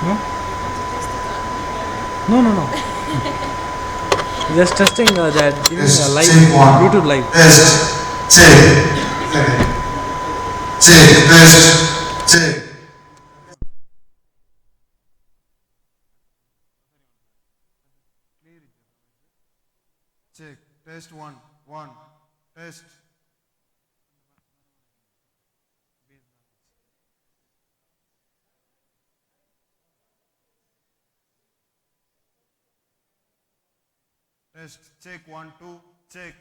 Huh? Want No, to test it no, on no. me? Just testing that, Test, live, check one. Bluetooth live. Test, check. Okay. Check, test, check. Check, test one, one, test. Test, check one, two, check.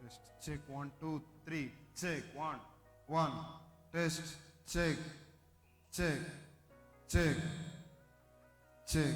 Test, check one, two, three, check one, one, test, check, check, check, check.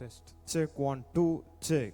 Test. Check 1, 2, check.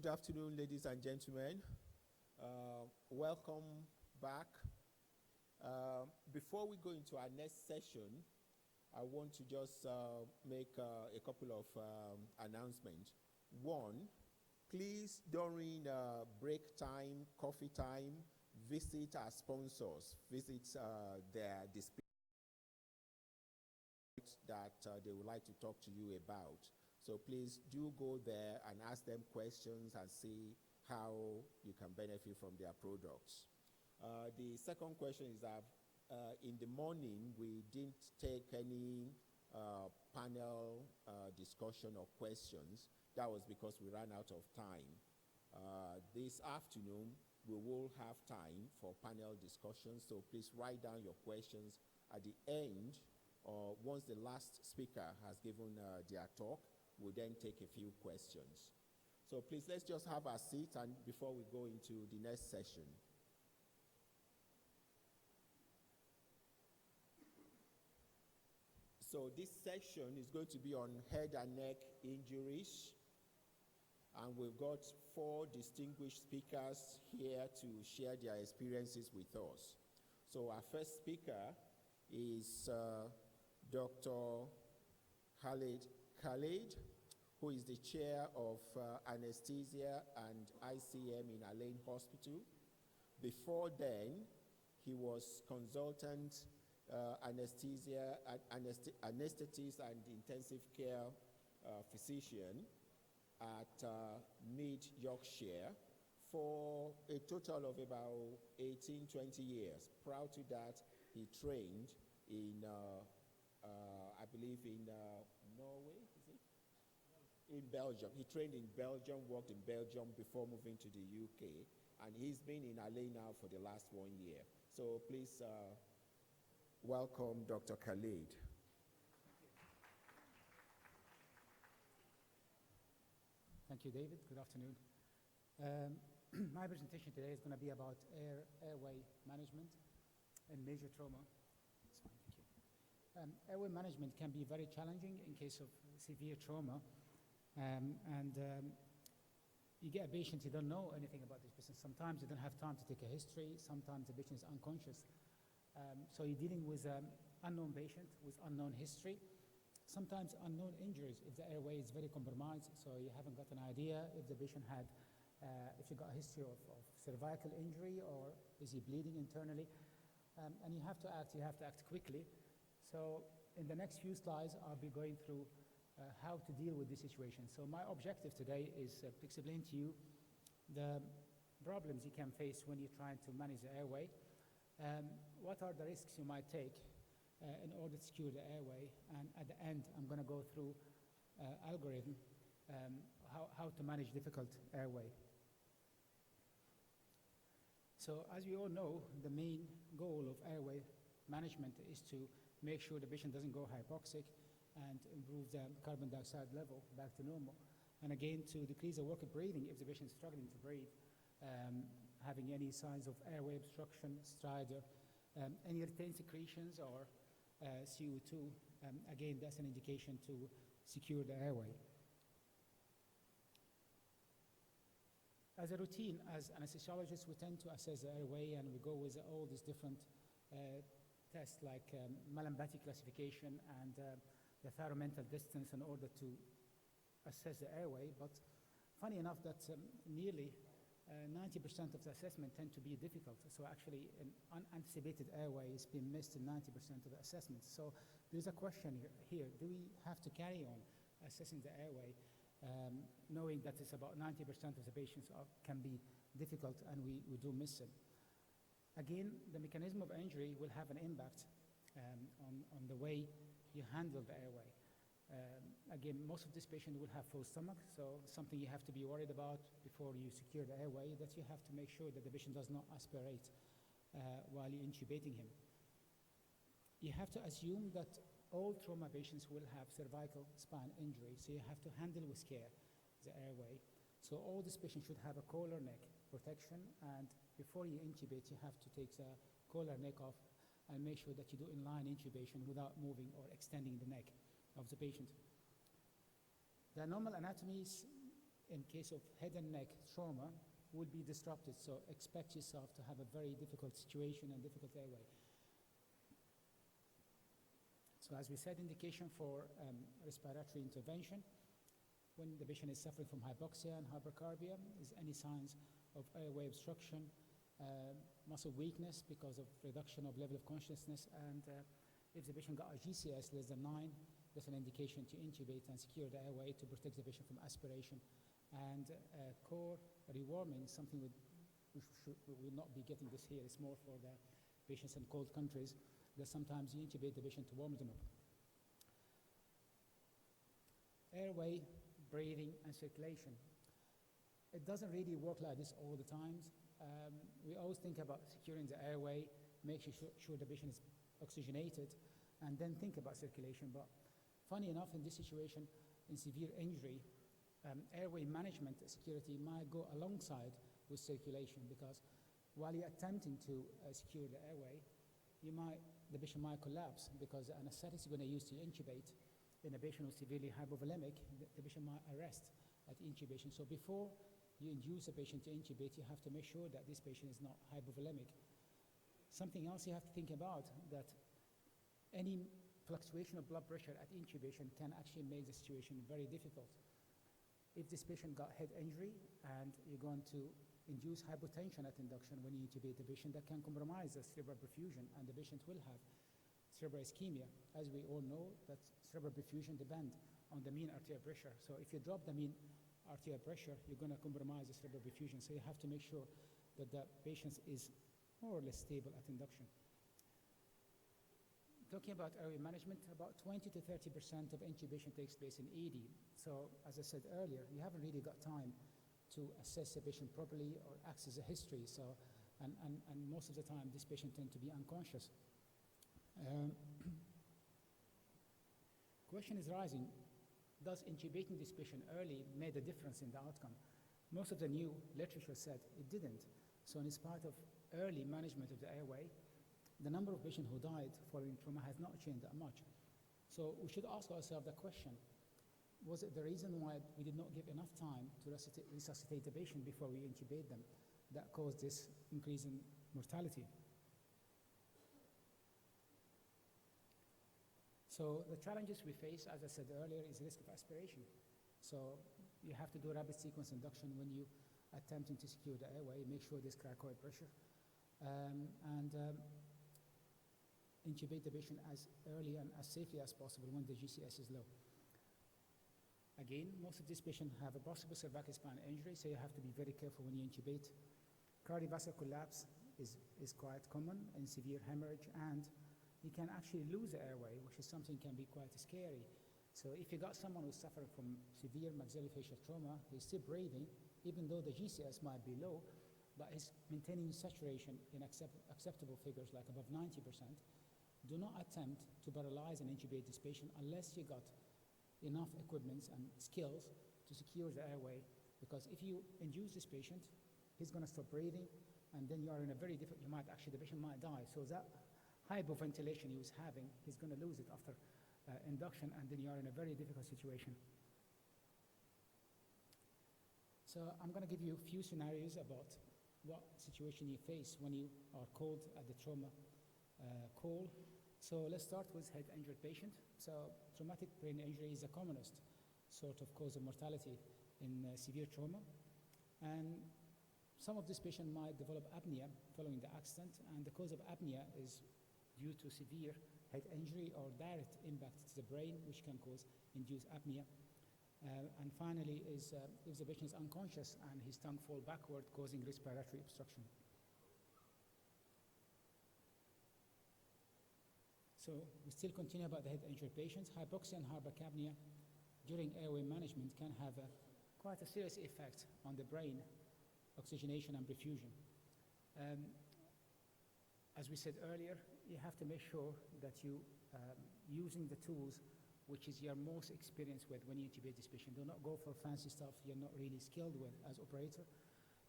Good afternoon, ladies and gentlemen. Welcome back. Before we go into our next session, I want to just make a couple of announcements. One, please, during break time, coffee time, visit our sponsors, visit their display that they would like to talk to you about. So please do go there and ask them questions and see how you can benefit from their products. The second question is that in the morning, we didn't take any panel discussion or questions. That was because we ran out of time. This afternoon, we will have time for panel discussions, so please write down your questions at the end, or once the last speaker has given their talk. We'll then take a few questions. So please, let's just have our seat and before we go into the next session. So this session is going to be on head and neck injuries. And we've got 4 distinguished speakers here to share their experiences with us. So our first speaker is Dr. Khalid, who is the chair of anesthesia and ICM in Al-Ain Hospital. Before then, he was consultant anesthetist and intensive care physician at Mid Yorkshire for a total of about 18-20 years. Prior to that, he trained in, I believe in Norway, is it? In Belgium. He trained in Belgium, worked in Belgium before moving to the UK, and he's been in LA now for the last 1 year. So please welcome Dr. Khalid. Thank you, David. Good afternoon. My presentation today is going to be about airway management and major trauma. That's fine, thank you. Airway management can be very challenging in case of severe trauma. You get a patient, you don't know anything about this patient. Sometimes you don't have time to take a history. Sometimes the patient is unconscious. So you're dealing with an unknown patient with unknown history. Sometimes unknown injuries if the airway is very compromised, so you haven't got an idea if the patient had, if you got a history of cervical injury or is he bleeding internally. And you have to act quickly. So in the next few slides, I'll be going through how to deal with this situation. So my objective today is to explain to you the problems you can face when you're trying to manage the airway. What are the risks you might take in order to secure the airway, and at the end I'm going to go through algorithm how to manage difficult airway. So as we all know, the main goal of airway management is to make sure the patient doesn't go hypoxic and improve the carbon dioxide level back to normal, and again to decrease the work of breathing if the patient is struggling to breathe, having any signs of airway obstruction, stridor, any retained secretions or CO2, again, that's an indication to secure the airway. As a routine, as anesthesiologists, we tend to assess the airway and we go with all these different tests like Mallampati classification and the thyromental distance in order to assess the airway. But funny enough that nearly 90% of the assessment tend to be difficult. So actually an unanticipated airway is being missed in 90% of the assessments. So there's a question here. Do we have to carry on assessing the airway knowing that it's about 90% of the patients can be difficult and we do miss them? Again, the mechanism of injury will have an impact on the way you handle the airway. Again, most of this patient will have full stomach, so something you have to be worried about before you secure the airway, that you have to make sure that the patient does not aspirate while you're intubating him. You have to assume that all trauma patients will have cervical spine injury, so you have to handle with care the airway. So all these patients should have a collar neck protection, and before you intubate, you have to take the collar neck off and make sure that you do inline intubation without moving or extending the neck of the patient. The normal anatomy is in case of head and neck trauma, will be disrupted. So expect yourself to have a very difficult situation and difficult airway. So as we said, indication for respiratory intervention when the patient is suffering from hypoxia and hypercarbia is any signs of airway obstruction, muscle weakness because of reduction of level of consciousness, and if the patient got a GCS less than 9, that's an indication to intubate and secure the airway to protect the patient from aspiration. And core rewarming, something we will not be getting this here, it's more for the patients in cold countries, that sometimes you intubate the patient to warm them up. Airway, breathing, and circulation. It doesn't really work like this all the time. We always think about securing the airway, make sure the patient is oxygenated, and then think about circulation. But funny enough, in this situation, in severe injury, airway management security might go alongside with circulation, because while you're attempting to secure the airway, the patient might collapse because the anesthetic is going to use to intubate. In a patient who's severely hypovolemic, the patient might arrest at intubation. So before you induce a patient to intubate, you have to make sure that this patient is not hypovolemic. Something else you have to think about, that any fluctuation of blood pressure at intubation can actually make the situation very difficult. If this patient got head injury and you're going to induce hypotension at induction when you intubate the patient, that can compromise the cerebral perfusion, and the patient will have cerebral ischemia. As we all know, that cerebral perfusion depends on the mean arterial pressure. So if you drop the mean arterial pressure, you're going to compromise the cerebral perfusion. So you have to make sure that the patient is more or less stable at induction. Talking about airway management, about 20 to 30% of intubation takes place in ED. So as I said earlier, you haven't really got time to assess the patient properly or access the history. So, and most of the time, this patient tends to be unconscious. Question is rising, does intubating this patient early made a difference in the outcome? Most of the new literature said it didn't. So in spite of early management of the airway, the number of patients who died following trauma has not changed that much. So we should ask ourselves the question, was it the reason why we did not give enough time to resuscitate the patient before we intubate them that caused this increase in mortality? So the challenges we face, as I said earlier, is risk of aspiration. So you have to do rapid sequence induction when you attempting to secure the airway, make sure there's cricoid pressure, and intubate the patient as early and as safely as possible when the GCS is low. Again, most of these patients have a possible cervical spine injury, so you have to be very careful when you intubate. Cardiovascular collapse is quite common in severe hemorrhage, and you can actually lose the airway, which is something can be quite scary. So if you got someone who's suffering from severe maxillofacial trauma, he's still breathing, even though the GCS might be low, but he's maintaining saturation in acceptable figures like above 90%. Do not attempt to paralyze and intubate this patient unless you got enough equipment and skills to secure the airway, because if you induce this patient, he's going to stop breathing, and then you are in a very different, the patient might die. So that hypoventilation he was having, he's going to lose it after induction, and then you are in a very difficult situation. So I'm going to give you a few scenarios about what situation you face when you are called at the trauma call. So let's start with head injured patient. So traumatic brain injury is the commonest sort of cause of mortality in severe trauma. And some of this patient might develop apnea following the accident, and the cause of apnea is due to severe head injury or direct impact to the brain, which can cause induced apnea. And finally is if the patient is unconscious and his tongue fall backward, causing respiratory obstruction. So we still continue about the head injured patients. Hypoxia and hypercapnia during airway management can have quite a serious effect on the brain, oxygenation and perfusion. As we said earlier, you have to make sure that you using the tools which is you're most experienced with when you intubate this patient. Do not go for fancy stuff you're not really skilled with as operator.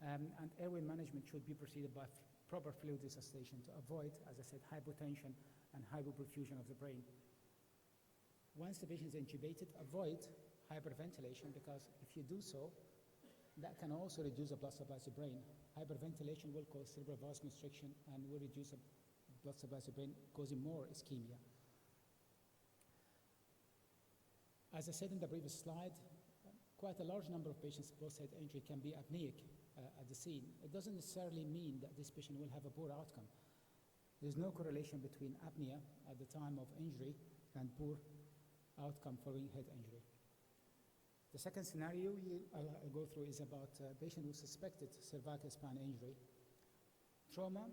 And airway management should be preceded by proper fluid resuscitation to avoid, as I said, hypotension and hypoperfusion of the brain. Once the patient is intubated, avoid hyperventilation, because if you do so, That can also reduce the blood supply to brain. Hyperventilation will cause cerebral vasoconstriction and will reduce the blood supply to brain, causing more ischemia. As I said in the previous slide, quite a large number of patients with post-head injury can be apneic at the scene. It doesn't necessarily mean that this patient will have a poor outcome. There's no correlation between apnea at the time of injury and poor outcome following head injury. The second scenario I'll go through is about a patient with suspected cervical spine injury. Trauma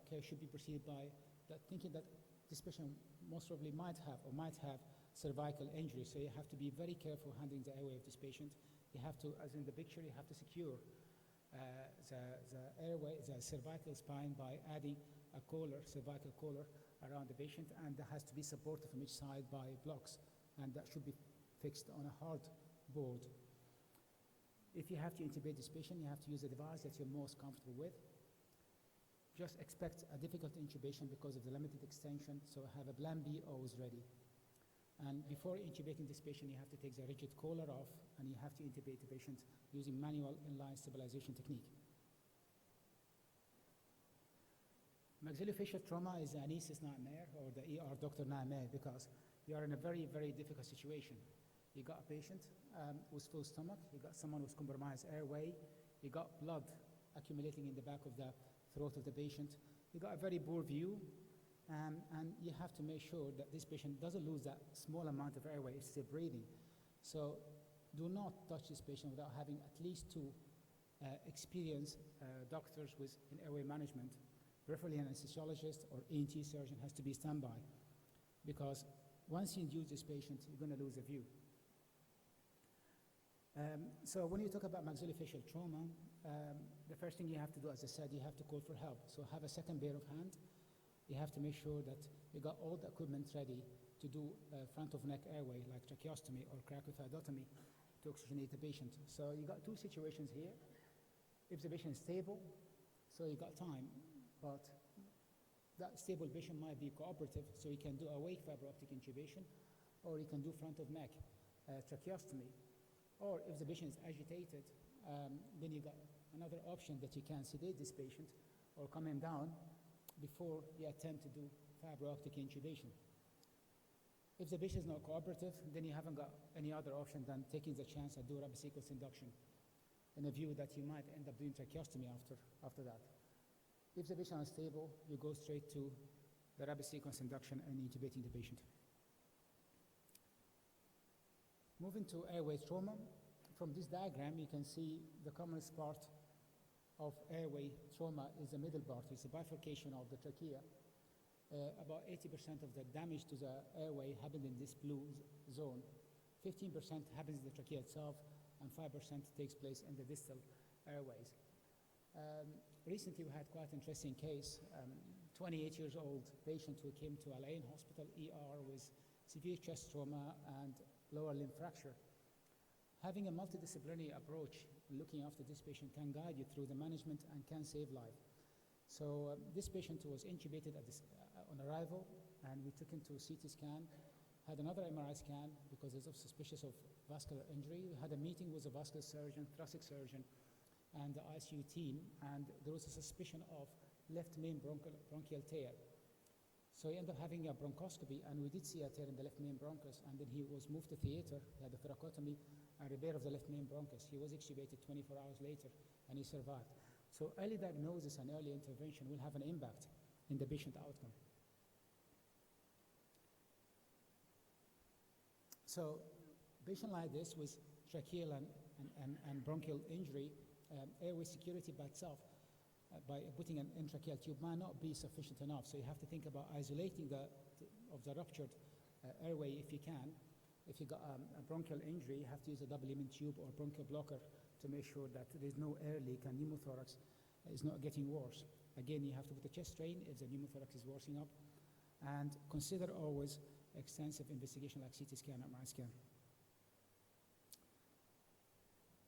care should be preceded by thinking that this patient most probably might have cervical injury. So you have to be very careful handling the airway of this patient. You have to, as in the picture, you have to secure the airway, the cervical spine by adding a collar, cervical collar around the patient, and that has to be supported from each side by blocks, and that should be fixed on a hard board. If you have to intubate this patient, you have to use a device that you're most comfortable with. Just expect a difficult intubation because of the limited extension, so have a plan B always ready. And before intubating this patient, you have to take the rigid collar off, and you have to intubate the patient using manual inline stabilization technique. Maxillofacial trauma is the anesthetist nightmare or the ER doctor nightmare because you are in a very, very difficult situation. You got a patient with full stomach, you got someone with compromised airway, you got blood accumulating in the back of the throat of the patient, you got a very poor view, and you have to make sure that this patient doesn't lose that small amount of airway, it's still breathing. So do not touch this patient without having at least two experienced doctors in airway management, preferably an anesthesiologist or ENT surgeon has to be standby, because once you induce this patient, you're going to lose the view. So when you talk about maxillofacial trauma, the first thing you have to do, as I said, you have to call for help. So have a second pair of hands. You have to make sure that you got all the equipment ready to do front of neck airway, like tracheostomy or cracothyroidotomy, to oxygenate the patient. So you got two situations here. If the patient is stable, so you got time, but that stable patient might be cooperative, so you can do awake fiber optic intubation, or you can do front of neck tracheostomy. Or if the patient is agitated, then you got another option that you can sedate this patient or calm him down before you attempt to do fiber optic intubation. If the patient is not cooperative, then you haven't got any other option than taking the chance and do rapid sequence induction in a view that you might end up doing tracheostomy after that. If the patient is stable, you go straight to the rapid sequence induction and intubating the patient. Moving to airway trauma, from this diagram you can see the commonest part of airway trauma is the middle part. It's a bifurcation of the trachea. About 80% of the damage to the airway happened in this blue zone. 15% happens in the trachea itself, and 5% takes place in the distal airways. Recently we had quite an interesting case. 28 years old patient who came to Al Ain Hospital ER with severe chest trauma and lower limb fracture. Having a multidisciplinary approach looking after this patient can guide you through the management and can save life. So this patient was intubated on arrival, and we took him to CT scan, had another MRI scan because there's suspicious of vascular injury. We had a meeting with a vascular surgeon, thoracic surgeon, and the ICU team, and there was a suspicion of left main bronchial tear. So he ended up having a bronchoscopy, and we did see a tear in the left main bronchus, and then he was moved to theater. He had a thoracotomy and repair of the left main bronchus. He was extubated 24 hours later, and he survived. So early diagnosis and early intervention will have an impact in the patient outcome. So patient like this with tracheal and bronchial injury, airway security by itself, by putting an intracheal tube might not be sufficient enough. So you have to think about isolating the ruptured airway if you can. If you got a bronchial injury, you have to use a double lumen tube or bronchial blocker to make sure that there's no air leak and pneumothorax is not getting worse. Again, you have to put a chest drain if the pneumothorax is worsening up, and consider always extensive investigation like CT scan and MRI scan.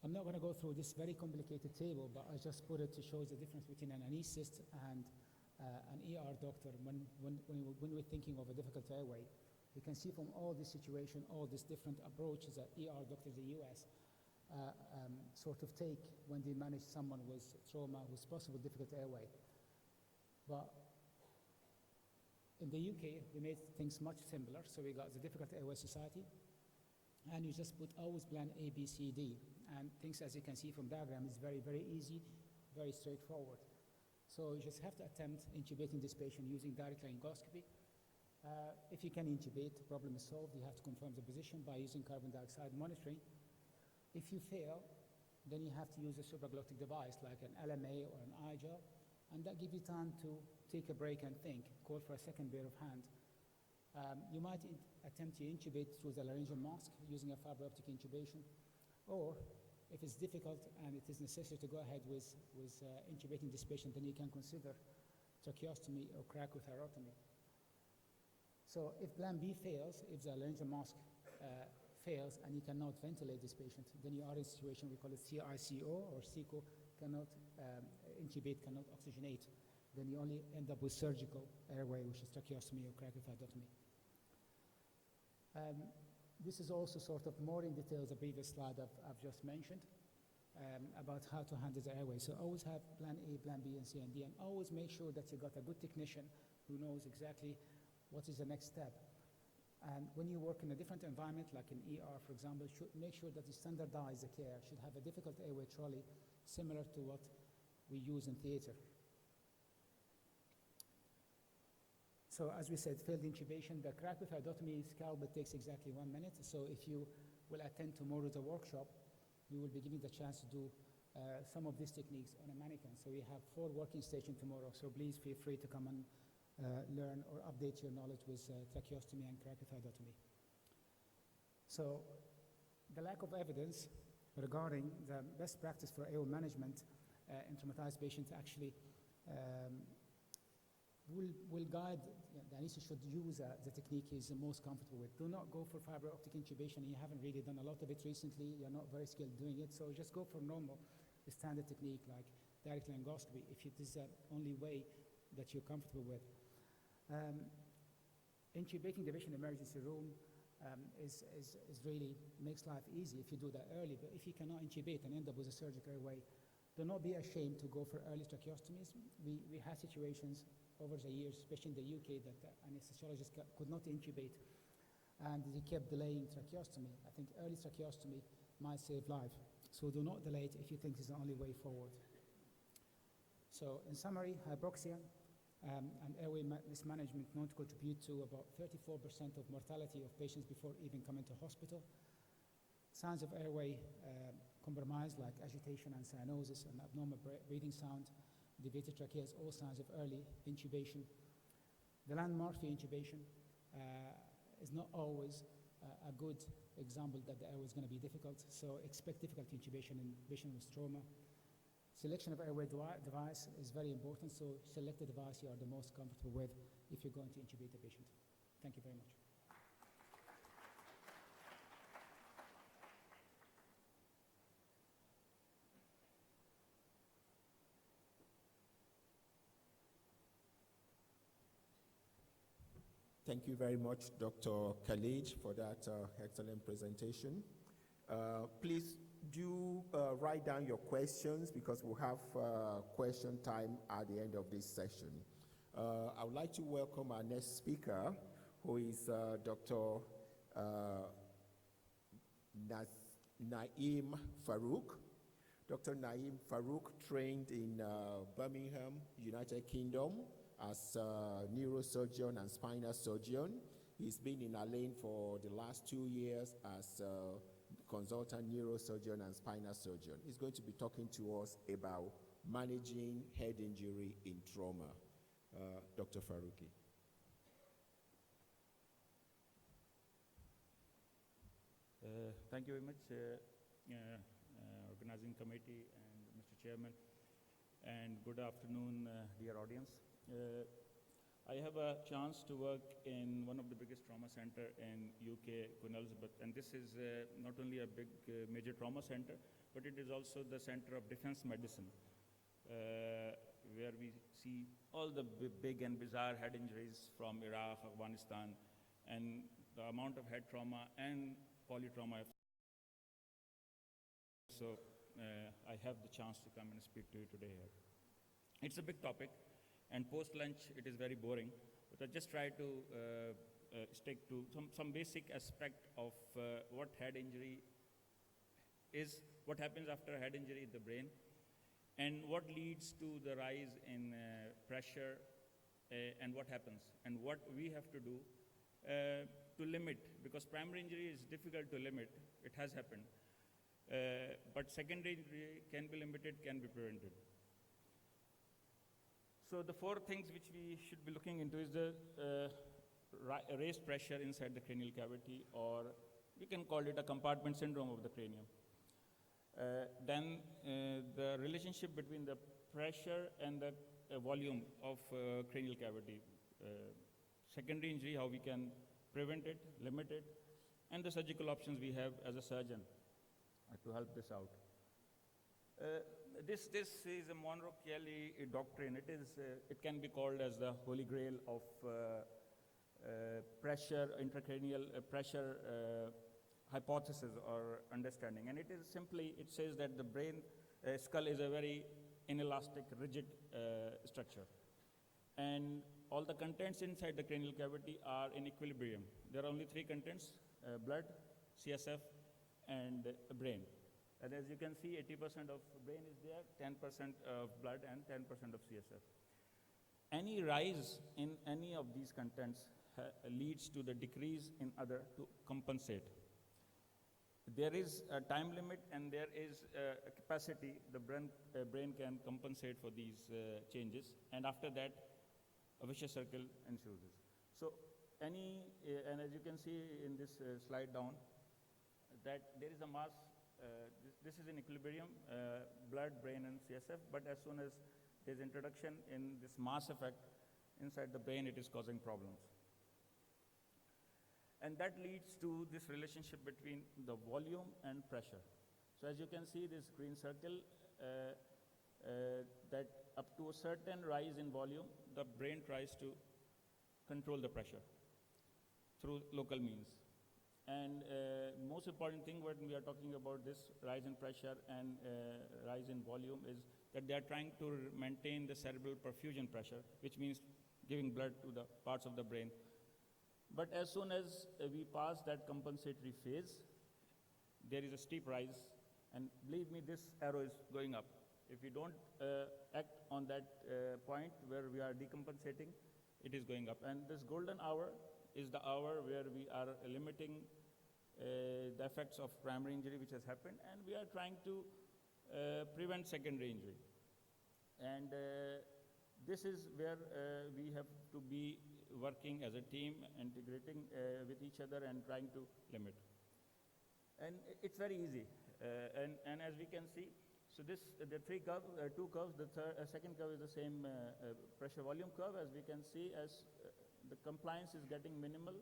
I'm not going to go through this very complicated table, but I just put it to show the difference between an anesthetist and an ER doctor when we're thinking of a difficult airway. You can see from all this situation, all these different approaches that ER doctors in the US sort of take when they manage someone with trauma with possible difficult airway. But in the UK, we made things much simpler. So we got the Difficult Airway Society, and you just put always plan A, B, C, D. And things, as you can see from diagram, is very, very easy, very straightforward. So you just have to attempt intubating this patient using direct laryngoscopy. If you can intubate, the problem is solved. You have to confirm the position by using carbon dioxide monitoring. If you fail, then you have to use a supraglottic device like an LMA or an iGel, and that gives you time to take a break and think, call for a second pair of hands. You might attempt to intubate through the laryngeal mask using a fiber optic intubation, or if it's difficult and it is necessary to go ahead with intubating this patient, then you can consider tracheostomy or cracothyrotomy. So if plan B fails, if the laryngeal mask fails and you cannot ventilate this patient, then you are in a situation we call it CICO or SICO, cannot intubate, cannot oxygenate. Then you only end up with surgical airway, which is tracheostomy or cracothyrotomy. This is also sort of more in detail the previous slide I've just mentioned about how to handle the airway. So always have plan A, plan B, and C, and D, and always make sure that you got a good technician who knows exactly what is the next step. And when you work in a different environment, like in ER, for example, should make sure that you standardize the care, should have a difficult airway trolley similar to what we use in theater. So as we said, failed intubation, the cracothyrotomy scalpel takes exactly 1 minute. So if you will attend tomorrow the workshop, you will be given the chance to do some of these techniques on a mannequin. So we have 4 working stations tomorrow, so please feel free to come and learn or update your knowledge with tracheostomy and cracothyrotomy. So the lack of evidence regarding the best practice for airway management in traumatized patients actually will guide the anesthetist should use the technique he's the most comfortable with. Do not go for fiber optic intubation. You haven't really done a lot of it recently. You're not very skilled doing it. So just go for normal standard technique like direct laryngoscopy if it is the only way that you're comfortable with. Intubating the patient in the emergency room is really makes life easy if you do that early. But if you cannot intubate and end up with a surgical airway, do not be ashamed to go for early tracheostomies. We had situations over the years, especially in the UK, that anesthesiologists could not intubate, and they kept delaying tracheostomy. I think early tracheostomy might save life. So do not delay it if you think it's the only way forward. So in summary, hypoxia and airway mismanagement known to contribute to about 34% of mortality of patients before even coming to hospital. Signs of airway compromise like agitation and cyanosis and abnormal breathing sound, deviated trachea is all signs of early intubation. The landmark for intubation is not always a good example that the airway is going to be difficult, so expect difficult intubation in patients with trauma. Selection of airway device is very important, so select the device you are the most comfortable with if you're going to intubate a patient. Thank you very much. Thank you very much, Dr. Khalid, for that excellent presentation. Please do write down your questions because we'll have question time at the end of this session. I would like to welcome our next speaker, who is Dr. Naeem Farouk. Dr. Naeem Farouk trained in Birmingham, United Kingdom, as a neurosurgeon and spinal surgeon. He's been in our lane for the last 2 years as a consultant neurosurgeon and spinal surgeon. He's going to be talking to us about managing head injury in trauma. Dr. Farouki. Thank you very much, organizing committee and Mr. Chairman, and good afternoon, dear audience. I have a chance to work in one of the biggest trauma center in UK, Queen Elizabeth, and this is not only a big major trauma center, but it is also the center of defense medicine, where we see all the big and bizarre head injuries from Iraq, Afghanistan, and the amount of head trauma and polytrauma So I have the chance to come and speak to you today here. It's a big topic, and post-lunch it is very boring, but I just try to stick to some basic aspect of what head injury is, what happens after a head injury in the brain, and what leads to the rise in pressure, and what happens, and what we have to do to limit, because primary injury is difficult to limit, it has happened. But secondary injury can be limited, can be prevented. So the four things which we should be looking into is the raised pressure inside the cranial cavity, or we can call it a compartment syndrome of the cranium. Then the relationship between the pressure and the volume of cranial cavity. Secondary injury, how we can prevent it, limit it, and the surgical options we have as a surgeon to help this out. This is a Monroe-Kelly doctrine. It can be called as the holy grail of pressure, intracranial pressure hypothesis or understanding. And it says that the brain skull is a very inelastic, rigid structure. And all the contents inside the cranial cavity are in equilibrium. There are only three contents, blood, CSF, and brain. And as you can see, 80% of brain is there, 10% of blood, and 10% of CSF. Any rise in any of these contents leads to the decrease in other to compensate. There is a time limit and there is a capacity the brain can compensate for these changes, and after that, a vicious circle ensues. So, and as you can see in this slide down, that there is a mass. This is in equilibrium, blood, brain, and CSF. But as soon as there's introduction in this mass effect inside the brain, it is causing problems. And that leads to this relationship between the volume and pressure. So as you can see, this green circle, that up to a certain rise in volume, the brain tries to control the pressure through local means. And most important thing when we are talking about this rise in pressure and rise in volume is that they are trying to maintain the cerebral perfusion pressure, which means giving blood to the parts of the brain. But as soon as we pass that compensatory phase, there is a steep rise, and believe me, this arrow is going up. If we don't act on that point where we are decompensating, it is going up. And this golden hour is the hour where we are limiting the effects of primary injury which has happened, and we are trying to prevent secondary injury. And this is where we have to be working as a team, integrating with each other and trying to limit. And it's very easy. And as we can see, so the two curves, the second curve is the same pressure volume curve. As we can see, as the compliance is getting minimal,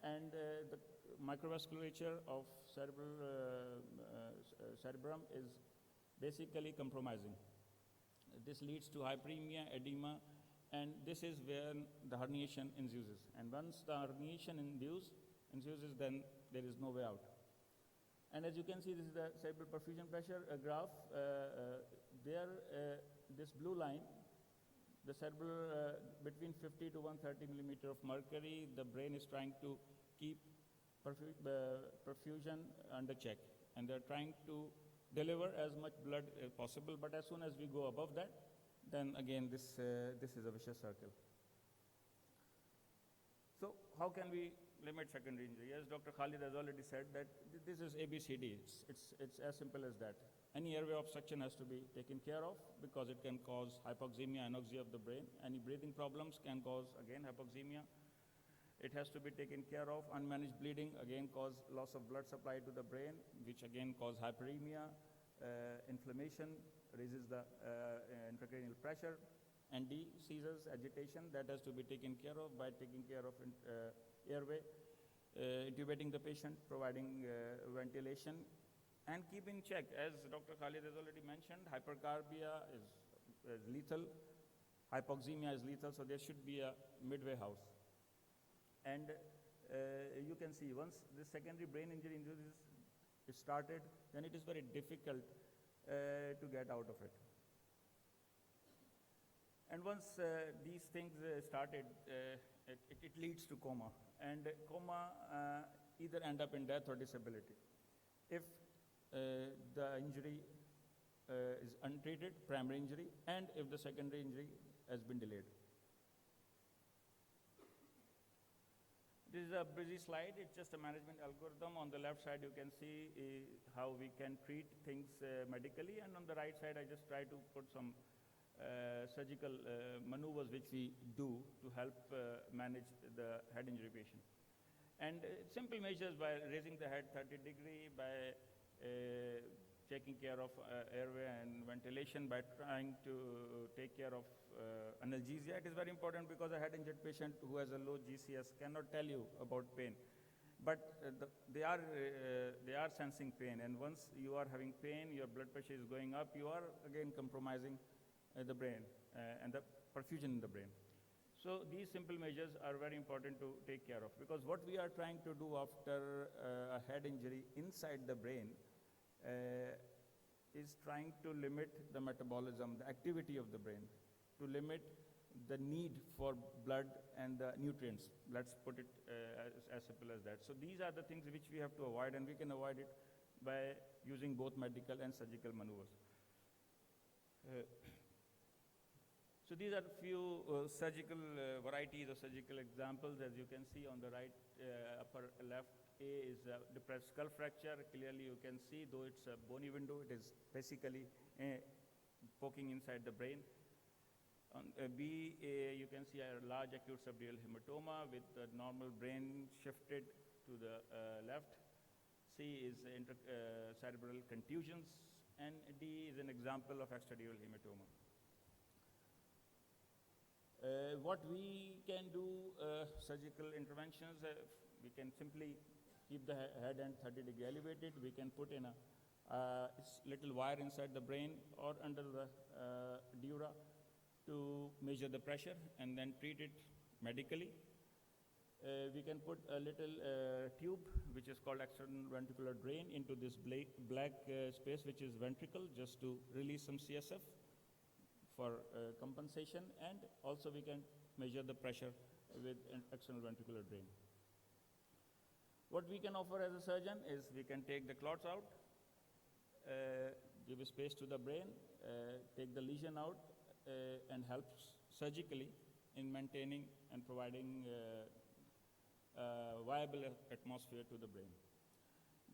and the microvasculature of cerebrum is basically compromising. This leads to hyperemia, edema, and this is when the herniation ensues. And once the herniation ensues, then there is no way out. And as you can see, this is the cerebral perfusion pressure graph. This blue line, the cerebral between 50 to 130 millimeter of mercury, the brain is trying to keep perfusion under check, and they're trying to deliver as much blood as possible. But as soon as we go above that, then again this is a vicious circle. So how can we limit secondary injury? As Dr. Khalid has already said, that this is ABCD. It's as simple as that. Any airway obstruction has to be taken care of because it can cause hypoxemia, anoxia of the brain. Any breathing problems can cause, again, hypoxemia. It has to be taken care of. Unmanaged bleeding, again, cause loss of blood supply to the brain, which again cause hyperemia. Inflammation raises the intracranial pressure. And D, seizures, agitation, that has to be taken care of by taking care of airway, intubating the patient, providing ventilation, and keep in check. As Dr. Khalid has already mentioned, hypercarbia is lethal, hypoxemia is lethal, so there should be a midway house. And you can see once the secondary brain injury induces is started, then it is very difficult to get out of it. And once these things started, it leads to coma. And coma either end up in death or disability. If the injury is untreated, primary injury, and if the secondary injury has been delayed. This is a busy slide. It's just a management algorithm. On the left side, you can see how we can treat things medically, and on the right side, I just try to put some surgical maneuvers which we do to help manage the head injury patient. And simple measures by raising the head 30 degrees, by taking care of airway and ventilation, by trying to take care of analgesia. It is very important because a head injured patient who has a low GCS cannot tell you about pain. But they are sensing pain, and once you are having pain, your blood pressure is going up, you are again compromising the brain and the perfusion in the brain. So these simple measures are very important to take care of, because what we are trying to do after a head injury inside the brain is trying to limit the metabolism, the activity of the brain, to limit the need for blood and the nutrients. Let's put it as simple as that. So these are the things which we have to avoid, and we can avoid it by using both medical and surgical maneuvers. So these are few surgical varieties or surgical examples. As you can see on the right upper left, A is a depressed skull fracture. Clearly you can see, though it's a bony window, it is basically poking inside the brain. On B, you can see a large acute subdural hematoma with the normal brain shifted to the left. C is cerebral contusions, and D is an example of extradural hematoma. What we can do, surgical interventions, we can simply keep the head end 30 degrees elevated. We can put in a little wire inside the brain or under the dura to measure the pressure and then treat it medically. We can put a little tube, which is called external ventricular drain, into this black space, which is ventricle, just to release some CSF for compensation, and also we can measure the pressure with an external ventricular drain. What we can offer as a surgeon is we can take the clots out, give a space to the brain, take the lesion out, and help surgically in maintaining and providing viable atmosphere to the brain.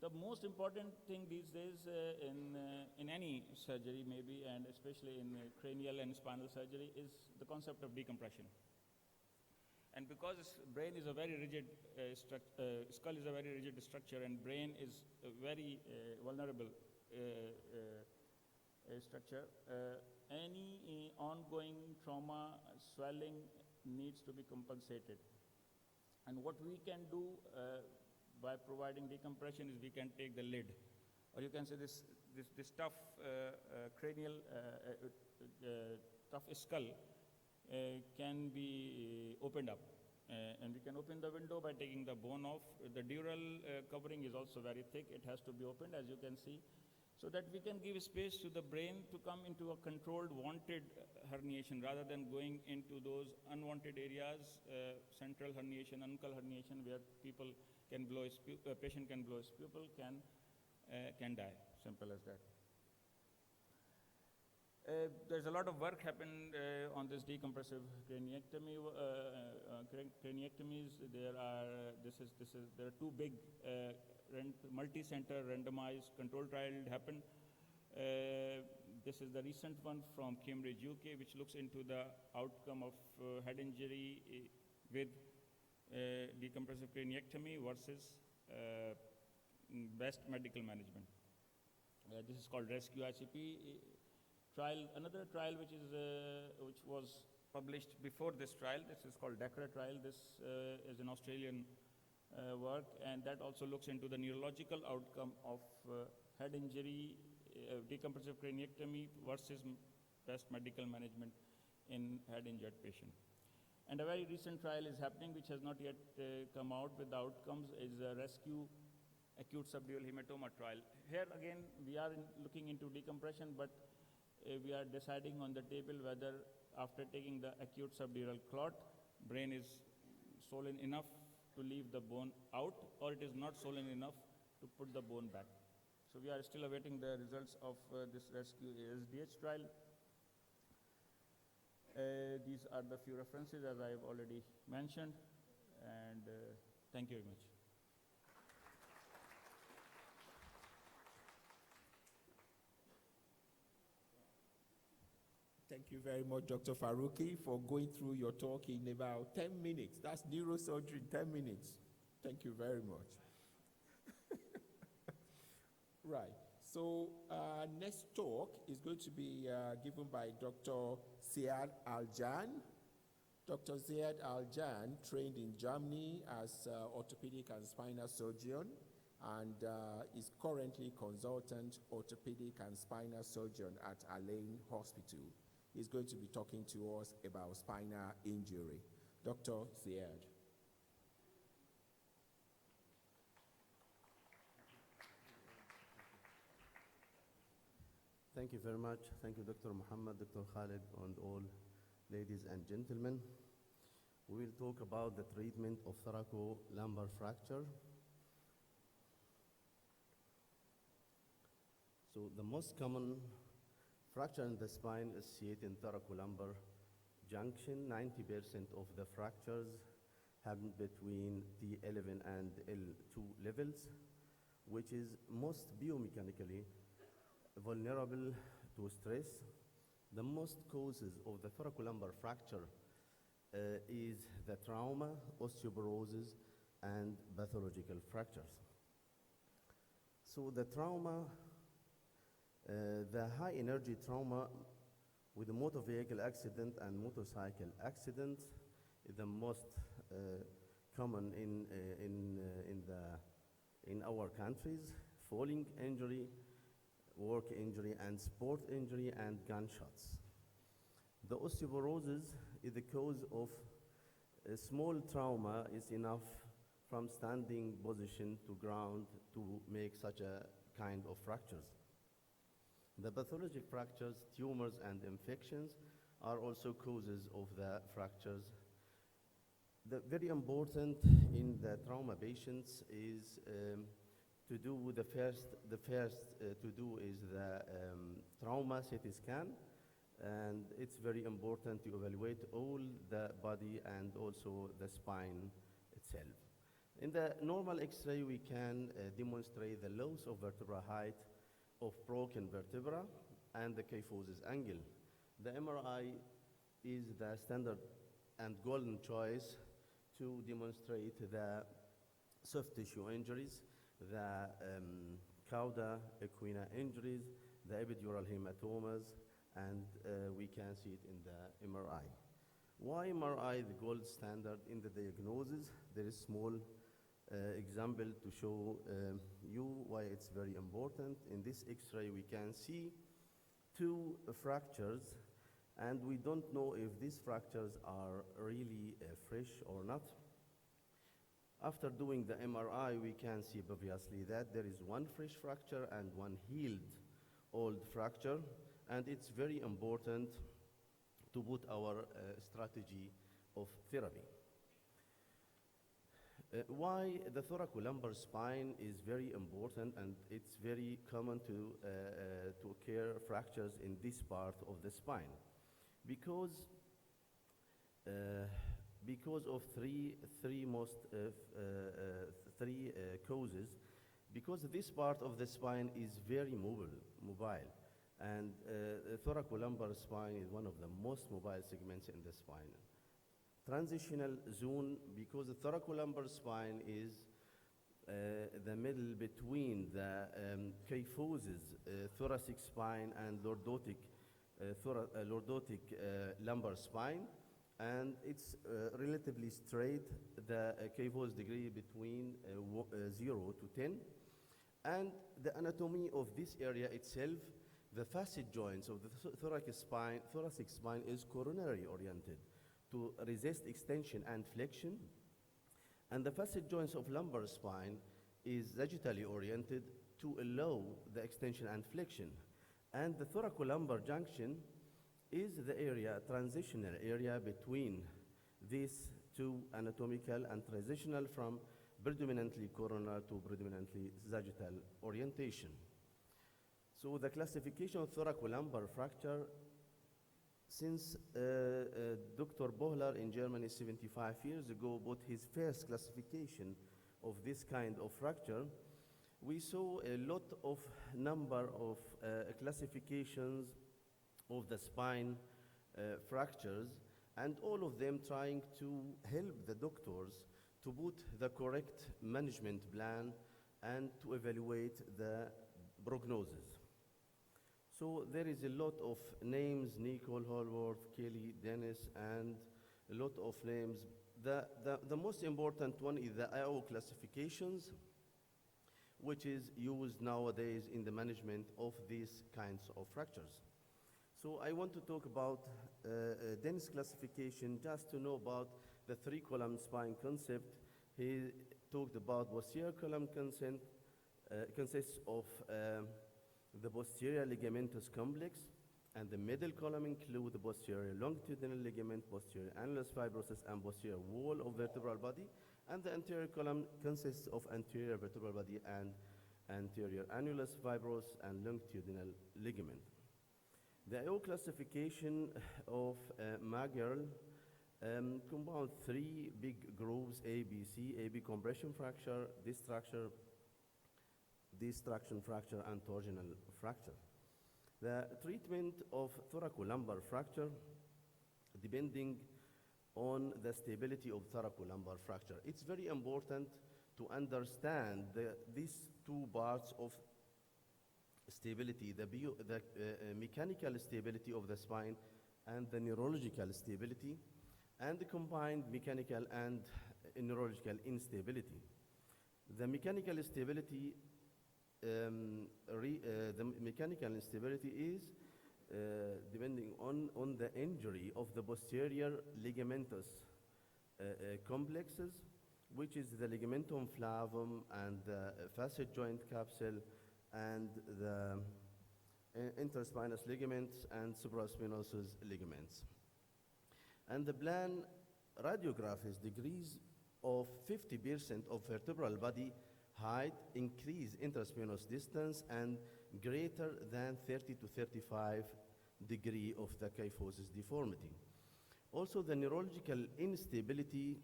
The most important thing these days in any surgery maybe, and especially in cranial and spinal surgery, is the concept of decompression. And because brain is a very rigid skull is a very rigid structure, and brain is a very vulnerable structure, any ongoing trauma, swelling needs to be compensated. And what we can do by providing decompression is we can take the lid, or you can say this tough cranial, tough skull can be opened up. And we can open the window by taking the bone off. The dural covering is also very thick. It has to be opened, as you can see, so that we can give space to the brain to come into a controlled, wanted herniation, rather than going into those unwanted areas, central herniation, uncal herniation, where people can blow a patient can blow his pupil, can die. Simple as that. There's a lot of work happened on this decompressive craniectomy. Craniectomies. There are two big multi-center randomized control trials happened. This is the recent one from Cambridge, UK, which looks into the outcome of head injury with decompressive craniectomy versus best medical management. This is called Rescue ICP trial. Another trial which was published before this trial, this is called DECRA trial. This is an Australian work, and that also looks into the neurological outcome of head injury, decompressive craniectomy versus best medical management in head injured patient. And a very recent trial is happening, which has not yet come out with the outcomes, is a Rescue acute subdural hematoma trial. Here again, we are looking into decompression, but we are deciding on the table whether after taking the acute subdural clot, brain is swollen enough to leave the bone out, or it is not swollen enough to put the bone back. So we are still awaiting the results of this rescue ASDH trial. These are the few references, as I have already mentioned, and thank you very much. Thank you very much, Dr. Faruqi, for going through your talk in about 10 minutes. That's neurosurgery in 10 minutes. Thank you very much. Right. So next talk is going to be given by Dr. Ziad Al-Jan. Dr. Ziad Al-Jan trained in Germany as orthopedic and spinal surgeon and is currently consultant orthopedic and spinal surgeon at Alain Hospital. He's going to be talking to us about spinal injury. Dr. Ziad. Thank you very much. Thank you, Dr. Muhammad, Dr. Khalid, and all ladies and gentlemen. We will talk about the treatment of thoracolumbar fracture. So the most common fracture in the spine is associated in thoracolumbar junction. 90% of the fractures happen between T11 and L2 levels, which is most biomechanically vulnerable to stress. The most causes of the thoracolumbar fracture is the trauma, osteoporosis, and pathological fractures. So the trauma, the high energy trauma with a motor vehicle accident and motorcycle accident is the most common in our countries. Falling injury, work injury, and sport injury, and gunshots. The osteoporosis is the cause of a small trauma is enough from standing position to ground to make such a kind of fractures. The pathologic fractures, tumors, and infections are also causes of the fractures. The very important in the trauma patients is to do the first to do is the trauma CT scan, and it's very important to evaluate all the body and also the spine itself. In the normal X-ray, we can demonstrate the loss of vertebral height of broken vertebra and the kyphosis angle. The MRI is the standard and golden choice to demonstrate the soft tissue injuries, the cauda equina injuries, the epidural hematomas, and we can see it in the MRI. Why MRI the gold standard in the diagnosis? There is small example to show you why it's very important. In this X-ray, we can see two fractures, and we don't know if these fractures are really fresh or not. After doing the MRI, we can see obviously that there is one fresh fracture and one healed old fracture, and it's very important to put our strategy of therapy. Why the thoracolumbar spine is very important, and it's very common to occur fractures in this part of the spine, because of three causes. Because this part of the spine is very mobile, and the thoracolumbar spine is one of the most mobile segments in the spine. Transitional zone, because the thoracolumbar spine is the middle between the kyphosis thoracic spine and lordotic lumbar spine, and it's relatively straight, the kyphosis degree between 0 to 10. And the anatomy of this area itself, the facet joints of the thoracic spine is coronary oriented to resist extension and flexion. And the facet joints of lumbar spine is sagittally oriented to allow the extension and flexion. And the thoracolumbar junction is the area, transitional area between these two anatomical and transitional from predominantly coronal to predominantly sagittal orientation. So the classification of thoracolumbar fracture, since Dr. Bohler in Germany 75 years ago put his first classification of this kind of fracture, we saw a lot of number of classifications of the spine fractures, and all of them trying to help the doctors to put the correct management plan and to evaluate the prognosis. So there is a lot of names, Nicole, Hallworth, Kelly, Dennis, and a lot of names. The most important one is the IO classifications, which is used nowadays in the management of these kinds of fractures. So I want to talk about Dennis classification, just to know about the three-column spine concept. He talked about posterior column consists of the posterior ligamentous complex, and the middle column include the posterior longitudinal ligament, posterior annulus fibrosus, and posterior wall of vertebral body, and the anterior column consists of anterior vertebral body and anterior annulus fibrous and longitudinal ligament. The IO classification of Magyar compound three big groups, A, B, C: AB compression fracture, destruction fracture, and torsional fracture. The treatment of thoracolumbar fracture depending on the stability of thoracolumbar fracture. It's very important to understand these two parts of stability, the mechanical stability of the spine and the neurological stability, and the combined mechanical and neurological instability. The mechanical stability is depending on the injury of the posterior ligamentous complexes, which is the ligamentum flavum and the facet joint capsule and the interspinous ligaments and supraspinosus ligaments. And the plan radiograph is degrees of 50% of vertebral body height, increase interspinous distance, and greater than 30 to 35 degree of the kyphosis deformity. Also, the neurological instability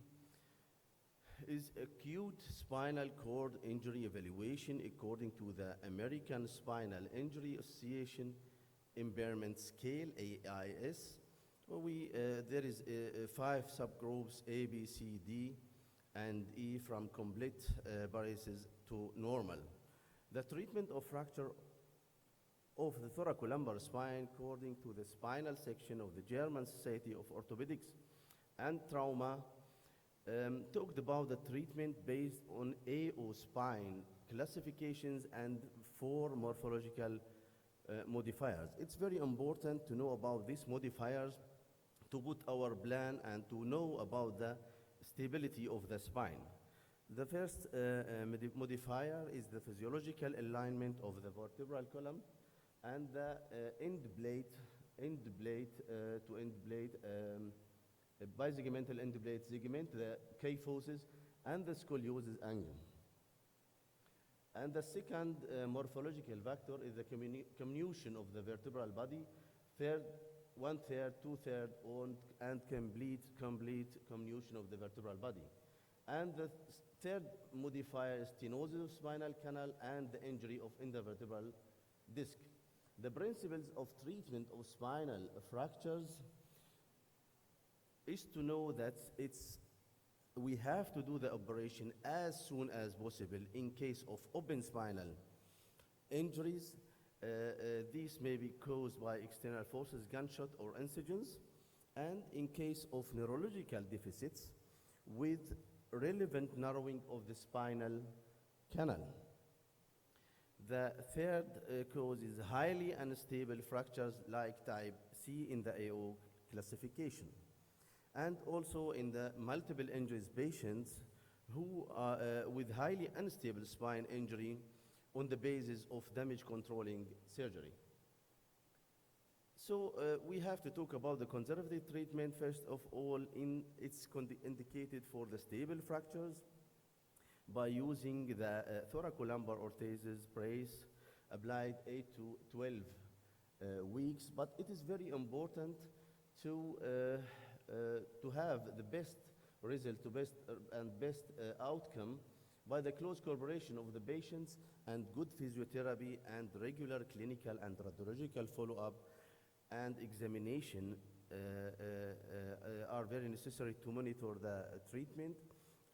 is acute spinal cord injury evaluation according to the American Spinal Injury Association Impairment Scale, AIS. There is 5 subgroups, A, B, C, D, and E, from complete paresis to normal. The treatment of fracture of the thoracolumbar spine according to the spinal section of the German Society of Orthopedics and Trauma talked about the treatment based on AO spine classifications and 4 morphological modifiers. It's very important to know about these modifiers to put our plan and to know about the stability of the spine. The first modifier is the physiological alignment of the vertebral column and the end blade to end blade, bisegmental end blade segment, the kyphosis, and the scoliosis angle. And the second morphological factor is the comminution of the vertebral body, 1/3, 2/3, and complete comminution of the vertebral body. And the third modifier is stenosis of spinal canal and the injury of intervertebral disc. The principles of treatment of spinal fractures is to know that we have to do the operation as soon as possible in case of open spinal injuries. These may be caused by external forces, gunshot or incisions, and in case of neurological deficits with relevant narrowing of the spinal canal. The third cause is highly unstable fractures like type C in the AO classification. And also in the multiple injuries patients who with highly unstable spine injury on the basis of damage controlling surgery. So we have to talk about the conservative treatment first of all. It's indicated for the stable fractures by using the thoracolumbar orthosis brace applied 8 to 12 weeks. But it is very important to have the best result, best outcome by the close collaboration of the patients and good physiotherapy and regular clinical and radiological follow-up and examination are very necessary to monitor the treatment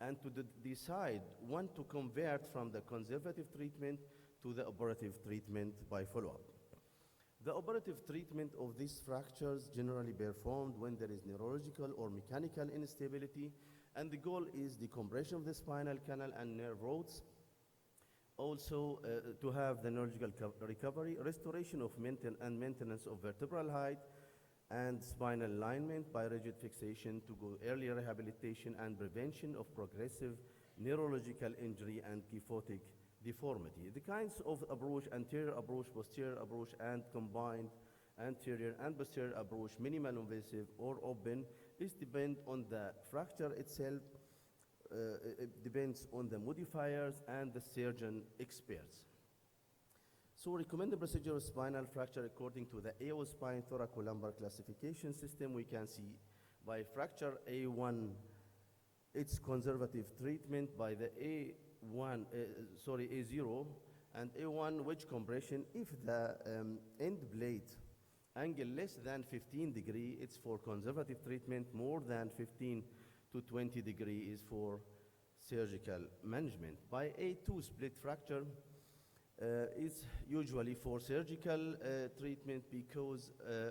and to decide when to convert from the conservative treatment to the operative treatment by follow-up. The operative treatment of these fractures generally performed when there is neurological or mechanical instability, and the goal is decompression of the spinal canal and nerve roots. Also, to have the neurological recovery, restoration of maintenance of vertebral height and spinal alignment by rigid fixation to go early rehabilitation and prevention of progressive neurological injury and kyphotic deformity. The kinds of approach, anterior approach, posterior approach, and combined anterior and posterior approach, minimal invasive or open, is depend on the fracture itself. It depends on the modifiers and the surgeon experts. So recommended procedure of spinal fracture according to the AO spine thoracolumbar classification system, we can see by fracture A1, its conservative treatment by the A0 and A1 wedge compression. If the end blade angle less than 15 degree, it's for conservative treatment. More than 15 to 20 degree is for surgical management. By A2 split fracture is usually for surgical treatment because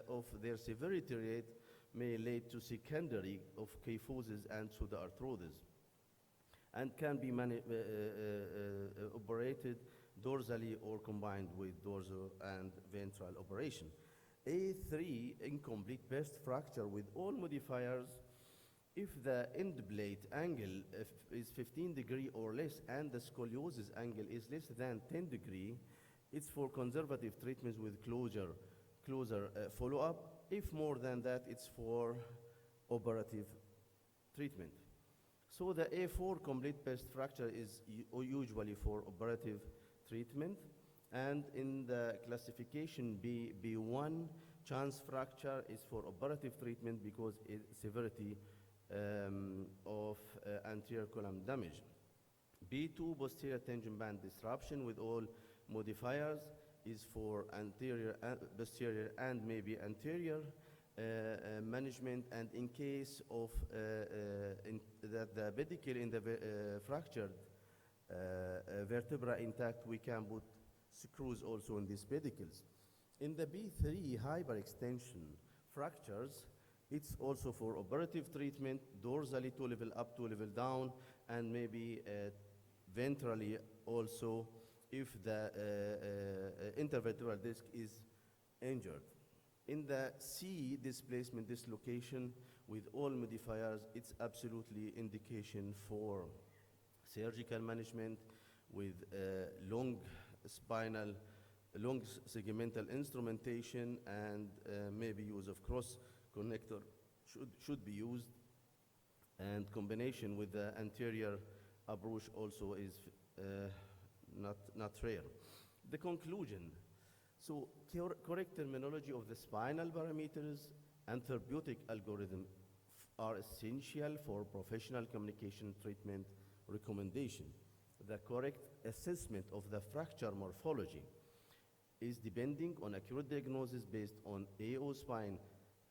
of their severity rate may lead to secondary of kyphosis and pseudoarthrosis and can be operated dorsally or combined with dorsal and ventral operation. A3 incomplete burst fracture with all modifiers. If the end blade angle is 15 degree or less and the scoliosis angle is less than 10 degree, it's for conservative treatments with closer follow-up. If more than that, it's for operative treatment. So the A4 complete burst fracture is usually for operative treatment. And in the classification B1, chance fracture is for operative treatment because its severity of anterior column damage. B2, posterior tangent band disruption with all modifiers is for anterior, posterior, and maybe anterior management. And in case of that the pedicle in the fractured vertebra intact, we can put screws also in these pedicles. In the B3 hyperextension fractures, it's also for operative treatment, dorsally 2 level up, 2 level down, and maybe ventrally also if the intervertebral disc is injured. In the C displacement dislocation with all modifiers, it's absolutely indication for surgical management with long segmental instrumentation, and maybe use of cross connector should be used, and combination with the anterior approach also is not rare. The conclusion. So correct terminology of the spinal parameters and therapeutic algorithm are essential for professional communication treatment recommendation. The correct assessment of the fracture morphology is depending on accurate diagnosis based on AO spine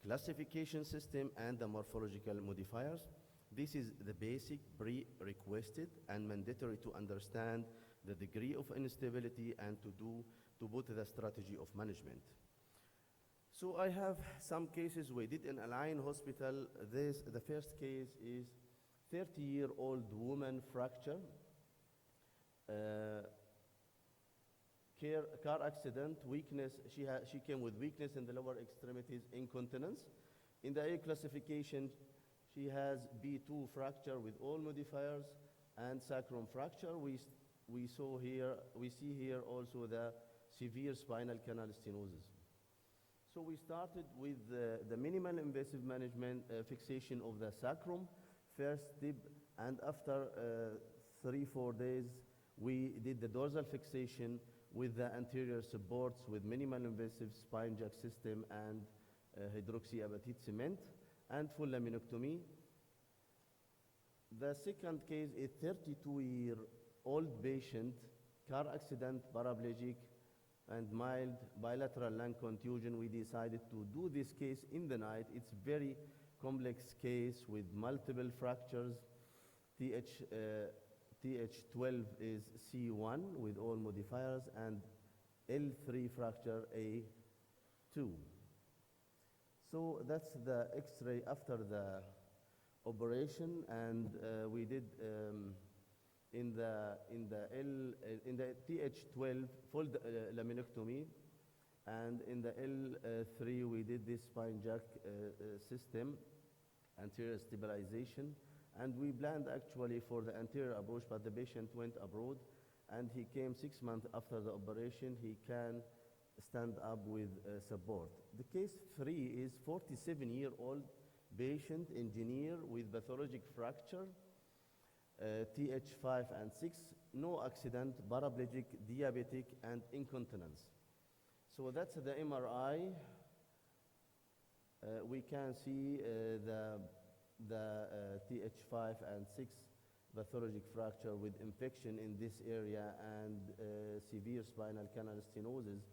classification system and the morphological modifiers. This is the basic prerequisite and mandatory to understand the degree of instability and to put the strategy of management. So I have some cases we did in Al-Ain Hospital. The first case is 30-year-old woman fracture, car accident, weakness. She came with weakness in the lower extremities, incontinence. In the A classification, she has B2 fracture with all modifiers and sacrum fracture. We see here also the severe spinal canal stenosis. So we started with the minimal invasive management fixation of the sacrum, first step, and after 3-4 days, we did the dorsal fixation with the anterior supports with minimal invasive spine jack system and hydroxyapatite cement and full laminectomy. The second case is 32-year-old patient, car accident, paraplegic, and mild bilateral lung contusion. We decided to do this case in the night. It's very complex case with multiple fractures. TH12 is C1 with all modifiers, and L3 fracture A2. So that's the X-ray after the operation, and we did in the TH12 full laminectomy, and in the L3 we did this spine jack system, anterior stabilization, and we planned actually for the anterior approach, but the patient went abroad, and he came 6 months after the operation. He can stand up with support. The case 3 is 47-year-old patient, engineer with pathologic fracture, TH5 and 6, no accident, paraplegic, diabetic, and incontinence. So that's the MRI. We can see the TH5 and 6 pathologic fracture with infection in this area and severe spinal canal stenosis,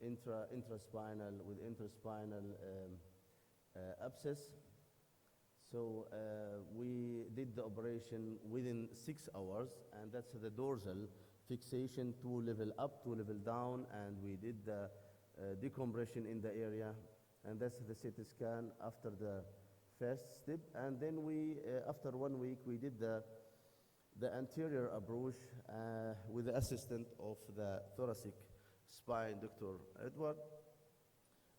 intraspinal with interspinal abscess. So we did the operation within 6 hours, and that's the dorsal fixation, 2 level up, 2 level down, and we did the decompression in the area, and that's the CT scan after the first step. And then we, after 1 week, we did the anterior approach with the assistance of the thoracic spine, Dr. Edward.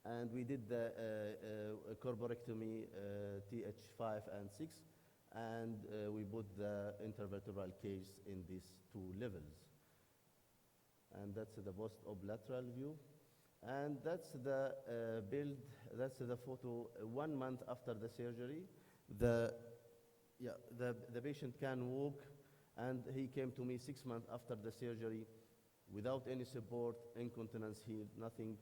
And we did the corporectomy, TH5 and 6, and we put the intervertebral cage in these 2 levels. And that's the post-op lateral view. And that's the that's the photo 1 month after the surgery. The patient can walk, and he came to me 6 months after the surgery without any support, incontinence here, nothing.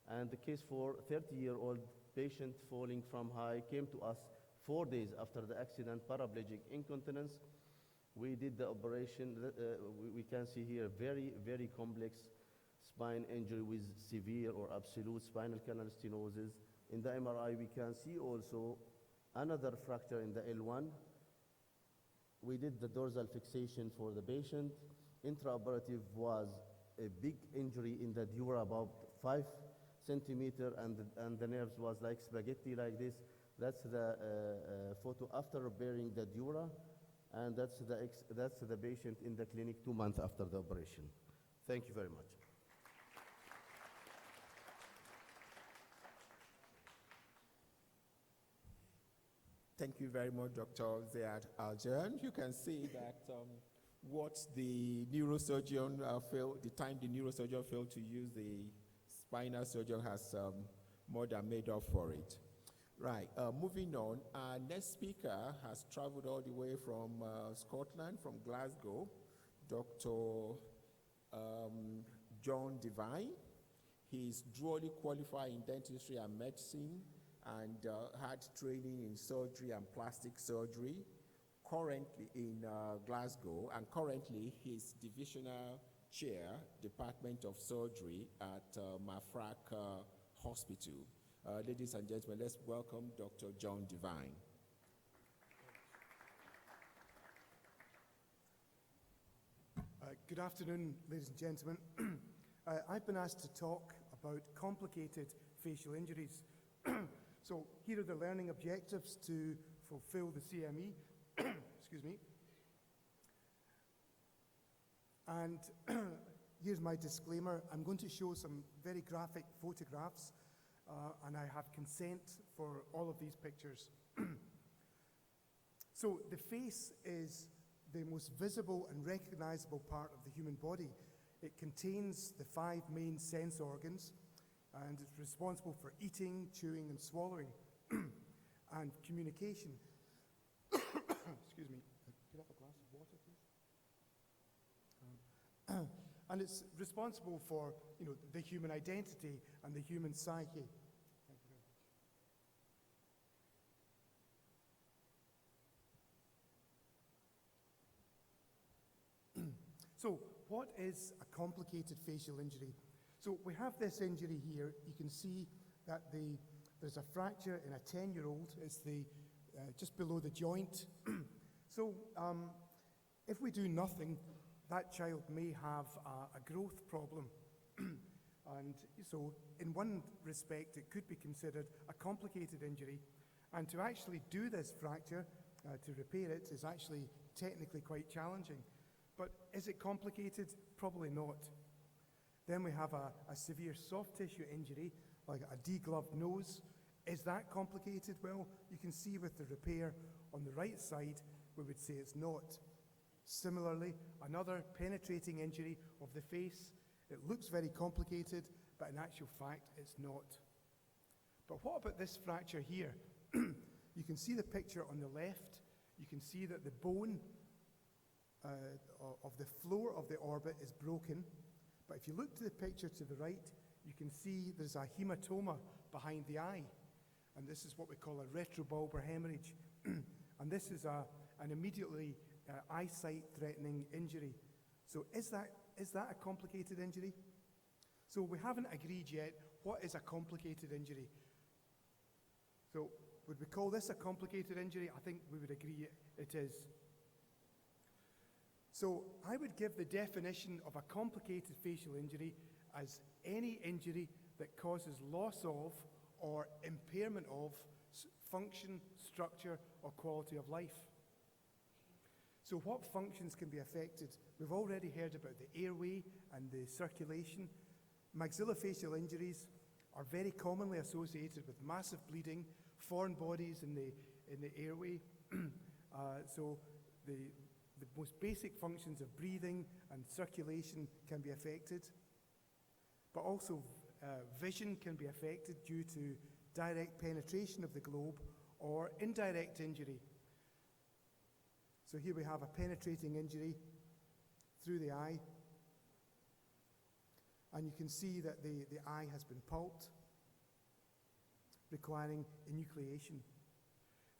And the case for 30-year-old patient falling from high came to us 4 days after the accident, paraplegic, incontinence. We did the operation. We can see here very, very complex spine injury with severe or absolute spinal canal stenosis. In the MRI, we can see also another fracture in the L1. We did the dorsal fixation for the patient. Intraoperative was a big injury in the dura, about 5 centimeter, and the nerves was like spaghetti like this. That's the photo after repairing the dura, and that's the patient in the clinic 2 months after the operation. Thank you very much. Thank you very much, Dr. Ziad Aljan. You can see that what the neurosurgeon failed, the time the neurosurgeon failed to use, the spinal surgeon has more than made up for it. Right, moving on, our next speaker has traveled all the way from Scotland, from Glasgow, Dr. John Devine. He's dually qualified in dentistry and medicine, and had training in surgery and plastic surgery, currently in Glasgow, and currently he's divisional chair, Department of Surgery at Mafraq Hospital. Ladies and gentlemen, let's welcome Dr. John Devine. Good afternoon, ladies and gentlemen. I've been asked to talk about complicated facial injuries. So here are the learning objectives to fulfill the CME. Excuse me. And here's my disclaimer. I'm going to show some very graphic photographs, and I have consent for all of these pictures. So the face is the most visible and recognizable part of the human body. It contains the 5 main sense organs, and it's responsible for eating, chewing, and swallowing, and communication. Excuse me. Could I have a glass of water, please? And it's responsible for, the human identity and the human psyche. Thank you very much. So, what is a complicated facial injury? So we have this injury here. You can see that there's a fracture in a 10-year-old. It's just below the joint. So if we do nothing, that child may have a growth problem. And so in one respect, it could be considered a complicated injury. And to actually do this fracture, to repair it, is actually technically quite challenging. But is it complicated? Probably not. Then we have a severe soft tissue injury, like a degloved nose. Is that complicated? Well, you can see with the repair on the right side, we would say it's not. Similarly, another penetrating injury of the face. It looks very complicated, but in actual fact, it's not. But what about this fracture here? You can see the picture on the left. You can see that the bone of the floor of the orbit is broken. But if you look to the picture to the right, you can see there's a hematoma behind the eye. And this is what we call a retrobulbar hemorrhage. And this is an immediately eyesight-threatening injury. So is that a complicated injury? So we haven't agreed yet what is a complicated injury. So would we call this a complicated injury? I think we would agree it is. So I would give the definition of a complicated facial injury as any injury that causes loss of or impairment of function, structure, or quality of life. So what functions can be affected? We've already heard about the airway and the circulation. Maxillofacial injuries are very commonly associated with massive bleeding, foreign bodies in the airway. So the most basic functions of breathing and circulation can be affected. But also vision can be affected due to direct penetration of the globe or indirect injury. So here we have a penetrating injury through the eye. And you can see that the eye has been pulped, requiring enucleation.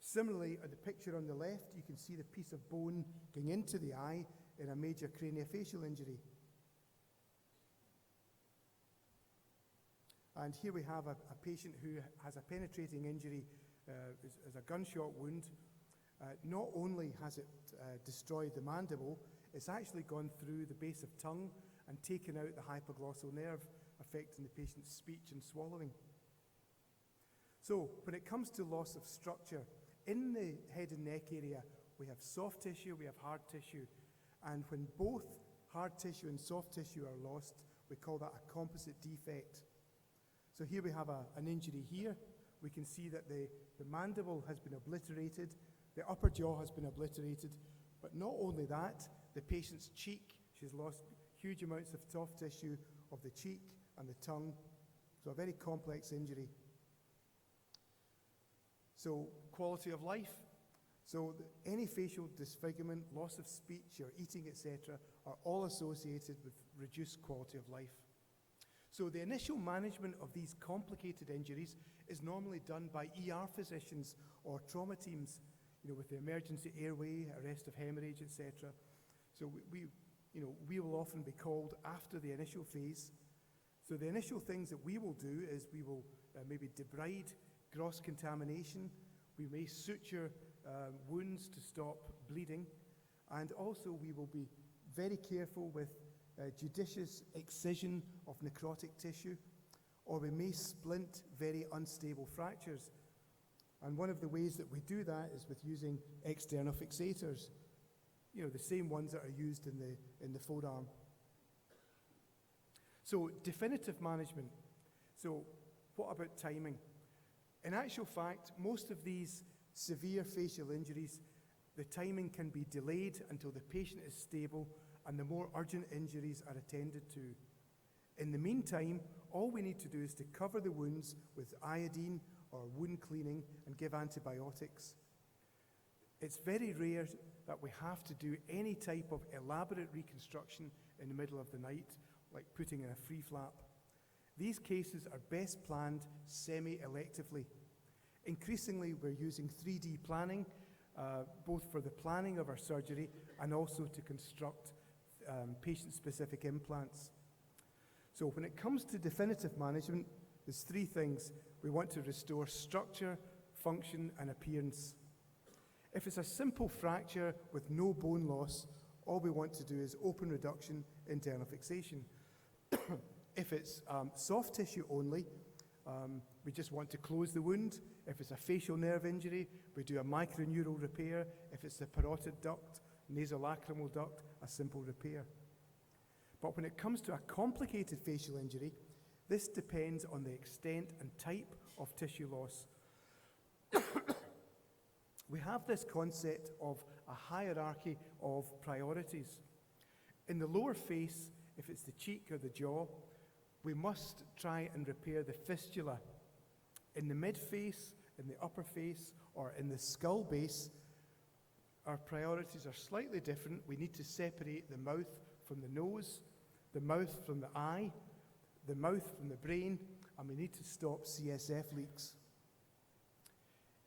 Similarly, on the picture on the left, you can see the piece of bone going into the eye in a major craniofacial injury. And here we have a patient who has a penetrating injury as a gunshot wound. Not only has it destroyed the mandible, it's actually gone through the base of tongue and taken out the hypoglossal nerve, affecting the patient's speech and swallowing. So, when it comes to loss of structure, in the head and neck area, we have soft tissue, we have hard tissue. And when both hard tissue and soft tissue are lost, we call that a composite defect. So here we have an injury here. We can see that the mandible has been obliterated, the upper jaw has been obliterated, but not only that, the patient's cheek, she's lost huge amounts of soft tissue of the cheek and the tongue. So a very complex injury. So quality of life. So any facial disfigurement, loss of speech or eating, etc., are all associated with reduced quality of life. So the initial management of these complicated injuries is normally done by ER physicians or trauma teams, with the emergency airway, arrest of hemorrhage, etc. So we will often be called after the initial phase. So the initial things that we will do is we will maybe debride gross contamination. We may suture wounds to stop bleeding. And also we will be very careful with judicious excision of necrotic tissue, or we may splint very unstable fractures. And one of the ways that we do that is with using external fixators, the same ones that are used in the forearm. So definitive management. So what about timing? In actual fact, most of these severe facial injuries The timing can be delayed until the patient is stable and the more urgent injuries are attended to. In the meantime, all we need to do is to cover the wounds with iodine or wound cleaning and give antibiotics. It's very rare that we have to do any type of elaborate reconstruction in the middle of the night, like putting in a free flap. These cases are best planned semi-electively. Increasingly, we're using 3D planning, both for the planning of our surgery and also to construct patient-specific implants. So when it comes to definitive management, there's three things. We want to restore structure, function, and appearance. If it's a simple fracture with no bone loss, all we want to do is open reduction, internal fixation. If it's soft tissue only, we just want to close the wound. If it's a facial nerve injury, we do a microneural repair. If it's the parotid duct, nasolacrimal duct, a simple repair. But when it comes to a complicated facial injury, this depends on the extent and type of tissue loss. We have this concept of a hierarchy of priorities. In the lower face, if it's the cheek or the jaw, we must try and repair the fistula. In the mid-face, in the upper face, or in the skull base, our priorities are slightly different. We need to separate the mouth from the nose, the mouth from the eye, the mouth from the brain, and we need to stop CSF leaks.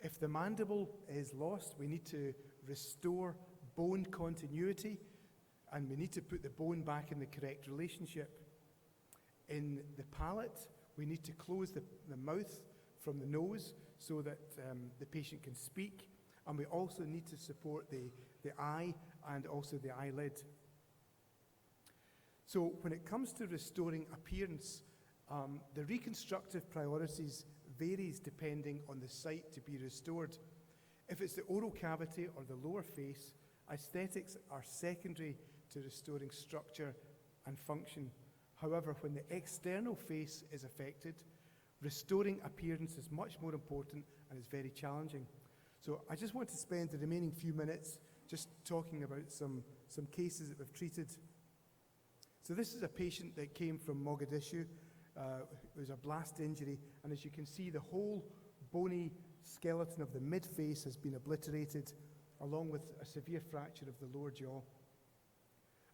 If the mandible is lost, we need to restore bone continuity, and we need to put the bone back in the correct relationship. In the palate, we need to close the mouth from the nose so that the patient can speak, and we also need to support the eye and also the eyelid. So when it comes to restoring appearance, the reconstructive priorities varies depending on the site to be restored. If it's the oral cavity or the lower face, aesthetics are secondary to restoring structure and function. However, when the external face is affected, restoring appearance is much more important and is very challenging. So I just want to spend the remaining few minutes just talking about some cases that we've treated. So this is a patient that came from Mogadishu. It was a blast injury, and as you can see, the whole bony skeleton of the mid-face has been obliterated, along with a severe fracture of the lower jaw.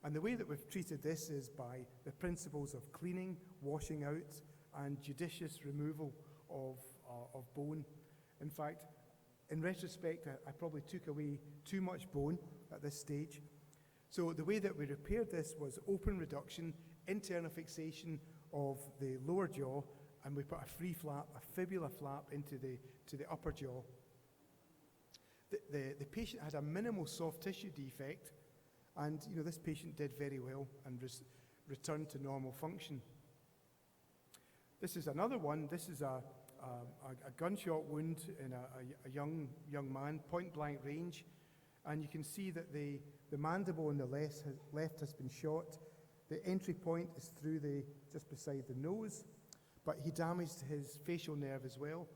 And the way that we've treated this is by the principles of cleaning, washing out, and judicious removal of bone. In fact, in retrospect, I probably took away too much bone at this stage. So the way that we repaired this was open reduction, internal fixation of the lower jaw, and we put a free flap, a fibula flap into the upper jaw. The patient had a minimal soft tissue defect, and this patient did very well and returned to normal function. This is another one. This is a gunshot wound in a young man, point blank range, and you can see that the mandible on the left has been shot. The entry point is through just beside the nose, but he damaged his facial nerve as well.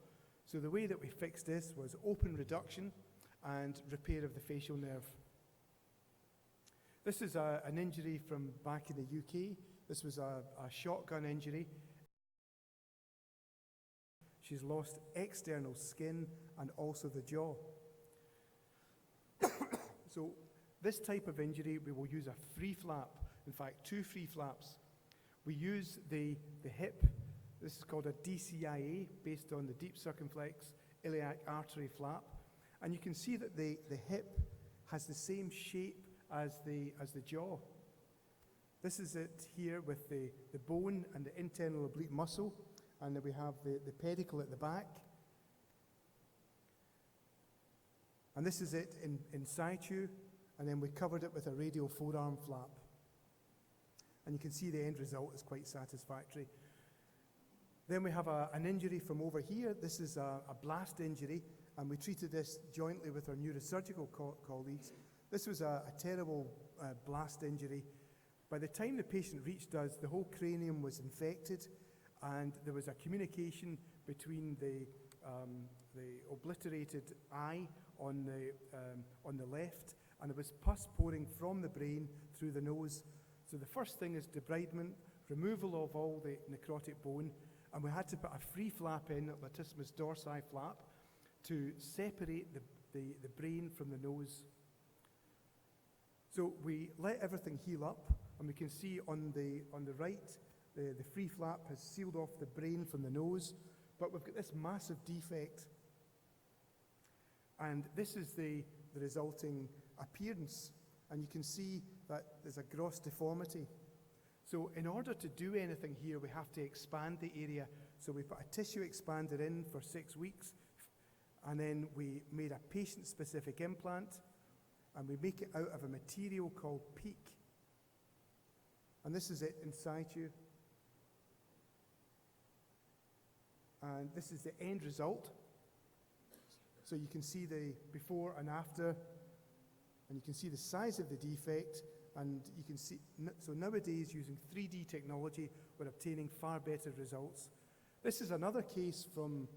So the way that we fixed this was open reduction and repair of the facial nerve. This is an injury from back in the UK. This was a shotgun injury. She's lost external skin and also the jaw. So this type of injury, we will use a free flap. In fact, two free flaps. We use the hip. This is called a DCIA, based on the deep circumflex iliac artery flap. And you can see that the hip has the same shape as the jaw. This is it here with the bone and the internal oblique muscle, and then we have the pedicle at the back. And this is it in situ, and then we covered it with a radial forearm flap. And you can see the end result is quite satisfactory. Then we have an injury from over here. This is a blast injury, and we treated this jointly with our neurosurgical colleagues. This was a terrible blast injury. By the time the patient reached us, the whole cranium was infected, and there was a communication between the obliterated eye on the left, and there was pus pouring from the brain through the nose. So the first thing is debridement, removal of all the necrotic bone, and we had to put a free flap in, a latissimus dorsi flap, to separate the brain from the nose. So we let everything heal up, and we can see on the right, the free flap has sealed off the brain from the nose, but we've got this massive defect. And this is the resulting appearance. And you can see that there's a gross deformity. So in order to do anything here, we have to expand the area. So we put a tissue expander in for 6 weeks, and then we made a patient-specific implant, and we make it out of a material called PEEK. And this is it in situ. And this is the end result. So you can see the before and after, and you can see the size of the defect, and you can see, so nowadays using 3D technology, we're obtaining far better results. This is another case from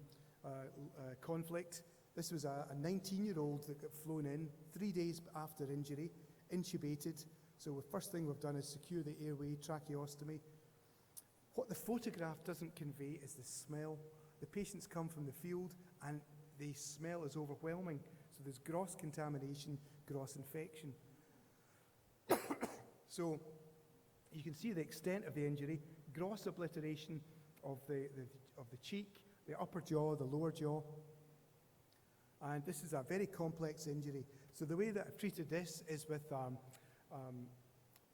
conflict. This was a 19-year-old that got flown in 3 days after injury, intubated. So the first thing we've done is secure the airway, tracheostomy. What the photograph doesn't convey is the smell. The patients come from the field, and the smell is overwhelming. So there's gross contamination, gross infection. So you can see the extent of the injury, gross obliteration of the cheek, the upper jaw, the lower jaw. And this is a very complex injury. So the way that I've treated this is with a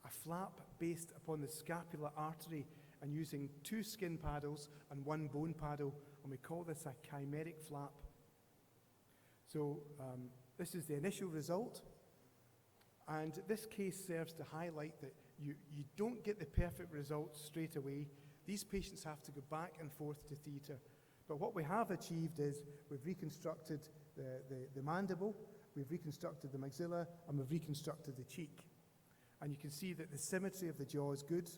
flap based upon the scapular artery and using 2 skin paddles and 1 bone paddle, and we call this a chimeric flap. So this is the initial result, and this case serves to highlight that you don't get the perfect results straight away. These patients have to go back and forth to theatre. But what we have achieved is we've reconstructed the mandible, we've reconstructed the maxilla, and we've reconstructed the cheek. And you can see that the symmetry of the jaw is good.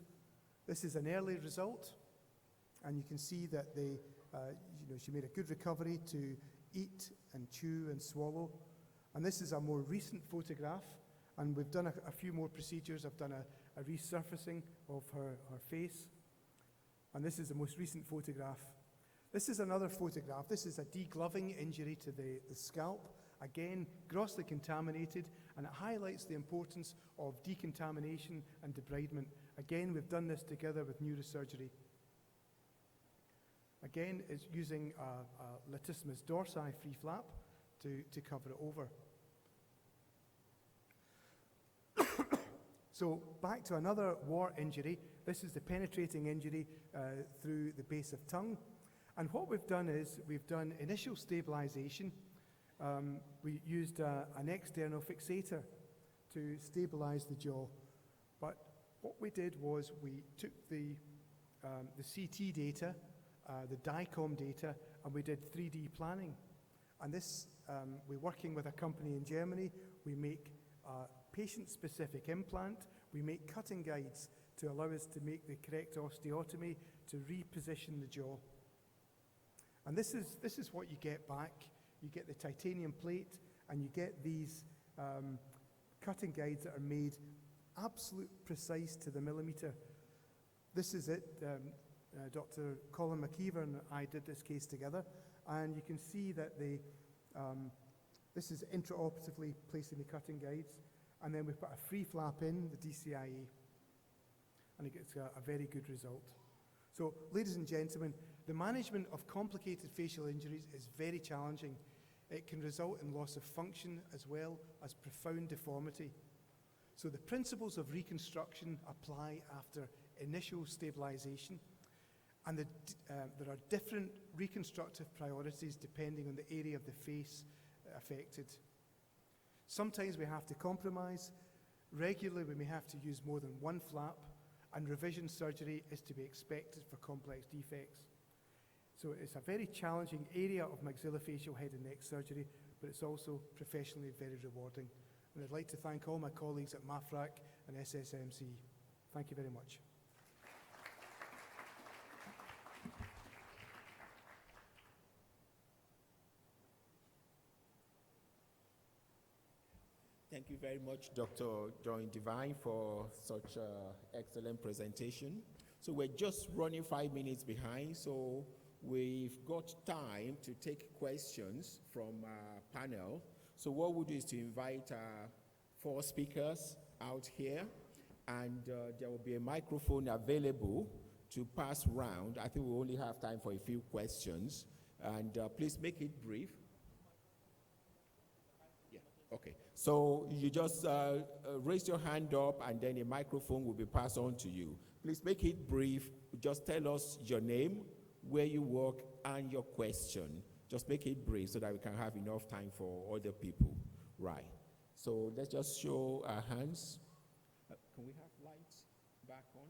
This is an early result, and you can see that she made a good recovery to eat and chew and swallow. And this is a more recent photograph, and we've done a few more procedures. I've done a resurfacing of her face, and this is the most recent photograph. This is another photograph. This is a degloving injury to the scalp. Again, grossly contaminated, and it highlights the importance of decontamination and debridement. Again, we've done this together with neurosurgery. Again, it's using a latissimus dorsi free flap to cover it over. So back to another war injury. This is the penetrating injury through the base of tongue. And what we've done is we've done initial stabilization. We used an external fixator to stabilize the jaw. But what we did was we took the CT data, the DICOM data, and we did 3D planning. And this, we're working with a company in Germany. We make a patient-specific implant. We make cutting guides to allow us to make the correct osteotomy to reposition the jaw. And this is what you get back. You get the titanium plate, and you get these cutting guides that are made absolute precise to the millimeter. This is it. Dr. Colin McKeever and I did this case together, and you can see that this is intraoperatively placing the cutting guides, and then we put a free flap in, the DCIA, and it gets a very good result. So, ladies and gentlemen, the management of complicated facial injuries is very challenging. It can result in loss of function as well as profound deformity. So the principles of reconstruction apply after initial stabilization, and there are different reconstructive priorities depending on the area of the face affected. Sometimes we have to compromise. Regularly we may have to use more than 1 flap, and revision surgery is to be expected for complex defects. So it's a very challenging area of maxillofacial head and neck surgery, but it's also professionally very rewarding. And I'd like to thank all my colleagues at MAFRAC and SSMC. Thank you very much. Thank you very much, Dr. Joy Divine, for such an excellent presentation. So we're just running 5 minutes behind, so we've got time to take questions from our panel. So what we'll do is to invite our 4 speakers out here, and there will be a microphone available to pass round. I think we only have time for a few questions, and please make it brief. Yeah, okay. So you just raise your hand up, and then a microphone will be passed on to you. Please make it brief. Just tell us your name, where you work, and your question. Just make it brief so that we can have enough time for other people. Right. So let's just show our hands. Can we have lights back on?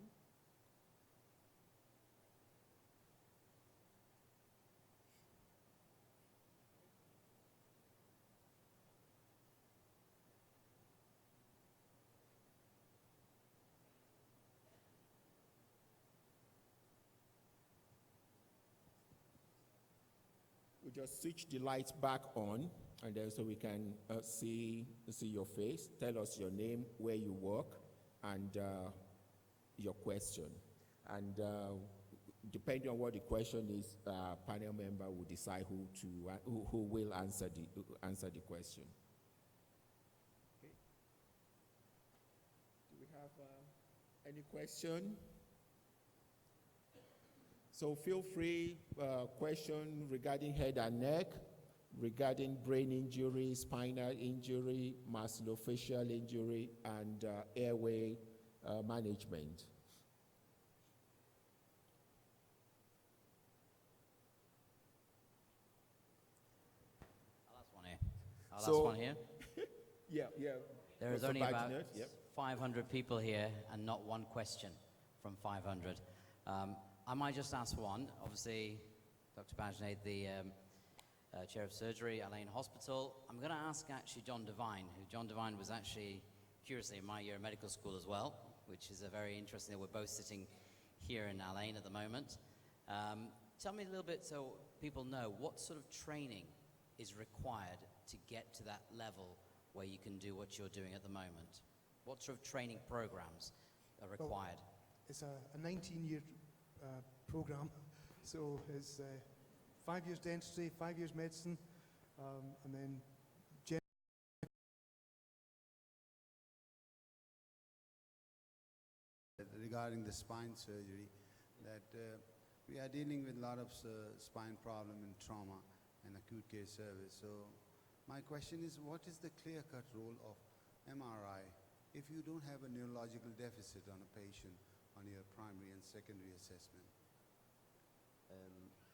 We just switch the lights back on, and then so we can see your face. Tell us your name, where you work, and your question. And depending on what the question is, panel member will decide who will answer the question. Okay. Do we have any question? So feel free, question regarding head and neck, regarding brain injury, spinal injury, maxillofacial injury, and airway management. I'll ask one here. I'll ask one here. Yeah. There is only about 500 people here and not one question from 500. I might just ask one. Obviously, Dr. Bajneh, the Chair of Surgery, Al Ain Hospital. I'm going to ask actually John Devine, who John Devine was actually, curiously, in my year of medical school as well, which is a very interesting that we're both sitting here in Al Ain at the moment. Tell me a little bit so people know what sort of training is required to get to that level where you can do what you're doing at the moment. What sort of training programs are required? Well, it's a 19-year program, so it's 5 years dentistry, 5 years medicine, and then regarding the spine surgery, that we are dealing with a lot of spine problem and trauma and acute care service. So my question is, what is the clear-cut role of MRI if you don't have a neurological deficit on a patient on your primary and secondary assessment?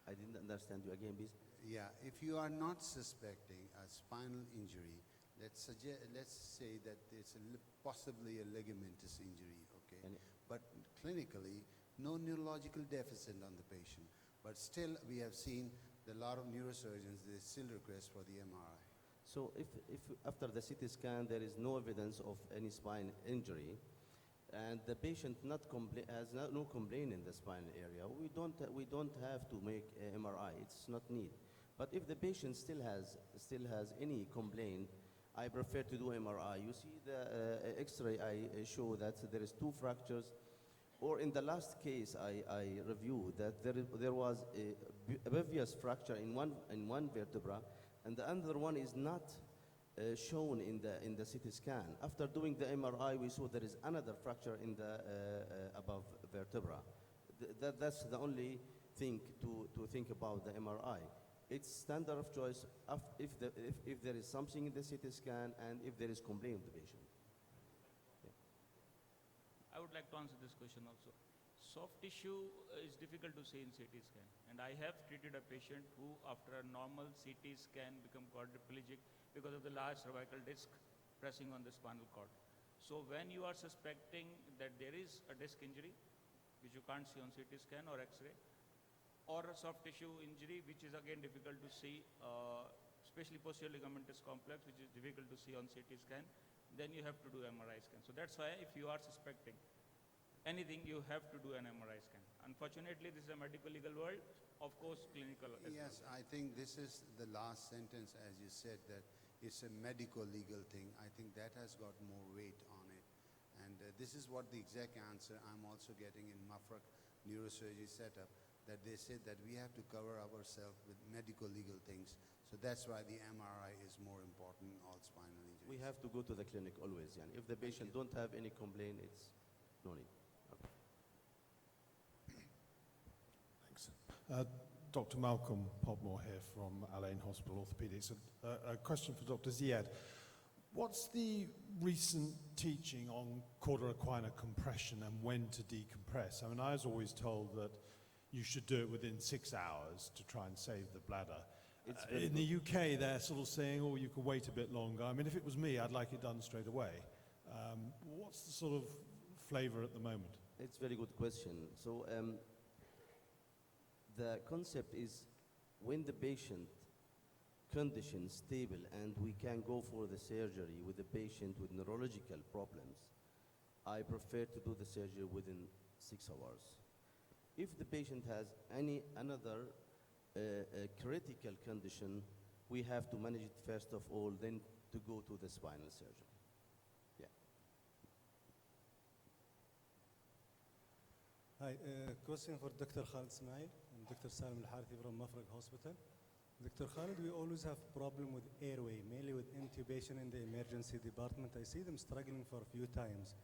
I didn't understand you again, please. Yeah, if you are not suspecting a spinal injury, let's say that it's possibly a ligamentous injury, okay? But clinically, no neurological deficit on the patient. But still, we have seen a lot of neurosurgeons, they still request for the MRI. So if after the CT scan there is no evidence of any spine injury, and the patient has no complaint in the spinal area, we don't have to make a MRI. It's not need. But if the patient still has any complaint, I prefer to do MRI. You see the X-ray I show that there is 2 fractures, or in the last case I reviewed that there was a previous fracture in one vertebra, and the other one is not shown in the CT scan. After doing the MRI, we saw there is another fracture in the above vertebra. That's the only thing to think about the MRI. It's standard of choice if there is something in the CT scan and if there is complaint of the patient. Yeah. I would like to answer this question also. Soft tissue is difficult to see in CT scan, and I have treated a patient who, after a normal CT scan, become quadriplegic because of the large cervical disc pressing on the spinal cord. So when you are suspecting that there is a disc injury, which you can't see on CT scan or X-ray, or a soft tissue injury, which is again difficult to see, especially posterior ligamentous complex, which is difficult to see on CT scan, then you have to do MRI scan. So that's why if you are suspecting anything, you have to do an MRI scan. Unfortunately, this is a medical legal world, of course, clinical as yes, well. I think this is the last sentence, as you said, that it's a medical legal thing. I think that has got more weight on it. And this is what the exact answer I'm also getting in Mafraq neurosurgery setup, that they said that we have to cover ourselves with medical legal things. So that's why the MRI is more important in all spinal injuries. We have to go to the clinic always. Yani. If the patient don't have any complaint, it's no need. Okay. Thanks. Dr. Malcolm Podmore here from Al Ain Hospital Orthopedics. A question for Dr. Ziad. What's the recent teaching on cauda equina compression and when to decompress? I mean, I was always told that you should do it within 6 hours to try and save the bladder. In the UK, they're sort of saying, oh, you can wait a bit longer. I mean, if it was me, I'd like it done straight away. What's the sort of flavor at the moment? It's a very good question. So the concept is when the patient condition is stable and we can go for the surgery with the patient with neurological problems, I prefer to do the surgery within 6 hours. If the patient has another critical condition, we have to manage it first of all, then to go to the spinal surgery. Yeah. Hi, question for Dr. Khalid Ismail and Dr. Salim Al-Harthi from Mafraq Hospital. Dr. Khalid, we always have problem with airway, mainly with intubation in the emergency department. I see them struggling for a few times.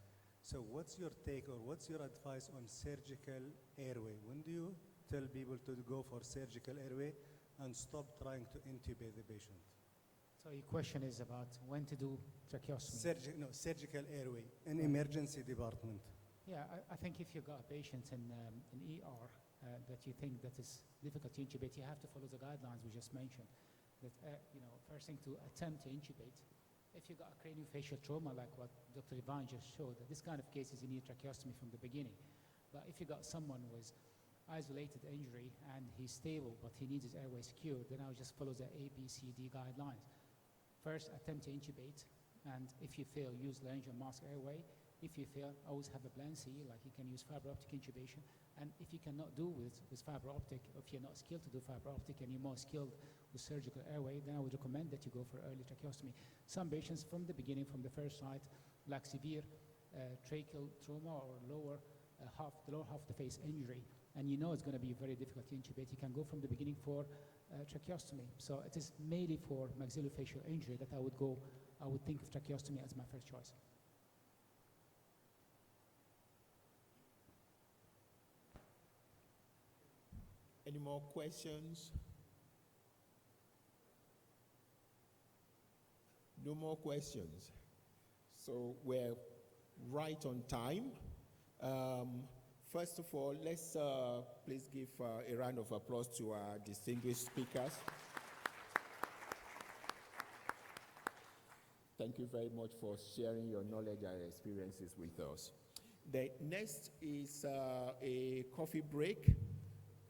So what's your take or what's your advice on surgical airway? When do you tell people to go for surgical airway and stop trying to intubate the patient? So your question is about when to do tracheostomy? Surgical airway in emergency department. Yeah, I think if you've got a patient in ER that you think that is difficult to intubate, you have to follow the guidelines we just mentioned. That first thing to attempt to intubate. If you've got a craniofacial trauma like what Dr. Ivan just showed, that this kind of cases you need tracheostomy from the beginning. But if you've got someone with isolated injury and he's stable but he needs his airway secured, then I would just follow the ABCD guidelines. First, attempt to intubate, and if you fail, use laryngeal mask airway. If you fail, always have a plan C, like you can use fiber optic intubation. And if you cannot do with fiber optic, if you're not skilled to do fiber optic and you're more skilled with surgical airway, then I would recommend that you go for early tracheostomy. Some patients from the beginning, from the first sight, like severe tracheal trauma or the lower half of the face injury, and you know it's going to be very difficult to intubate, you can go from the beginning for tracheostomy. So it is mainly for maxillofacial injury that I would think of tracheostomy as my first choice. Any more questions? No more questions. So we're right on time. First of all, let's please give a round of applause to our distinguished speakers. Thank you very much for sharing your knowledge and experiences with us. The next is a coffee break.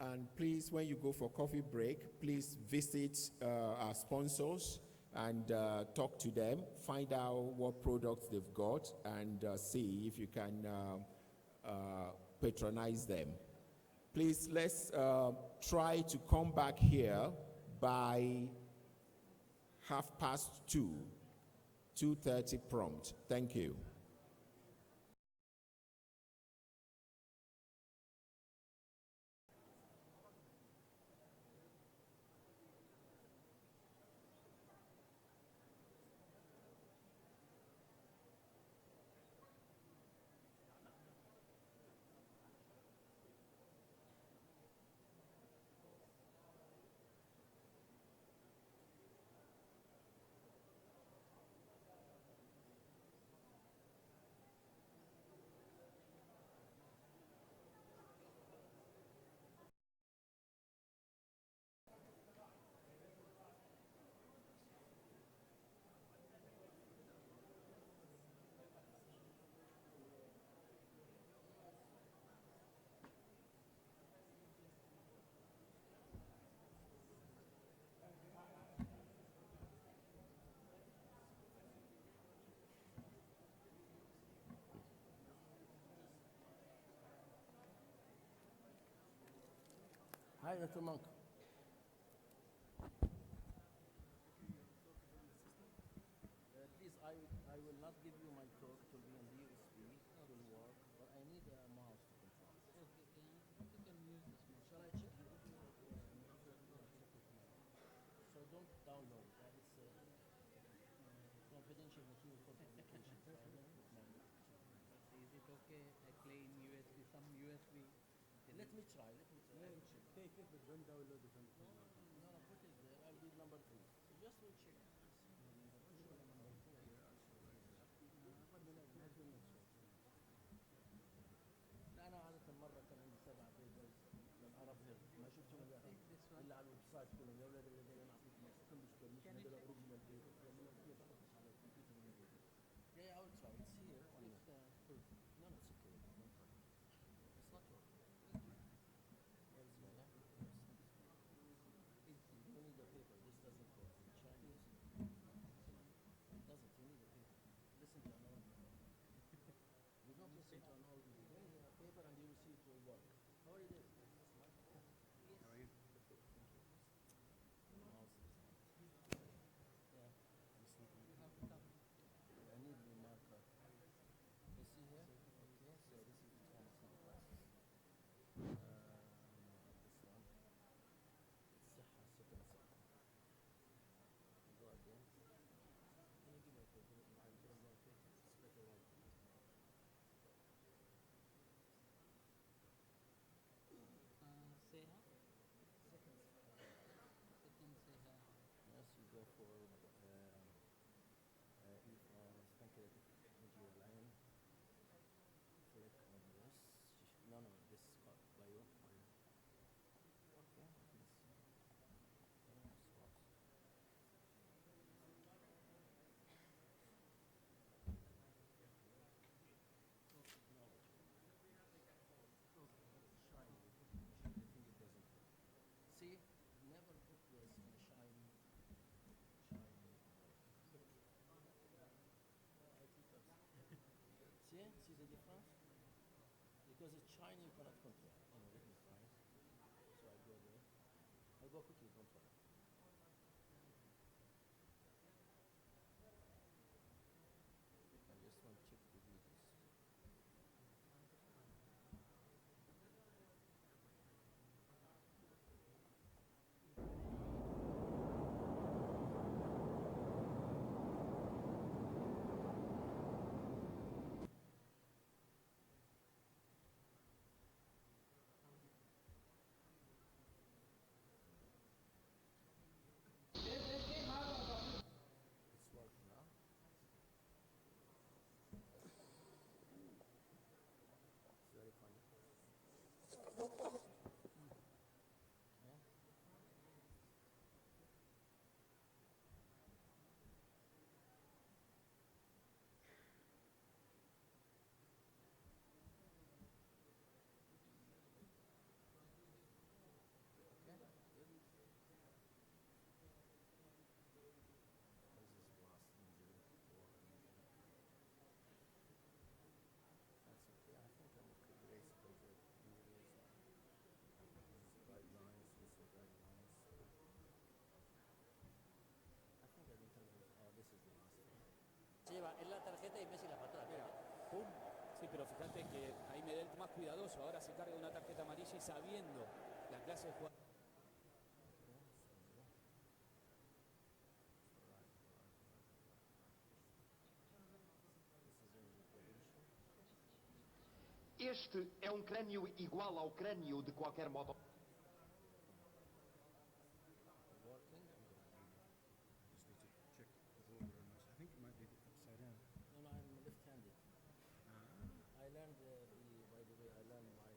And please, when you go for coffee break, please visit our sponsors and talk to them, find out what products they've got, and see if you can patronize them. Please, let's try to come back here by 2:30, 2:30 prompt. Thank you. Hi, Dr. Monk. okay, a plain USB, some USB. Let me try. Let me try. I will check. Take it, but don't download it on the phone. No, no, put it there. I'll do number 3. Just will check. لا انا عاده مره كان عندي 7 بيبرز للعرب هيرب ما شفتهم اياها الا على الويب سايت كلهم يا اولاد الذين انا اعطيكم كل دكتور مش هذول اوريجينال بيبرز لما انا تحطش على الكمبيوتر من البيت. Yeah, I will try. It's here. It's good. No, no, it's okay. No problem. It's not working. Where is my laptop? You don't need a paper. This doesn't work in Chinese. It doesn't. You need a paper. Listen to an old. You don't listen to an old. You need a paper and you will see it will work. How are you doing? How are you? Mouse is not. Yeah. I need the marker. You see here? Okay, so this is the Thomas classes. This one. SEHA second second. Go again. Can you give me a paper? You can put on one paper. It's better one. SEHA? Second. Second SEHA. Yes, you go for pancreatic angiolin. Click on this. No, no, this is called bio. Okay, let me see. Okay, swaps. Technology. Shiny. I think it doesn't work. See, never put this in a shiny. See the difference? Because it's shiny, you cannot control. Oh, let me try it. So I go there. I'll go quickly, don't worry. I just want to check the videos. It's working now. It's very funny. Yeah. Okay, good. This is blast injury or injury. That's okay. I think I'm okay. Grace covered injuries. This is guidelines. This is guidelines. I think I didn't tell you. Oh, this is the last one. Lleva en la tarjeta y Messi la patada. Mira, pum. Sí, pero fíjate que ahí Medel más cuidadoso. Ahora se carga una tarjeta amarilla y sabiendo la clase de jugador. Este é um crânio igual ao crânio de qualquer moto. Working. Just need to check the order on this. I think it might be upside down. No, no, I'm left-handed. I learned by the way, I learned my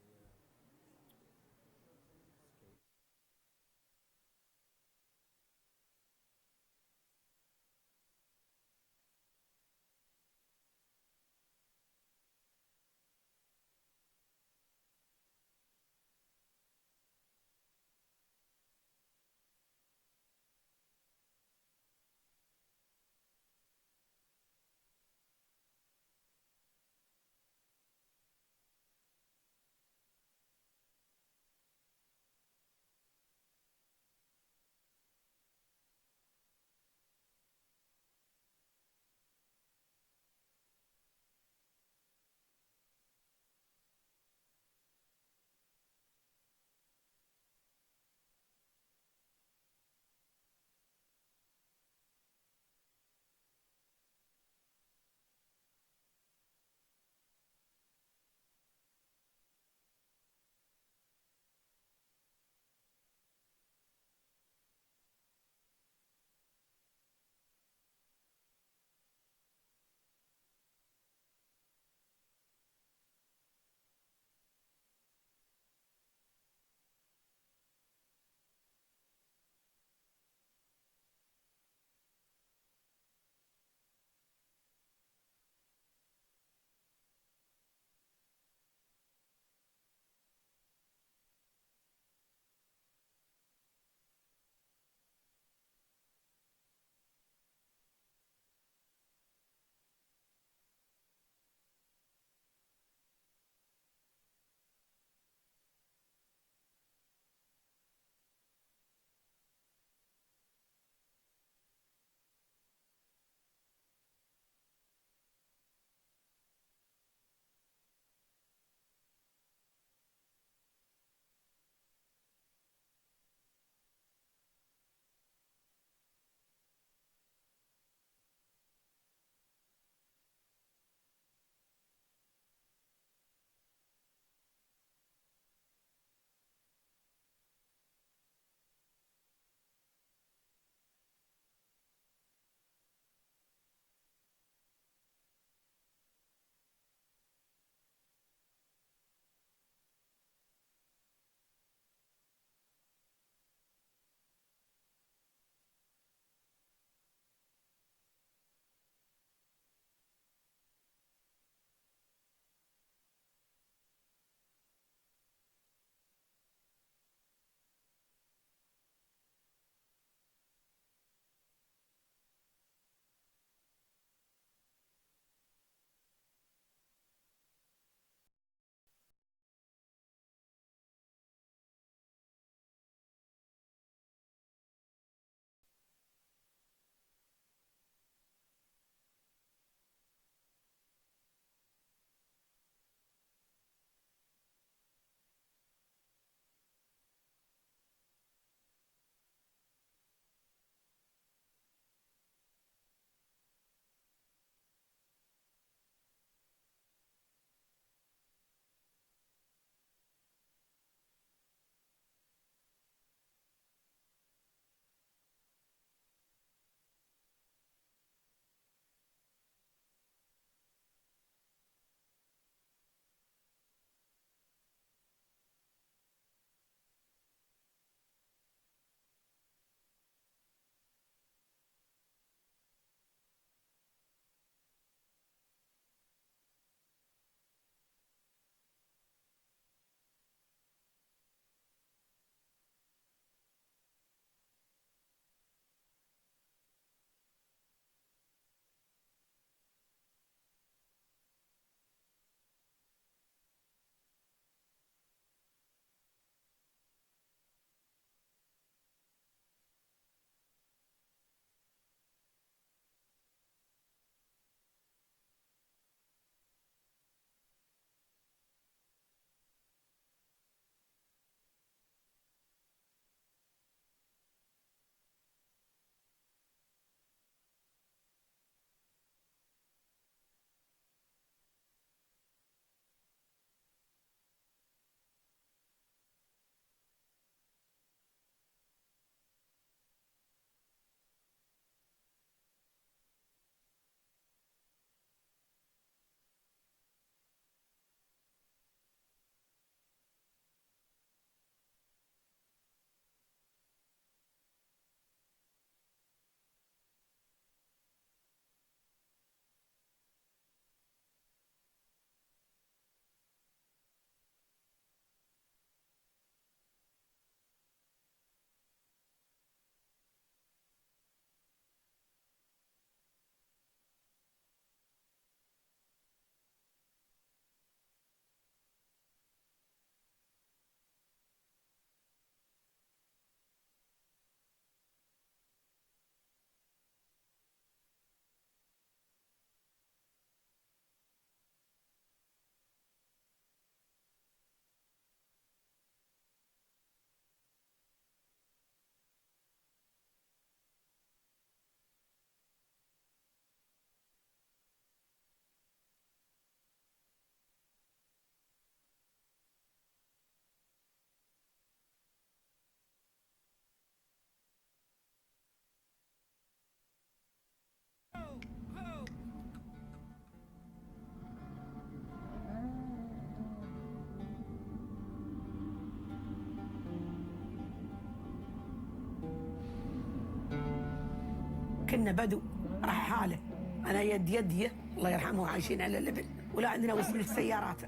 كنا بدو راح حاله. أنا يدي الله يرحمه عايشين على اللبن ولا عندنا وسيلة سيارات.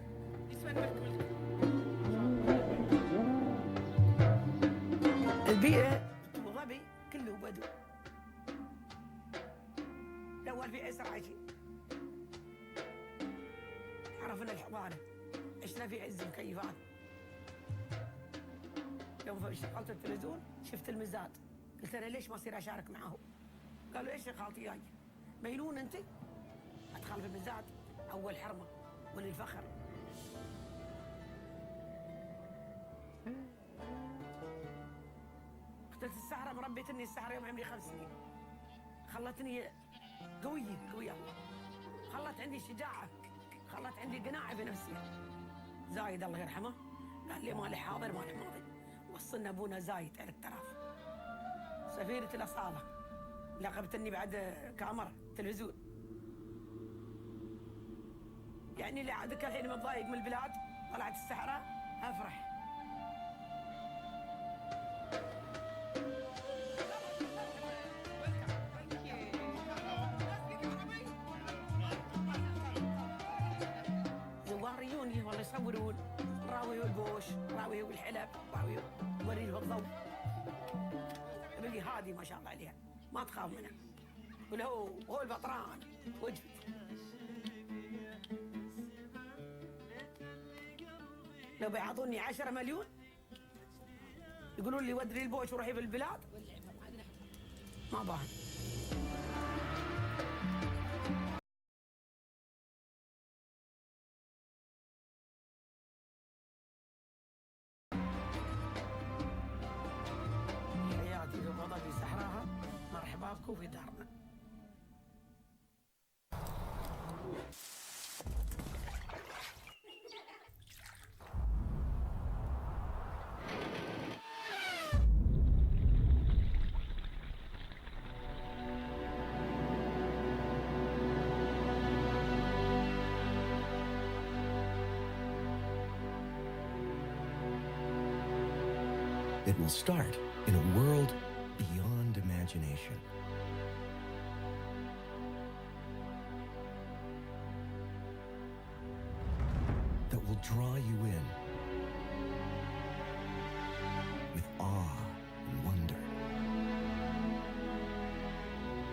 البيئة أبو ظبي كله بدو. الأول في عسر عايشين. عرفنا الحضارة. عشنا في عز مكيفات. يوم شغلت التلفزيون شفت المزاد. قلت أنا ليش ما أصير أشارك معاهم؟ قالوا إيش يا خالتي جاي؟ مينون أنت؟ أدخل في المزاد أول حرمة وللفخر. قلت السحرة مربيتني السحرة يوم عمري 5 سنين. خلتني قوية الله. خلت عندي شجاعة. خلت عندي قناعة بنفسي. زايد الله يرحمه قال لي مالي حاضر مالي ماضي. وصلنا أبونا زايد 3000. سفيرة الأصالة لقبتني بعد كاميرا تلفزيون. يعني اللي عادك الحين متضايق من البلاد طلعت السحرة أفرح. زواريوني والله يصورون راوي والبوش راوي والحلب راوي وريني بالضوء. اللي هادي ما شاء الله عليها ما تخاف منها. هو البطران وجبت. لو بيعطوني 10 مليون يقولون لي ودري البوش وروحي بالبلاد ما باهن. حياتي لو قضى في صحراها مرحبا بكم في دارنا. It will start in a world beyond imagination. That will draw you in with awe and wonder.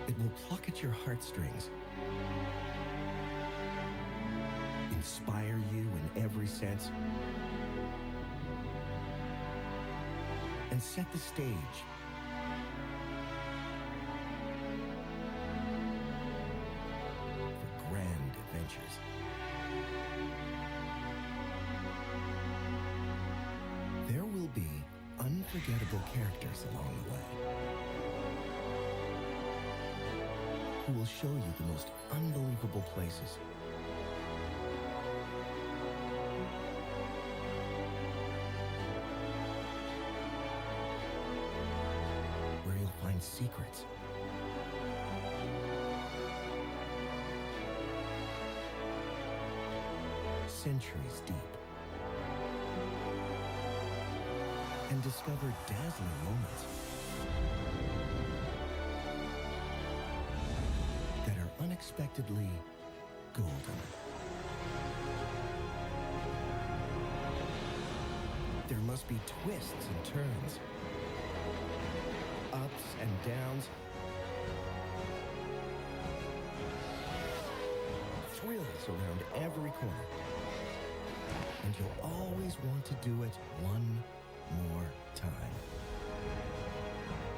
It will pluck at your heartstrings, inspire you in every sense, and set the stage for grand adventures. There will be unforgettable characters along the way who will show you the most unbelievable places. Secrets. Centuries deep. And discover dazzling moments that are unexpectedly golden. There must be twists and turns, ups and downs, thrills around every corner. And you'll always want to do it one more time.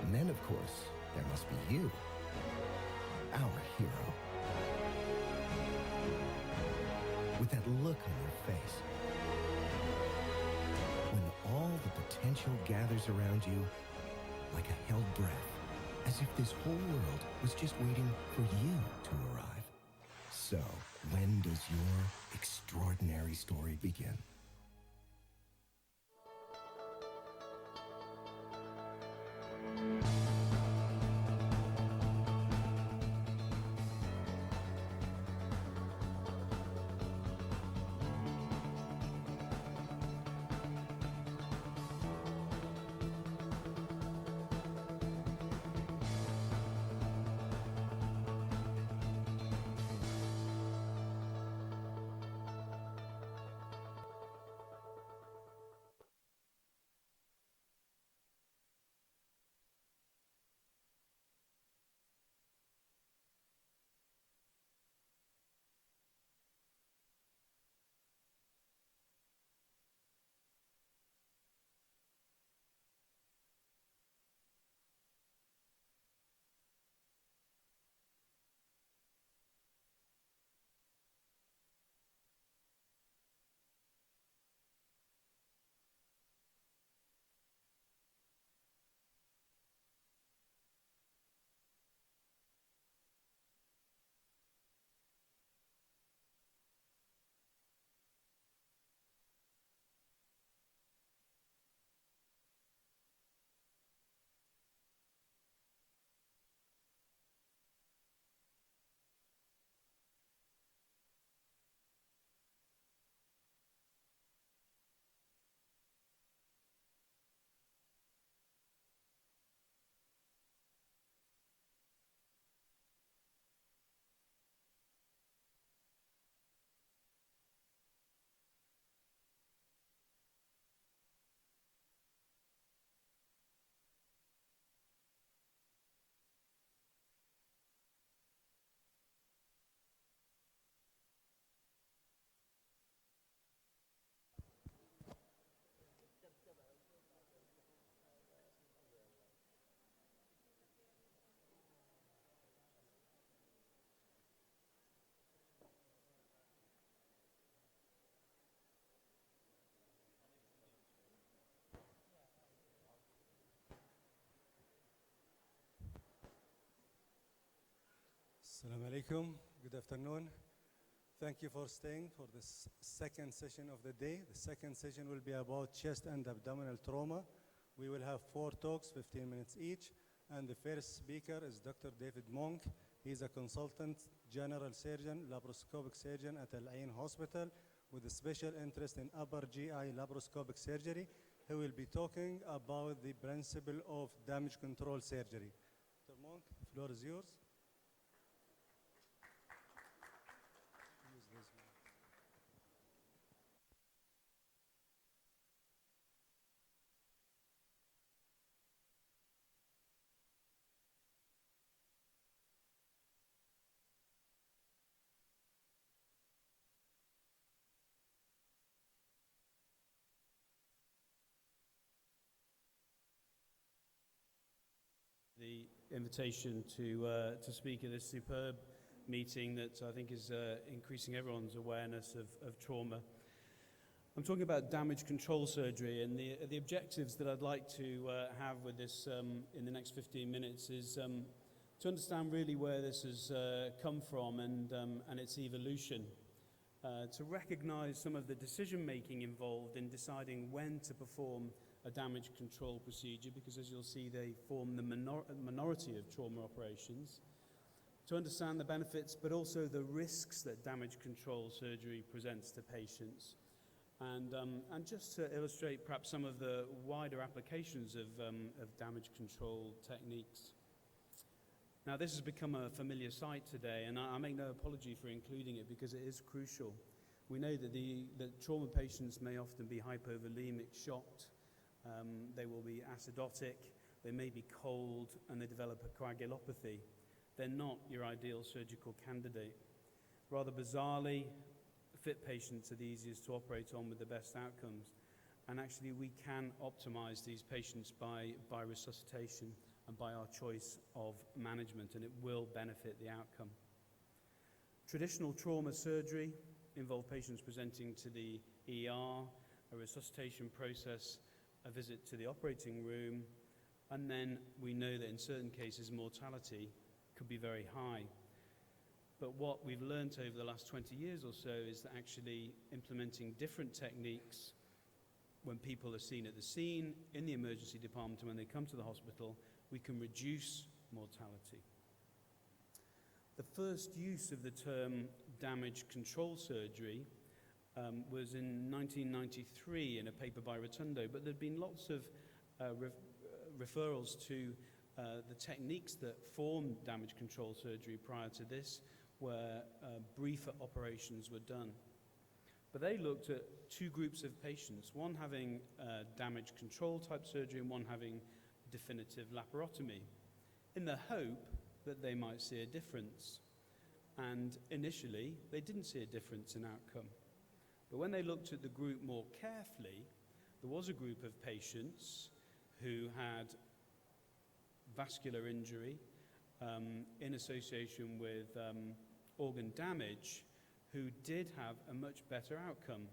And then, of course, there must be you, our hero. With that look on your face, when all the potential gathers around you like a held breath, as if this whole world was just waiting for you to arrive. So, when does your extraordinary story begin? Assalamu alaikum. Good afternoon. Thank you for staying for this second session of the day. The second session will be about chest and abdominal trauma. We will have 4 talks, 15 minutes each. And the first speaker is Dr. David Monk. He's a consultant general surgeon, laparoscopic surgeon at Al Ain Hospital with a special interest in upper GI laparoscopic surgery. He will be talking about the principle of damage control surgery. Dr. Monk, the floor is yours. Use this one. The invitation to speak at this superb meeting that I think is increasing everyone's awareness of trauma. I'm talking about damage control surgery, and the objectives that I'd like to have with this in the next 15 minutes is to understand really where this has come from and its evolution. To recognize some of the decision making involved in deciding when to perform a damage control procedure, because as you'll see, they form the minority of trauma operations. To understand the benefits, but also the risks that damage control surgery presents to patients. And just to illustrate perhaps some of the wider applications of damage control techniques. Now, this has become a familiar sight today, and I make no apology for including it because it is crucial. We know that trauma patients may often be hypovolemic, shocked. They will be acidotic, they may be cold, and they develop a coagulopathy. They're not your ideal surgical candidate. Rather bizarrely, fit patients are the easiest to operate on with the best outcomes. And actually, we can optimize these patients by resuscitation and by our choice of management, and it will benefit the outcome. Traditional trauma surgery involve patients presenting to the ER, a resuscitation process, a visit to the operating room, and then we know that in certain cases mortality could be very high. But what we've learned over the last 20 years or so is that actually implementing different techniques when people are seen at the scene, in the emergency department, and when they come to the hospital, we can reduce mortality. The first use of the term damage control surgery was in 1993 in a paper by Rotundo, but there'd been lots of referrals to the techniques that formed damage control surgery prior to this, where briefer operations were done. But they looked at 2 groups of patients, one having damage control type surgery and one having definitive laparotomy, in the hope that they might see a difference. And initially, they didn't see a difference in outcome. But when they looked at the group more carefully, there was a group of patients who had vascular injury in association with organ damage who did have a much better outcome.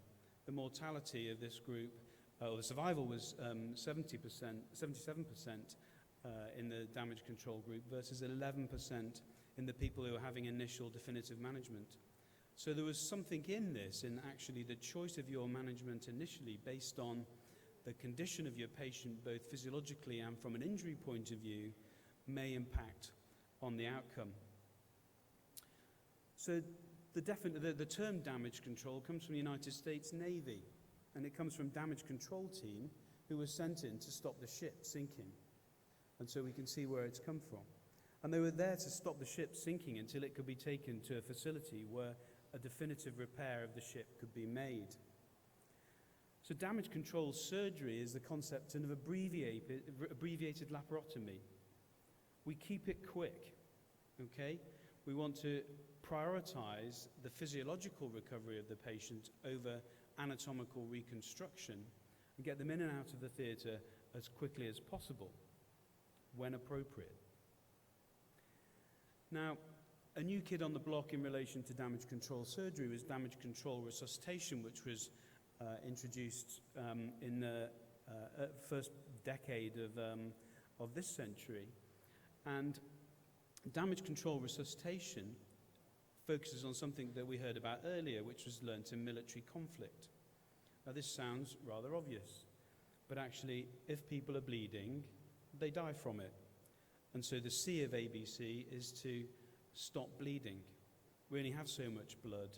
The mortality of this group, or the survival was 77% in the damage control group versus 11% in the people who were having initial definitive management. So there was something in this, in actually the choice of your management initially based on the condition of your patient, both physiologically and from an injury point of view, may impact on the outcome. So the term damage control comes from the United States Navy, and it comes from damage control team who was sent in to stop the ship sinking. And so we can see where it's come from. And they were there to stop the ship sinking until it could be taken to a facility where a definitive repair of the ship could be made. So damage control surgery is the concept of abbreviated laparotomy. We keep it quick, okay? We want to prioritize the physiological recovery of the patient over anatomical reconstruction and get them in and out of the theatre as quickly as possible, when appropriate. Now, a new kid on the block in relation to damage control surgery was damage control resuscitation, which was introduced in the first decade of this century. And Damage control resuscitation focuses on something that we heard about earlier, which was learnt in military conflict. Now, this sounds rather obvious, but actually, if people are bleeding, they die from it. And so the C of ABC is to stop bleeding. We only have so much blood.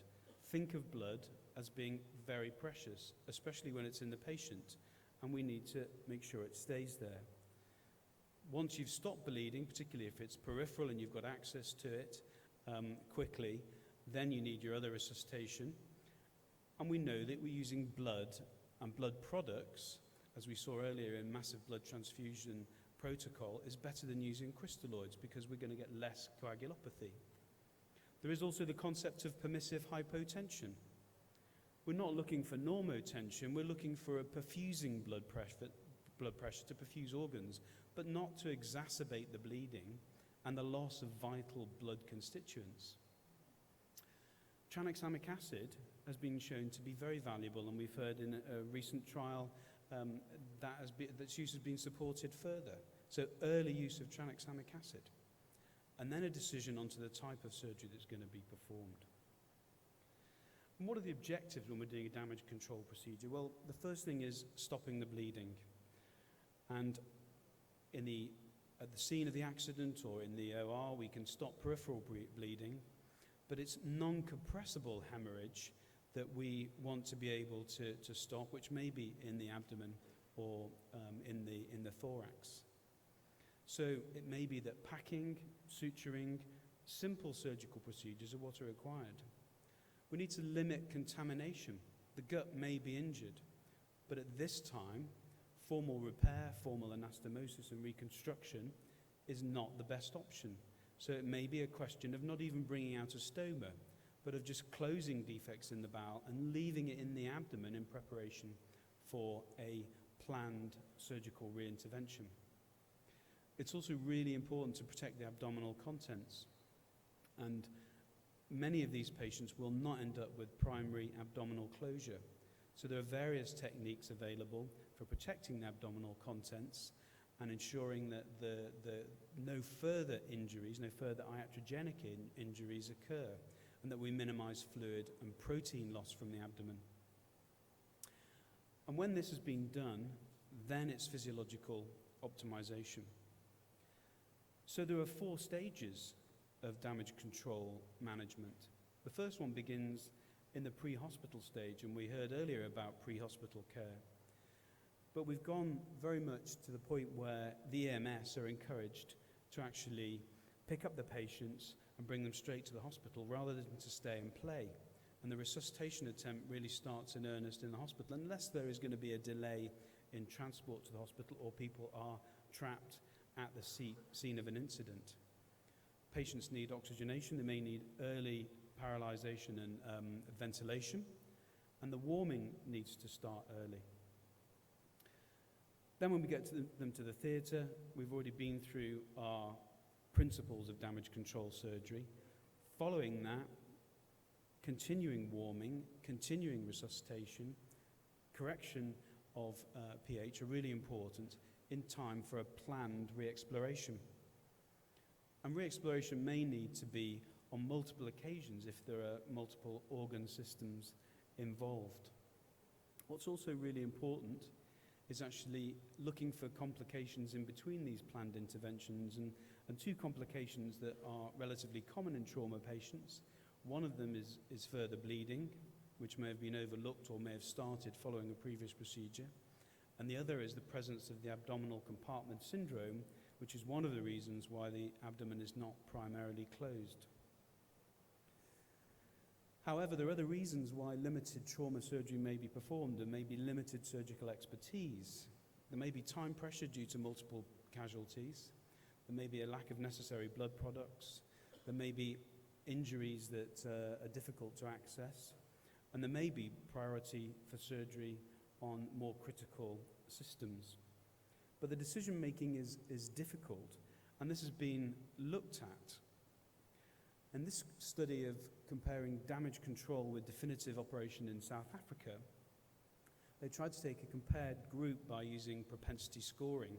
Think of blood as being very precious, especially when it's in the patient, and we need to make sure it stays there. Once you've stopped bleeding, particularly if it's peripheral and you've got access to it quickly, then you need your other resuscitation. And we know that we're using blood and blood products, as we saw earlier in massive blood transfusion protocol, is better than using crystalloids because we're going to get less coagulopathy. There is also the concept of permissive hypotension. We're not looking for normotension, we're looking for a perfusing blood pressure to perfuse organs, but not to exacerbate the bleeding and the loss of vital blood constituents. Tranexamic acid has been shown to be very valuable, and we've heard in a recent trial that use has been supported further. So early use of tranexamic acid, and then a decision onto the type of surgery that's going to be performed. And what are the objectives when we're doing a damage control procedure? Well, the first thing is stopping the bleeding. And at the scene of the accident or in the OR, we can stop peripheral bleeding, but it's non-compressible hemorrhage that we want to be able to stop, which may be in the abdomen or in the thorax. So it may be that packing, suturing, simple surgical procedures are what are required. We need to limit contamination. The gut may be injured, but at this time, formal repair, formal anastomosis and reconstruction is not the best option. So it may be a question of not even bringing out a stoma, but of just closing defects in the bowel and leaving it in the abdomen in preparation for a planned surgical reintervention. It's also really important to protect the abdominal contents, and many of these patients will not end up with primary abdominal closure. So there are various techniques available for protecting the abdominal contents and ensuring that no further injuries, no further iatrogenic injuries occur, and that we minimize fluid and protein loss from the abdomen. And when this has been done, then it's physiological optimization. So there are 4 stages of damage control management. The first one begins in the pre-hospital stage, and we heard earlier about pre-hospital care. But we've gone very much to the point where the EMS are encouraged to actually pick up the patients and bring them straight to the hospital rather than to stay and play. And the resuscitation attempt really starts in earnest in the hospital, unless there is going to be a delay in transport to the hospital or people are trapped at the scene of an incident. Patients need oxygenation, they may need early paralyzation and ventilation, and the warming needs to start early. Then when we get them to the theatre, we've already been through our principles of damage control surgery. Following that, continuing warming, continuing resuscitation, correction of pH are really important in time for a planned re-exploration. And re-exploration may need to be on multiple occasions if there are multiple organ systems involved. What's also really important is actually looking for complications in between these planned interventions, and 2 complications that are relatively common in trauma patients. One of them is further bleeding, which may have been overlooked or may have started following a previous procedure. And the other is the presence of the abdominal compartment syndrome, which is one of the reasons why the abdomen is not primarily closed. However, there are other reasons why limited trauma surgery may be performed. There may be limited surgical expertise. There may be time pressure due to multiple casualties. There may be a lack of necessary blood products. There may be injuries that are difficult to access. And there may be priority for surgery on more critical systems. But the decision making is difficult, and this has been looked at. In this study of comparing damage control with definitive operation in South Africa, they tried to take a compared group by using propensity scoring.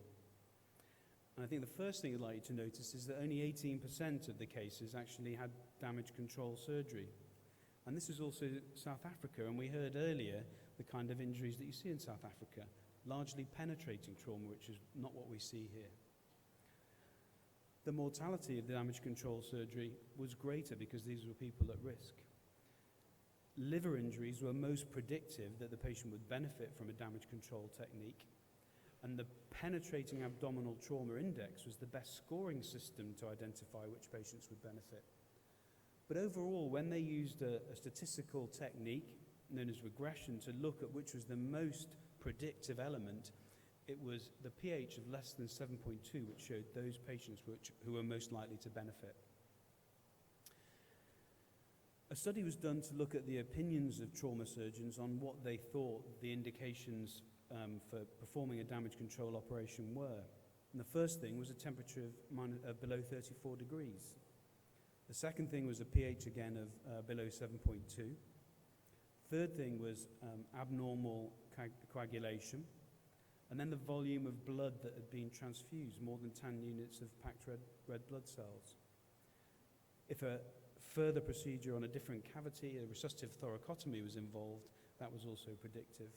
And I think the first thing I'd like you to notice is that only 18% of the cases actually had damage control surgery. And this is also South Africa, and we heard earlier the kind of injuries that you see in South Africa, largely penetrating trauma, which is not what we see here. The mortality of the damage control surgery was greater because these were people at risk. Liver injuries were most predictive that the patient would benefit from a damage control technique, and the penetrating abdominal trauma index was the best scoring system to identify which patients would benefit. But overall, when they used a statistical technique known as regression to look at which was the most predictive element, it was the pH of less than 7.2 which showed those patients who were most likely to benefit. A study was done to look at the opinions of trauma surgeons on what they thought the indications for performing a damage control operation were. And the first thing was a temperature of below 34 degrees. The second thing was a pH again of below 7.2. Third thing was abnormal coagulation. And then the volume of blood that had been transfused, more than 10 units of packed red blood cells. If a further procedure on a different cavity, a resuscitive thoracotomy was involved, that was also predictive.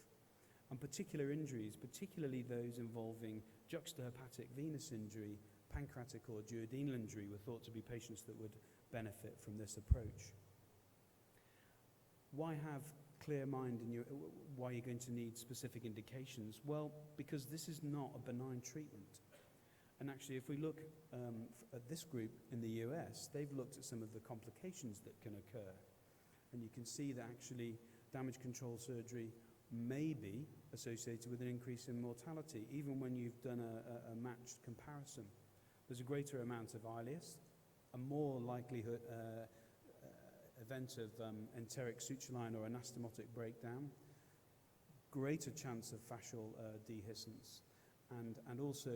And particular injuries, particularly those involving juxtahepatic venous injury, pancreatic or duodenal injury, were thought to be patients that would benefit from this approach. Why have clear mind in why you're going to need specific indications? Well, because this is not a benign treatment. And actually, if we look at this group in the US, they've looked at some of the complications that can occur. And you can see that actually damage control surgery may be associated with an increase in mortality, even when you've done a matched comparison. There's a greater amount of ileus, a more likelihood event of enteric suture line or anastomotic breakdown, greater chance of fascial dehiscence, and also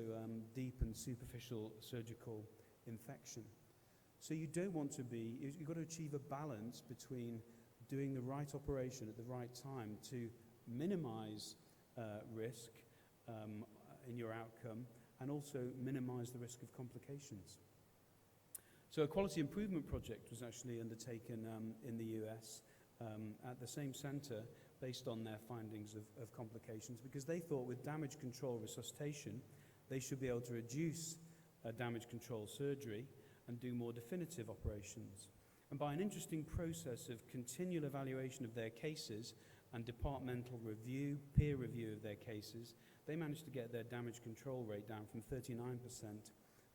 deep and superficial surgical infection. So you don't want to be, you've got to achieve a balance between doing the right operation at the right time to minimize risk in your outcome and also minimize the risk of complications. So a quality improvement project was actually undertaken in the US at the same center based on their findings of complications, because they thought with damage control resuscitation, they should be able to reduce damage control surgery and do more definitive operations. And by an interesting process of continual evaluation of their cases and departmental review, peer review of their cases, they managed to get their damage control rate down from 39%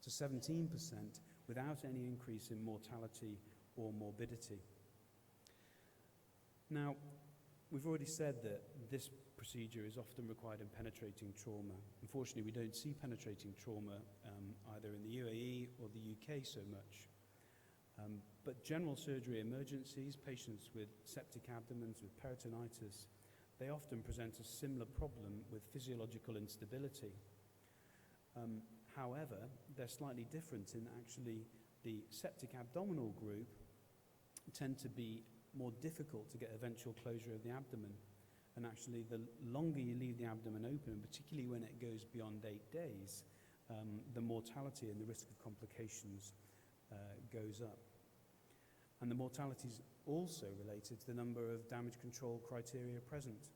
to 17% without any increase in mortality or morbidity. Now, we've already said that this procedure is often required in penetrating trauma. Unfortunately, we don't see penetrating trauma either in the UAE or the UK so much. But general surgery emergencies, patients with septic abdomens, with peritonitis, they often present a similar problem with physiological instability. However, they're slightly different in actually the septic abdominal group tend to be more difficult to get eventual closure of the abdomen. And actually, the longer you leave the abdomen open, particularly when it goes beyond 8 days, the mortality and the risk of complications goes up. And the mortality is also related to the number of damage control criteria present.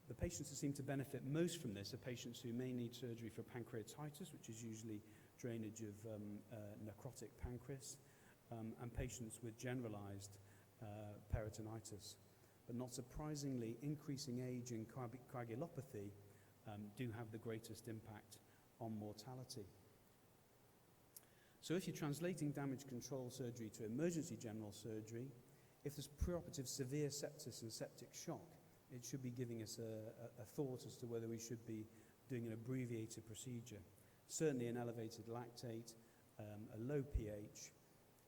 The patients who seem to benefit most from this are patients who may need surgery for pancreatitis, which is usually drainage of necrotic pancreas, and patients with generalized peritonitis. But not surprisingly, increasing age and coagulopathy do have the greatest impact on mortality. So if you're translating damage control surgery to emergency general surgery, if there's preoperative severe sepsis and septic shock, it should be giving us a thought as to whether we should be doing an abbreviated procedure. Certainly an elevated lactate, a low pH,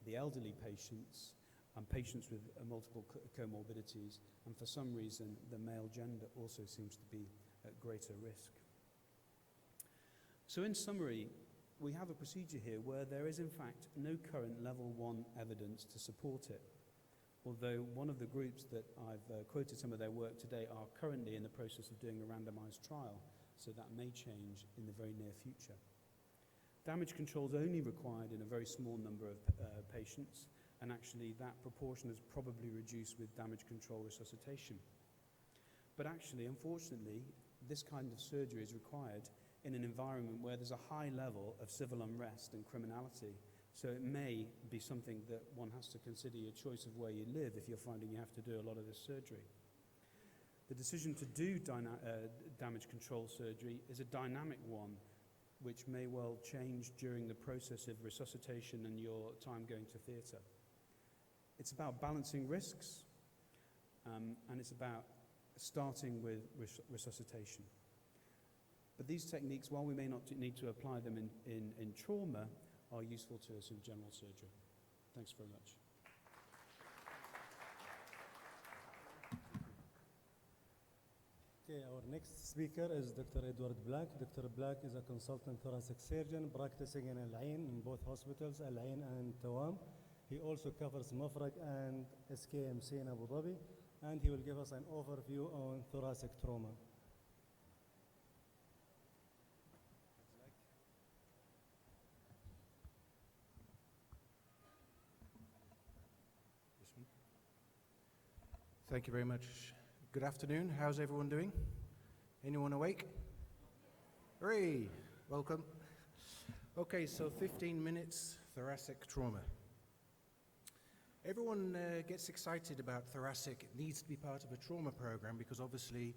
the elderly patients, and patients with multiple comorbidities, and for some reason the male gender also seems to be at greater risk. So in summary, we have a procedure here where there is in fact no current level 1 evidence to support it. Although one of the groups that I've quoted some of their work today are currently in the process of doing a randomized trial, so that may change in the very near future. Damage control is only required in a very small number of patients, and actually that proportion is probably reduced with damage control resuscitation. But actually, unfortunately, this kind of surgery is required in an environment where there's a high level of civil unrest and criminality. So it may be something that one has to consider your choice of where you live if you're finding you have to do a lot of this surgery. The decision to do damage control surgery is a dynamic one, which may well change during the process of resuscitation and your time going to theatre. It's about balancing risks, and it's about starting with resuscitation. But these techniques, while we may not need to apply them in trauma, are useful to us in general surgery. Thanks very much. Okay, our next speaker is Dr. Edward Black. Dr. Black is a consultant thoracic surgeon practicing in Al Ain in both hospitals, Al Ain and Tawam. He also covers Mafraq and SKMC in Abu Dhabi, and he will give us an overview on thoracic trauma. Thank you very much. Good afternoon. How's everyone doing? Anyone awake? Hooray! Welcome. Okay, so 15 minutes thoracic trauma. Everyone gets excited about thoracic. It needs to be part of a trauma program because obviously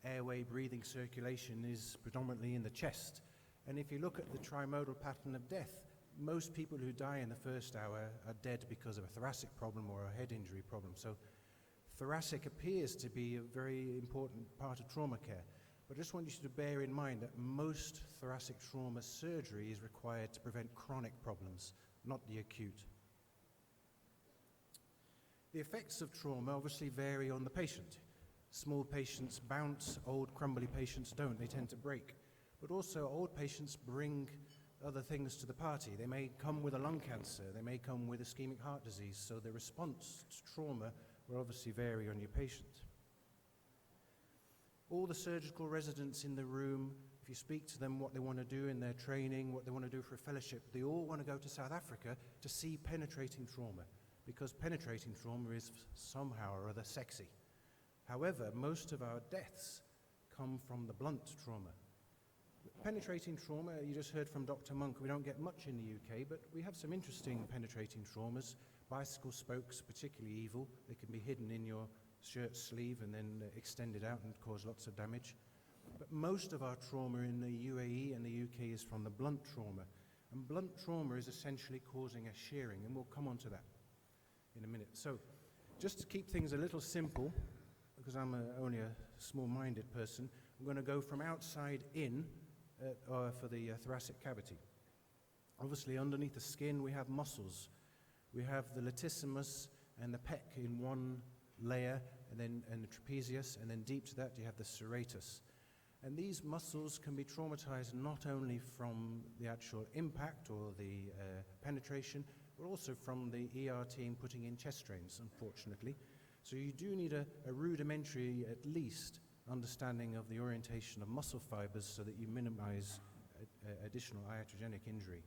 airway, breathing, circulation is predominantly in the chest. And if you look at the trimodal pattern of death, most people who die in the first hour are dead because of a thoracic problem or a head injury problem. So thoracic appears to be a very important part of trauma care. But I just want you to bear in mind that most thoracic trauma surgery is required to prevent chronic problems, not the acute. The effects of trauma obviously vary on the patient. Small patients bounce, old crumbly patients don't, they tend to break. But also old patients bring other things to the party. They may come with a lung cancer, they may come with ischemic heart disease, so the response to trauma will obviously vary on your patient. All the surgical residents in the room, if you speak to them what they want to do in their training, what they want to do for a fellowship, they all want to go to South Africa to see penetrating trauma, because penetrating trauma is somehow or other sexy. However, most of our deaths come from the blunt trauma. Penetrating trauma, you just heard from Dr. Monk, we don't get much in the UK, but we have some interesting penetrating traumas. Bicycle spokes, particularly evil. They can be hidden in your shirt sleeve and then extended out and cause lots of damage. But most of our trauma in the UAE and the UK is from the blunt trauma. And blunt trauma is essentially causing a shearing, and we'll come on to that in a minute. So just to keep things a little simple, because I'm only a small-minded person, I'm going to go from outside in for the thoracic cavity. Obviously, underneath the skin, we have muscles. We have the latissimus and the pec in one layer, and the trapezius, and then deep to that you have the serratus. And these muscles can be traumatized not only from the actual impact or the penetration, but also from the ER team putting in chest drains, unfortunately. So you do need a rudimentary, at least, understanding of the orientation of muscle fibers so that you minimize additional iatrogenic injury.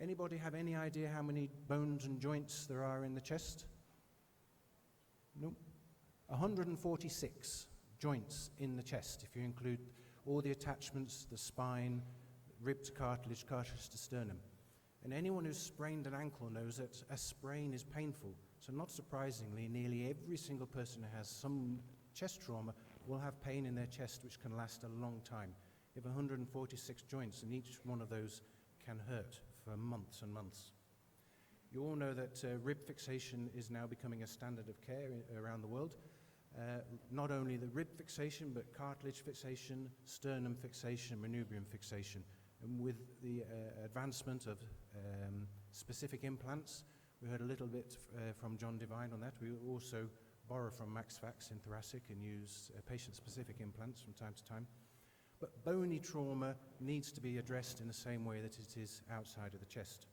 Anybody have any idea how many bones and joints there are in the chest? Nope. 146 joints in the chest, if you include all the attachments, the spine, rib to cartilage, cartilage to sternum. And anyone who's sprained an ankle knows that a sprain is painful. So not surprisingly, nearly every single person who has some chest trauma will have pain in their chest which can last a long time. You have 146 joints, and each one of those can hurt for months and months. You all know that rib fixation is now becoming a standard of care around the world. Not only the rib fixation, but cartilage fixation, sternum fixation, manubrium fixation. And with the advancement of specific implants, we heard a little bit from John Devine on that. We also borrow from MaxFax in thoracic and use patient-specific implants from time to time. But bony trauma needs to be addressed in the same way that it is outside of the chest.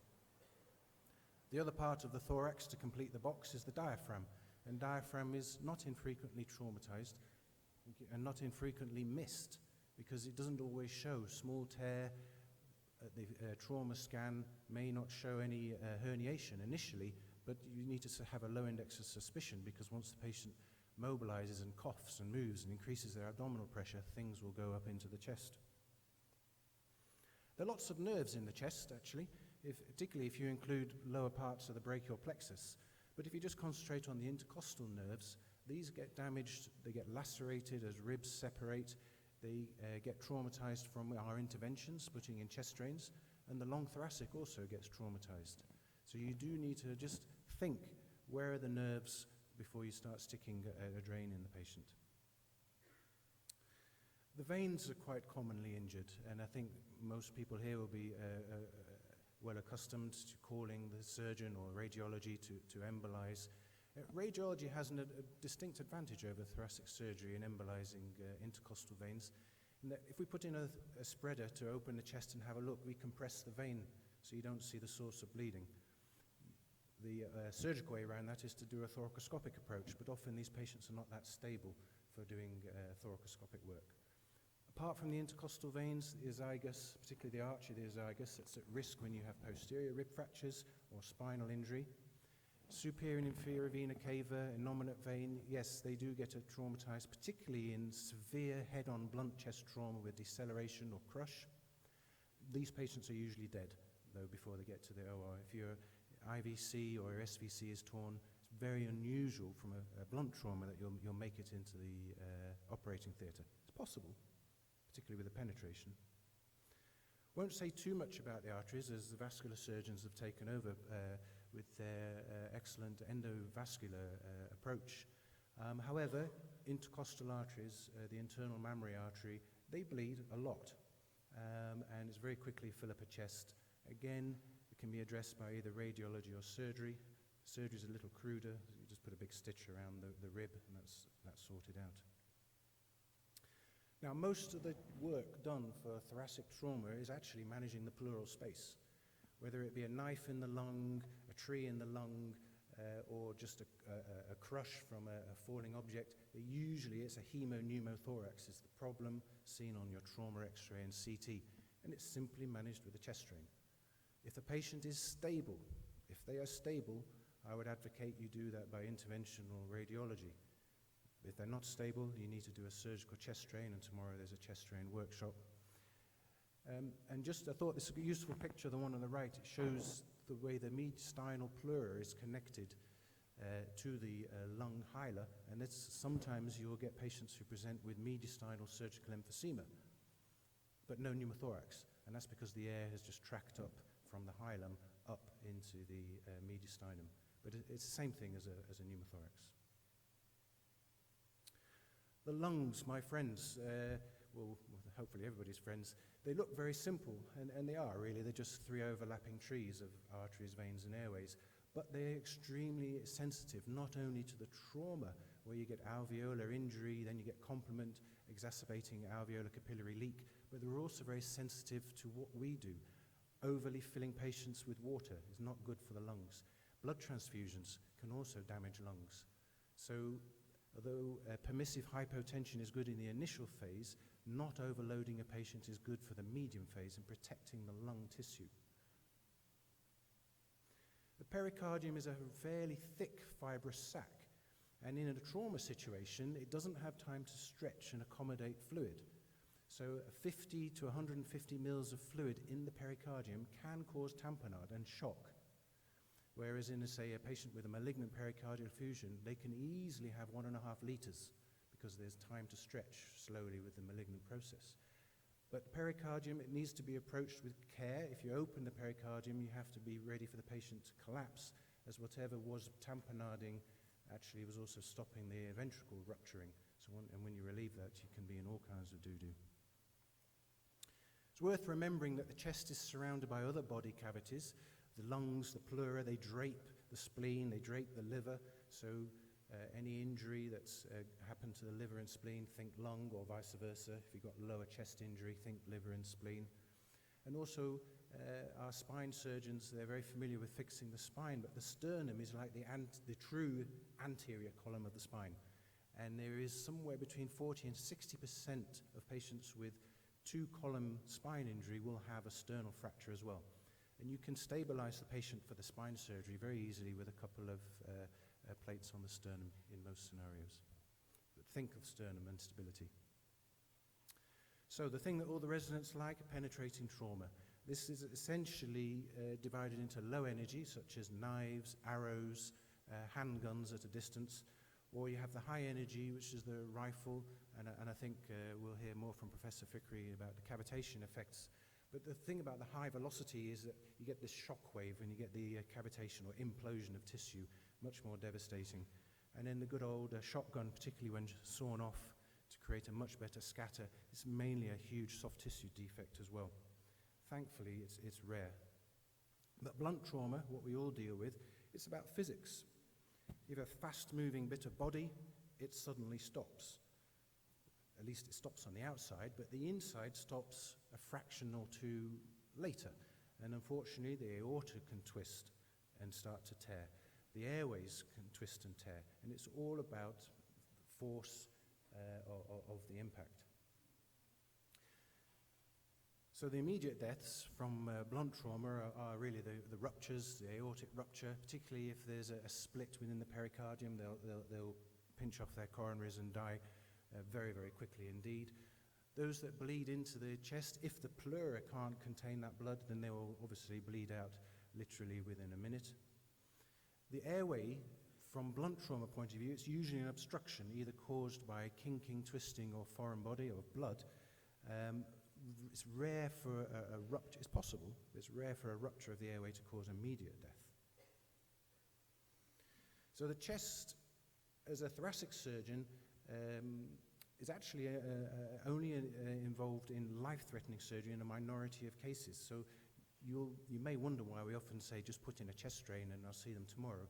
The other part of the thorax to complete the box is the diaphragm. And diaphragm is not infrequently traumatized and not infrequently missed because it doesn't always show. Small tear, the trauma scan may not show any herniation initially, but you need to have a low index of suspicion, because once the patient mobilizes and coughs and moves and increases their abdominal pressure, things will go up into the chest. There are lots of nerves in the chest, actually, particularly if you include lower parts of the brachial plexus. But if you just concentrate on the intercostal nerves, these get damaged, they get lacerated as ribs separate, they get traumatized from our interventions, putting in chest drains, and the long thoracic also gets traumatized. So you do need to just think, where are the nerves before you start sticking a drain in the patient. The veins are quite commonly injured, and I think most people here will be well accustomed to calling the surgeon or radiology to embolize. Radiology has a distinct advantage over thoracic surgery in embolizing intercostal veins, in that if we put in a spreader to open the chest and have a look, we compress the vein so you don't see the source of bleeding. The surgical way around that is to do a thoracoscopic approach, but often these patients are not that stable for doing thoracoscopic work. Apart from the intercostal veins, the esophagus, particularly the arch of the esophagus, it's at risk when you have posterior rib fractures or spinal injury. Superior and inferior vena cava, innominate vein, yes, they do get traumatized, particularly in severe head-on blunt chest trauma with deceleration or crush. These patients are usually dead, though, before they get to the OR. If your IVC or your SVC is torn, it's very unusual from a blunt trauma that you'll make it into the operating theatre. It's possible, particularly with the penetration. Won't say too much about the arteries, as the vascular surgeons have taken over with their excellent endovascular approach. However, intercostal arteries, the internal mammary artery, they bleed a lot, and it's very quickly fill up a chest. Again, it can be addressed by either radiology or surgery. Surgery is a little cruder. You just put a big stitch around the rib, and that's sorted out. Now, most of the work done for thoracic trauma is actually managing the pleural space, whether it be a knife in the lung, a tree in the lung, or just a crush from a falling object. Usually it's a hemopneumothorax is the problem seen on your trauma x-ray and CT, and it's simply managed with a chest drain. If the patient is stable, if they are stable, I would advocate you do that by interventional radiology. If they're not stable, you need to do a surgical chest drain, and tomorrow there's a chest drain workshop. And just, I thought this would be a useful picture, the one on the right. It shows the way the mediastinal pleura is connected to the lung hilar, and sometimes you'll get patients who present with mediastinal surgical emphysema, but no pneumothorax, and that's because the air has just tracked up from the hilum up into the mediastinum. But it's the same thing as a pneumothorax. The lungs, my friends, well, hopefully everybody's friends, they look very simple, and they are really. They're just three overlapping trees of arteries, veins, and airways. But they're extremely sensitive, not only to the trauma, where you get alveolar injury, then you get complement exacerbating alveolar capillary leak, but they're also very sensitive to what we do. Overly filling patients with water is not good for the lungs. Blood transfusions can also damage lungs. So, although permissive hypotension is good in the initial phase, not overloading a patient is good for the medium phase and protecting the lung tissue. The pericardium is a fairly thick fibrous sac, and in a trauma situation, it doesn't have time to stretch and accommodate fluid. So 50 to 150 mils of fluid in the pericardium can cause tamponade and shock. Whereas in, say, a patient with a malignant pericardial effusion, they can easily have 1.5 liters because there's time to stretch slowly with the malignant process. But pericardium, it needs to be approached with care. If you open the pericardium, you have to be ready for the patient to collapse, as whatever was tamponading actually was also stopping the ventricle rupturing. And when you relieve that, you can be in all kinds of doo-doo. It's worth remembering that the chest is surrounded by other body cavities. The lungs, the pleura, they drape the spleen, they drape the liver. So any injury that's happened to the liver and spleen, think lung, or vice versa. If you've got lower chest injury, think liver and spleen. And also our spine surgeons, they're very familiar with fixing the spine, but the sternum is like the true anterior column of the spine. And there is somewhere between 40 and 60% of patients with two-column spine injury will have a sternal fracture as well. And you can stabilize the patient for the spine surgery very easily with a couple of plates on the sternum in most scenarios. But think of sternum and stability. So the thing that all the residents like, penetrating trauma. This is essentially divided into low energy, such as knives, arrows, handguns at a distance, or you have the high energy, which is the rifle, and I think we'll hear more from Professor Fikri about the cavitation effects. But the thing about the high velocity is that you get this shock wave and you get the cavitation or implosion of tissue, much more devastating. And then the good old shotgun, particularly when sawn off to create a much better scatter, it's mainly a huge soft tissue defect as well. Thankfully, it's rare. But blunt trauma, what we all deal with, it's about physics. You have a fast-moving bit of body, it suddenly stops. At least it stops on the outside, but the inside stops a fraction or two later. And unfortunately, the aorta can twist and start to tear. The airways can twist and tear. And it's all about force of the impact. So the immediate deaths from blunt trauma are really the ruptures, the aortic rupture, particularly if there's a split within the pericardium. They'll pinch off their coronaries and die very, very quickly indeed. Those that bleed into the chest, if the pleura can't contain that blood, then they will obviously bleed out literally within a minute. The airway, from blunt trauma point of view, it's usually an obstruction, either caused by kinking, twisting, or foreign body or blood. It's rare for a rupture, it's possible, but it's rare for a rupture of the airway to cause immediate death. So the chest, as a thoracic surgeon, is actually only involved in life-threatening surgery in a minority of cases. So you may wonder why we often say just put in a chest drain and I'll see them tomorrow.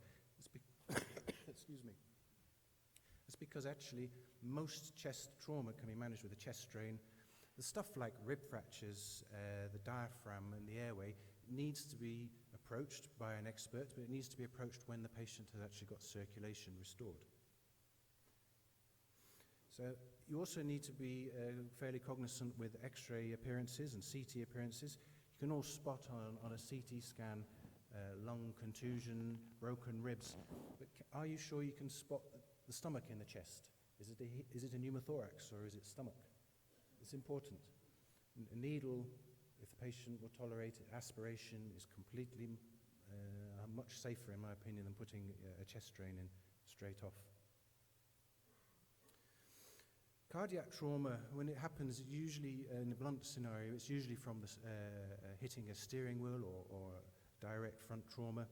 Excuse me. It's because actually most chest trauma can be managed with a chest drain. The stuff like rib fractures, the diaphragm and the airway needs to be approached by an expert, but it needs to be approached when the patient has actually got circulation restored. So you also need to be fairly cognizant with X-ray appearances and CT appearances. You can all spot on a CT scan lung contusion, broken ribs, but are you sure you can spot the stomach in the chest? Is it a pneumothorax or is it stomach? It's important. A needle, if the patient will tolerate it, aspiration is completely much safer in my opinion than putting a chest drain in straight off. Cardiac trauma, when it happens, usually in a blunt scenario, it's usually from hitting a steering wheel or direct front trauma.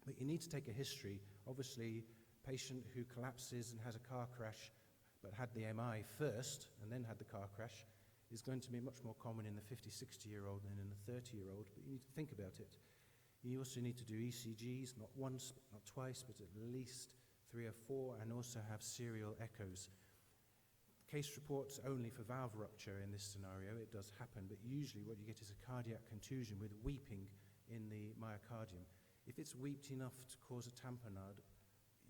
But you need to take a history. Obviously, a patient who collapses and has a car crash but had the MI first and then had the car crash is going to be much more common in the 50, 60-year-old than in the 30-year-old, but you need to think about it. You also need to do ECGs, not once, not twice, but at least 3 or 4, and also have serial echoes. Case reports only for valve rupture in this scenario, it does happen, but usually what you get is a cardiac contusion with weeping in the myocardium. If it's weeped enough to cause a tamponade,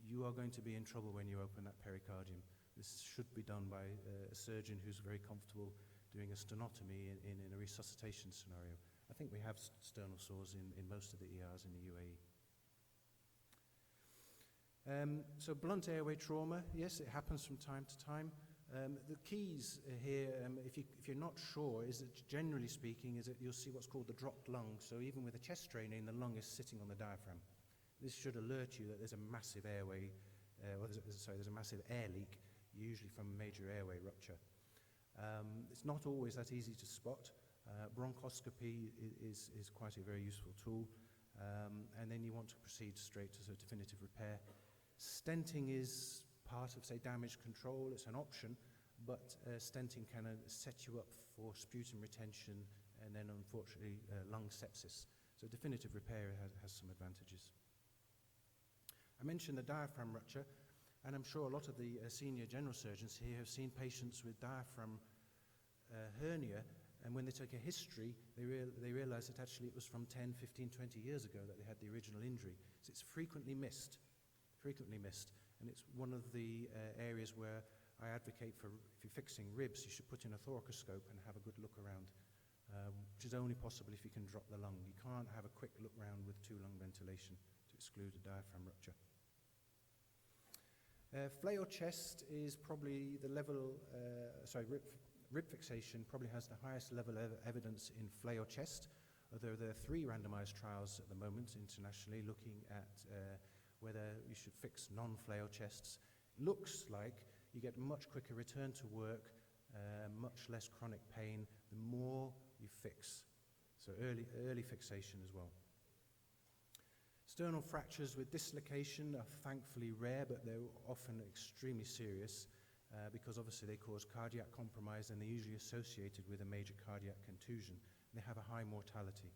you are going to be in trouble when you open that pericardium. This should be done by a surgeon who's very comfortable doing a stenotomy in a resuscitation scenario. I think we have sternal saws in most of the ERs in the UAE. So blunt airway trauma, yes, it happens from time to time. The keys here, if you're not sure, is that generally speaking, is that you'll see what's called the dropped lung. So even with a chest drain in, the lung is sitting on the diaphragm. This should alert you that there's a massive airway, there's a massive air leak, usually from major airway rupture. It's not always that easy to spot. Bronchoscopy is quite a very useful tool. And then you want to proceed straight to definitive repair. Stenting is part of, say, damage control. It's an option, but stenting can set you up for sputum retention and then, unfortunately, lung sepsis. So definitive repair has some advantages. I mentioned the diaphragm rupture, and I'm sure a lot of the senior general surgeons here have seen patients with diaphragm hernia, and when they took a history, they realized that actually it was from 10, 15, 20 years ago that they had the original injury. So it's frequently missed, and it's one of the areas where I advocate for, if you're fixing ribs, you should put in a thoracoscope and have a good look around, which is only possible if you can drop the lung. You can't have a quick look round with two-lung ventilation to exclude a diaphragm rupture. Flail chest is probably the level, rib fixation probably has the highest level of evidence in flail chest, although there are 3 randomized trials at the moment internationally looking at whether you should fix non-flail chests. Looks like you get much quicker return to work, much less chronic pain, the more you fix. So early fixation as well. Sternal fractures with dislocation are thankfully rare, but they're often extremely serious because obviously they cause cardiac compromise and they're usually associated with a major cardiac contusion. They have a high mortality.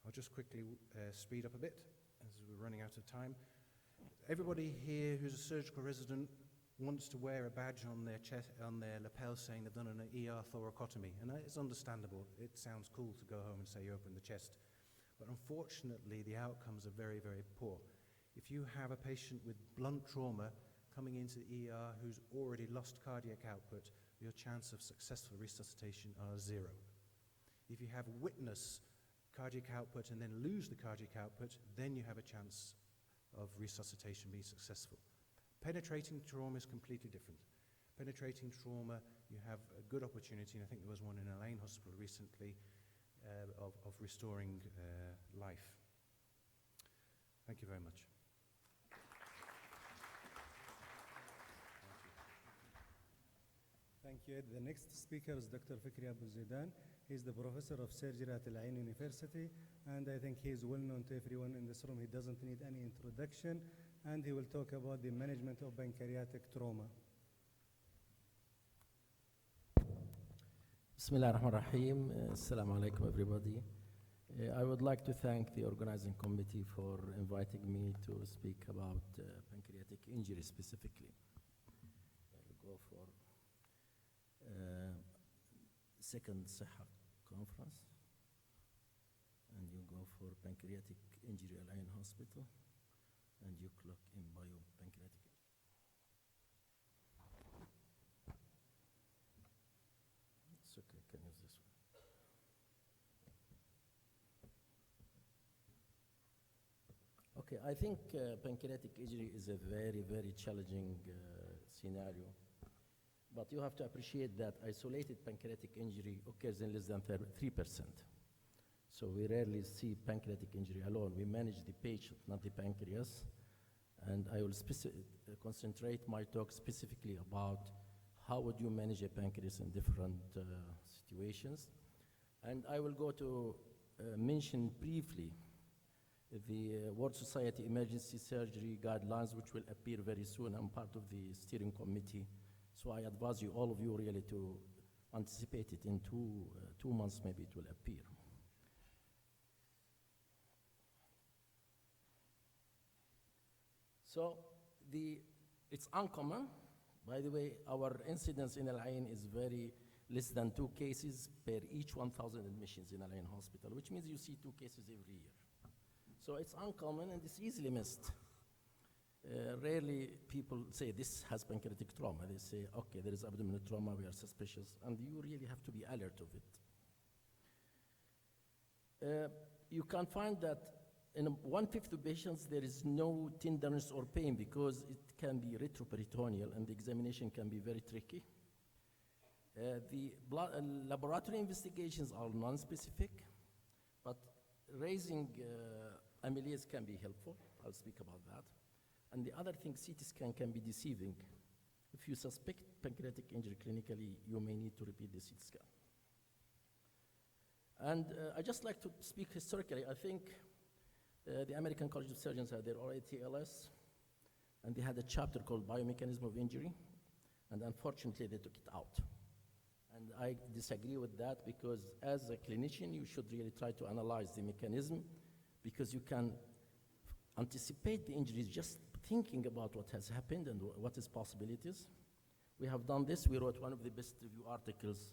I'll just quickly speed up a bit as we're running out of time. Everybody here who's a surgical resident wants to wear a badge on their chest, on their lapel saying they've done an ER thoracotomy, and it's understandable. It sounds cool to go home and say you opened the chest. But unfortunately, the outcomes are very, very poor. If you have a patient with blunt trauma coming into the ER who's already lost cardiac output, your chance of successful resuscitation are 0. If you have witness cardiac output and then lose the cardiac output, then you have a chance of resuscitation being successful. Penetrating trauma is completely different. Penetrating trauma, you have a good opportunity, and I think there was one in Al-Ain Hospital recently, of restoring life. Thank you very much. Thank you. The next speaker is Dr. Fikri Abu Zidan. He's the professor of surgery at Al-Ain University, and I think he is well known to everyone in this room. He doesn't need any introduction, and he will talk about the management of pancreatic trauma. Bismillah ar-Rahman ar-Rahim. Assalamu alaikum, everybody. I would like to thank the organizing committee for inviting me to speak about pancreatic injury specifically. I'll go for second SEHA conference, and you go for pancreatic injury Al-Ain Hospital, and you click in biopancreatic. It's okay, can use this one. Okay, I think pancreatic injury is a very, very challenging scenario. But you have to appreciate that isolated pancreatic injury occurs in less than 3%. So we rarely see pancreatic injury alone. We manage the patient, not the pancreas. And I will concentrate my talk specifically about how would you manage a pancreas in different situations. And I will go to mention briefly the World Society Emergency Surgery Guidelines, which will appear very soon. I'm part of the steering committee. So I advise you, all of you, really to anticipate it in 2 months, maybe it will appear. So it's uncommon. By the way, our incidence in Al-Ain is very less than 2 cases per each 1,000 admissions in Al-Ain Hospital, which means you see 2 cases every year. So it's uncommon and it's easily missed. Rarely people say this has pancreatic trauma. They say, okay, there is abdominal trauma, we are suspicious, and you really have to be alert of it. You can find that in 1/5 of patients there is no tenderness or pain because it can be retroperitoneal and the examination can be very tricky. The laboratory investigations are non-specific, but raising amylase can be helpful. I'll speak about that. And the other thing, CT scan can be deceiving. If you suspect pancreatic injury clinically, you may need to repeat the CT scan. And I just like to speak historically. I think the American College of Surgeons had their OATLS, and they had a chapter called Biomechanism of Injury, and unfortunately they took it out. And I disagree with that because as a clinician, you should really try to analyze the mechanism because you can anticipate the injuries just thinking about what has happened and what is possibilities. We have done this. We wrote one of the best review articles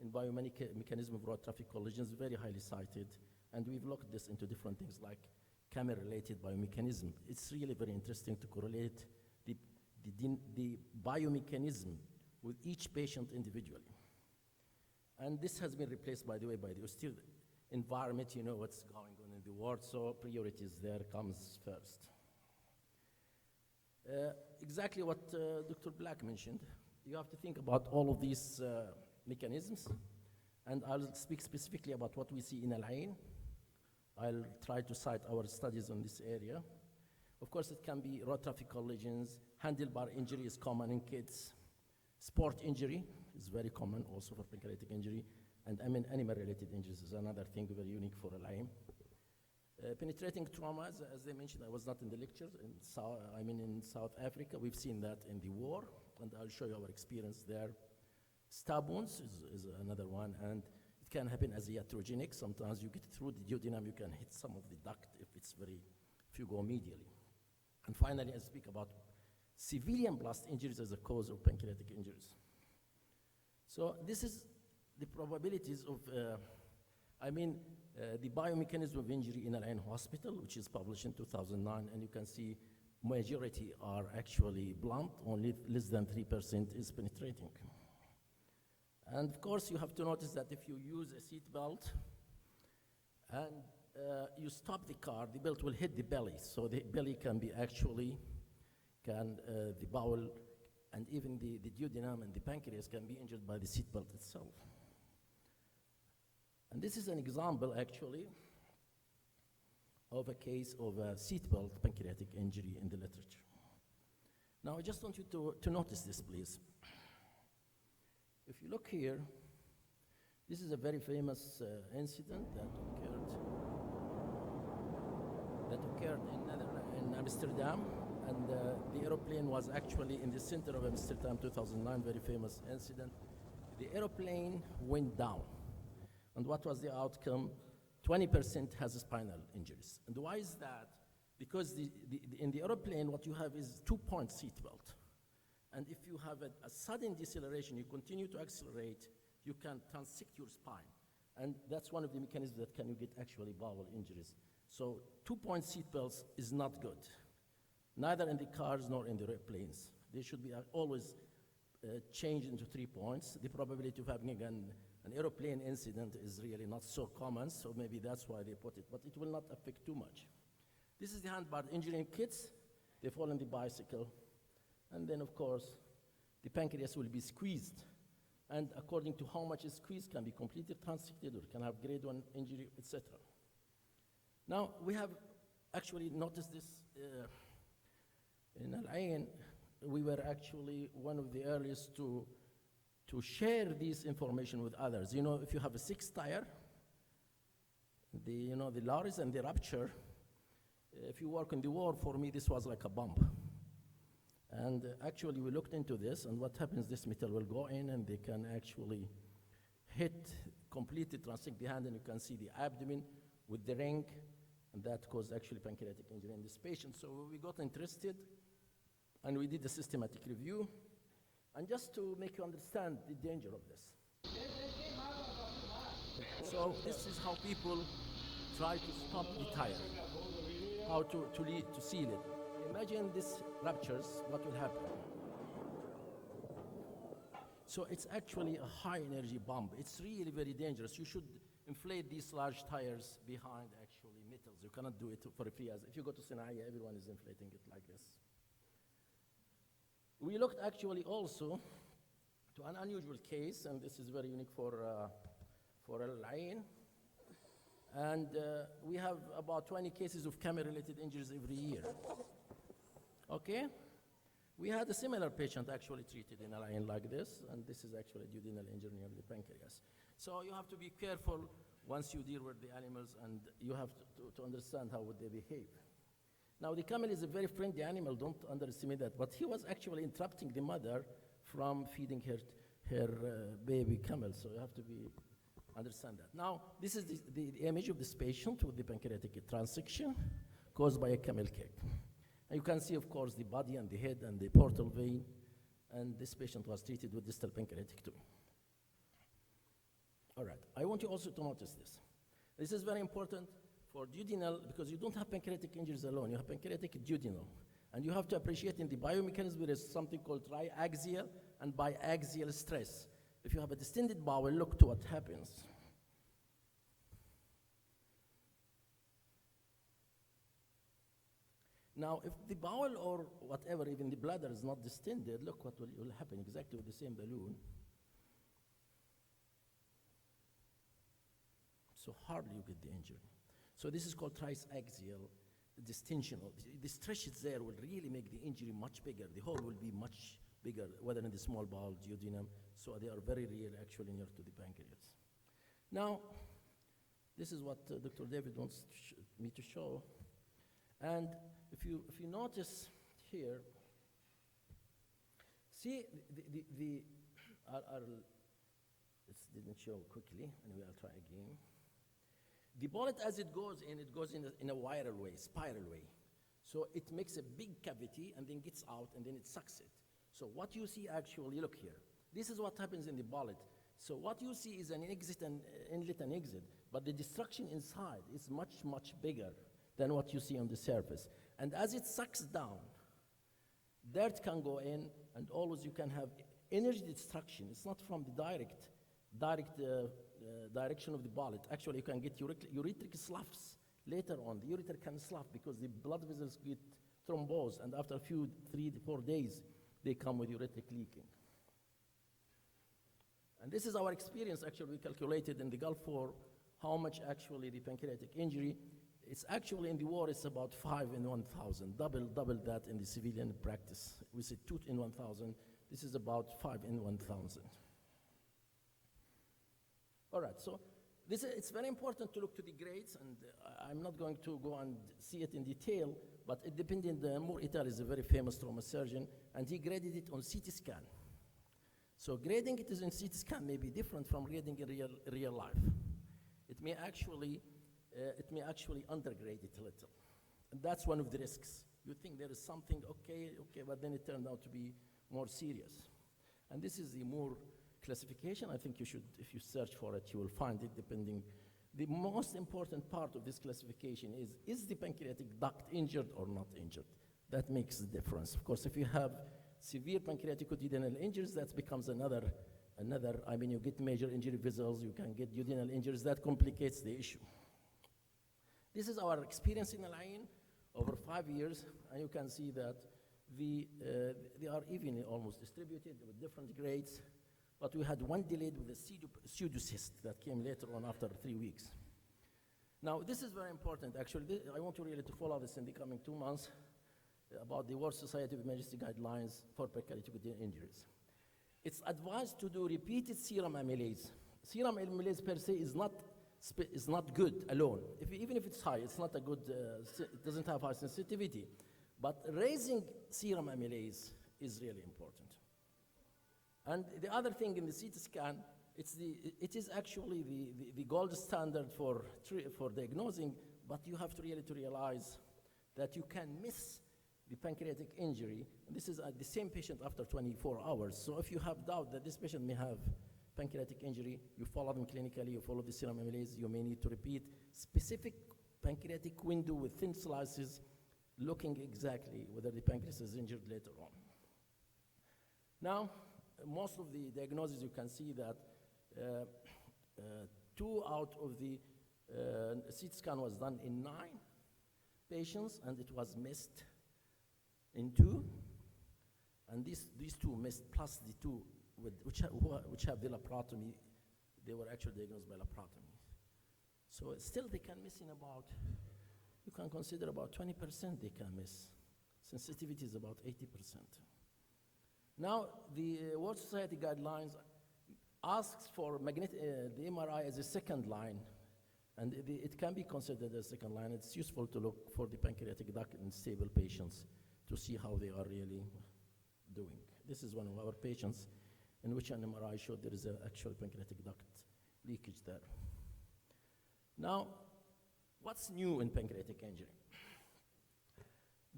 in Biomechanism of Road Traffic Collisions, very highly cited, and we've looked this into different things like camera-related biomechanism. It's really very interesting to correlate the the biomechanism with each patient individually. And this has been replaced, by the way, by the austere environment. You know what's going on in the world, so priorities there comes first. Exactly what Dr. Black mentioned. You have to think about all of these mechanisms, and I'll speak specifically about what we see in Al-Ain. I'll try to cite our studies on this area. Of course, it can be road traffic collisions, handlebar injury is common in kids, sport injury is very common also for pancreatic injury, and animal-related injuries is another thing very unique for Al-Ain. Penetrating trauma, as they mentioned, I was not in the lecture, in South Africa. We've seen that in the war, and I'll show you our experience there. Stab wounds is another one, and it can happen as iatrogenic. Sometimes you get through the duodenum, you can hit some of the duct if you go medially. And finally, I speak about civilian blast injuries as a cause of pancreatic injuries. So this is the probabilities of, the biomechanism of injury in Al-Ain Hospital, which is published in 2009, and you can see majority are actually blunt, only less than 3% is penetrating. And of course, you have to notice that if you use a seat belt and you stop the car, the belt will hit the belly. So the belly can be the bowel, and even the duodenum and the pancreas can be injured by the seat belt itself. And this is an example, actually, of a case of a seatbelt pancreatic injury in the literature. Now, I just want you to notice this, please. If you look here, this is a very famous incident that occurred in Amsterdam, and the airplane was actually in the center of Amsterdam, 2009, very famous incident. The airplane went down, and what was the outcome? 20% has spinal injuries. And why is that? Because in the airplane, what you have is 2-point seatbelt. And if you have a sudden deceleration, you continue to accelerate, you can transect your spine. And that's one of the mechanisms that can you get actually bowel injuries. So 2-point seatbelts is not good, neither in the cars nor in the airplanes. They should be always changed into 3 points. The probability of having an airplane incident is really not so common, so maybe that's why they put it, but it will not affect too much. This is the handbar injury in kids. They fall on the bicycle, and then of course, the pancreas will be squeezed, and according to how much is squeezed, can be completely transected or can have grade 1 injury, etc. Now, we have actually noticed this in Al-Ain. We were actually one of the earliest to share this information with others. You know, if you have a 6 tire, the lorries and the rupture, if you work in the war, for me, this was like a bump. And actually, we looked into this, and what happens, this metal will go in, and they can actually hit, completely transect the hand, and you can see the abdomen with the ring, and that caused actually pancreatic injury in this patient. So we got interested, and we did a systematic review. And just to make you understand the danger of this. So this is how people try to stop the tire, how to seal it. Imagine this ruptures, what will happen? So it's actually a high energy bomb. It's really very dangerous. You should inflate these large tires behind actually metals. You cannot do it for free. If you go to Sinai, everyone is inflating it like this. We looked actually also to an unusual case, and this is very unique for Al-Ain. And we have about 20 cases of camera-related injuries every year. Okay? We had a similar patient actually treated in Al-Ain like this, and this is actually a duodenal injury of the pancreas. So you have to be careful once you deal with the animals, and you have to understand how would they behave. Now, the camel is a very friendly animal, don't underestimate that, but he was actually interrupting the mother from feeding her baby camel, so you have to understand that. Now, this is the image of this patient with the pancreatic transection caused by a camel kick. And you can see, of course, the body and the head and the portal vein, and this patient was treated with distal pancreatectomy. All right, I want you also to notice this. This is very important for duodenal, because you don't have pancreatic injuries alone, you have pancreatic duodenal. And you have to appreciate in the biomechanism there is something called triaxial and biaxial stress. If you have a distended bowel, look to what happens. Now, if the bowel or whatever, even the bladder is not distended, look what will happen exactly with the same balloon. So hardly you get the injury. So this is called triaxial distension. The stretches there will really make the injury much bigger. The hole will be much bigger, whether in the small bowel, duodenum. So they are very real, actually, near to the pancreas. Now, this is what Dr. David wants me to show. And if you notice here, see this didn't show quickly, anyway, I'll try again. The bullet, as it goes in a viral way, spiral way. So it makes a big cavity and then gets out and then it sucks it. So what you see actually, look here. This is what happens in the bullet. So what you see is an exit and inlet and exit, but the destruction inside is much, much bigger than what you see on the surface. And as it sucks down, dirt can go in, and always you can have energy destruction. It's not from the direct direction of the bullet. Actually, you can get ureteric sloughs later on. The ureter can slough because the blood vessels get thrombosed, and after a few 3 to 4 days, they come with ureteric leaking. And this is our experience. Actually, we calculated in the Gulf War how much actually the pancreatic injury. It's actually in the war, it's about 5 in 1,000, double that in the civilian practice. We say 2 in 1,000. This is about 5 in 1,000. All right, so it's very important to look to the grades, and I'm not going to go and see it in detail, but it depended, Moore et al. Is a very famous trauma surgeon, and he graded it on CT scan. So grading it is in CT scan may be different from grading in real life. It may actually undergrade it a little. And that's one of the risks. You think there is something okay, but then it turned out to be more serious. And this is the Moore classification. I think you should, if you search for it, you will find it depending. The most important part of this classification is the pancreatic duct injured or not injured? That makes the difference. Of course, if you have severe pancreatic duodenal injuries, that becomes another, you get major injury vessels, you can get duodenal injuries, that complicates the issue. This is our experience in Al-Ain over 5 years, and you can see that they are evenly almost distributed with different grades, but we had one delayed with a pseudocyst that came later on after 3 weeks. Now, this is very important, actually. I want you really to follow this in the coming 2 months about the World Society of Emergency Guidelines for pancreatic injuries. It's advised to do repeated serum amylase. Serum amylase per se is not good alone. Even if it's high, it's not a good, it doesn't have high sensitivity. But raising serum amylase is really important. And the other thing in the CT scan, it is actually the gold standard for diagnosing, but you have to really realize that you can miss the pancreatic injury. And this is the same patient after 24 hours. So if you have doubt that this patient may have pancreatic injury, you follow them clinically, you follow the serum amylase, you may need to repeat specific pancreatic window with thin slices, looking exactly whether the pancreas is injured later on. Now, most of the diagnoses, you can see that 2 out of the CT scan was done in 9 patients, and it was missed in 2. And these 2 missed, plus the 2 which have the laparotomy, they were actually diagnosed by laparotomy. So still they can miss in about, you can consider about 20% they can miss. Sensitivity is about 80%. Now, the World Society guidelines asks for the MRI as a second line, and it can be considered as a second line. It's useful to look for the pancreatic duct in stable patients to see how they are really doing. This is one of our patients in which an MRI showed there is an actual pancreatic duct leakage there. Now, what's new in pancreatic injury?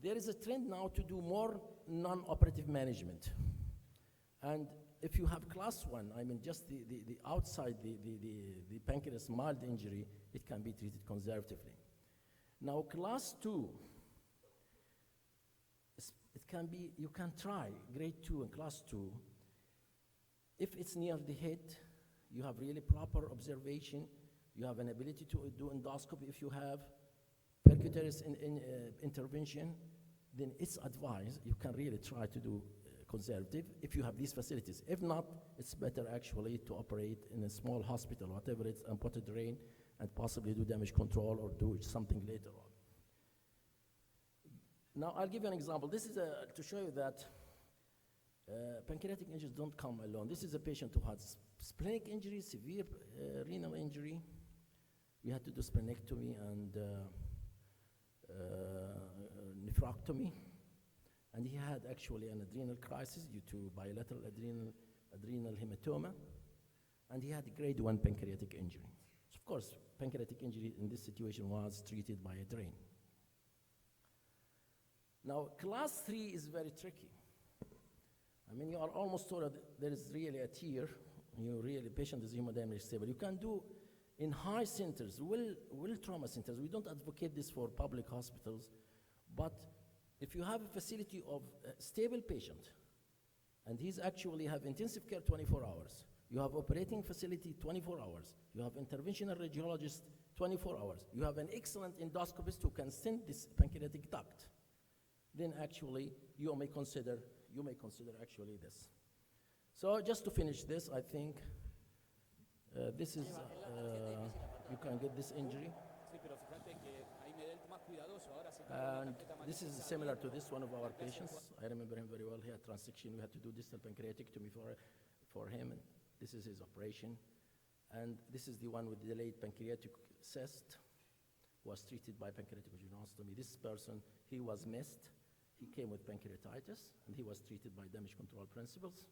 There is a trend now to do more non-operative management. And if you have class 1, just the outside the pancreas mild injury, it can be treated conservatively. Now, class 2, it can be, you can try grade 2 and class 2. If it's near the head, you have really proper observation, you have an ability to do endoscopy if you have percutaneous intervention, then it's advised you can really try to do conservative if you have these facilities. If not, it's better actually to operate in a small hospital, whatever it's, and put a drain and possibly do damage control or do something later on. Now, I'll give you an example. This is to show you that pancreatic injuries don't come alone. This is a patient who has splenic injury, severe renal injury. We had to do splenectomy and nephrectomy. And he had actually an adrenal crisis due to bilateral adrenal hematoma. And he had a grade 1 pancreatic injury. So of course, pancreatic injury in this situation was treated by a drain. Now, class 3 is very tricky. I mean, you are almost told that there is really a tear, the patient is hemodynamically stable. You can do in high centers, well trauma centers. We don't advocate this for public hospitals, but if you have a facility of a stable patient, and he's actually have intensive care 24 hours, you have operating facility 24 hours, you have interventional radiologist 24 hours, you have an excellent endoscopist who can send this pancreatic duct, then actually you may consider actually this. So just to finish this, I think this is, you can get this injury. And this is similar to this one of our patients. I remember him very well. He had transection. We had to do distal pancreatectomy for him. And this is his operation. And this is the one with delayed pancreatic cyst, was treated by pancreatic vaginostomy. This person, he was missed. He came with pancreatitis, and he was treated by damage control principles.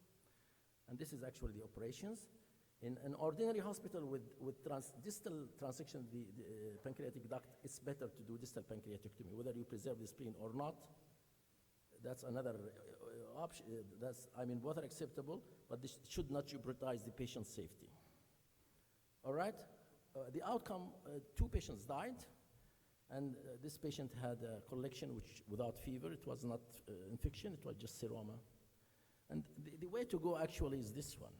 And this is actually the operations. In an ordinary hospital with distal transection, the pancreatic duct, it's better to do distal pancreatectomy, whether you preserve the spleen or not. That's another option. Both are acceptable, but this should not jeopardize the patient's safety. All right? The outcome, 2 patients died, and this patient had a collection without fever. It was not infection, it was just seroma. And the way to go actually is this one.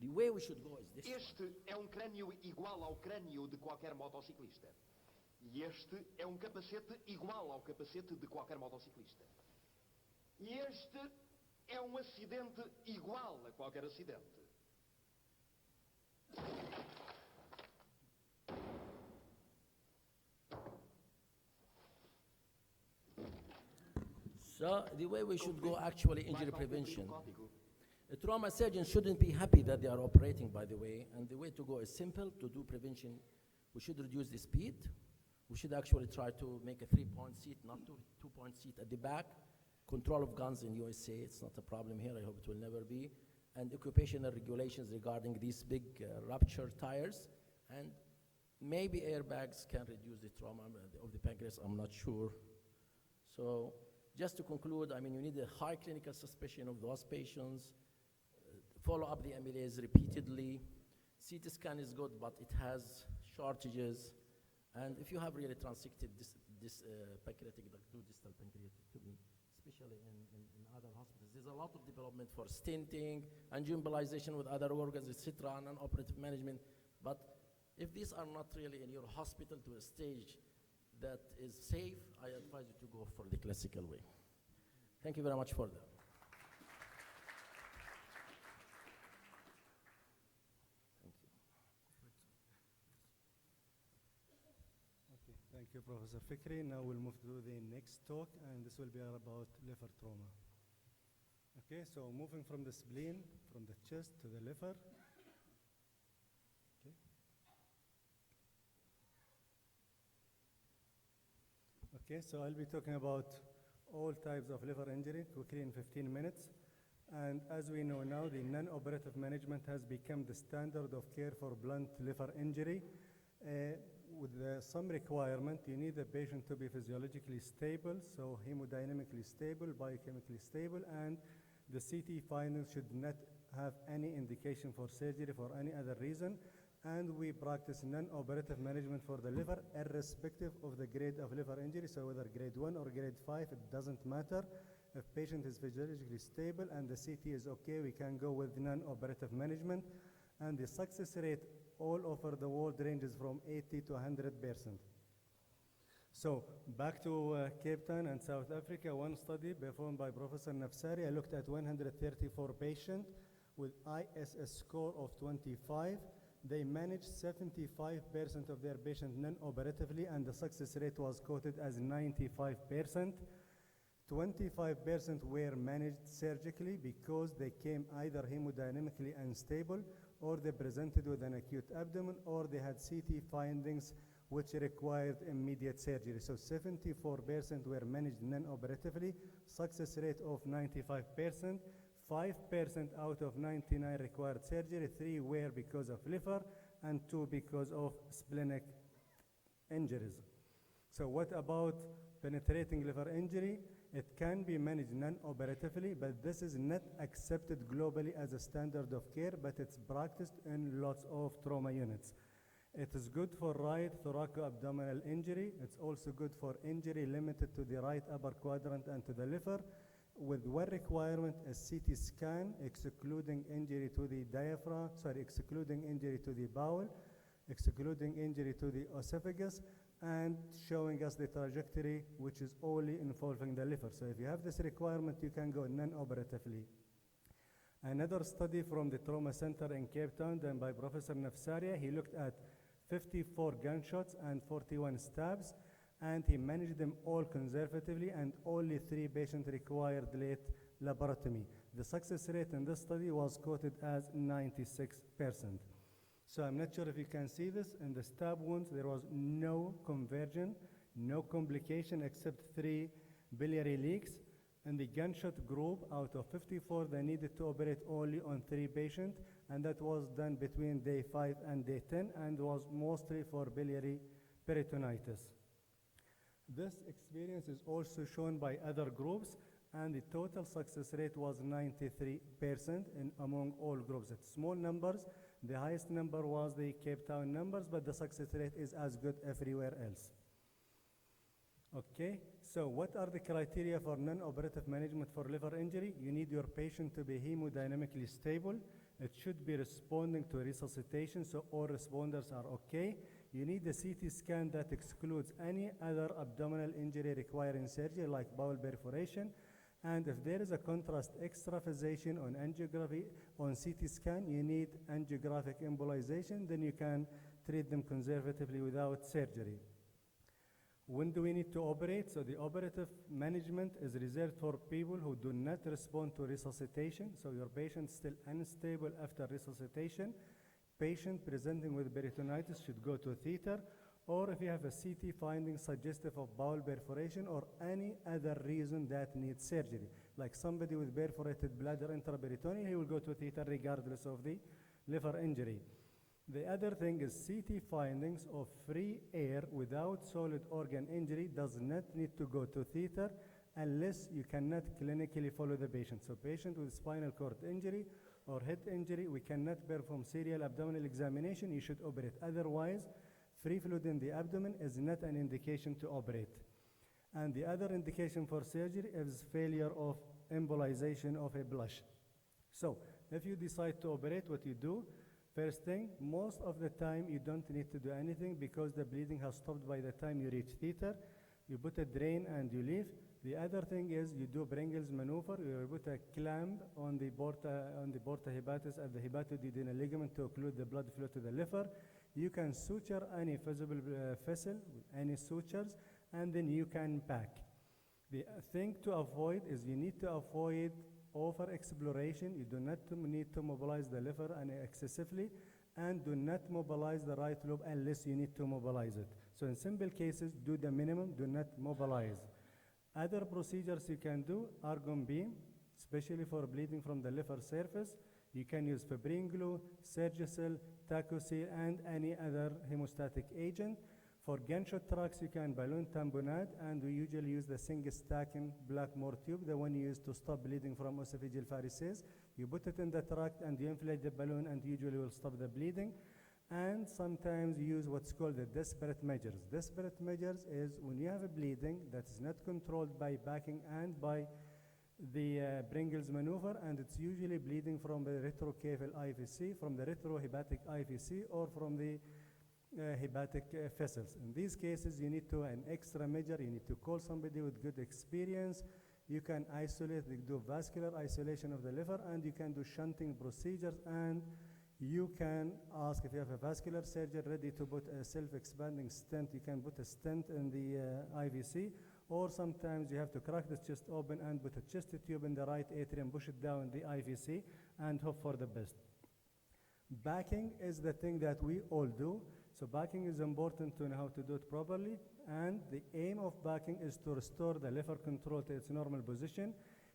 The way we should go is this. Este é crânio igual ao crânio de qualquer motociclista. E este é capacete igual ao capacete de qualquer motociclista. E este é acidente igual a qualquer acidente. So the way we should go actually injury prevention. A trauma surgeon shouldn't be happy that they are operating, by the way, and the way to go is simple. To do prevention, we should reduce the speed. We should actually try to make a 3-point seat, not 2-point seat at the back. Control of guns in USA, it's not a problem here, I hope it will never be. And occupational regulations regarding these big ruptured tires. And maybe airbags can reduce the trauma of the pancreas, I'm not sure. So just to conclude, you need a high clinical suspicion of those patients. Follow up the amylase repeatedly. CT scan is good, but it has shortages. And if you have really transected this pancreatic duct, do distal pancreatectomy, especially in other hospitals. There's a lot of development for stenting, angioembolization with other organs, etc., and non-operative management. But if these are not really in your hospital to a stage that is safe, I advise you to go for the classical way. Thank you very much for that. Thank you, Professor Fikri. Now we'll move to the next talk, and this will be about liver trauma. Okay, so moving from the spleen, from the chest to the liver. Okay. Okay, so I'll be talking about all types of liver injury quickly in 15 minutes. And as we know now, the non-operative management has become the standard of care for blunt liver injury. With some requirement, you need the patient to be physiologically stable, so hemodynamically stable, biochemically stable, and the CT findings should not have any indication for surgery for any other reason. and we practice non-operative management for the liver, irrespective of the grade of liver injury. So whether grade 1 or grade 5, it doesn't matter. If patient is physiologically stable and the CT is okay, we can go with non-operative management. And the success rate all over the world ranges from 80 to 100%. So back to Cape Town and South Africa, one study performed by Professor Nafsari looked at 134 patients with ISS score of 25. They managed 75% of their patients non-operatively, and the success rate was quoted as 95%. 25% were managed surgically because they came either hemodynamically unstable, or they presented with an acute abdomen, or they had CT findings which required immediate surgery. So 74% were managed non-operatively, success rate of 95%. 5% out of 99 required surgery, 3 were because of liver, and 2 because of splenic injuries. So what about penetrating liver injury? It can be managed non-operatively, but this is not accepted globally as a standard of care, but it's practiced in lots of trauma units. It is good for right thoracoabdominal injury. It's also good for injury limited to the right upper quadrant and to the liver, with one requirement, a CT scan, excluding injury to the diaphragm, excluding injury to the bowel, excluding injury to the esophagus, and showing us the trajectory which is only involving the liver. So if you have this requirement, you can go non-operatively. Another study from the Trauma Center in Cape Town done by Professor Nafsaria, he looked at 54 gunshots and 41 stabs, and he managed them all conservatively, and only 3 patients required late laparotomy. The success rate in this study was quoted as 96%. So I'm not sure if you can see this. In the stab wounds, there was no conversion, no complication except 3 biliary leaks. In the gunshot group, out of 54, they needed to operate only on 3 patients, and that was done between day 5 and day 10, and was mostly for biliary peritonitis. This experience is also shown by other groups, and the total success rate was 93% among all groups. It's small numbers. The highest number was the Cape Town numbers, but the success rate is as good everywhere else. Okay, so what are the criteria for non-operative management for liver injury? You need your patient to be hemodynamically stable. It should be responding to resuscitation, so all responders are okay. You need a CT scan that excludes any other abdominal injury requiring surgery, like bowel perforation. And if there is a contrast extravasation on angiography, on CT scan, you need angiographic embolization, then you can treat them conservatively without surgery. When do we need to operate? So the operative management is reserved for people who do not respond to resuscitation. So your patient is still unstable after resuscitation. Patient presenting with peritonitis should go to theater, or if you have a CT finding suggestive of bowel perforation or any other reason that needs surgery, like somebody with perforated bladder intraperitoneal, he will go to theater regardless of the liver injury. The other thing is CT findings of free air without solid organ injury does not need to go to theater unless you cannot clinically follow the patient. So patient with spinal cord injury or head injury, we cannot perform serial abdominal examination, you should operate. Otherwise, free fluid in the abdomen is not an indication to operate. And the other indication for surgery is failure of embolization of a blush. So if you decide to operate, what you do, first thing, most of the time you don't need to do anything because the bleeding has stopped by the time you reach theater. You put a drain and you leave. The other thing is you do Brengel's maneuver. You put a clamp on the porta hepatis at the hepatoduodenal ligament to occlude the blood flow to the liver. You can suture any visible vessel with any sutures, and then you can pack. The thing to avoid is you need to avoid over-exploration. You do not need to mobilize the liver excessively, and do not mobilize the right lobe unless you need to mobilize it. So in simple cases, do the minimum, do not mobilize. Other procedures you can do, argon beam, especially for bleeding from the liver surface. You can use fibrin glue, Surgicel, Tacosil, and any other hemostatic agent. For gunshot tracts, you can balloon tamponade, and we usually use the Singstaken Blackmore tube, the one you use to stop bleeding from esophageal varices. You put it in the tract and you inflate the balloon, and usually will stop the bleeding. and sometimes use what's called the desperate measures. Desperate measures is when you have a bleeding that is not controlled by backing and by the Bringles maneuver, and it's usually bleeding from the retrocaval IVC, from the retrohepatic IVC, or from the hepatic vessels. In these cases, you need to an extra measure. You need to call somebody with good experience. You can isolate, do vascular isolation of the liver, and you can do shunting procedures, and you can ask if you have a vascular surgeon ready to put a self-expanding stent. You can put a stent in the IVC, or sometimes you have to crack the chest open and put a chest tube in the right atrium, push it down the IVC, and hope for the best. Backing is the thing that we all do. So backing is important to know how to do it properly, and the aim of backing is to restore the liver control to its normal position.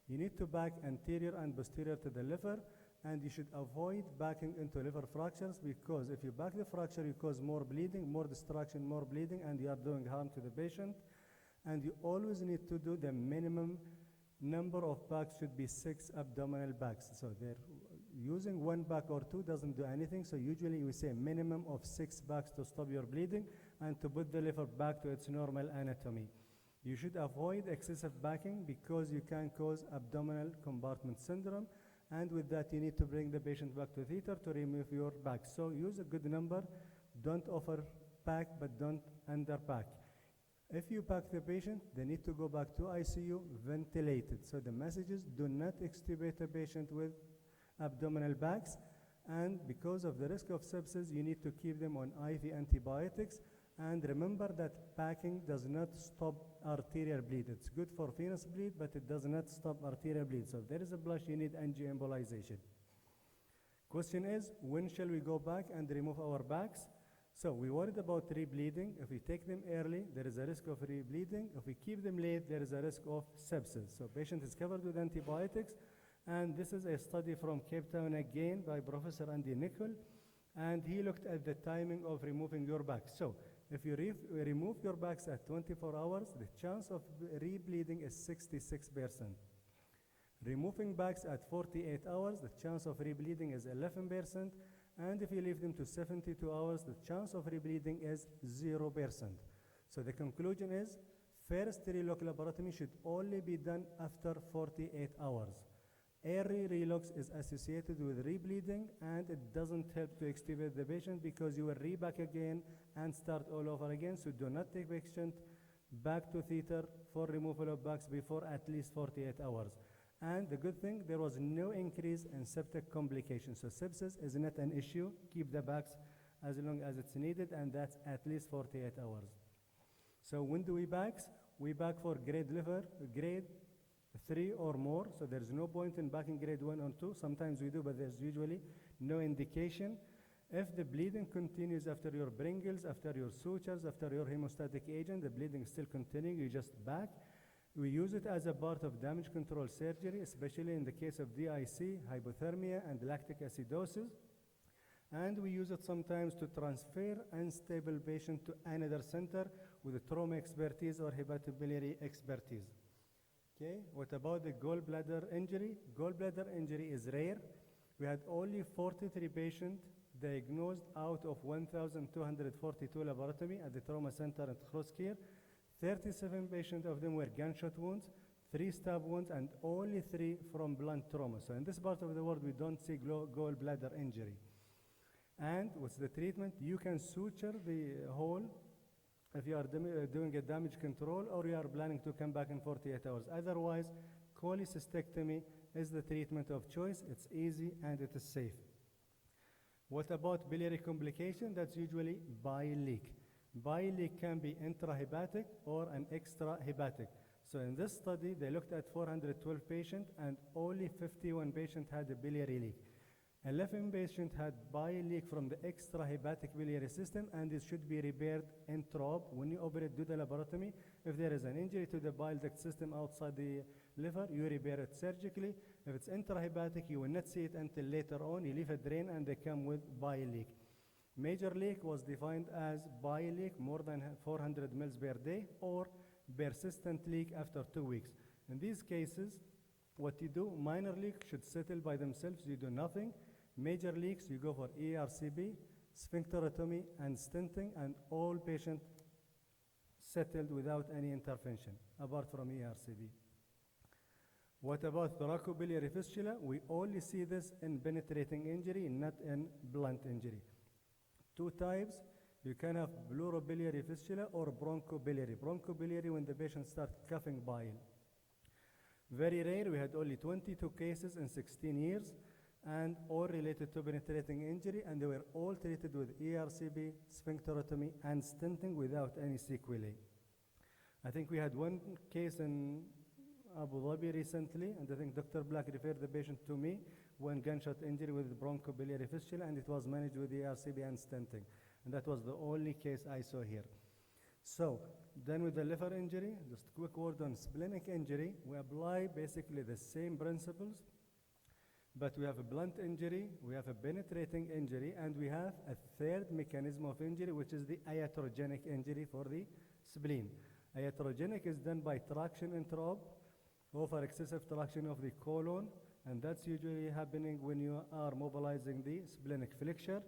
You need to back anterior and posterior to the liver, and you should avoid backing into liver fractures, because if you back the fracture, you cause more bleeding, more distraction, more bleeding, and you are doing harm to the patient. And you always need to do the minimum number of backs should be 6 abdominal backs. So they're using 1 back or 2 doesn't do anything. So usually we say a minimum of 6 backs to stop your bleeding and to put the liver back to its normal anatomy. You should avoid excessive backing because you can cause abdominal compartment syndrome. And with that, you need to bring the patient back to theater to remove your back. So use a good number. Don't overpack, but don't underpack. If you pack the patient, they need to go back to ICU ventilated. So the message is, do not extubate a patient with abdominal bags. And because of the risk of sepsis, you need to keep them on IV antibiotics. And remember that packing does not stop arterial bleed. It's good for venous bleed, but it does not stop arterial bleed. So if there is a blush, you need angioembolization. Question is, when shall we go back and remove our bags? So we worried about rebleeding. If we take them early, there is a risk of rebleeding. If we keep them late, there is a risk of sepsis. So patient is covered with antibiotics. And this is a study from Cape Town again by Professor Andy Nicol. And he looked at the timing of removing your bags. So if you remove your bags at 24 hours, the chance of rebleeding is 66%. Removing bags at 48 hours, the chance of rebleeding is 11%. And if you leave them to 72 hours, the chance of rebleeding is 0%. So the conclusion is, first relock laparotomy should only be done after 48 hours. Early relocks is associated with rebleeding, and it doesn't help to extubate the patient because you will reback again and start all over again. So do not take patient back to theater for removal of bags before at least 48 hours. And the good thing, there was no increase in septic complications. So sepsis is not an issue. Keep the bags as long as it's needed, and that's at least 48 hours. So when do we back? We back for grade liver, grade 3 or more. So there's no point in backing grade 1 or 2. Sometimes we do, but there's usually no indication. If the bleeding continues after your Bringles, after your sutures, after your hemostatic agent, the bleeding is still continuing, you just back. We use it as a part of damage control surgery, especially in the case of DIC, hypothermia, and lactic acidosis. And we use it sometimes to transfer unstable patient to another center with a trauma expertise or hepatobiliary expertise. Okay, what about the gallbladder injury? Gallbladder injury is rare. We had only 43 patients diagnosed out of 1,242 laparotomy at the trauma center at Crosscare. 37 patients of them were gunshot wounds, 3 stab wounds, and only 3 from blunt trauma. So in this part of the world, we don't see gallbladder injury. And what's the treatment? You can suture the hole if you are doing a damage control, or you are planning to come back in 48 hours. Otherwise, cholecystectomy is the treatment of choice. It's easy and it is safe. What about biliary complication? That's usually bile leak. Bile leak can be intrahepatic or an extrahepatic. So in this study, they looked at 412 patients, and only 51 patients had a biliary leak. 11 patients had bile leak from the extrahepatic biliary system, and it should be repaired intra-op. When you operate, do the laparotomy. If there is an injury to the bile duct system outside the liver, you repair it surgically. If it's intrahepatic, you will not see it until later on. You leave a drain, and they come with bile leak. Major leak was defined as bile leak more than 400 mL per day, or persistent leak after 2 weeks. In these cases, what you do, minor leak should settle by themselves. You do nothing. Major leaks, you go for ERCP. sphincterotomy, and stenting, and all patients settled without any intervention, apart from ERCP. What about thoracobiliary fistula? We only see this in penetrating injury, not in blunt injury. Two types, you can have pleurobiliary fistula or bronchobiliary. Bronchobiliary when the patient starts coughing bile. Very rare, we had only 22 cases in 16 years, and all related to penetrating injury, and they were all treated with ERCP, sphincterotomy, and stenting without any sequelae. I think we had one case in Abu Dhabi recently, and I think Dr. Black referred the patient to me, one gunshot injury with bronchobiliary fistula, and it was managed with ERCP and stenting. And that was the only case I saw here. So, then with the liver injury, just a quick word on splenic injury, we apply basically the same principles, but we have a blunt injury, we have a penetrating injury, and we have a third mechanism of injury, which is the iatrogenic injury for the spleen. Iatrogenic is done by traction intraop, or for excessive traction of the colon, and that's usually happening when you are mobilizing the splenic flexure.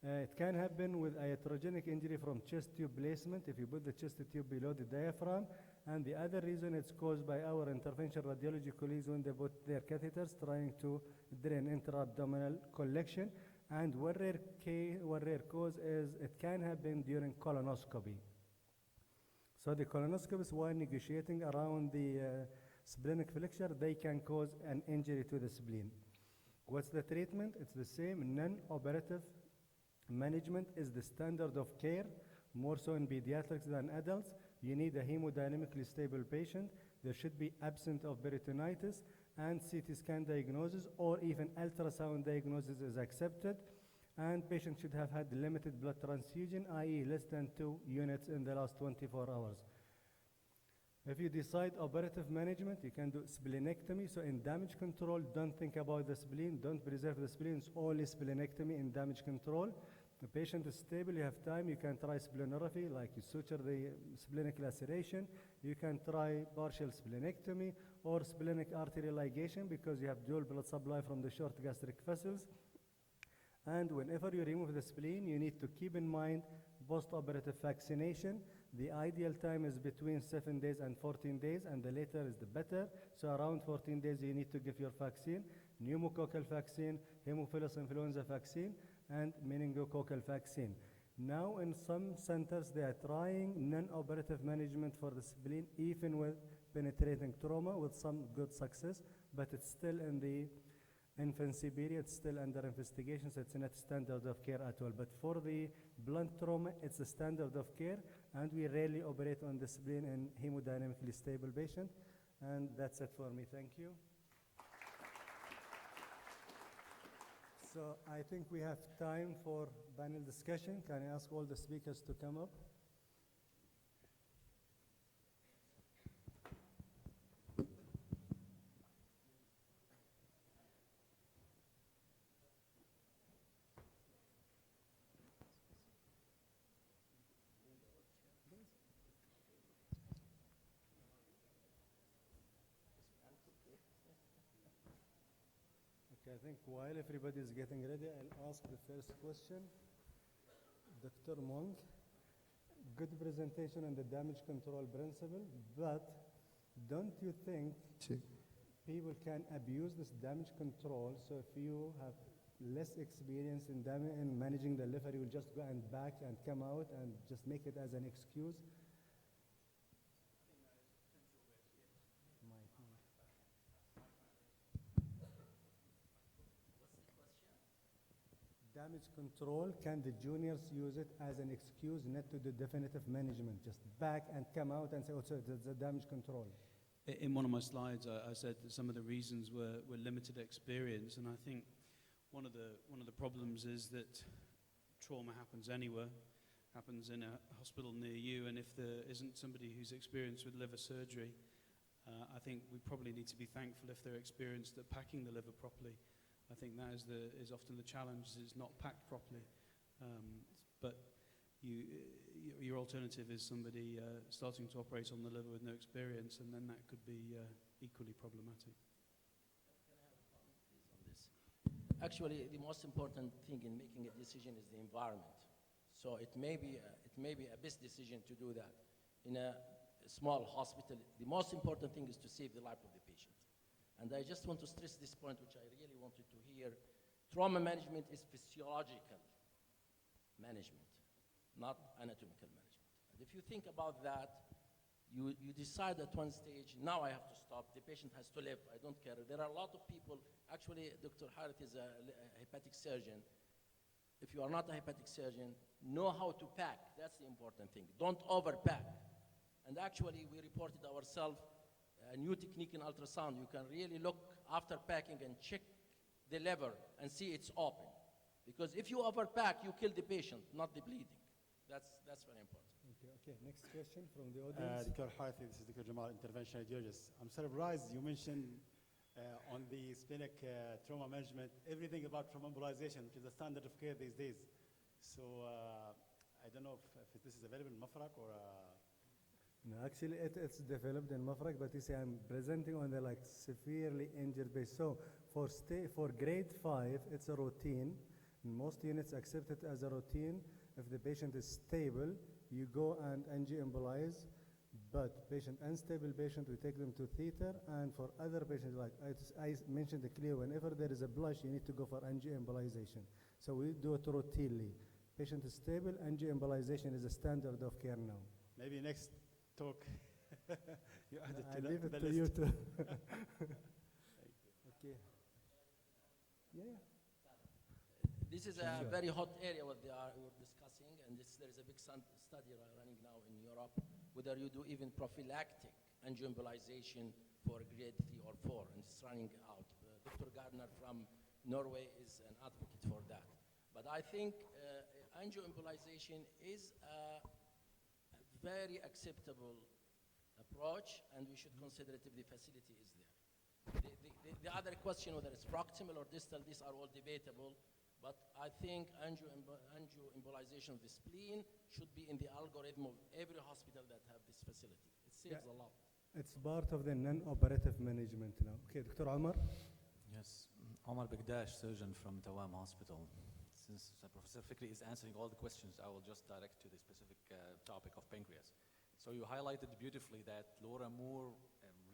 It can happen with iatrogenic injury from chest tube placement, if you put the chest tube below the diaphragm, and the other reason it's caused by our intervention radiology colleagues when they put their catheters trying to drain intra-abdominal collection, and one rare cause is it can happen during colonoscopy. So the colonoscopists, while negotiating around the splenic flexure, they can cause an injury to the spleen. What's the treatment? It's the same. Non-operative management is the standard of care, more so in pediatrics than adults. You need a hemodynamically stable patient. There should be absence of peritonitis, and CT scan diagnosis or even ultrasound diagnosis is accepted. And patient should have had limited blood transfusion, i.e. less than 2 units in the last 24 hours. If you decide operative management, you can do splenectomy. So in damage control, don't think about the spleen, don't preserve the spleen, it's only splenectomy in damage control. The patient is stable, you have time, you can try splenography, like you suture the splenic laceration. You can try partial splenectomy or splenic artery ligation because you have dual blood supply from the short gastric vessels. And whenever you remove the spleen, you need to keep in mind post-operative vaccination. The ideal time is between 7 days and 14 days, and the later is the better. So around 14 days, you need to give your vaccine, pneumococcal vaccine, Haemophilus influenza vaccine, and meningococcal vaccine. Now in some centers, they are trying non-operative management for the spleen, even with penetrating trauma with some good success, but it's still in the infancy period, still under investigation, so it's not standard of care at all. But for the blunt trauma, it's a standard of care, and we rarely operate on the spleen in hemodynamically stable patient. And that's it for me. Thank you. So I think we have time for panel discussion. Can I ask all the speakers to come up? Okay, I think while everybody is getting ready, I'll ask the first question. Dr. Monk, good presentation on the damage control principle, but don't you think people can abuse this damage control? So if you have less experience in managing the liver, you'll just go and back and come out and just make it as an excuse? Damage control, can the juniors use it as an excuse not to do definitive management? Just back and come out and say, oh, so it's a damage control. In one of my slides, I said that some of the reasons were limited experience, and I think one of the problems is that trauma happens anywhere, happens in a hospital near you, and if there isn't somebody who's experienced with liver surgery, I think we probably need to be thankful if they're experienced at packing the liver properly. I think that is often the challenge, is it's not packed properly. But your alternative is somebody starting to operate on the liver with no experience, and then that could be equally problematic. Actually, the most important thing in making a decision is the environment. So it may be a best decision to do that. In a small hospital, the most important thing is to save the life of the patient. And I just want to stress this point, which I really wanted to hear. Trauma management is physiological management, not anatomical management. And if you think about that, you decide at one stage, now I have to stop, the patient has to live, I don't care. There are a lot of people, actually Dr. Harith is a hepatic surgeon. If you are not a hepatic surgeon, know how to pack, that's the important thing. Don't overpack. And actually we reported ourselves a new technique in ultrasound. You can really look after packing and check the lever and see it's open. Because if you overpack, you kill the patient, not the bleeding. That's very important. Okay, next question from the audience. Dr. Harthi, this is Dr. Jamal, interventional radiologist. I'm surprised you mentioned on the splenic trauma management everything about trauma embolization, which is the standard of care these days. So I don't know if this is available in Mafraq or. No, actually it's developed in Mafraq, but you see I'm presenting on the like severely injured patient. So for grade 5, it's a routine. Most units accept it as a routine. If the patient is stable, you go and angio-embolize, but unstable patient, we take them to theater, and for other patients, like I mentioned clear, whenever there is a blush, you need to go for angio-embolization. So we do it routinely. Patient is stable, angio-embolization is a standard of care now. Maybe next talk, you add it I to leave it the to list. you too. Okay. Yeah. This is a very hot area what we're discussing, and there is a big study running now in Europe, whether you do even prophylactic angioembolization for grade 3 or 4, and it's running out. Dr. Gardner from Norway is an advocate for that. But I think angioembolization is a very acceptable approach, and we should consider it if the facility is there. The other question, whether it's proximal or distal, these are all debatable. But I think angioembolization of the spleen should be in the algorithm of every hospital that have this facility. It saves a lot. It's part of the non-operative management now. Okay, Dr. Omar. Yes, Omar Begdash, surgeon from Tawam Hospital. Since Professor Fikri is answering all the questions, I will just direct to the specific topic of pancreas. So you highlighted beautifully that Laura Moore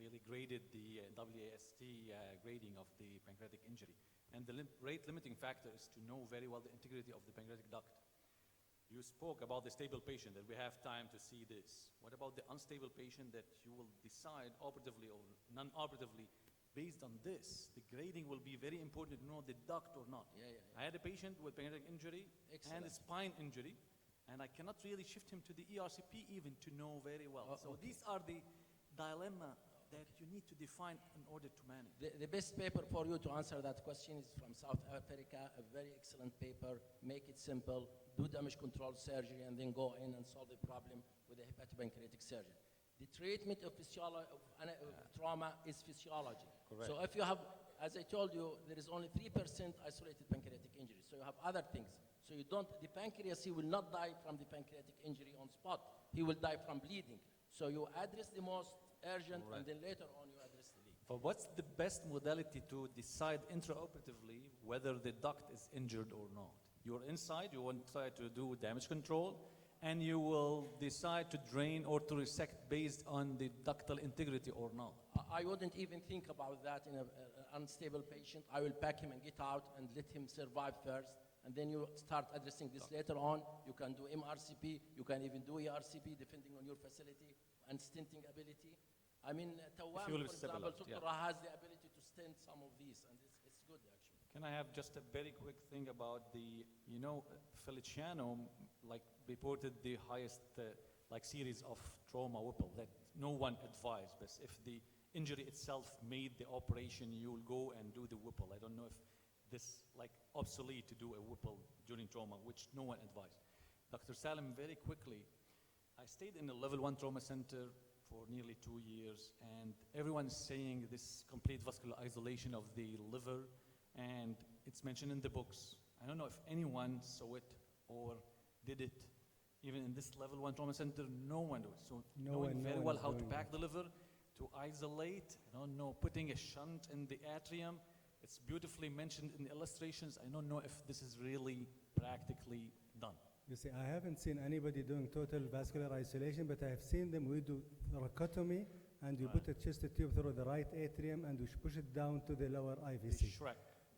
really graded the WAST grading of the pancreatic injury. And the rate limiting factor is to know very well the integrity of the pancreatic duct. You spoke about the stable patient, that we have time to see this. What about the unstable patient that you will decide operatively or non-operatively? Based on this, the grading will be very important to know the duct or not. I had a patient with pancreatic injury and a spine injury, and I cannot really shift him to the ERCP even to know very well. So these are the dilemma that you need to define in order to manage. The best paper for you to answer that question is from South Africa, a very excellent paper. Make it simple, do damage control surgery, and then go in and solve the problem with a hepatopancreatic surgeon. The treatment of trauma is physiology. Correct. So if you have, as I told you, there is only 3% isolated pancreatic injury. So you have other things. So you don't, the pancreas, he will not die from the pancreatic injury on spot. He will die from bleeding. So you address the most urgent, and then later on you address the leak. But what's the best modality to decide intraoperatively whether the duct is injured or not? You're inside, you want to try to do damage control, and you will decide to drain or to resect based on the ductal integrity or not. I wouldn't even think about that in an unstable patient. I will pack him and get out and let him survive first, and then you start addressing this later on. You can do MRCP, you can even do ERCP depending on your facility and stenting ability. I mean, Tawam, for example, Tutura has the ability to stent some of these, and it's good actually. Can I have just a very quick thing about the, Feliciano, reported the highest, series of trauma Whipple that no one advised, but if the injury itself made the operation, you will go and do the Whipple. I don't know if this, obsolete to do a Whipple during trauma, which no one advised. Dr. Salim, very quickly, I stayed in a level 1 trauma center for nearly 2 years, and everyone's saying this complete vascular isolation of the liver, and it's mentioned in the books. I don't know if anyone saw it or did it. Even in this level 1 trauma center, no one does. So knowing very well how to pack the liver, to isolate, I don't know, putting a shunt in the atrium, It's beautifully mentioned in illustrations. I don't know if this is really practically done. You see, I haven't seen anybody doing total vascular isolation, but I have seen them. We do thoracotomy, and we put a chest tube through the right atrium, and we push it down to the lower IVC. Shrek.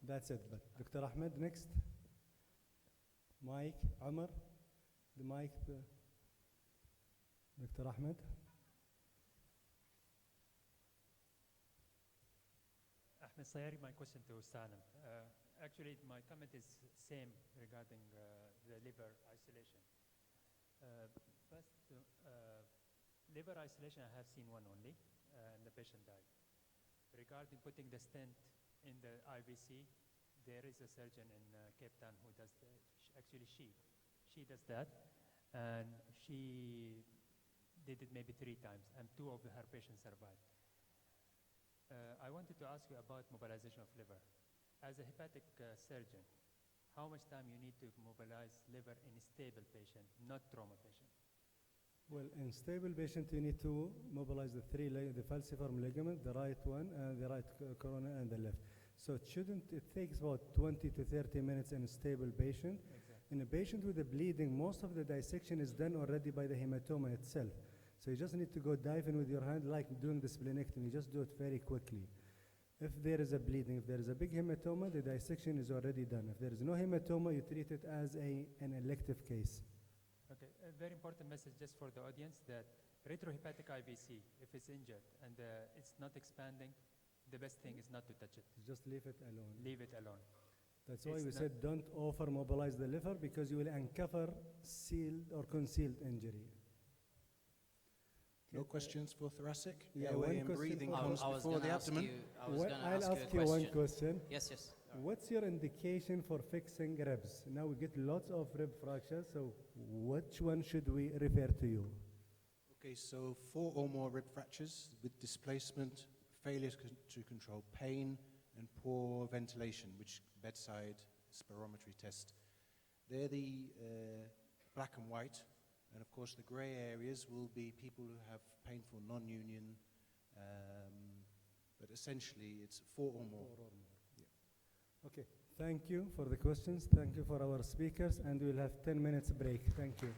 That's it. But Dr. Ahmed, next. Mike, Amr, the mic. Dr. Ahmed. Ahmed Sayari, my question to Salim. Actually, my comment is same regarding the liver isolation. First, liver isolation, I have seen one only, and the patient died. Regarding putting the stent in the IVC, there is a surgeon in Cape Town who does she does that, and she did it maybe 3 times, and 2 of her patients survived. I wanted to ask you about mobilization of liver. As a hepatic surgeon, how much time you need to mobilize liver in a stable patient, not trauma patient? Well, in stable patient, you need to mobilize the the falciform ligament, the right one, and the right corona, and the left. So it takes about 20 to 30 minutes in a stable patient. Exactly. In a patient with a bleeding, most of the dissection is done already by the hematoma itself. So you just need to go dive in with your hand like doing the splenectomy. You just do it very quickly. If there is a bleeding, if there is a big hematoma, the dissection is already done. If there is no hematoma, you treat it as an elective case. Okay, a very important message just for the audience that retrohepatic IVC, if it's injured and it's not expanding, the best thing is not to touch it. Just leave it alone. Leave it alone. That's why we said don't over mobilize the liver, because you will uncover sealed or concealed injury. No questions for thoracic? Yeah, Airway one and question breathing for- comes before the abdomen. I'll ask you one question. Yes. What's your indication for fixing ribs? Now we get lots of rib fractures, so which one should we refer to you? Okay, so 4 or more rib fractures with displacement, failure to control pain, and poor ventilation, which bedside spirometry test. They're the black and white. And of course, the grey areas will be people who have painful non-union, but essentially it's 4 or more. Yeah. Okay, thank you for the questions. Thank you for our speakers, and we'll have 10 minutes break. Thank you.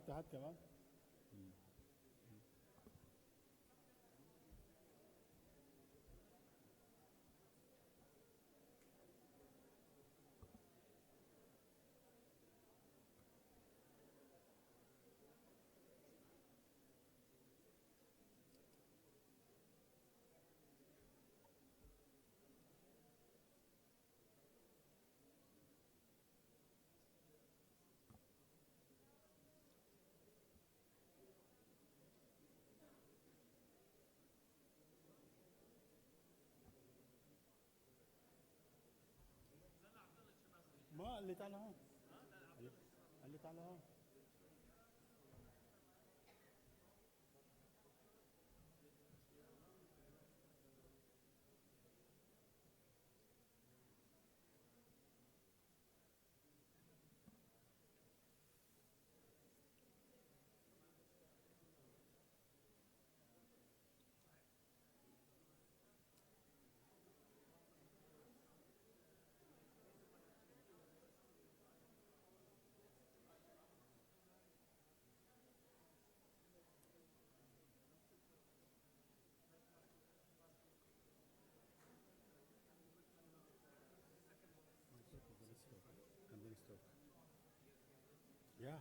هات كمان. ما اللي تعال هون. اللي تعال هون. Yeah.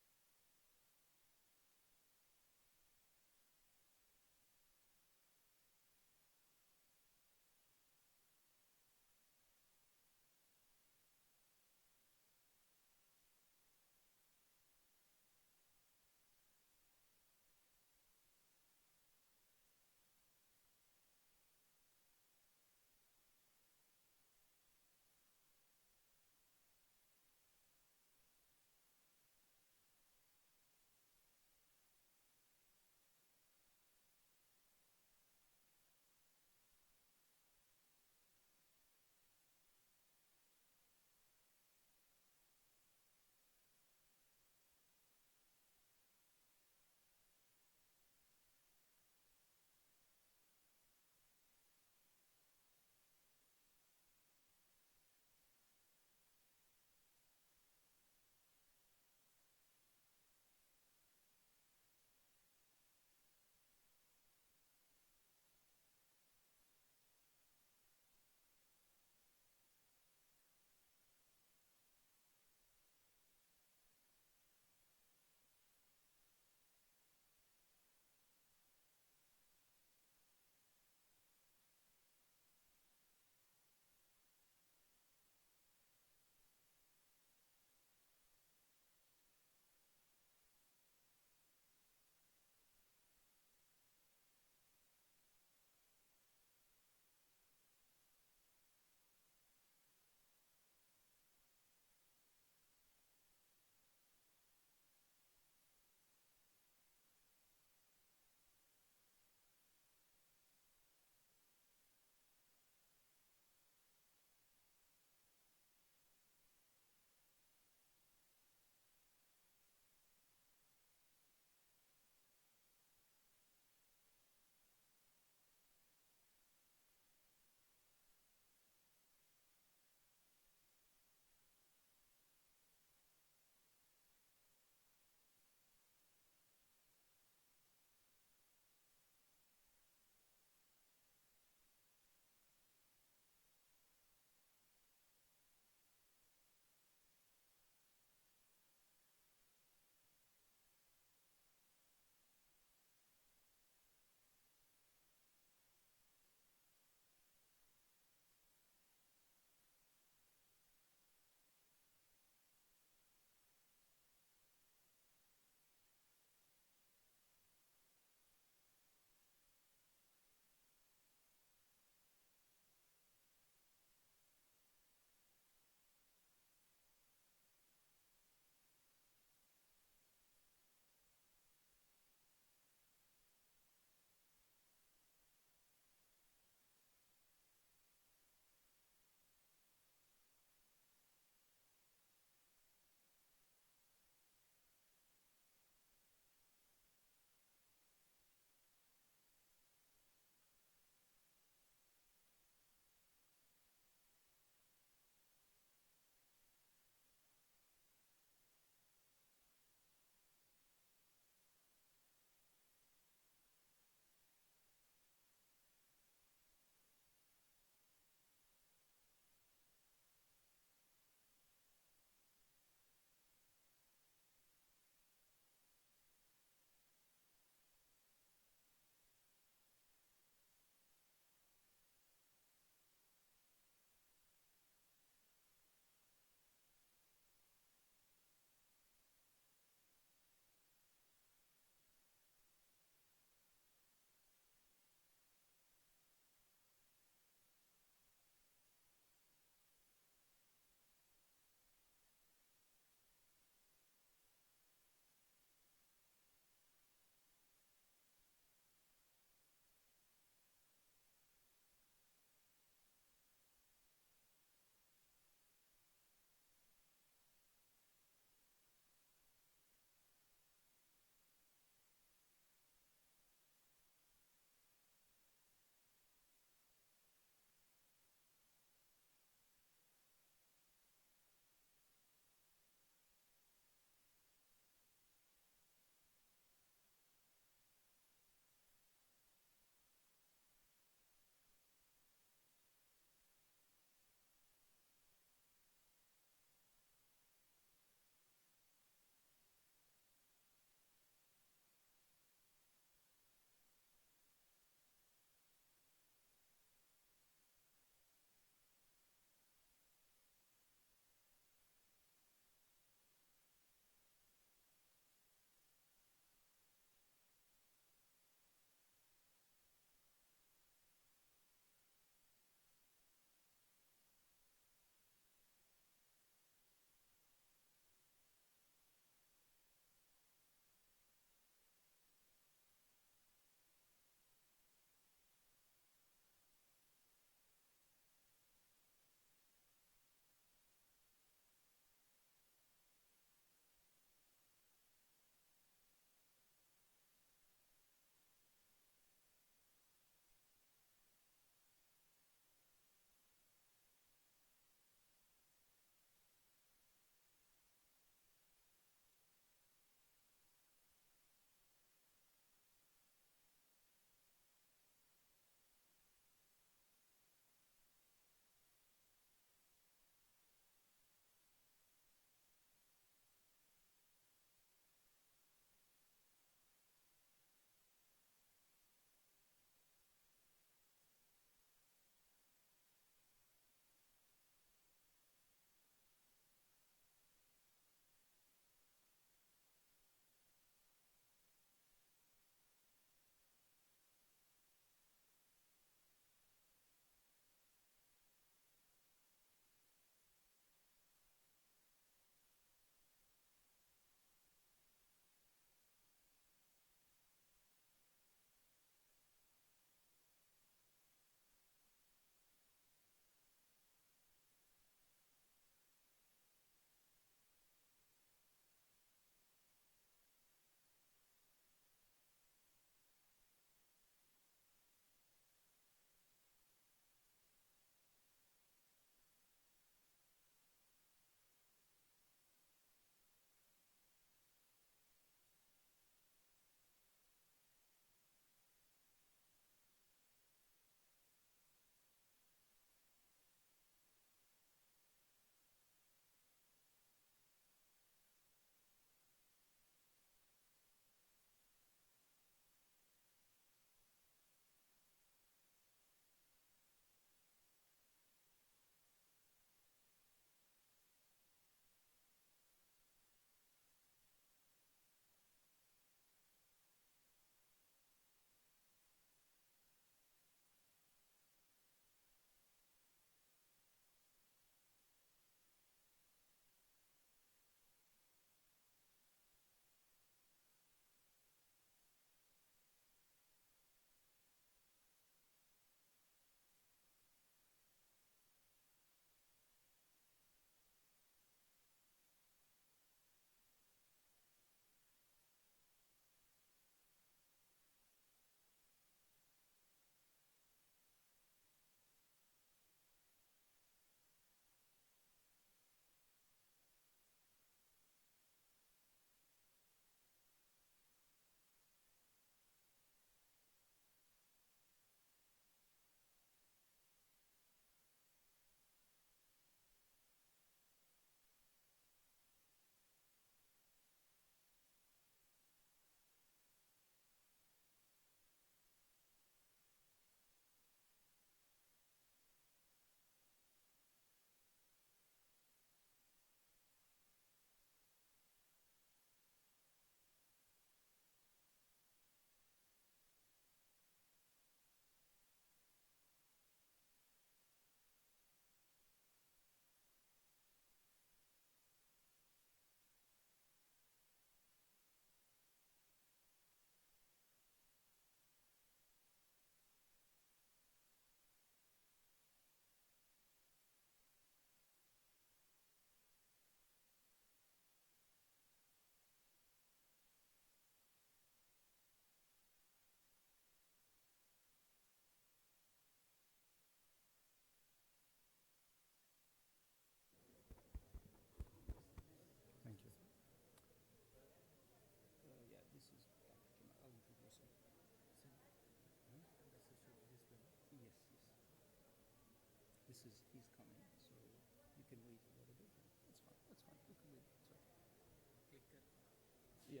Yeah,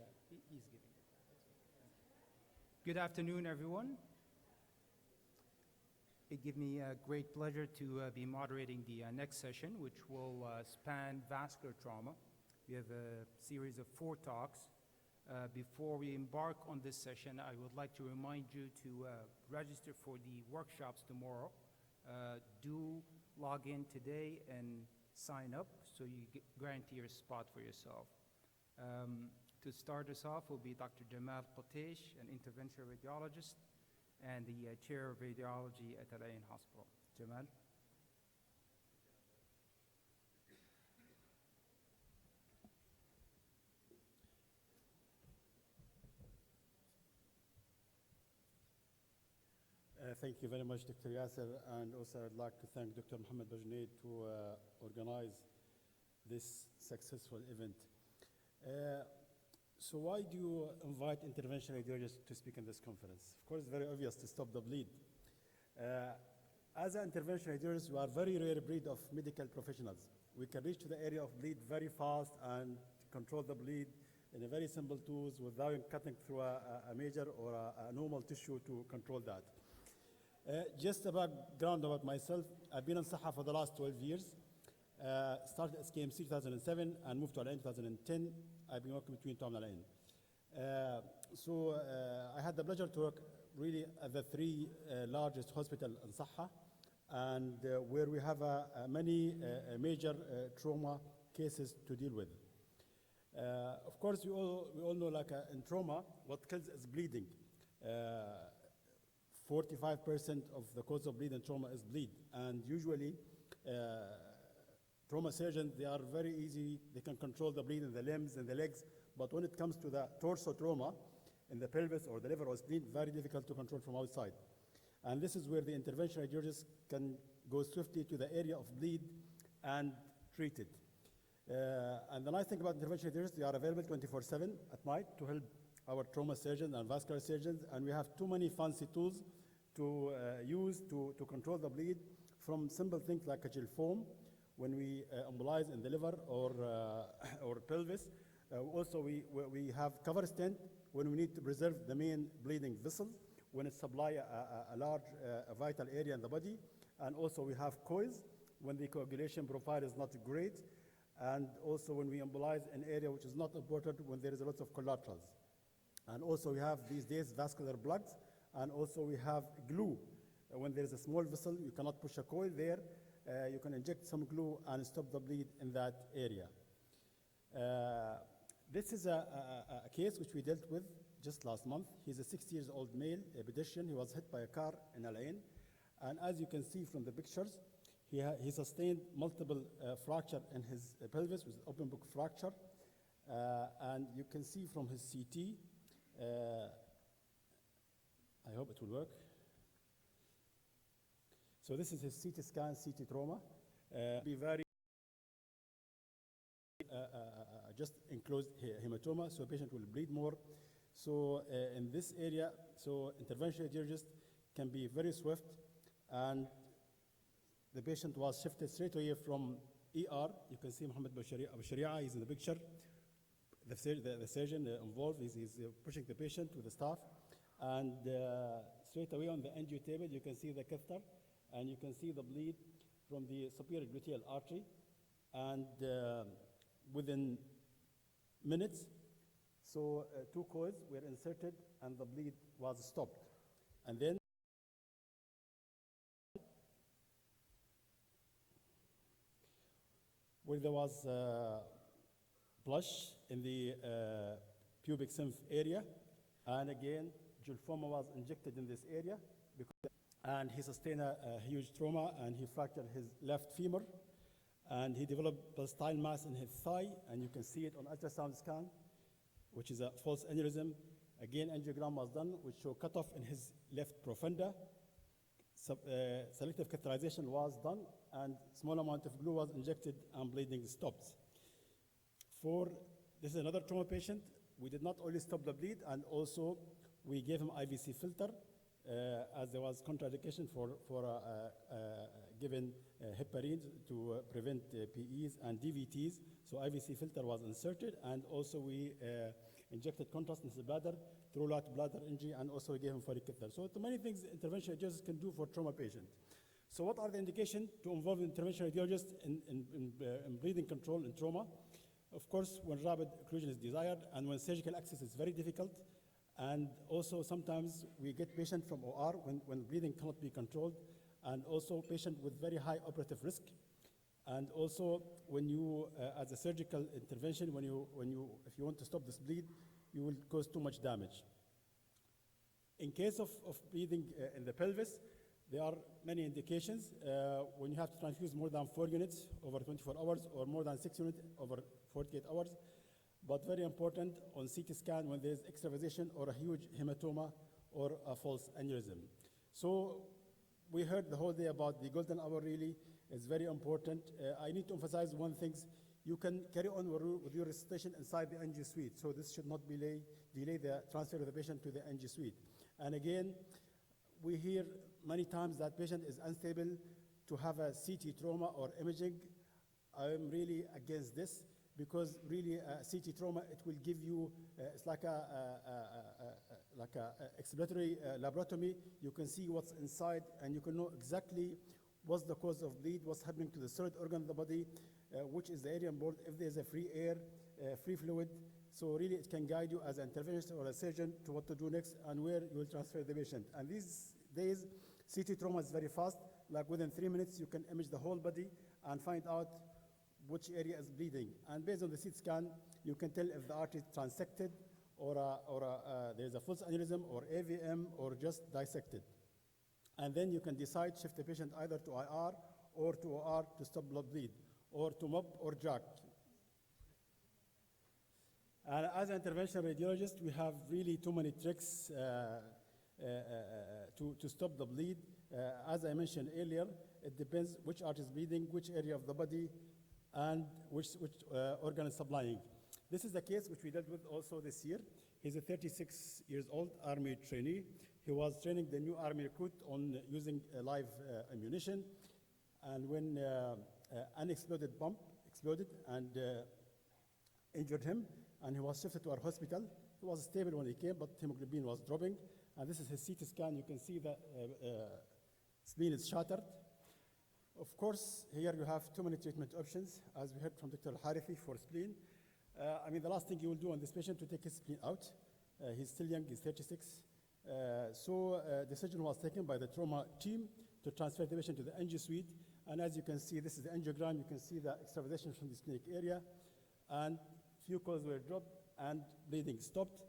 he's giving it. Good afternoon, everyone. It gives me great pleasure to be moderating the next session, which will span vascular trauma. We have a series of 4 talks. Before we embark on this session, I would like to remind you to register for the workshops tomorrow. Do log in today and sign up so you guarantee your spot for yourself. To start us off will be Dr. Jamal Qutaish, an interventional radiologist and the chair of radiology at Al Ain Hospital. Jamal? Thank you very much, Dr. Yasser, and also I'd like to thank Dr. Mohammed Bajnaid to organize this successful event. So why do you invite interventional radiologists to speak in this conference? Of course, it's very obvious, to stop the bleed. As an interventional radiologist, we are very rare breed of medical professionals. We can reach to the area of bleed very fast and control the bleed in a very simple tools without cutting through a major or a normal tissue to control that. Just a background about myself, I've been in SEHA for the last 12 years. Started as KMC 2007 and moved to Al Ain 2010. I've been working between Tom and Al Ain. I had the pleasure to work really at the 3 largest hospitals in SEHA, and where we have many major trauma cases to deal with. Of course, we all know, like in trauma, what kills is bleeding. 45% of the cause of bleed in trauma is bleed, and usually trauma surgeons, they are very easy, they can control the bleed in the limbs and the legs, but when it comes to the torso trauma, in the pelvis or the liver or spleen, very difficult to control from outside. And this is where the interventional radiologist can go swiftly to the area of bleed and treat it. And the nice thing about interventional radiologists, they are available 24/7 at night to help our trauma surgeons and vascular surgeons, and we have too many fancy tools to use to control the bleed, from simple things like a gel foam when we embolize in the liver or pelvis. Also, we have cover stent when we need to preserve the main bleeding vessel, when it supplies a large vital area in the body. And also we have coils when the coagulation profile is not great, and also when we embolize an area which is not important, when there is a lot of collaterals. And also we have these days vascular plugs, and also we have glue. When there is a small vessel, you cannot push a coil there. You can inject some glue and stop the bleed in that area. This is a case which we dealt with just last month. He's a 60-year-old male, a pedestrian. He was hit by a car in Al Ain. And as you can see from the pictures, he sustained multiple fracture in his pelvis with open book fracture. And you can see from his CT, I hope it will work. So this is his CT scan, CT trauma. Be very just enclosed hematoma, so a patient will bleed more. So in this area, so interventional radiologist can be very swift, and the patient was shifted straight away from ER. You can see Mohammed Abu Sharia, he's in the picture. The surgeon involved, he's pushing the patient with the staff, and straight away on the angio table, you can see the catheter, and you can see the bleed from the superior gluteal artery, and within minutes, so 2 coils were inserted and the bleed was stopped. And then where there was blush in the pubic symph area, and again, Julfoma was injected in this area, and he sustained a huge trauma, and he fractured his left femur, and he developed pulsatile mass in his thigh, and you can see it on ultrasound scan, which is a false aneurysm. Again, angiogram was done, which showed cutoff in his left profunda. Selective catheterization was done, and small amount of glue was injected, and bleeding stopped. This is another trauma patient. We did not only stop the bleed, and also we gave him IVC filter, as there was contraindication for given heparin to prevent PEs and DVTs. So IVC filter was inserted, and also we injected contrast in his bladder, throughout bladder injury, and also we gave him folic catheter. So too many things interventional radiologists can do for trauma patient. So what are the indications to involve interventional radiologists in bleeding control in trauma? Of course, when rapid occlusion is desired and when surgical access is very difficult, and also sometimes we get patient from OR when bleeding cannot be controlled, and also patient with very high operative risk. And also when you, as a surgical intervention, if you want to stop this bleed, you will cause too much damage. In case of bleeding in the pelvis, there are many indications. When you have to transfuse more than 4 units over 24 hours or more than 6 units over 48 hours. But very important on CT scan when there is extravasation or a huge hematoma or a false aneurysm. So we heard the whole day about the golden hour really. It's very important. I need to emphasize one thing. You can carry on with your resuscitation inside the NG suite. So this should not delay the transfer of the patient to the NG suite. And again, we hear many times that patient is unstable to have a CT trauma or imaging. I'm really against this because really CT trauma, it will give you, it's like a exploratory laparotomy. You can see what's inside and you can know exactly what's the cause of bleed, what's happening to the third organ of the body, which is the area involved, if there's a free air, free fluid. So really it can guide you as an interventionist or a surgeon to what to do next and where you will transfer the patient. And these days, CT trauma is very fast. Like within 3 minutes, you can image the whole body and find out which area is bleeding. And based on the CT scan, you can tell if the artery is transected or there's a false aneurysm or AVM or just dissected. And then you can decide shift the patient either to IR or to OR to stop blood bleed, or to MOB or JAC. And as an interventional radiologist, we have really too many tricks to stop the bleed. As I mentioned earlier, it depends which artery is bleeding, which area of the body, and which organ is supplying. This is the case which we dealt with also this year. He's a 36 years old Army trainee. He was training the new Army recruit on using live ammunition. And when an exploded bomb exploded and injured him, and he was shifted to our hospital. He was stable when he came, but hemoglobin was dropping. And this is his CT scan. You can see that spleen is shattered. Of course, here you have too many treatment options, as we heard from Dr. Harithi for spleen. I mean, the last thing you will do on this patient to take his spleen out. He's still young, he's 36. So decision was taken by the trauma team to transfer the patient to the NG suite. And as you can see, this is the angiogram. You can see the extravasation from the splenic area. And few coils were dropped and bleeding stopped.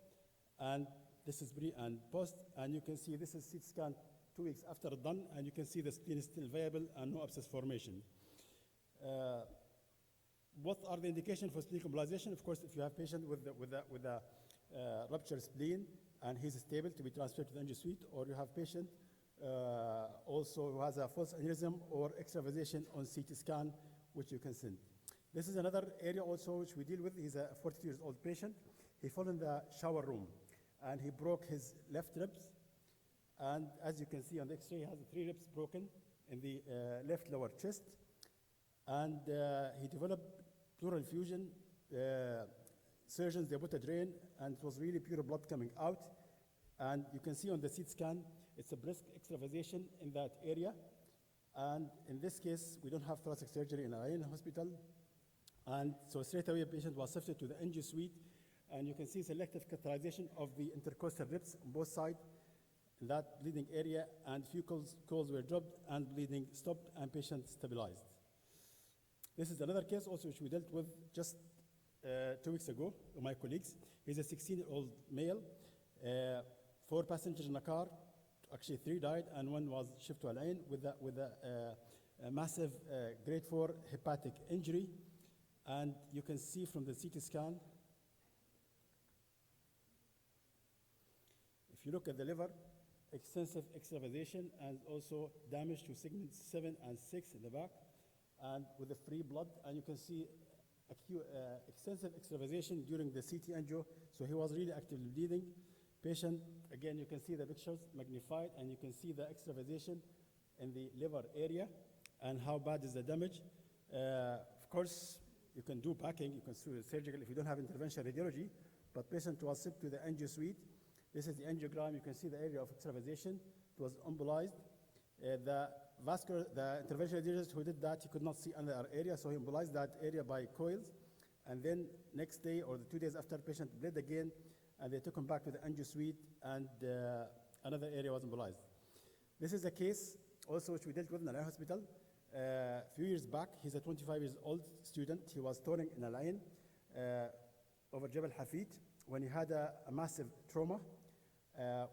And this is pre and post. And you can see this is CT scan 2 weeks after done. And you can see the spleen is still viable and no abscess formation. What are the indications for spleen embolization? Of course, if you have patient with a ruptured spleen and he's stable to be transferred to the NG suite, or you have patient also who has a false aneurysm or extravasation on CT scan, which you can send. This is another area also which we deal with. He's a 42 years old patient. He fell in the shower room and he broke his left ribs. And as you can see on the x-ray, he has 3 ribs broken in the left lower chest. And he developed pleural effusion. Surgeons, they put a drain and it was really pure blood coming out. And you can see on the CT scan, it's a brisk extravasation in that area. And in this case, we don't have thoracic surgery in Al Ain hospital. And so straight away, the patient was shifted to the NG suite. And you can see selective catheterization of the intercostal ribs on both sides in that bleeding area. And few coils were dropped and bleeding stopped and patient stabilized. This is another case also which we dealt with just 2 weeks ago with my colleagues. He's a 16-year-old male, 4 passengers in a car. Actually 3 died and 1 was shipped to Al Ain with a massive grade 4 hepatic injury. And you can see from the CT scan, if you look at the liver, extensive extravasation and also damage to segments 7 and 6 in the back, and with the free blood. And you can see extensive extravasation during the CT angio. So he was really actively bleeding. Patient, again, you can see the pictures magnified, and you can see the extravasation in the liver area and how bad is the damage. Of course, you can do packing, you can do surgical if you don't have interventional radiology, but patient was shipped to the angio suite. This is the angiogram. You can see the area of extravasation. It was embolized. The interventional radiologist who did that, he could not see another area, so he embolized that area by coils. And then next day or the 2 days after, patient bled again, and they took him back to the angio suite, and another area was embolized. This is a case also which we dealt with in Al Ain Hospital a few years back. He's a 25-year-old student. He was touring in Al Ain over Jebel Hafid when he had a massive trauma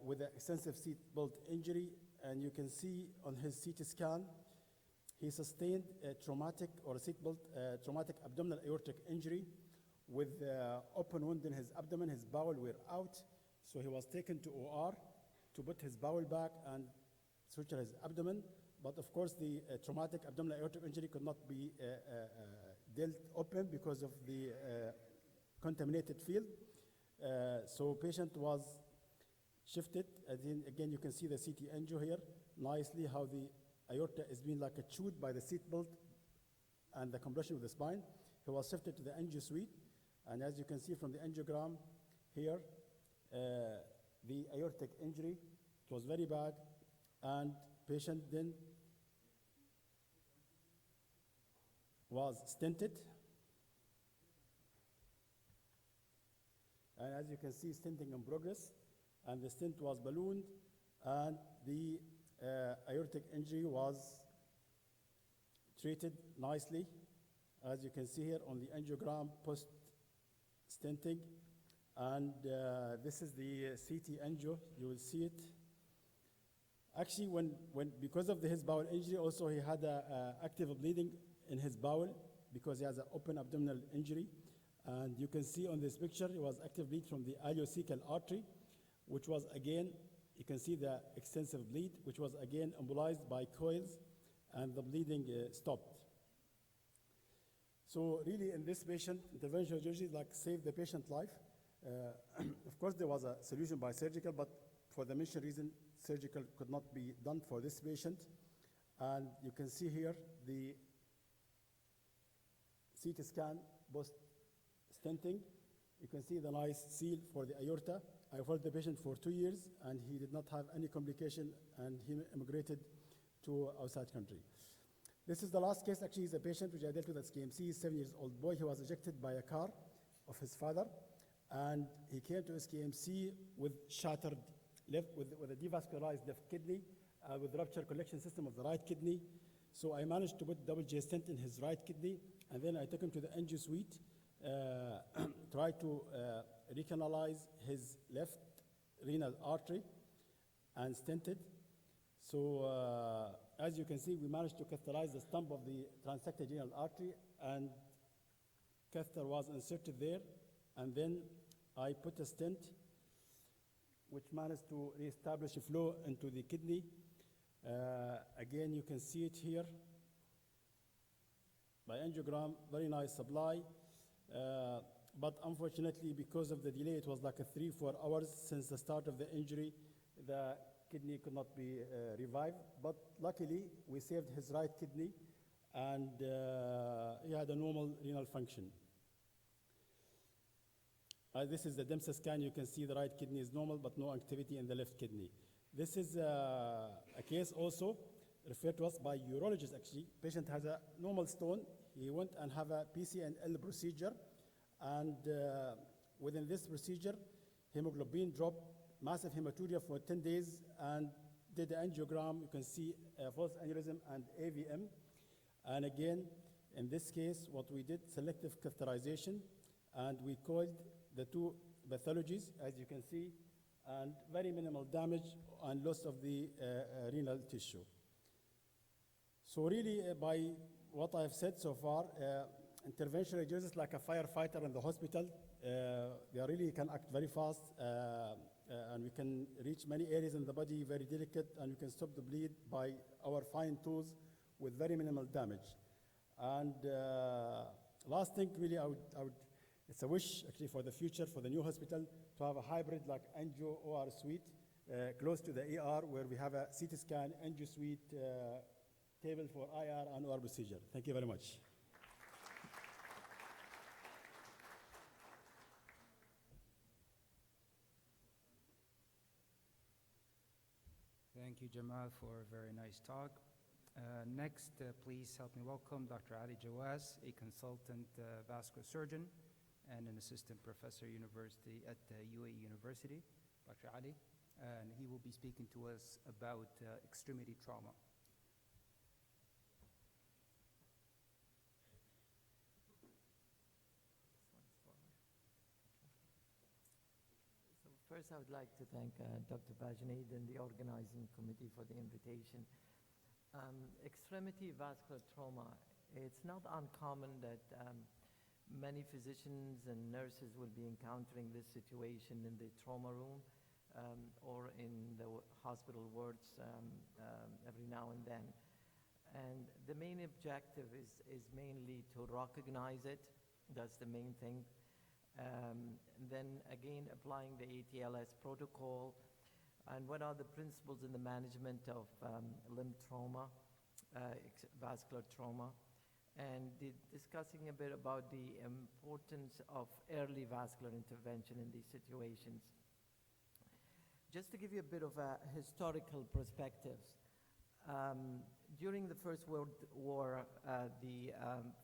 with an extensive seat belt injury. And you can see on his CT scan, he sustained a traumatic or a seatbelt traumatic abdominal aortic injury with open wound in his abdomen. His bowel were out, so he was taken to OR to put his bowel back and suture his abdomen. But of course, the traumatic abdominal aortic injury could not be dealt open because of the contaminated field. So patient was shifted, and then again you can see the CT angio here nicely, how the aorta is being like chewed by the seat belt and the compression of the spine. He was shifted to the angio suite, and as you can see from the angiogram here, the aortic injury, it was very bad, and patient then was stented. And as you can see, stenting in progress, and the stent was ballooned, and the aortic injury was treated nicely, as you can see here on the angiogram post-stenting. And this is the CT angio. You will see it. Actually, because of his bowel injury, also he had active bleeding in his bowel because he has an open abdominal injury. And you can see on this picture, it was active bleed from the ileocecal artery, which was again, you can see the extensive bleed, which was again embolized by coils, and the bleeding stopped. So really in this patient, interventional surgery saved the patient's life. Of course, there was a solution by surgical, but for the mentioned reason, surgical could not be done for this patient. And you can see here the CT scan post-stenting. You can see the nice seal for the aorta. I followed the patient for 2 years, and he did not have any complication, and he immigrated to outside country. This is the last case. Actually, he's a patient which I dealt with at KMC. He's a 7-year-old boy. He was ejected by a car of his father, and he came to SKMC with shattered left, with a devascularized left kidney, with ruptured collection system of the right kidney. So I managed to put double J stent in his right kidney, and then I took him to the angio suite, tried to recanalize his left renal artery and stented. So as you can see, we managed to catheterize the stump of the transected renal artery, and catheter was inserted there, and then I put a stent which managed to reestablish a flow into the kidney. Again, you can see it here by angiogram, very nice supply. But unfortunately, because of the delay, it was like 3-4 hours since the start of the injury. The kidney could not be revived. But luckily, we saved his right kidney, and he had a normal renal function. This is the DEMSA scan. You can see the right kidney is normal, but no activity in the left kidney. This is a case also referred to us by urologist, actually. Patient has a normal stone. He went and have a PCNL procedure, and within this procedure, hemoglobin dropped, massive hematuria for 10 days, and did the angiogram. You can see false aneurysm and AVM. And again, in this case, what we did, selective catheterization, and we coiled the two pathologies, as you can see, and very minimal damage and loss of the renal tissue. So really, by what I've said so far, interventional radiologists is like a firefighter in the hospital. They really can act very fast, and we can reach many areas in the body, very delicate, and we can stop the bleed by our fine tools with very minimal damage. And last thing, really, I would it's a wish actually for the future, for the new hospital, to have a hybrid like angio OR suite close to the ER, where we have a CT scan, angio suite, table for IR and OR procedure. Thank you very much. Thank you, Jamal, for a very nice talk. Next, please help me welcome Dr. Ali Jawaz, a consultant vascular surgeon and an assistant professor university at UAE University. Dr. Ali, and he will be speaking to us about extremity trauma. First, I would like to thank Dr. Bajneed and the organizing committee for the invitation. Extremity vascular trauma, it's not uncommon that many physicians and nurses will be encountering this situation in the trauma room or in the hospital wards every now and then. And the main objective is mainly to recognize it. That's the main thing. Then again, applying the ATLS protocol and what are the principles in the management of limb trauma, vascular trauma, and discussing a bit about the importance of early vascular intervention in these situations. Just to give you a bit of a historical perspective, during the First World War,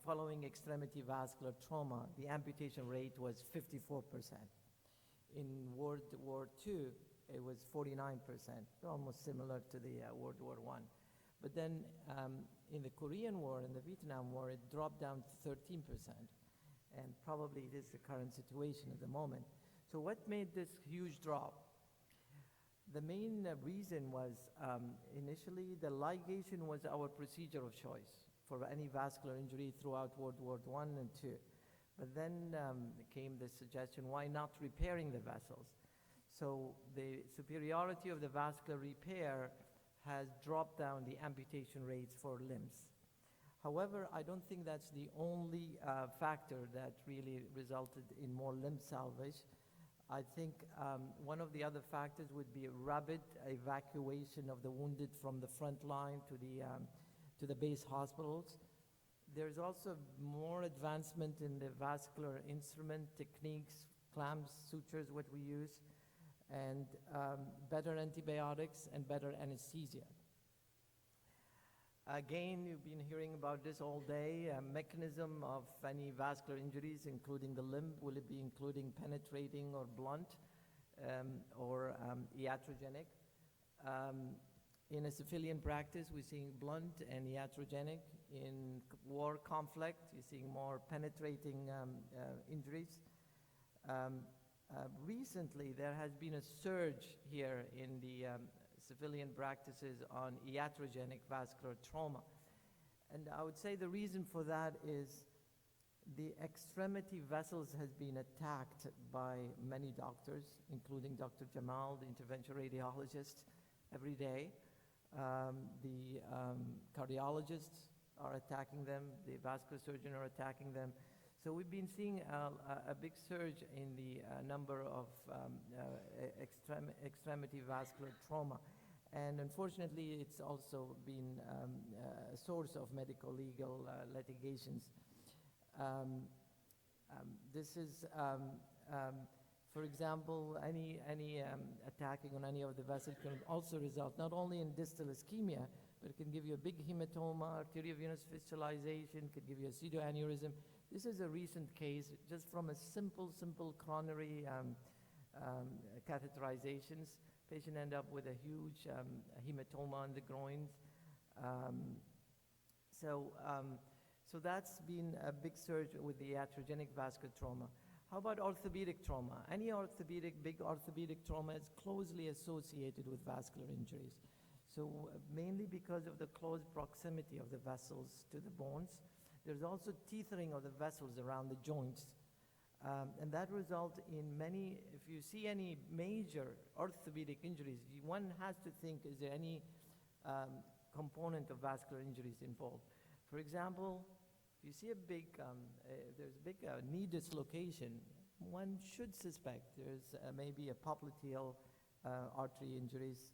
following extremity vascular trauma, the amputation rate was 54%. In World War II, it was 49%, almost similar to the World War I. But then in the Korean War and the Vietnam War, it dropped down to 13%. And probably it is the current situation at the moment. So what made this huge drop? The main reason was initially the ligation was our procedure of choice for any vascular injury throughout World War I and II. But then came the suggestion, why not repairing the vessels? So the superiority of the vascular repair has dropped down the amputation rates for limbs. However, I don't think that's the only factor that really resulted in more limb salvage. I think one of the other factors would be a rapid evacuation of the wounded from the front line to the base hospitals. There's also more advancement in the vascular instrument techniques, clamps, sutures, what we use, and better antibiotics and better anesthesia. Again, you've been hearing about this all day, mechanism of any vascular injuries, including the limb. Will it be including penetrating or blunt or iatrogenic? In a civilian practice, we're seeing blunt and iatrogenic. In war conflict, you're seeing more penetrating injuries. Recently, there has been a surge here in the civilian practices on iatrogenic vascular trauma. And I would say the reason for that is the extremity vessels has been attacked by many doctors, including Dr. Jamal, the interventional radiologist, every day. The cardiologists are attacking them, the vascular surgeons are attacking them. So we've been seeing a big surge in the number of extremity vascular trauma. And unfortunately, it's also been a source of medical legal litigations. This is, for example, any attacking on any of the vessels can also result not only in distal ischemia, but it can give you a big hematoma, arteriovenous fistulization, could give you a pseudoaneurysm. This is a recent case just from a simple coronary catheterizations. Patient end up with a huge hematoma in the groins. So that's been a big surge with the iatrogenic vascular trauma. How about orthopedic trauma? Any big orthopedic trauma is closely associated with vascular injuries. So mainly because of the close proximity of the vessels to the bones. There's also tethering of the vessels around the joints. And that results in many, if you see any major orthopedic injuries, one has to think, is there any component of vascular injuries involved? For example, if you see there's a big knee dislocation, one should suspect there's maybe a popliteal artery injuries.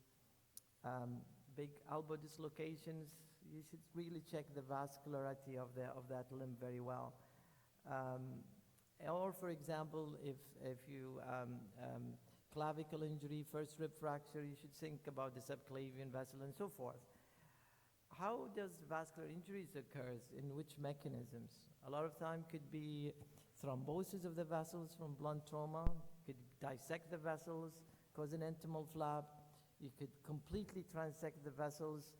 Big elbow dislocations, you should really check the vascularity of that limb very well. Or for example, if you clavicle injury, first rib fracture, you should think about the subclavian vessel and so forth. How does vascular injuries occur? In which mechanisms? A lot of time could be thrombosis of the vessels from blunt trauma, could dissect the vessels, cause an intimal flap. You could completely transect the vessels,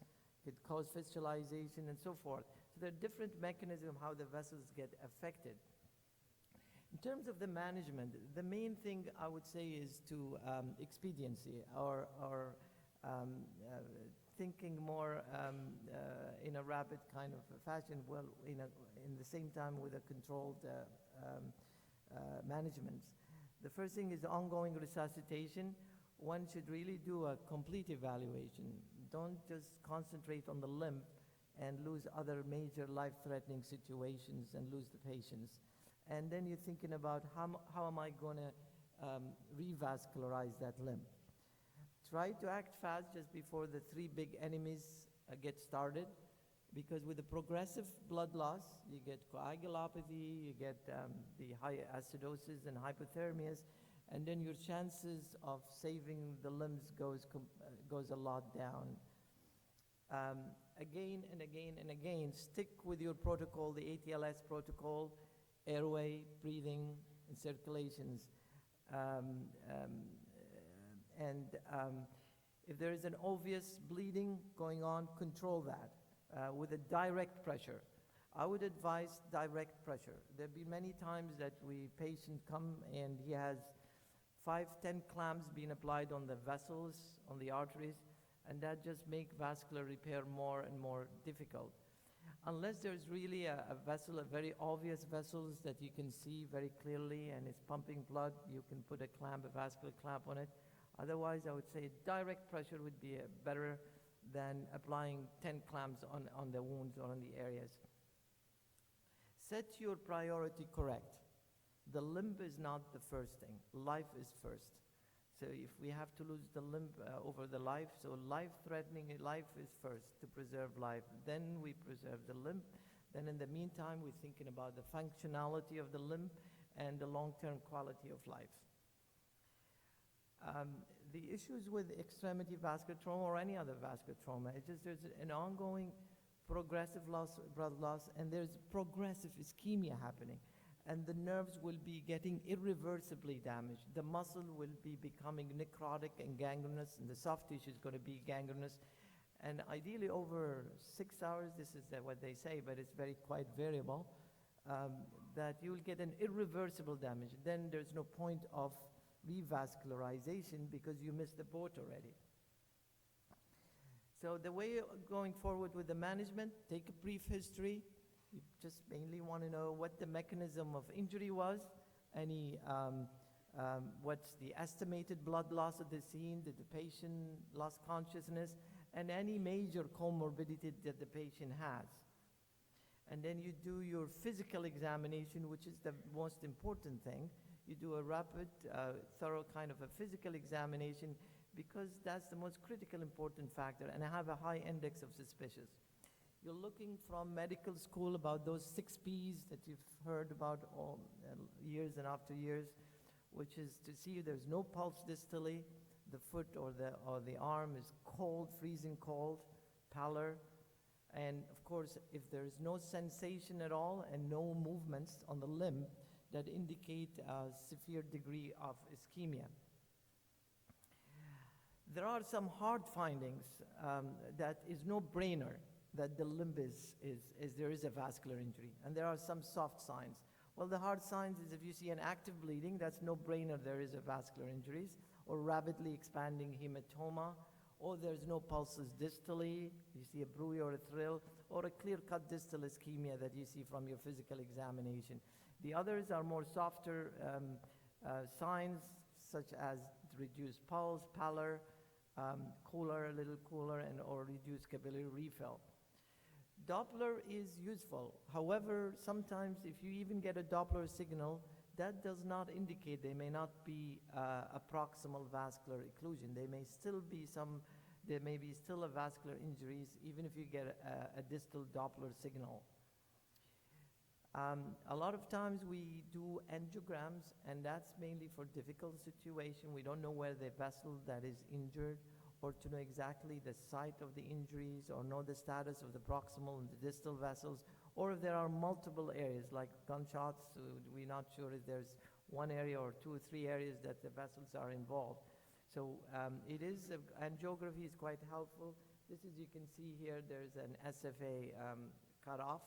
could cause fistulization and so forth. So there are different mechanisms how the vessels get affected. In terms of the management, the main thing I would say is to expediency or thinking more in a rapid kind of fashion, well, in the same time with a controlled management. The first thing is ongoing resuscitation. One should really do a complete evaluation. Don't just concentrate on the limb and lose other major life-threatening situations and lose the patients. And then you're thinking about how am I going to revascularize that limb. Try to act fast just before the three big enemies get started, because with the progressive blood loss, you get coagulopathy, you get the high acidosis and hypothermias, and then your chances of saving the limbs goes a lot down. Again and again and again, stick with your protocol, the ATLS protocol, airway, breathing, and circulations. If there is an obvious bleeding going on, control that with a direct pressure. I would advise direct pressure. There'll be many times that patient come and he has 5-10 clamps being applied on the vessels, on the arteries, and that just make vascular repair more and more difficult. Unless there's really a vessel, a very obvious vessels that you can see very clearly and it's pumping blood, you can put a clamp, a vascular clamp on it. Otherwise, I would say direct pressure would be better than applying 10 clamps on the wounds or on the areas. Set your priority correct. The limb is not the first thing. Life is first. So if we have to lose the limb over the life, so life-threatening life is first to preserve life. Then we preserve the limb. Then in the meantime, we're thinking about the functionality of the limb and the long-term quality of life. The issues with extremity vascular trauma or any other vascular trauma, it's just there's an ongoing progressive loss, blood loss, and there's progressive ischemia happening. And the nerves will be getting irreversibly damaged. The muscle will be becoming necrotic and gangrenous, and the soft tissue is going to be gangrenous. And ideally over 6 hours, this is what they say, but it's quite variable, that you will get an irreversible damage. Then there's no point of revascularization because you missed the boat already. So the way going forward with the management, take a brief history. You just mainly want to know what the mechanism of injury was, what's the estimated blood loss at the scene, did the patient lost consciousness, and any major comorbidity that the patient has. And then you do your physical examination, which is the most important thing. You do a rapid, thorough kind of a physical examination because that's the most critical important factor, and I have a high index of suspicious. You're looking from medical school about those 6 Ps that you've heard about all years and after years, which is to see if there's no pulse distally, the foot or the arm is cold, freezing cold, pallor, and of course, if there's no sensation at all and no movements on the limb that indicate a severe degree of ischemia. There are some hard findings that is no-brainer that the limb there is a vascular injury, and there are some soft signs. Well, the hard signs is if you see an active bleeding, that's no-brainer there is a vascular injuries, or rapidly expanding hematoma, or there's no pulses distally, you see a bruit or a thrill, or a clear-cut distal ischemia that you see from your physical examination. The others are more softer signs, such as reduced pulse, pallor, cooler, a little cooler, or reduced capillary refill. Doppler is useful. However, sometimes if you even get a Doppler signal, that does not indicate there may not be a proximal vascular occlusion. There may be still a vascular injuries even if you get a distal Doppler signal. A lot of times we do angiograms, and that's mainly for difficult situation. We don't know where the vessel that is injured, or to know exactly the site of the injuries, or know the status of the proximal and the distal vessels, or if there are multiple areas like gunshots, we're not sure if there's one area or two or three areas that the vessels are involved. So angiography is quite helpful. This is, you can see here, there's an SFA cutoff.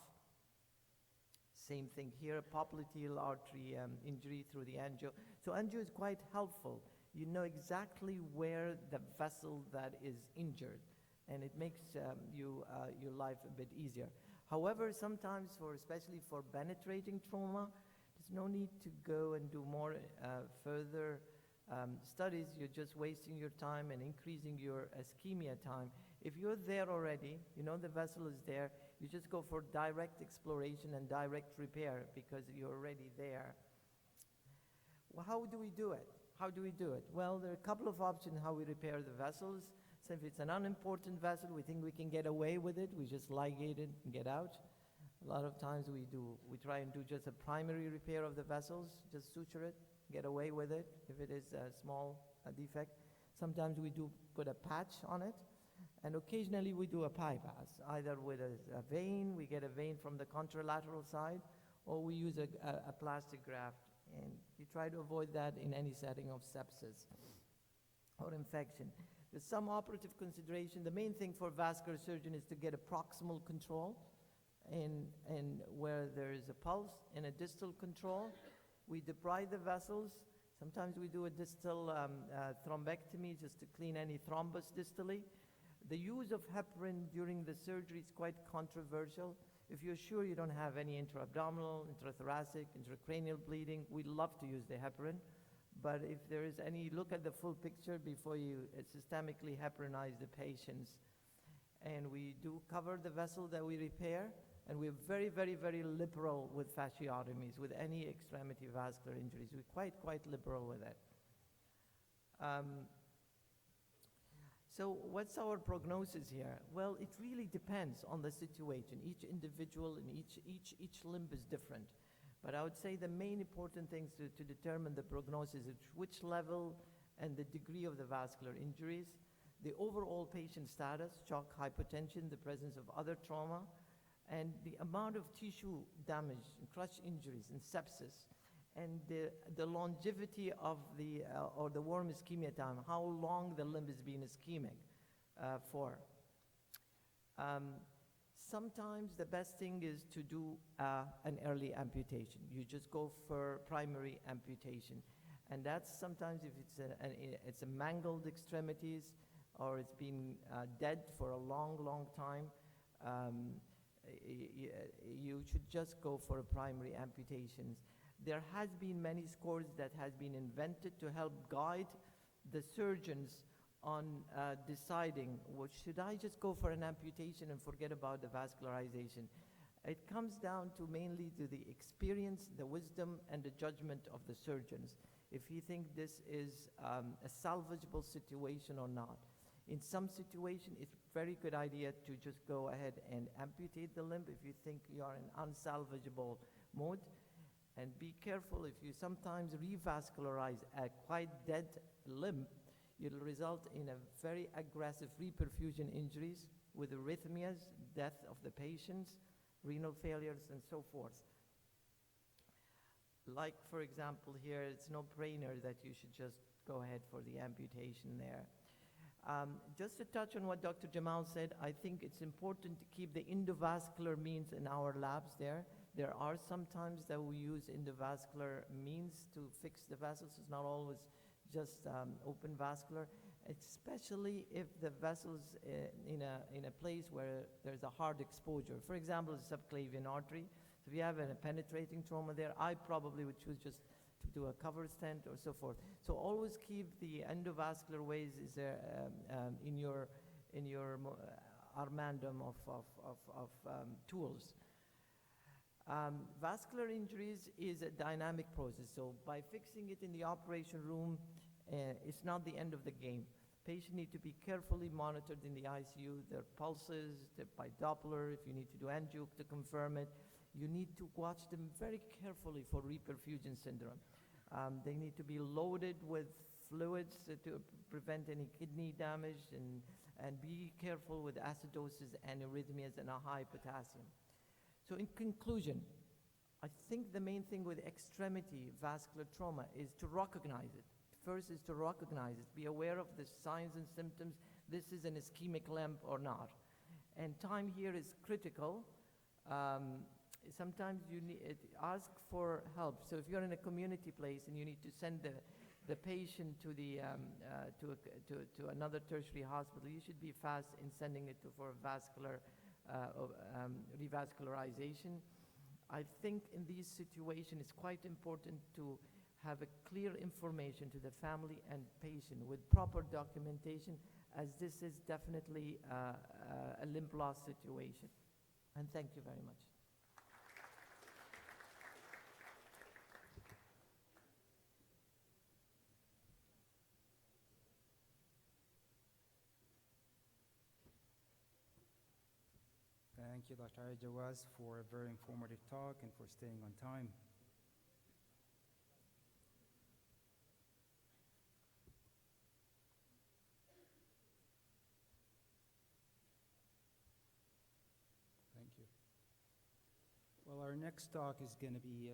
Same thing here, popliteal artery injury through the angio. So angio is quite helpful. You know exactly where the vessel that is injured, and it makes your life a bit easier. However, sometimes, especially for penetrating trauma, there's no need to go and do more further studies. You're just wasting your time and increasing your ischemia time. If you're there already, you know the vessel is there, you just go for direct exploration and direct repair because you're already there. Well, how do we do it? How do we do it? Well, there are a couple of options how we repair the vessels. So if it's an unimportant vessel, we think we can get away with it. We just ligate it and get out. A lot of times we try and do just a primary repair of the vessels, just suture it, get away with it if it is a small defect. Sometimes we do put a patch on it. And occasionally we do a bypass, either with a vein, we get a vein from the contralateral side, or we use a plastic graft. And you try to avoid that in any setting of sepsis or infection. There's some operative consideration. The main thing for vascular surgeon is to get a proximal control and where there is a pulse, and a distal control. We debride the vessels. Sometimes we do a distal thrombectomy just to clean any thrombus distally. The use of heparin during the surgery is quite controversial. If you're sure you don't have any intra-abdominal, intrathoracic, intracranial bleeding, we love to use the heparin. But if there is any, look at the full picture before you systemically heparinize the patients. And we do cover the vessel that we repair, and we're very, very, very liberal with fasciotomies, with any extremity vascular injuries. We're quite liberal with it. So what's our prognosis here? Well, it really depends on the situation. Each individual and each limb is different. But I would say the main important things to determine the prognosis is which level and the degree of the vascular injuries, the overall patient status, shock, hypotension, the presence of other trauma, and the amount of tissue damage, crush injuries, and sepsis, and the longevity of or the warm ischemia time, how long the limb has been ischemic for. Sometimes the best thing is to do an early amputation. You just go for primary amputation. And that's sometimes if it's a mangled extremities or it's been dead for a long, long time, you should just go for a primary amputation. There has been many scores that has been invented to help guide the surgeons on deciding, well, should I just go for an amputation and forget about the vascularization? It comes down to mainly to the experience, the wisdom, and the judgment of the surgeons, if you think this is a salvageable situation or not. In some situation, it's a very good idea to just go ahead and amputate the limb if you think you are in unsalvageable mode. And be careful if you sometimes revascularize a quite dead limb, it'll result in a very aggressive reperfusion injuries with arrhythmias, death of the patients, renal failures, and so forth. Like, for example, here, it's no brainer that you should just go ahead for the amputation there. Just to touch on what Dr. Jamal said, I think it's important to keep the endovascular means in our labs there. There are some times that we use endovascular means to fix the vessels. It's not always just open vascular, especially if the vessel's in a place where there's a hard exposure. For example, the subclavian artery. So if you have a penetrating trauma there, I probably would choose just to do a cover stent or so forth. So always keep the endovascular ways is there in your armandum of tools. Vascular injuries is a dynamic process, so by fixing it in the operation room, it's not the end of the game. Patients need to be carefully monitored in the ICU, their pulses, by Doppler, if you need to do angio to confirm it. you need to watch them very carefully for reperfusion syndrome. They need to be loaded with fluids to prevent any kidney damage, and be careful with acidosis and arrhythmias and a high potassium. So in conclusion, I think the main thing with extremity vascular trauma is to recognize it. First is to recognize it, be aware of the signs and symptoms. This is an ischemic limp or not. And time here is critical. Sometimes you need ask for help. So if you're in a community place and you need to send the patient to to another tertiary hospital, you should be fast in sending it for vascular revascularization. I think in these situations it's quite important to have a clear information to the family and patient with proper documentation, as this is definitely a limb loss situation. And thank you very much. Thank you, Dr. Jawaz, for a very informative talk and for staying on time. Thank you. Well, our next talk is going to be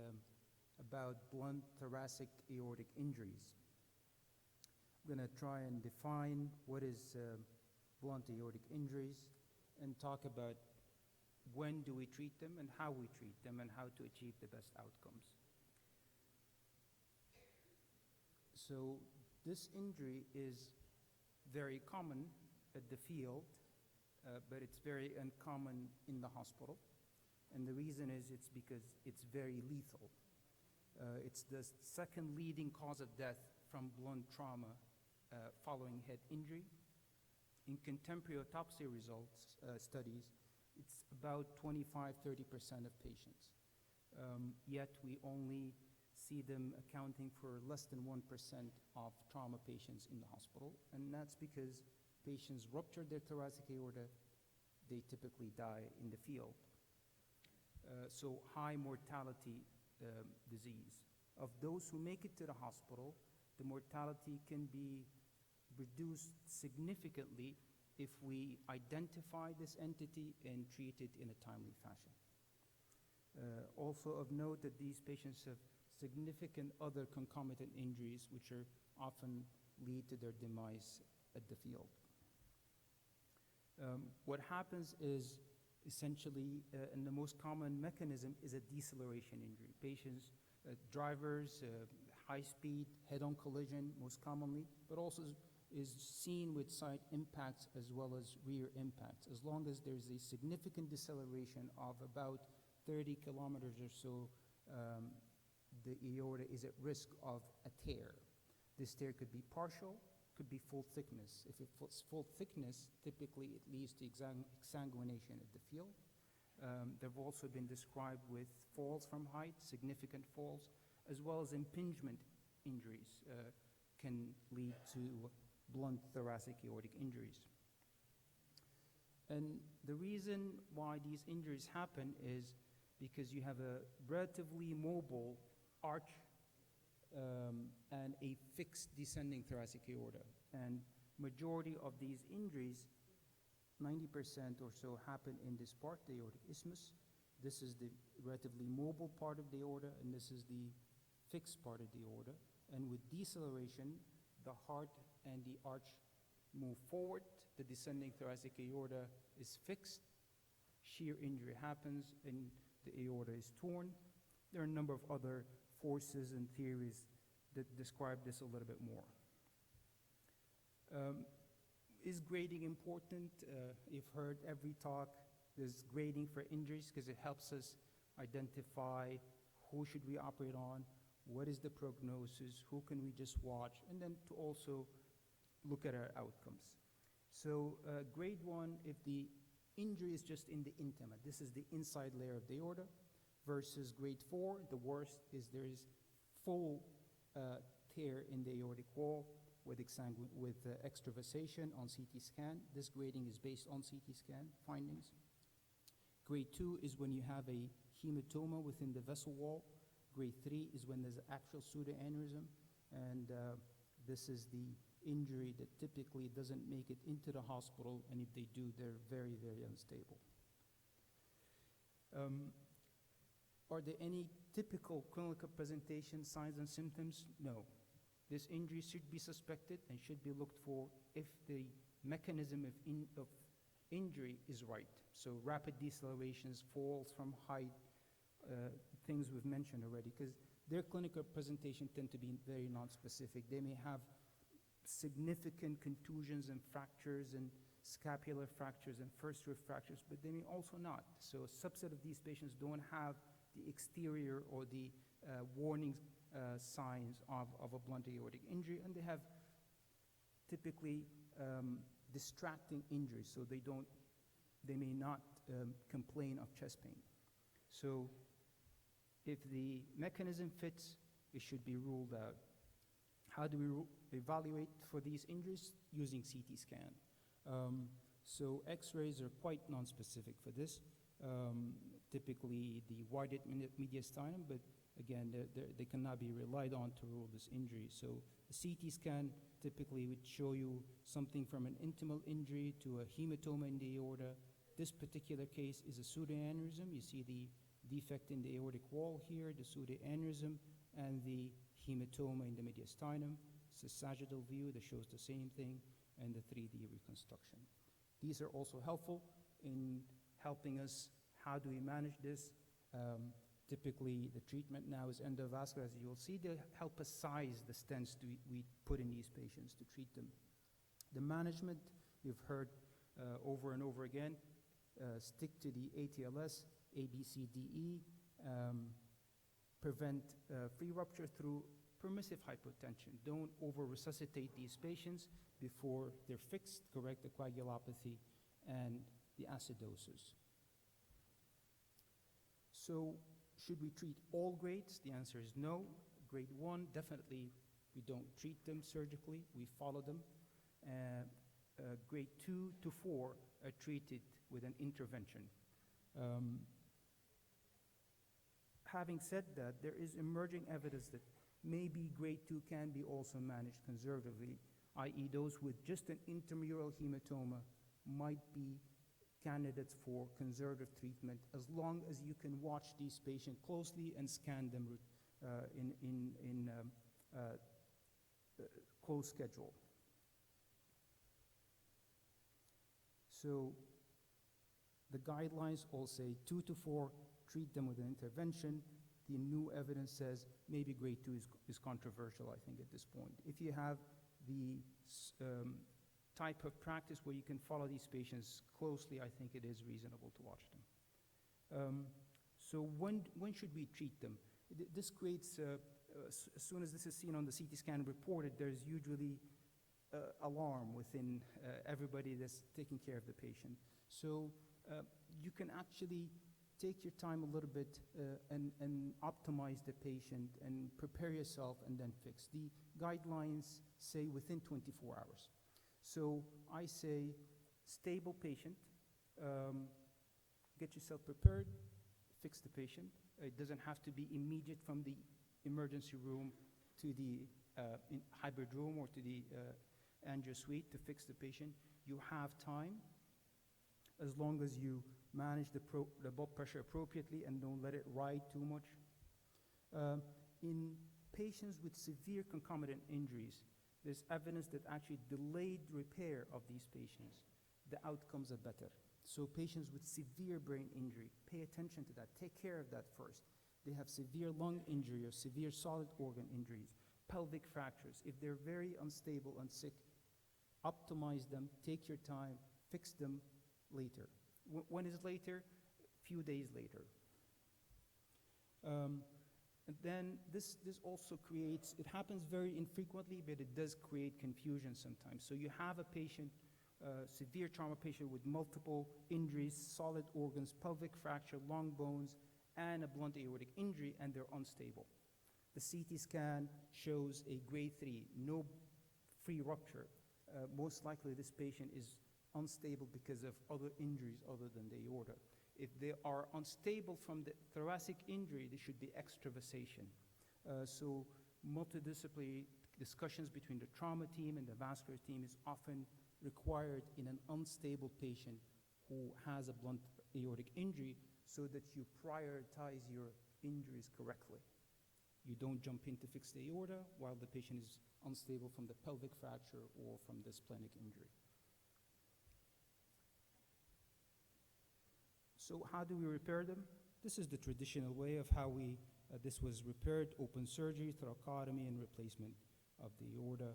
about blunt thoracic aortic injuries. I'm going to try and define what is blunt aortic injuries and talk about when do we treat them and how we treat them and how to achieve the best outcomes. So this injury is very common at the field, but it's very uncommon in the hospital. And the reason is it's because it's very lethal. It's the second leading cause of death from blunt trauma following head injury. In contemporary autopsy results, studies, it's about 25–30% of patients. Yet we only see them accounting for less than 1% of trauma patients in the hospital. And that's because patients rupture their thoracic aorta, they typically die in the field. So high mortality disease. Of those who make it to the hospital, the mortality can be reduced significantly if we identify this entity and treat it in a timely fashion. Also of note that these patients have significant other concomitant injuries which are often lead to their demise at the field. What happens is essentially, and the most common mechanism is a deceleration injury. Patients, drivers, high speed, head-on collision most commonly, but also is seen with side impacts as well as rear impacts. As long as there's a significant deceleration of about 30 kilometers or so, the aorta is at risk of a tear. This tear could be partial, could be full thickness. If it's full thickness, typically it leads to exsanguination at the field. They've also been described with falls from height, significant falls, as well as impingement injuries can lead to blunt thoracic aortic injuries. And the reason why these injuries happen is because you have a relatively mobile arch and a fixed descending thoracic aorta. And majority of these injuries, 90% or so, happen in this part, the aortic isthmus. This is the relatively mobile part of the aorta, and this is the fixed part of the aorta. And with deceleration, the heart and the arch move forward. The descending thoracic aorta is fixed. Shear injury happens, and the aorta is torn. There are a number of other forces and theories that describe this a little bit more. Is grading important? You've heard every talk, there's grading for injuries because it helps us identify who should we operate on, what is the prognosis, who can we just watch, and then to also look at our outcomes. So grade 1, if the injury is just in the intima, this is the inside layer of the aorta, versus grade 4, the worst is there is full tear in the aortic wall with extravasation on CT scan. This grading is based on CT scan findings. Grade 2 is when you have a hematoma within the vessel wall. Grade 3 is when there's actual pseudoaneurysm, and this is the injury that typically doesn't make it into the hospital, and if they do, they're very, very unstable. Are there any typical clinical presentation signs and symptoms? No. This injury should be suspected and should be looked for if the mechanism of injury is right. So rapid decelerations, falls from height, things we've mentioned already, because their clinical presentation tend to be very nonspecific. They may have significant contusions and fractures and scapular fractures and first rib fractures, but they may also not. So a subset of these patients don't have the exterior or the warning signs of a blunt aortic injury, and they have typically distracting injuries, so they may not complain of chest pain. So if the mechanism fits, it should be ruled out. How do we evaluate for these injuries? Using CT scan. So x-rays are quite nonspecific for this. Typically the widened mediastinum, but again, they cannot be relied on to rule this injury. So a CT scan typically would show you something from an intimal injury to a hematoma in the aorta. This particular case is a pseudoaneurysm. You see the defect in the aortic wall here, the pseudoaneurysm, and the hematoma in the mediastinum. It's a sagittal view that shows the same thing, and the 3D reconstruction. These are also helpful in helping us, how do we manage this? Typically, the treatment now is endovascular. As you will see, they help us size the stents we put in these patients to treat them. The management, you've heard over and over again, stick to the ATLS, ABCDE, prevent free rupture through permissive hypotension. Don't over-resuscitate these patients before they're fixed, correct the coagulopathy and the acidosis. So, should we treat all grades? The answer is no. Grade 1, definitely we don't treat them surgically, we follow them. Grade 2 to 4 are treated with an intervention. Having said that, there is emerging evidence that maybe grade 2 can be also managed conservatively, i.e. those with just an intramural hematoma might be candidates for conservative treatment as long as you can watch these patients closely and scan them in close schedule. So the guidelines all say 2 to 4, treat them with an intervention. The new evidence says maybe grade 2 is controversial, I think, at this point. If you have the type of practice where you can follow these patients closely, I think it is reasonable to watch them. So when should we treat them? This creates, as soon as this is seen on the CT scan reported, there's usually alarm within everybody that's taking care of the patient. So you can actually take your time a little bit and optimize the patient and prepare yourself and then fix. The guidelines say within 24 hours. So I say stable patient, get yourself prepared, fix the patient. It doesn't have to be immediate from the emergency room to the hybrid room or to the angio suite to fix the patient. You have time as long as you manage the blood pressure appropriately and don't let it ride too much. In patients with severe concomitant injuries, there's evidence that actually delayed repair of these patients, the outcomes are better. So patients with severe brain injury, pay attention to that, take care of that first. They have severe lung injury or severe solid organ injuries, pelvic fractures. If they're very unstable and sick, optimize them, take your time, fix them later. When is later? A few days later. And then this also creates, it happens very infrequently, but it does create confusion sometimes. So you have a patient, severe trauma patient with multiple injuries, solid organs, pelvic fracture, long bones, and a blunt aortic injury, and they're unstable. The CT scan shows a grade 3, no free rupture. Most likely this patient is unstable because of other injuries other than the aorta. If they are unstable from the thoracic injury, there should be extravasation. So multidisciplinary discussions between the trauma team and the vascular team is often required in an unstable patient who has a blunt aortic injury so that you prioritize your injuries correctly. You don't jump in to fix the aorta while the patient is unstable from the pelvic fracture or from the splenic injury. So how do we repair them? This is the traditional way of how this was repaired: open surgery, thoracotomy, and replacement of the aorta.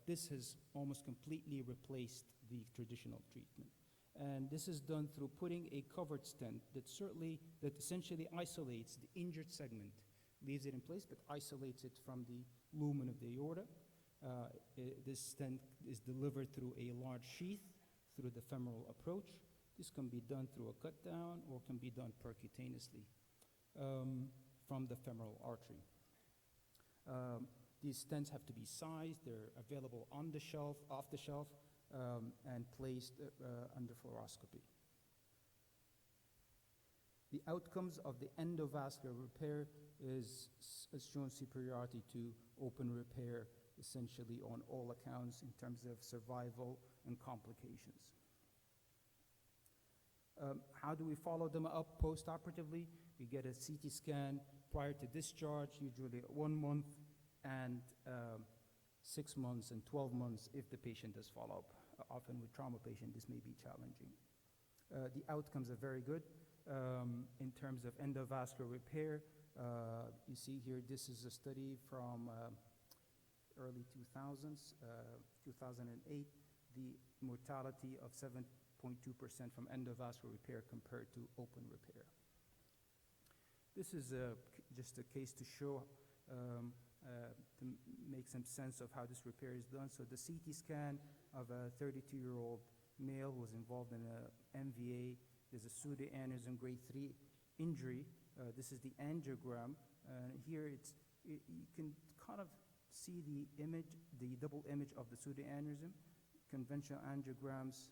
This has almost completely replaced the traditional treatment. And this is done through putting a covered stent that essentially isolates the injured segment, leaves it in place, but isolates it from the lumen of the aorta. This stent is delivered through a large sheath through the femoral approach. This can be done through a cut down or can be done percutaneously from the femoral artery. These stents have to be sized. They're available on the shelf, off the shelf, and placed under fluoroscopy. The outcomes of the endovascular repair has shown superiority to open repair, essentially on all accounts in terms of survival and complications. How do we follow them up post-operatively? We get a CT scan prior to discharge, usually at 1 month, and 6 months and 12 months if the patient does follow up. Often with trauma patients, this may be challenging. The outcomes are very good in terms of endovascular repair. You see here, this is a study from early 2000s, 2008, the mortality of 7.2% from endovascular repair compared to open repair. This is just a case to show, to make some sense of how this repair is done. So the CT scan of a 32-year-old male was involved in a MVA. There's a pseudoaneurysm grade 3 injury. This is the angiogram. Here you can kind of see the image, the double image of the pseudoaneurysm. Conventional angiograms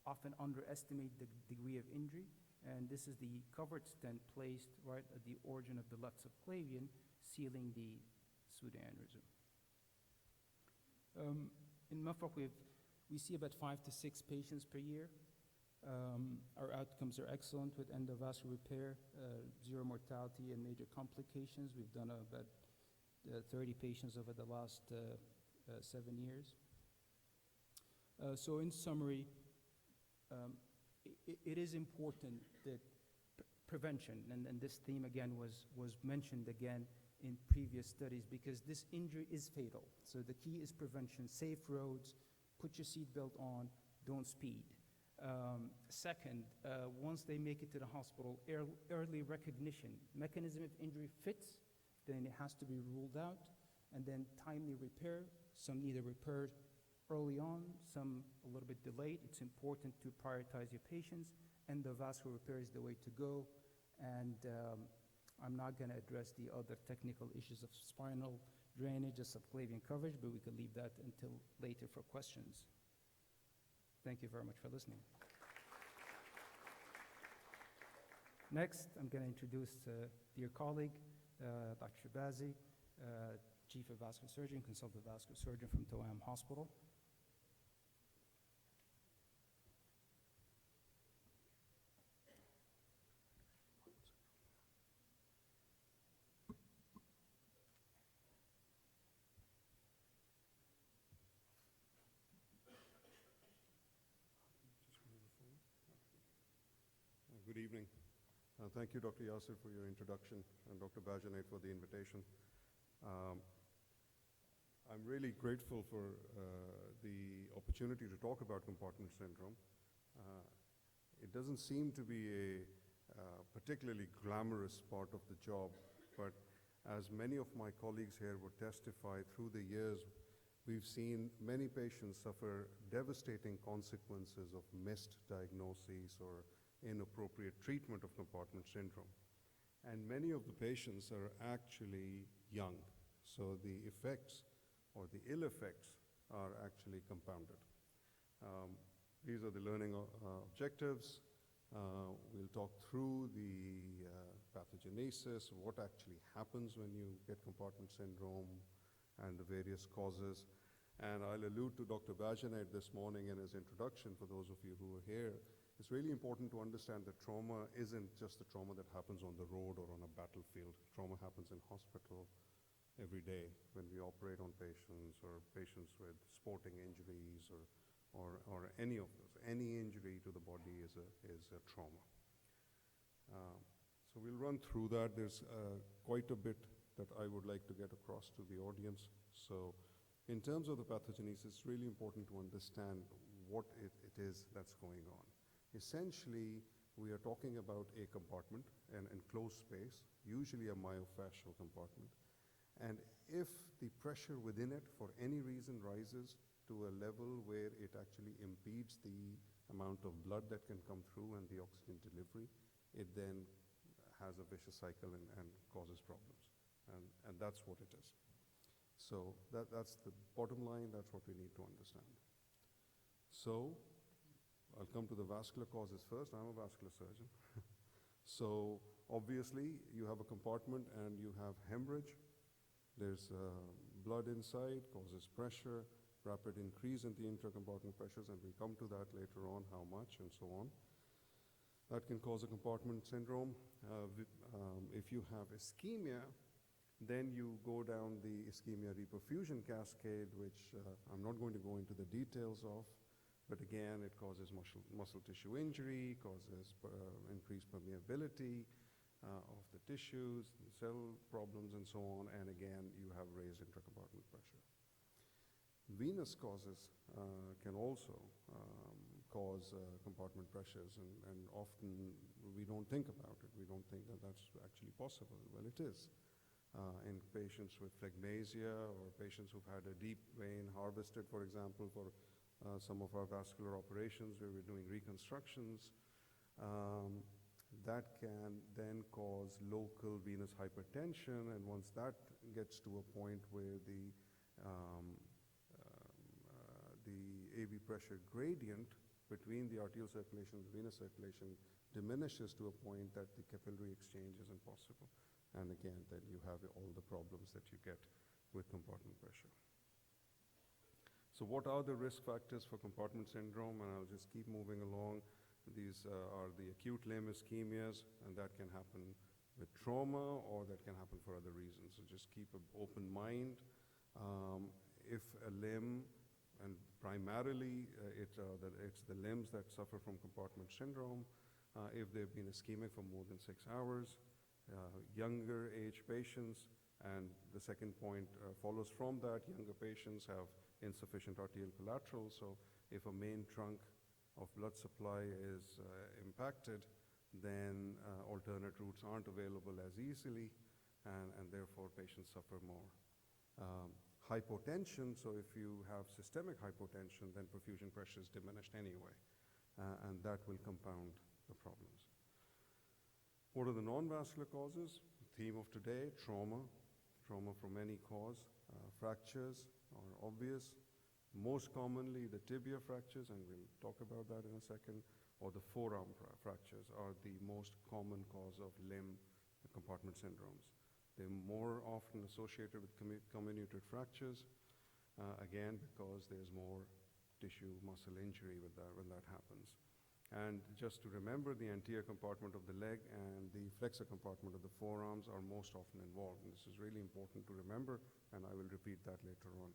often underestimate the degree of injury. And this is the covered stent placed right at the origin of the left subclavian, sealing the pseudoaneurysm. In Mafraq, we see about 5 to 6 patients per year. Our outcomes are excellent with endovascular repair, 0 mortality and major complications. We've done about 30 patients over the last 7 years. So in summary, it is important that prevention, and this theme again was mentioned again in previous studies, because this injury is fatal. So the key is prevention, safe roads, put your seatbelt on, don't speed. Second, once they make it to the hospital, early recognition. Mechanism of injury fits, then it has to be ruled out, and then timely repair. Some need a repair early on, some a little bit delayed. It's important to prioritize your patients, and the vascular repair is the way to go. And I'm not going to address the other technical issues of spinal drainage or subclavian coverage, but we could leave that until later for questions. Thank you very much for listening. Next, I'm going to introduce dear colleague, Dr. Shabazi, Chief of Vascular Surgery and Consultant Vascular Surgeon from Tawam Hospital. Good evening. Thank you, Dr. Yasir, for your introduction, and Dr. Bajanet for the invitation. I'm really grateful for the opportunity to talk about compartment syndrome. It doesn't seem to be a particularly glamorous part of the job, but as many of my colleagues here would testify, through the years, we've seen many patients suffer devastating consequences of missed diagnoses or inappropriate treatment of compartment syndrome. And many of the patients are actually young, so the effects or the ill effects are actually compounded. These are the learning objectives. We'll talk through the pathogenesis, what actually happens when you get compartment syndrome and the various causes. And I'll allude to Dr. Bajanet this morning in his introduction for those of you who are here. It's really important to understand that trauma isn't just the trauma that happens on the road or on a battlefield. Trauma happens in hospital every day when we operate on patients or patients with sporting injuries or any of those. Any injury to the body is a trauma. So we'll run through that. There's quite a bit that I would like to get across to the audience. So in terms of the pathogenesis, it's really important to understand what it is that's going on. Essentially, we are talking about a compartment, an enclosed space, usually a myofascial compartment. And if the pressure within it for any reason rises to a level where it actually impedes the amount of blood that can come through and the oxygen delivery, it then has a vicious cycle and causes problems. And that's what it is. So that's the bottom line, that's what we need to understand. So I'll come to the vascular causes first. I'm a vascular surgeon. So obviously you have a compartment and you have hemorrhage. There's blood inside, causes pressure, rapid increase in the intracompartment pressures, and we'll come to that later on, how much and so on. That can cause a compartment syndrome. If you have ischemia, then you go down the ischemia-reperfusion cascade, which I'm not going to go into the details of, but again, it causes muscle tissue injury, causes increased permeability of the tissues, cell problems, and so on, and again, you have raised intracompartment pressure. Venous causes can also cause compartment pressures, and often we don't think about it. We don't think that that's actually possible. Well, it is. In patients with phlegmasia or patients who've had a deep vein harvested, for example, for some of our vascular operations where we're doing reconstructions, that can then cause local venous hypertension, and once that gets to a point where the AV pressure gradient between the arterial circulation and the venous circulation diminishes to a point that the capillary exchange is impossible. And again, then you have all the problems that you get with compartment pressure. So what are the risk factors for compartment syndrome? And I'll just keep moving along. These are the acute limb ischemias, and that can happen with trauma or that can happen for other reasons. So just keep an open mind. If a limb, and primarily it's the limbs that suffer from compartment syndrome, if they've been ischemic for more than 6 hours, younger age patients, and the second point follows from that, younger patients have insufficient arterial collateral, so if a main trunk of blood supply is impacted, then alternate routes aren't available as easily, and therefore patients suffer more. Hypotension, so if you have systemic hypotension, then perfusion pressure is diminished anyway, and that will compound the problems. What are the non-vascular causes? Theme of today, trauma from any cause. Fractures are obvious. Most commonly, the tibia fractures, and we'll talk about that in a second, or the forearm fractures are the most common cause of limb compartment syndromes. They're more often associated with comminuted fractures, again, because there's more tissue muscle injury with that, when that happens. And just to remember, the anterior compartment of the leg and the flexor compartment of the forearms are most often involved. And this is really important to remember, and I will repeat that later on.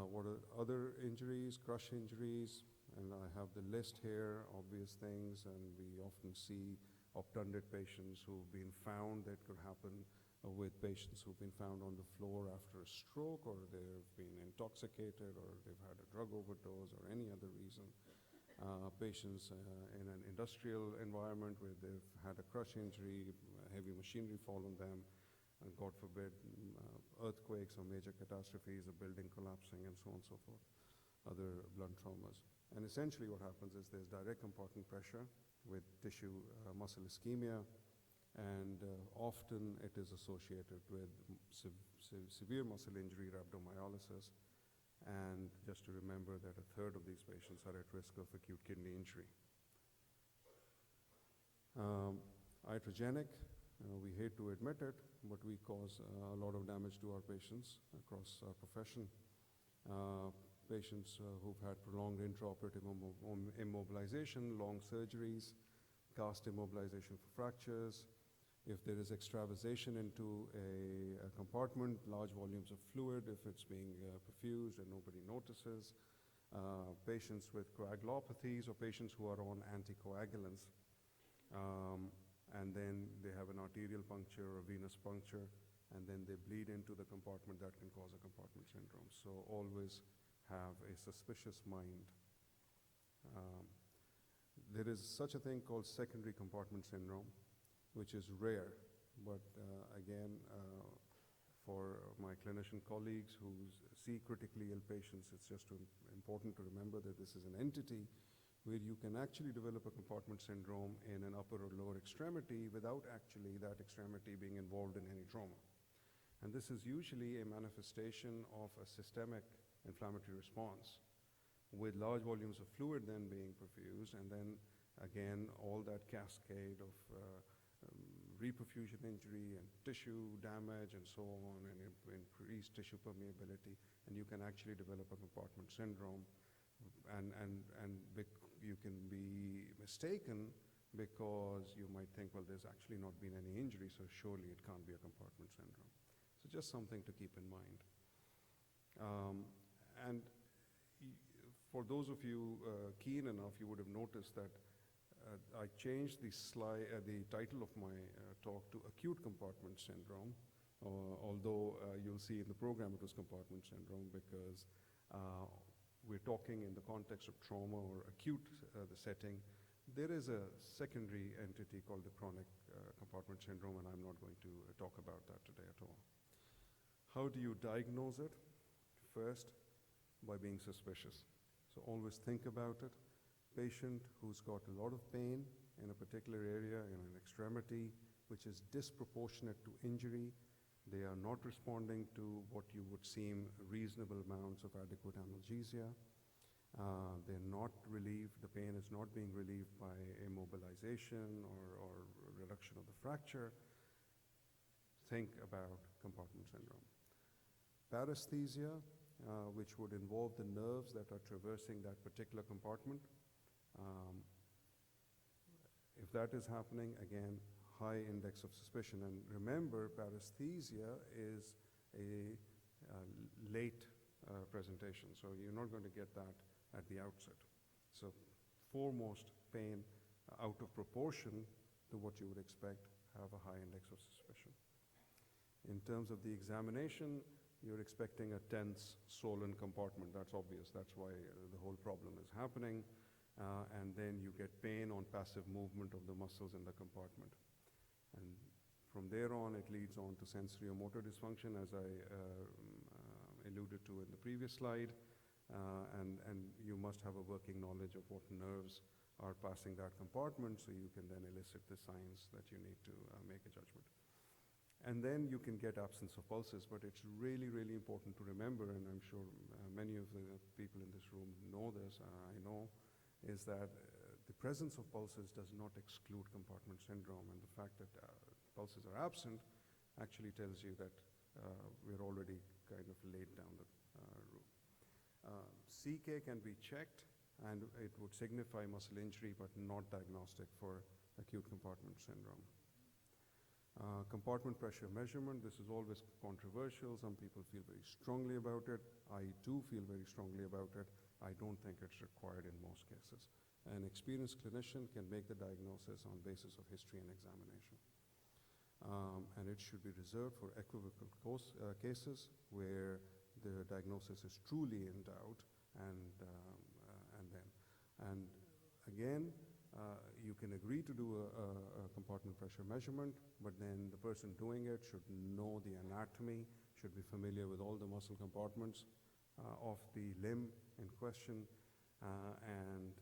What are other injuries? Crush injuries, and I have the list here, obvious things, and we often see obtunded patients who've been found. That could happen with patients who've been found on the floor after a stroke, or they've been intoxicated, or they've had a drug overdose, or any other reason. Patients in an industrial environment where they've had a crush injury, heavy machinery fall on them, and God forbid, earthquakes or major catastrophes, a building collapsing, and so on and so forth, other blunt traumas. And essentially what happens is there's direct compartment pressure with tissue muscle ischemia, and often it is associated with severe muscle injury, rhabdomyolysis. And just to remember that a third of these patients are at risk of acute kidney injury. Iatrogenic, we hate to admit it, but we cause a lot of damage to our patients across our profession. Patients who've had prolonged intraoperative immobilization, long surgeries, cast immobilization for fractures. If there is extravasation into a compartment, large volumes of fluid, if it's being perfused and nobody notices. Patients with coagulopathies or patients who are on anticoagulants. And then they have an arterial puncture or venous puncture, and then they bleed into the compartment. That can cause a compartment syndrome. So always have a suspicious mind. There is such a thing called secondary compartment syndrome, which is rare, but again, for my clinician colleagues who see critically ill patients, it's just important to remember that this is an entity where you can actually develop a compartment syndrome in an upper or lower extremity without actually that extremity being involved in any trauma. And this is usually a manifestation of a systemic inflammatory response with large volumes of fluid then being perfused, and then again all that cascade of reperfusion injury and tissue damage and so on, and increased tissue permeability, and you can actually develop a compartment syndrome. And you can be mistaken because you might think, well, there's actually not been any injury, so surely it can't be a compartment syndrome. So just something to keep in mind. And for those of you keen enough, you would have noticed that I changed the title of my talk to acute compartment syndrome, although you'll see in the program it was compartment syndrome, because we're talking in the context of trauma or acute the setting. There is a secondary entity called the chronic compartment syndrome, and I'm not going to talk about that today at all. How do you diagnose it? First, by being suspicious. So always think about it. Patient who's got a lot of pain in a particular area, in an extremity, which is disproportionate to injury. They are not responding to what you would seem reasonable amounts of adequate analgesia. They're not relieved, the pain is not being relieved by immobilization or reduction of the fracture. Think about compartment syndrome. Paresthesia, which would involve the nerves that are traversing that particular compartment. If that is happening, again, high index of suspicion. And remember, paresthesia is a late presentation, so you're not going to get that at the outset. So foremost, pain out of proportion to what you would expect, have a high index of suspicion. In terms of the examination, you're expecting a tense, swollen compartment. That's obvious. That's why the whole problem is happening. And then you get pain on passive movement of the muscles in the compartment. And from there on, it leads on to sensory or motor dysfunction, as I alluded to in the previous slide. And you must have a working knowledge of what nerves are passing that compartment, so you can then elicit the signs that you need to make a judgment. And then you can get absence of pulses, but it's really, really important to remember, and I'm sure many of the people in this room know this, I know, is that the presence of pulses does not exclude compartment syndrome, and the fact that pulses are absent actually tells you that we're already kind of laid down the route. CK can be checked, and it would signify muscle injury, but not diagnostic for acute compartment syndrome. Compartment pressure measurement, this is always controversial. Some people feel very strongly about it. I do feel very strongly about it. I don't think it's required in most cases. An experienced clinician can make the diagnosis on basis of history and examination. And it should be reserved for equivocal cases where the diagnosis is truly in doubt, and again, you can agree to do a compartment pressure measurement, but then the person doing it should know the anatomy, should be familiar with all the muscle compartments of the limb in question, and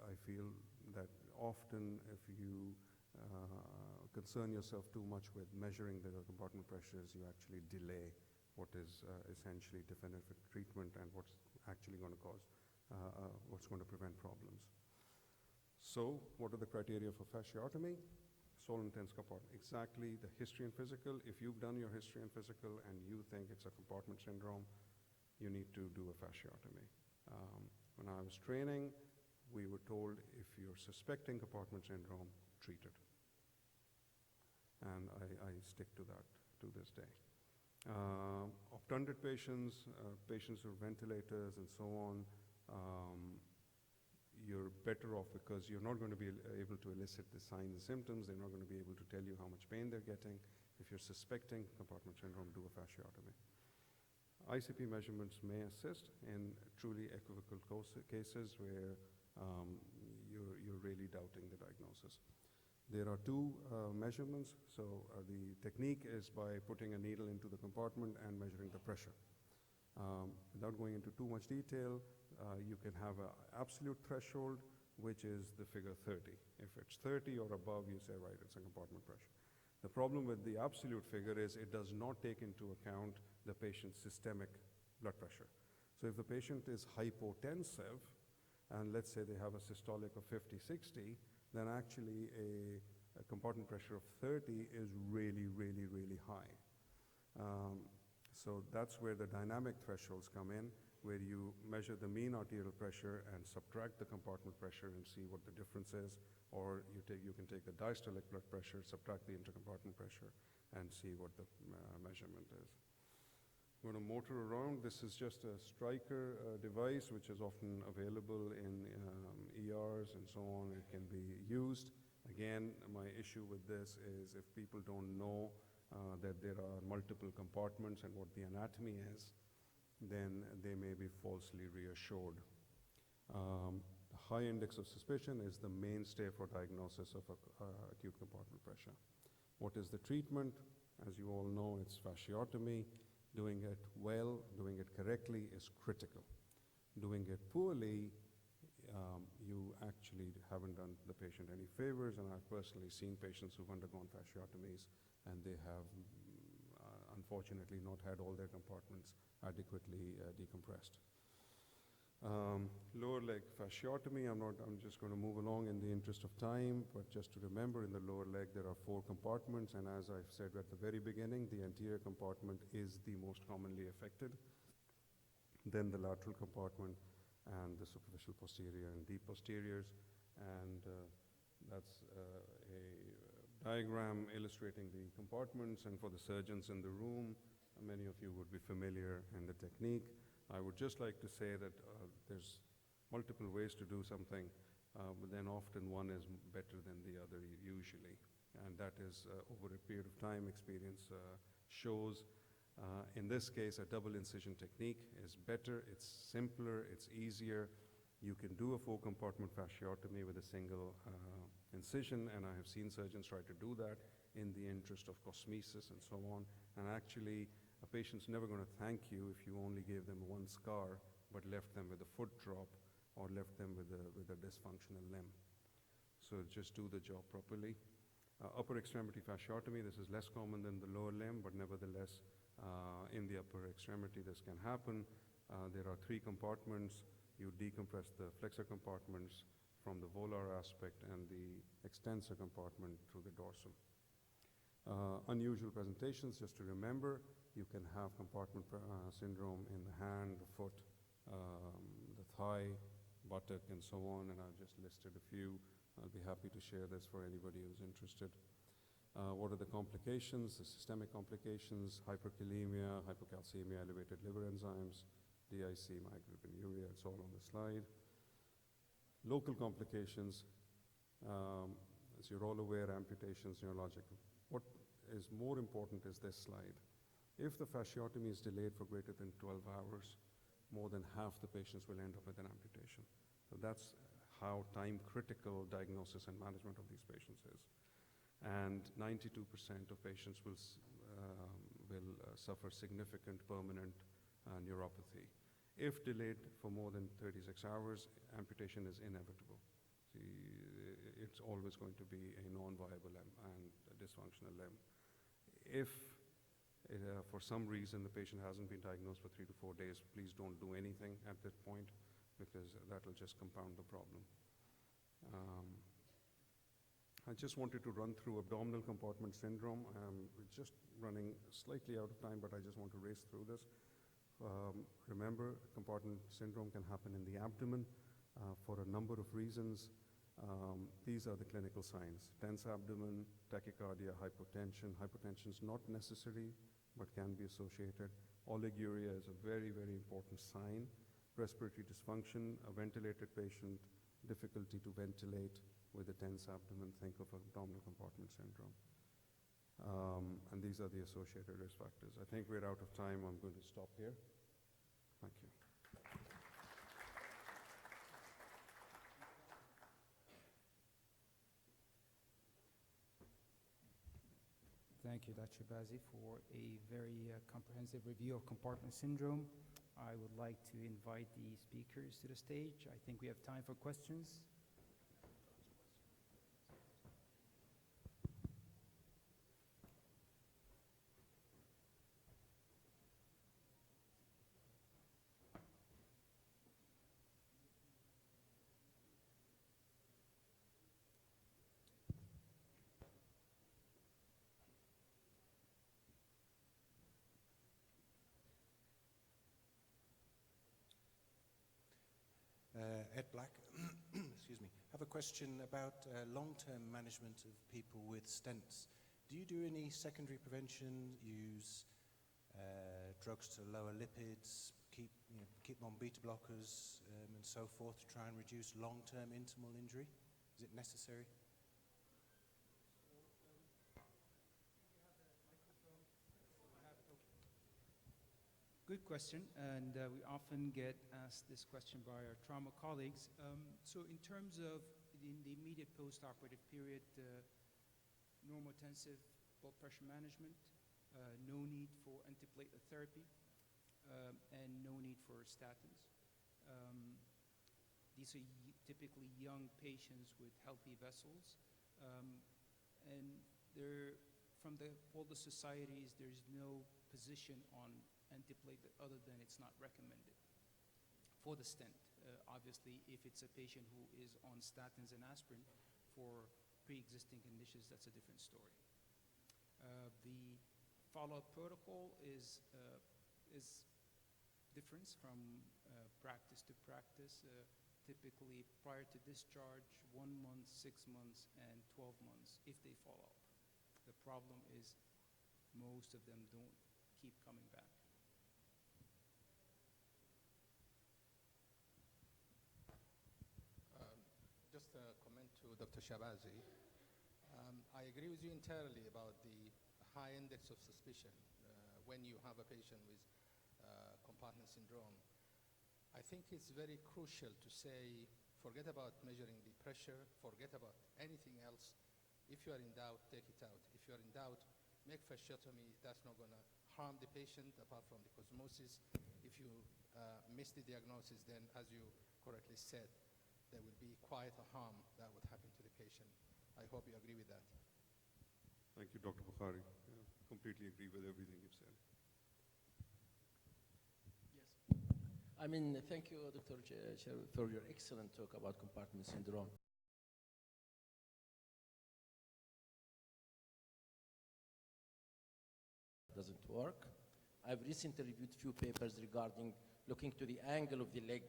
I feel that often if you concern yourself too much with measuring the compartment pressures, you actually delay what is essentially definitive treatment and what's actually going to cause, what's going to prevent problems. So what are the criteria for fasciotomy? Sole intense compartment, exactly the history and physical. If you've done your history and physical and you think it's a compartment syndrome, you need to do a fasciotomy. When I was training, we were told if you're suspecting compartment syndrome, treat it. And I stick to that to this day. Obtunded patients, patients with ventilators and so on, you're better off because you're not going to be able to elicit the signs and symptoms. They're not going to be able to tell you how much pain they're getting. If you're suspecting compartment syndrome, do a fasciotomy. ICP measurements may assist in truly equivocal cases where you're really doubting the diagnosis. There are two measurements. So the technique is by putting a needle into the compartment and measuring the pressure. Without going into too much detail, you can have an absolute threshold, which is the figure 30. If it's 30 or above, you say, right, it's a compartment pressure. The problem with the absolute figure is it does not take into account the patient's systemic blood pressure. So if the patient is hypotensive, and let's say they have a systolic of 50, 60, then actually a compartment pressure of 30 is really, really, really high. So that's where the dynamic thresholds come in, where you measure the mean arterial pressure and subtract the compartment pressure and see what the difference is, or you can take the diastolic blood pressure, subtract the intercompartment pressure, and see what the measurement is. I'm going to motor around. This is just a Stryker device, which is often available in ERs and so on. It can be used. Again, my issue with this is if people don't know that there are multiple compartments and what the anatomy is, then they may be falsely reassured. The high index of suspicion is the mainstay for diagnosis of acute compartment pressure. What is the treatment? As you all know, it's fasciotomy. Doing it well, doing it correctly is critical. Doing it poorly, you actually haven't done the patient any favors, and I've personally seen patients who've undergone fasciotomies and they have unfortunately not had all their compartments adequately decompressed. Lower leg fasciotomy, I'm just going to move along in the interest of time, but just to remember, in the lower leg there are 4 compartments, and as I've said at the very beginning, the anterior compartment is the most commonly affected, then the lateral compartment, and the superficial posterior and deep posteriors, and that's a diagram illustrating the compartments, and for the surgeons in the room, many of you would be familiar in the technique. I would just like to say that there's multiple ways to do something, but then often one is better than the other usually. And that is over a period of time, experience shows. In this case, a double incision technique is better, it's simpler, it's easier. You can do a 4-compartment fasciotomy with a single incision, and I have seen surgeons try to do that in the interest of cosmesis and so on. And actually, a patient's never going to thank you if you only gave them one scar, but left them with a foot drop or left them with a dysfunctional limb. So just do the job properly. Upper extremity fasciotomy, this is less common than the lower limb, but nevertheless, in the upper extremity, this can happen. There are 3 compartments. You decompress the flexor compartments from the volar aspect and the extensor compartment through the dorsal. Unusual presentations, just to remember, you can have compartment syndrome in the hand, the foot, the thigh, buttock, and so on, and I've just listed a few. I'll be happy to share this for anybody who's interested. What are the complications? The systemic complications: hyperkalemia, hypocalcemia, elevated liver enzymes, DIC, myoglobin, it's all on the slide. Local complications, as you're all aware, amputations, neurological. What is more important is this slide. If the fasciotomy is delayed for greater than 12 hours, more than half the patients will end up with an amputation. So that's how time-critical diagnosis and management of these patients is. And 92% of patients will suffer significant permanent neuropathy. If delayed for more than 36 hours, amputation is inevitable. It's always going to be a non-viable and a dysfunctional limb. If for some reason the patient hasn't been diagnosed for 3 to 4 days, please don't do anything at that point, because that will just compound the problem. Um, I just wanted to run through abdominal compartment syndrome. We're just running slightly out of time, but I just want to race through this. Remember, compartment syndrome can happen in the abdomen for a number of reasons. These are the clinical signs: tense abdomen, tachycardia, hypotension. Hypotension is not necessary, but can be associated. Oliguria is a very, very important sign. Respiratory dysfunction, a ventilated patient, difficulty to ventilate with a tense abdomen, think of abdominal compartment syndrome. And these are the associated risk factors. I think we're out of time. I'm going to stop here. Thank you. Thank you, Dr. Bazi, for a very comprehensive review of compartment syndrome. I would like to invite the speakers to the stage. I think we have time for questions. Ed Black, excuse me. I have a question about long-term management of people with stents. Do you do any secondary prevention, use drugs to lower lipids, keep on beta blockers and so forth to try and reduce long-term intimal injury? Is it necessary? Good question, and we often get asked this question by our trauma colleagues. So in terms of in the immediate post-operative period, normotensive blood pressure management, no need for antiplatelet therapy, and no need for statins. These are typically young patients with healthy vessels, and from all the societies, there's no position on antiplatelet other than it's not recommended for the stent. Obviously, if it's a patient who is on statins and aspirin for pre-existing conditions, that's a different story. The follow-up protocol is different from practice to practice. Typically, prior to discharge, 1 month, 6 months, and 12 months if they follow up. The problem is most of them don't keep coming back. Just a comment to Dr. Shabazi. I agree with you entirely about the high index of suspicion when you have a patient with compartment syndrome. I think it's very crucial to say, forget about measuring the pressure, forget about anything else. If you are in doubt, take it out. If you are in doubt, make fasciotomy. That's not going to harm the patient apart from the cosmosis. If you miss the diagnosis, then as you correctly said, there will be quite a harm that would happen to the patient. I hope you agree with that. Thank you, Dr. Bukhari. Yeah, completely agree with everything you've said. Yes. I mean, thank you, Dr. Chair, for your excellent talk about compartment syndrome. Doesn't work. I've recently reviewed few papers regarding looking to the angle of the leg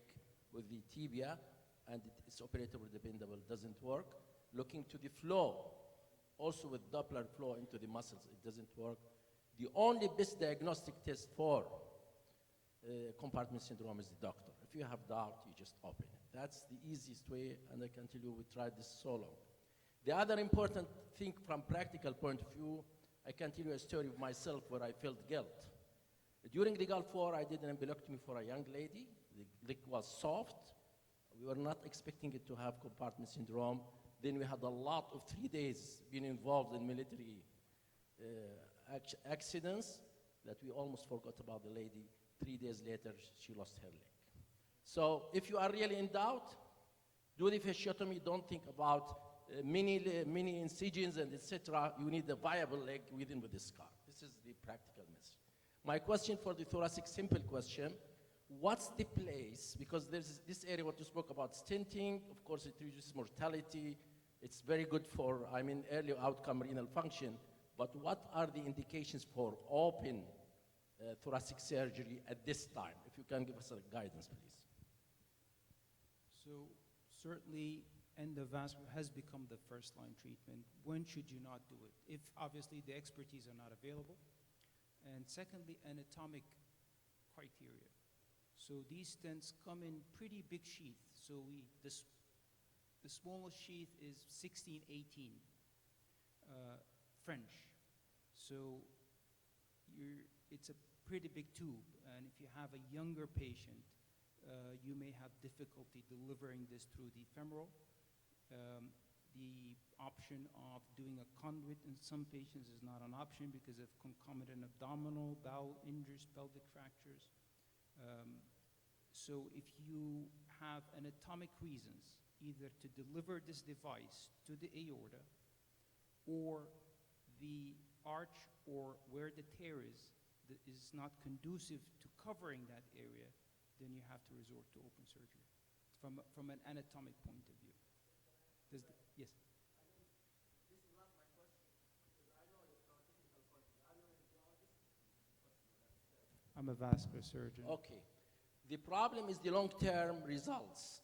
with the tibia, and it's operated with the bendable, doesn't work. Looking to the flow, also with Doppler flow into the muscles, it doesn't work. The only best diagnostic test for compartment syndrome is the doctor. If you have doubt, you just open it. That's the easiest way, and I can tell you we tried this so long. The other important thing from practical point of view, I can tell you a story of myself where I felt guilt. During the Gulf War, I did an embolectomy for a young lady. The leg was soft. We were not expecting it to have compartment syndrome. Then we had a lot of 3 days being involved in military accidents that we almost forgot about the lady. 3 days later, she lost her leg. So if you are really in doubt, do the fasciotomy. Don't think about many incisions and etc. You need a viable leg with the scar. This is the practical message. My question for the thoracic, simple question. what's the place, because there's this area what you spoke about, stenting, of course it reduces mortality, it's very good for, early outcome renal function, but what are the indications for open thoracic surgery at this time? If you can give us a guidance, please. So certainly endovascular has become the first line treatment. When should you not do it? If obviously the expertise are not available. And secondly, anatomic criteria. So these stents come in pretty big sheath. So the smallest sheath is 16, 18 French. So it's a pretty big tube. And if you have a younger patient, you may have difficulty delivering this through the femoral. The option of doing a conduit in some patients is not an option because of concomitant abdominal, bowel injuries, pelvic fractures. So if you have anatomic reasons, either to deliver this device to the aorta or the arch or where the tear is not conducive to covering that area, then you have to resort to open surgery from an anatomic point of view. Yes? This is not my question, because I know it's from a technical point of view. Are you a radiologist? I'm a vascular surgeon. Okay. The problem is the long-term results.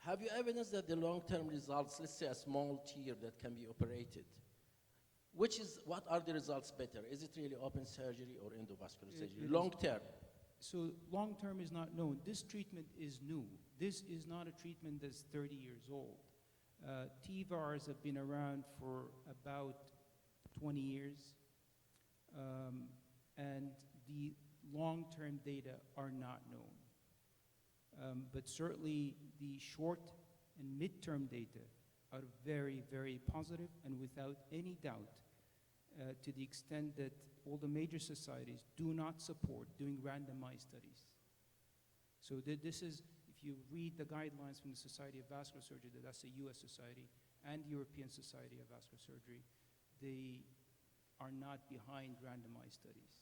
Have you evidence that the long-term results, let's say a small tear that can be operated, what are the results better? Is it really open surgery or endovascular surgery? Long-term. So long-term is not known. This treatment is new. This is not a treatment that's 30 years old. TVARs have been around for about 20 years, and the long-term data are not known. But certainly the short and mid-term data are very, very positive, and without any doubt, to the extent that all the major societies do not support doing randomized studies. So this is, if you read the guidelines from the Society of Vascular Surgery, that's the US society, and European Society of Vascular Surgery, they are not behind randomized studies.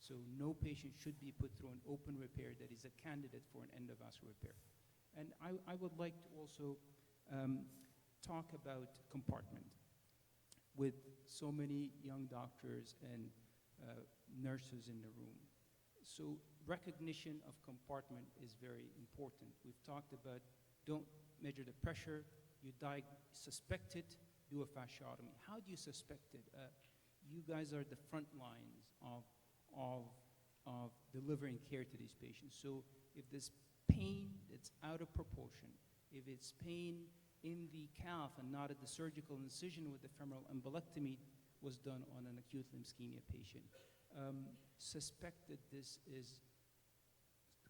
So no patient should be put through an open repair that is a candidate for an endovascular repair. And I would like to also talk about compartment. With so many young doctors and nurses in the room. So recognition of compartment is very important. We've talked about don't measure the pressure, you suspect it, do a fasciotomy. How do you suspect it? You guys are the front lines of delivering care to these patients. So if there's pain that's out of proportion, if it's pain in the calf and not at the surgical incision with the femoral embolectomy was done on an acute limb ischemia patient, suspect that this is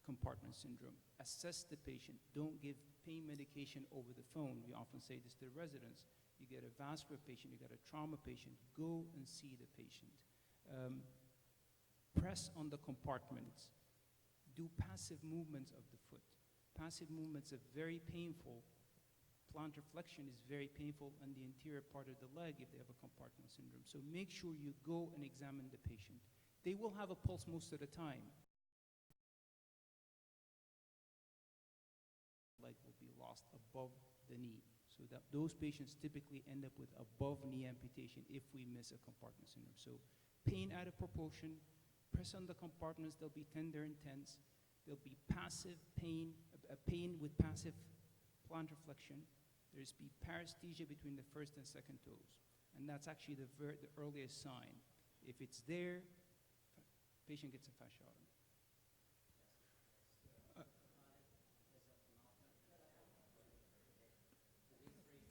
compartment syndrome. Assess the patient. Don't give pain medication over the phone. We often say this to the residents. You get a vascular patient, you get a trauma patient, go and see the patient. Press on the compartments. Do passive movements of the foot. Passive movements are very painful. Plantar flexion is very painful on the anterior part of the leg if they have a compartment syndrome. So make sure you go and examine the patient. They will have a pulse most of the time. Leg will be lost above the knee. So that those patients typically end up with above knee amputation if we miss a compartment syndrome. So pain out of proportion, press on the compartments, they'll be tender and tense. There'll be passive pain, pain with passive plantar flexion. There's be paresthesia between the first and second toes. And that's actually the earliest sign. If it's there, patient gets a fasciotomy.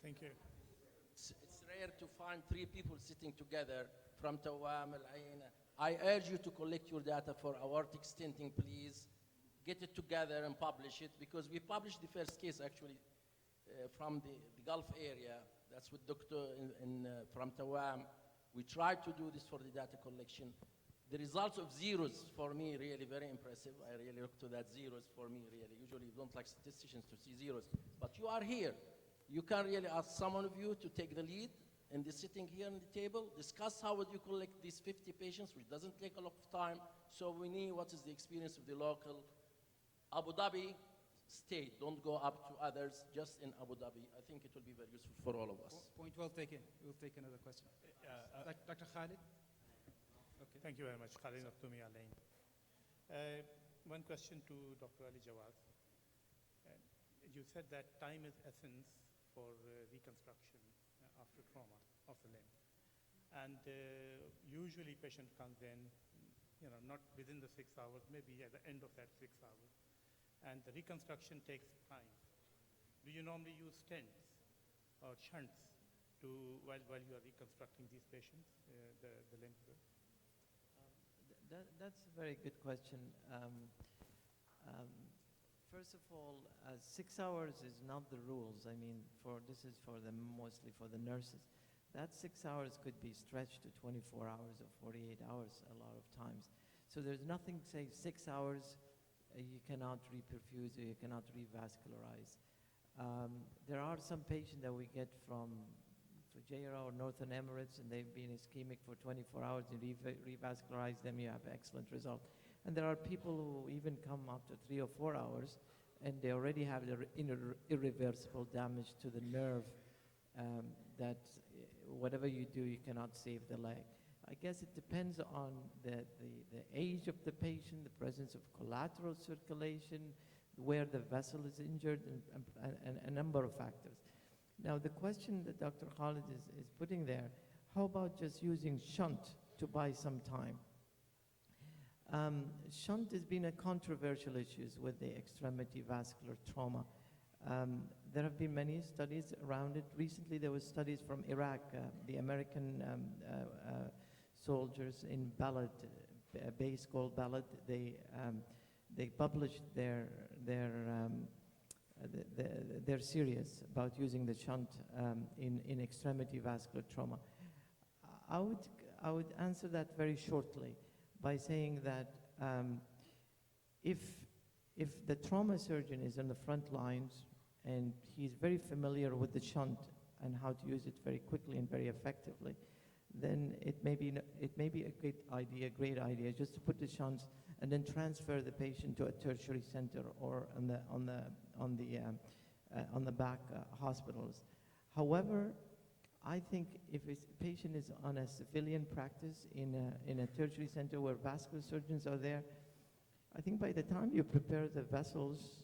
Thank you. It's rare to find three people sitting together from Tawam, Al-Ain. I urge you to collect your data for aortic stenting, please. Get it together and publish it, because we published the first case actually from the Gulf area. That's with Dr. From Tawam. We tried to do this for the data collection. The results of zeros for me really very impressive. I really look to that zeros for me really. Usually you don't like statisticians to see zeros, but you are here. You can really ask someone of you to take the lead and the sitting here on the table, discuss how would you collect these 50 patients, which doesn't take a lot of time. So we need what is the experience of the local Abu Dhabi, stay. Don't go up to others, just in Abu Dhabi. I think it will be very useful for all of us. Point well taken. We'll take another question. Dr. Khalid? Okay. Thank you very much. Khalid Aktumi Alain. One question to Dr. Ali Jawad. You said that time is essence for reconstruction after trauma of the limb. And usually patient comes in, not within the 6 hours, maybe at the end of that 6 hours. And the reconstruction takes time. Do you normally use stents or shunts while you are reconstructing these patients, the limb? That's a very good question. First of all, 6 hours is not the rules. I mean, this is mostly for the nurses. That 6 hours could be stretched to 24 hours or 48 hours a lot of times. So there's nothing, say, 6 hours, you cannot reperfuse or you cannot revascularize. There are some patients that we get from Fujairah or Northern Emirates, and they've been ischemic for 24 hours, and revascularize them, you have excellent result. And there are people who even come after 3 or 4 hours, and they already have the irreversible damage to the nerve that whatever you do, you cannot save the leg. I guess it depends on the age of the patient, the presence of collateral circulation, where the vessel is injured, and a number of factors. Now, the question that Dr. Khalid is putting there, how about just using shunt to buy some time? Shunt has been a controversial issue with the extremity vascular trauma. There have been many studies around it. Recently, there were studies from Iraq, the American soldiers in Balad, a base called Balad. They published their series about using the shunt in extremity vascular trauma. I would answer that very shortly by saying that if the trauma surgeon is on the front lines and he's very familiar with the shunt and how to use it very quickly and very effectively, then it may be a great idea just to put the shunts and then transfer the patient to a tertiary center or on the back hospitals. However, I think if a patient is on a civilian practice in a tertiary center where vascular surgeons are there, I think by the time you prepare the vessels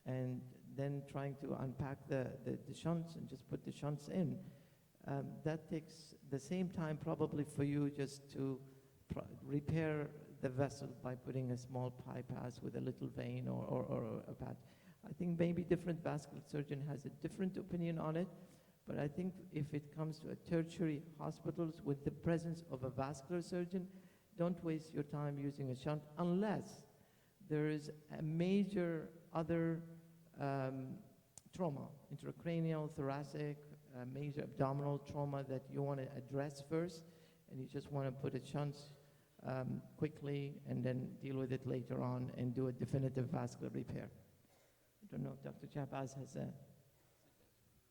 and then trying to unpack the shunts and just put the shunts in, that takes the same time probably for you just to repair the vessel by putting a small bypass with a little vein or a patch. I think maybe different vascular surgeon has a different opinion on it, but I think if it comes to a tertiary hospitals with the presence of a vascular surgeon, don't waste your time using a shunt unless there is a major other trauma, intracranial, thoracic, major abdominal trauma that you want to address first, and you just want to put a shunt quickly and then deal with it later on and do a definitive vascular repair. I don't know if Dr. Chapaz has a...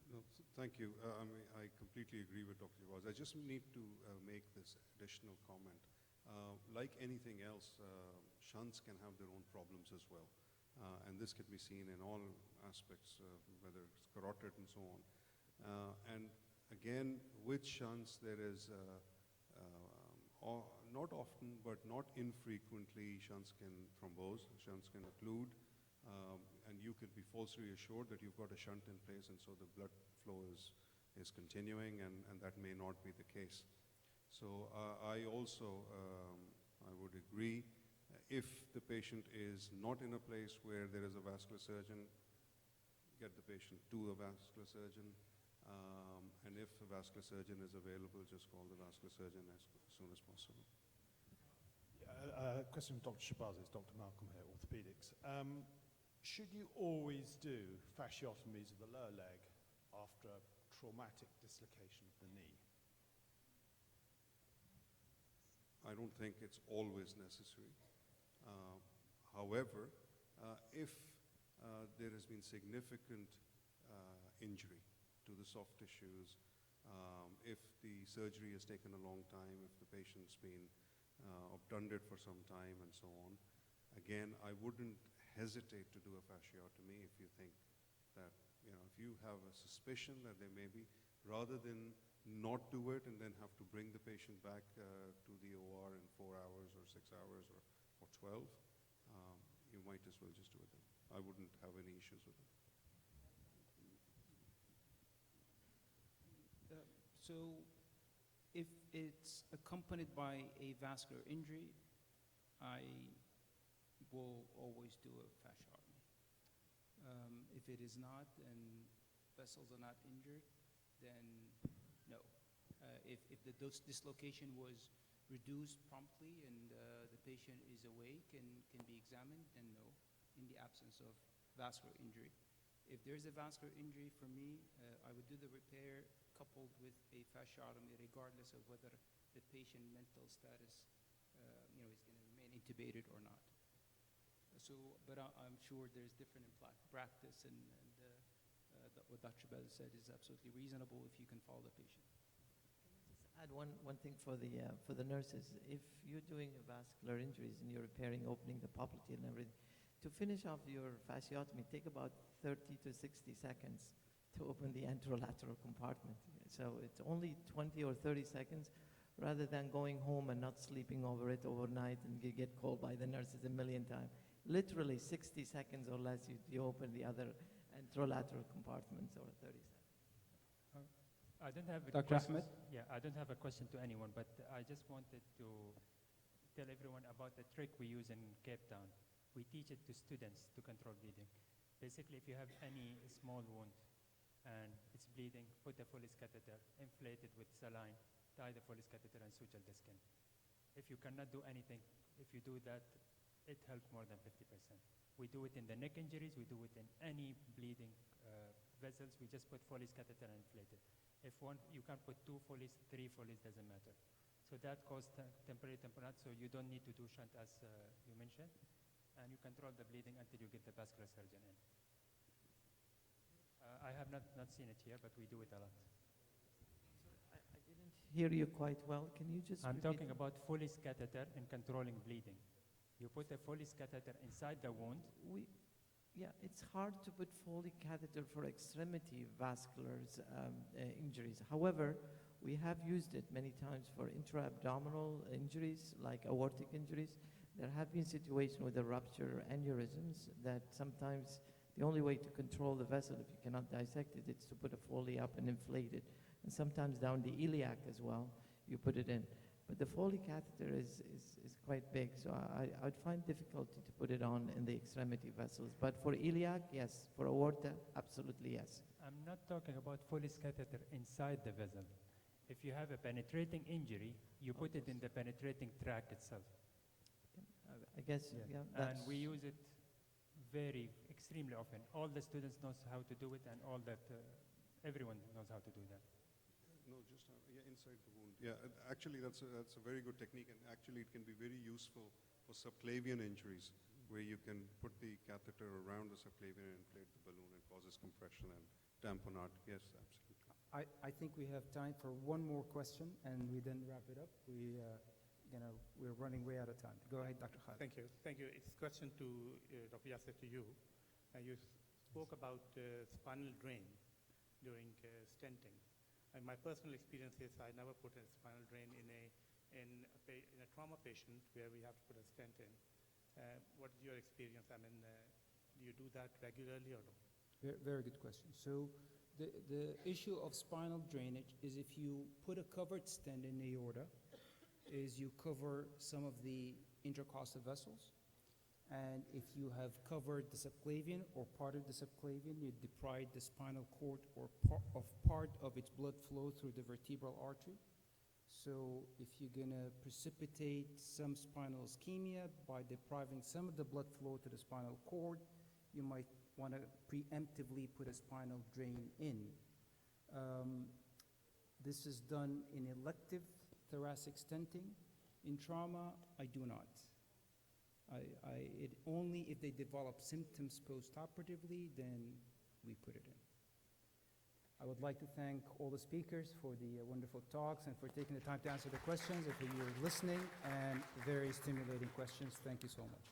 No, thank you. I completely agree with Dr. Jawaz. I just need to make this additional comment. Like anything else, shunts can have their own problems as well. And this can be seen in all aspects, whether it's carotid and so on. And again, with shunts, there is, not often, but not infrequently, shunts can thrombose, shunts can occlude, and you could be falsely assured that you've got a shunt in place, and so the blood flow is continuing, and that may not be the case. So I also, I would agree, if the patient is not in a place where there is a vascular surgeon, get the patient to a vascular surgeon, and if a vascular surgeon is available, just call the vascular surgeon as soon as possible. Yeah, question from Dr. Shabazz, it's Dr. Malcolm here, orthopedics. Should you always do fasciotomies of the lower leg after traumatic dislocation of the knee? I don't think it's always necessary. However, if there has been significant injury to the soft tissues, if the surgery has taken a long time, if the patient's been obtunded for some time and so on, again, I wouldn't hesitate to do a fasciotomy if you think that, if you have a suspicion that there may be, rather than not do it and then have to bring the patient back to the OR in 4 hours or 6 hours or 12, you might as well just do it then. I wouldn't have any issues with it. So if it's accompanied by a vascular injury, I will always do a fasciotomy. If it is not and vessels are not injured, then no. If the dislocation was reduced promptly and the patient is awake and can be examined, then no, in the absence of vascular injury. If there's a vascular injury, for me, I would do the repair coupled with a fasciotomy, regardless of whether the patient mental status is going to remain intubated or not. But I'm sure there's different in practice, and what Dr. Shabazz said is absolutely reasonable if you can follow the patient. Add one thing for the nurses. If you're doing vascular injuries and you're repairing, opening the poplite and everything, to finish off your fasciotomy, take about 30 to 60 seconds to open the anterolateral compartment. So it's only 20 or 30 seconds, rather than going home and not sleeping over it overnight and you get called by the nurses a million times. Literally 60 seconds or less, you open the other anterolateral compartments, or 30 seconds. I don't have a Dr. question. Ahmed? Yeah, I don't have a question to anyone, but I just wanted to tell everyone about the trick we use in Cape Town. We teach it to students to control bleeding. Basically, if you have any small wound and it's bleeding, put a Foley's catheter, inflate it with saline, tie the Foley's catheter and suture the skin. If you cannot do anything, if you do that, it helps more than 50%. We do it in the neck injuries, we do it in any bleeding vessels, we just put Foley's catheter and inflate it. If you can put 2 Foleys, 3 Foleys, doesn't matter. So that causes temporary tamponade, so you don't need to do shunt as you mentioned, and you control the bleeding until you get the vascular surgeon in. I have not seen it here, but we do it a lot. I didn't hear you quite well. Can you just I'm repeat? talking about Foley's catheter and controlling bleeding. You put a Foley's catheter inside the wound. Yeah, it's hard to put Foley catheter for extremity vascular injuries. However, we have used it many times for intra-abdominal injuries, like aortic injuries. There have been situations with the rupture aneurysms that sometimes the only way to control the vessel, if you cannot dissect it, is to put a Foley up and inflate it. And sometimes down the iliac as well, you put it in. But the Foley catheter is quite big, so I'd find difficulty to put it on in the extremity vessels. But for iliac, yes. For aorta, absolutely yes. I'm not talking about Foley's catheter inside the vessel. If you have a penetrating injury, you put it in the penetrating tract itself. I guess, yeah. And we use it extremely often. All the students knows how to do it, and everyone knows how to do that. No, just inside the wound. Yeah, actually that's a very good technique, and actually it can be very useful for subclavian injuries, where you can put the catheter around the subclavian and inflate the balloon and causes compression and tamponade. Yes, absolutely. I think we have time for one more question, and we then wrap it up. We're running way out of time. Go ahead, Dr. Khalid. Thank you. Thank you. It's a question to Dr. Yasser, to you. You spoke about spinal drain during stenting. And my personal experience is I never put a spinal drain in a trauma patient where we have to put a stent in. What is your experience? I mean, do you do that regularly or no? Very good question. So the issue of spinal drainage is if you put a covered stent in the aorta, is you cover some of the intercostal vessels. And if you have covered the subclavian or part of the subclavian, you deprive the spinal cord or part of its blood flow through the vertebral artery. So if you're going to precipitate some spinal ischemia by depriving some of the blood flow to the spinal cord, you might want to preemptively put a spinal drain in. This is done in elective thoracic stenting. In trauma, I do not. Only if they develop symptoms post-operatively, then we put it in. I would like to thank all the speakers for the wonderful talks and for taking the time to answer the questions and for your listening and very stimulating questions. Thank you so much.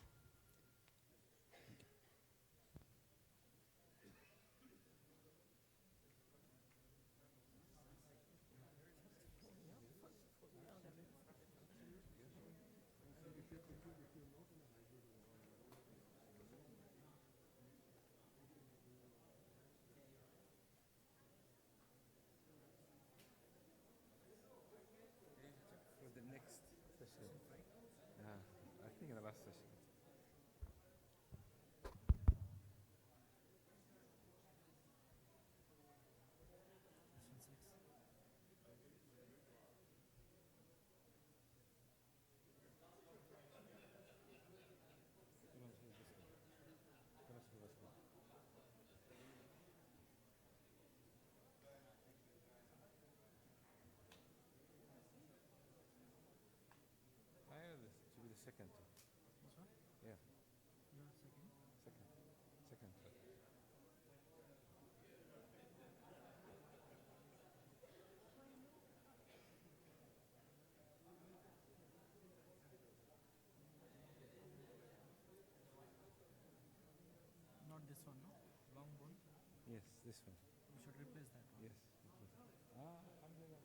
For the next session. Yeah, I think in the last session. I know this to be the second. This one? Yeah, Yeah, second. second. Second. Not this one, no? Long bone. Yes, this one. We should replace that one. Yes. I'm gonna.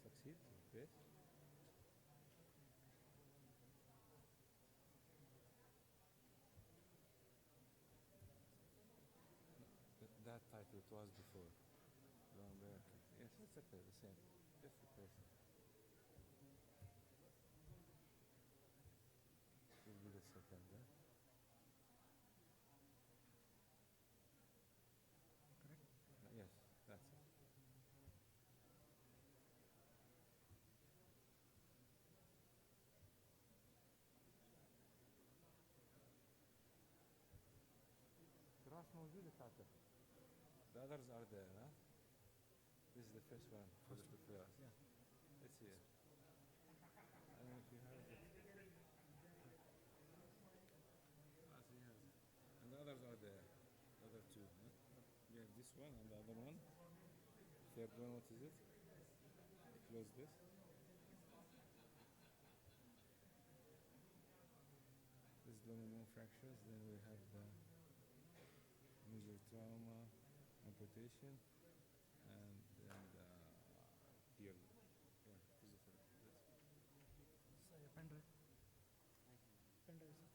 Succeed? Great. That title it was before. Long back. Yes, it's okay, the same. Just replace it. Will be the second, yeah? Yes, that's it. Grass موجودة تعتقد. The others are there, huh? This is the first one. First one. Yeah. Let's see it. I don't know if you have it. Ah, so you have it. And the others are there. The other two, huh? You have this one and the other one. Third one, what is it? Close this. This is lumen fractures. Then we have the major trauma, amputation, and then the deal. Yeah, physiotherapy. So, pen drive. Pen drive, sir.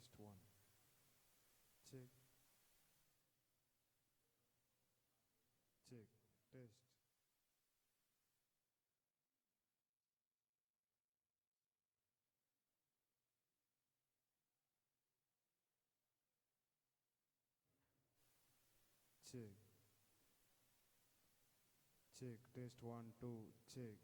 test one. Check. Check. Test. Check. Check. Test one, two. Check.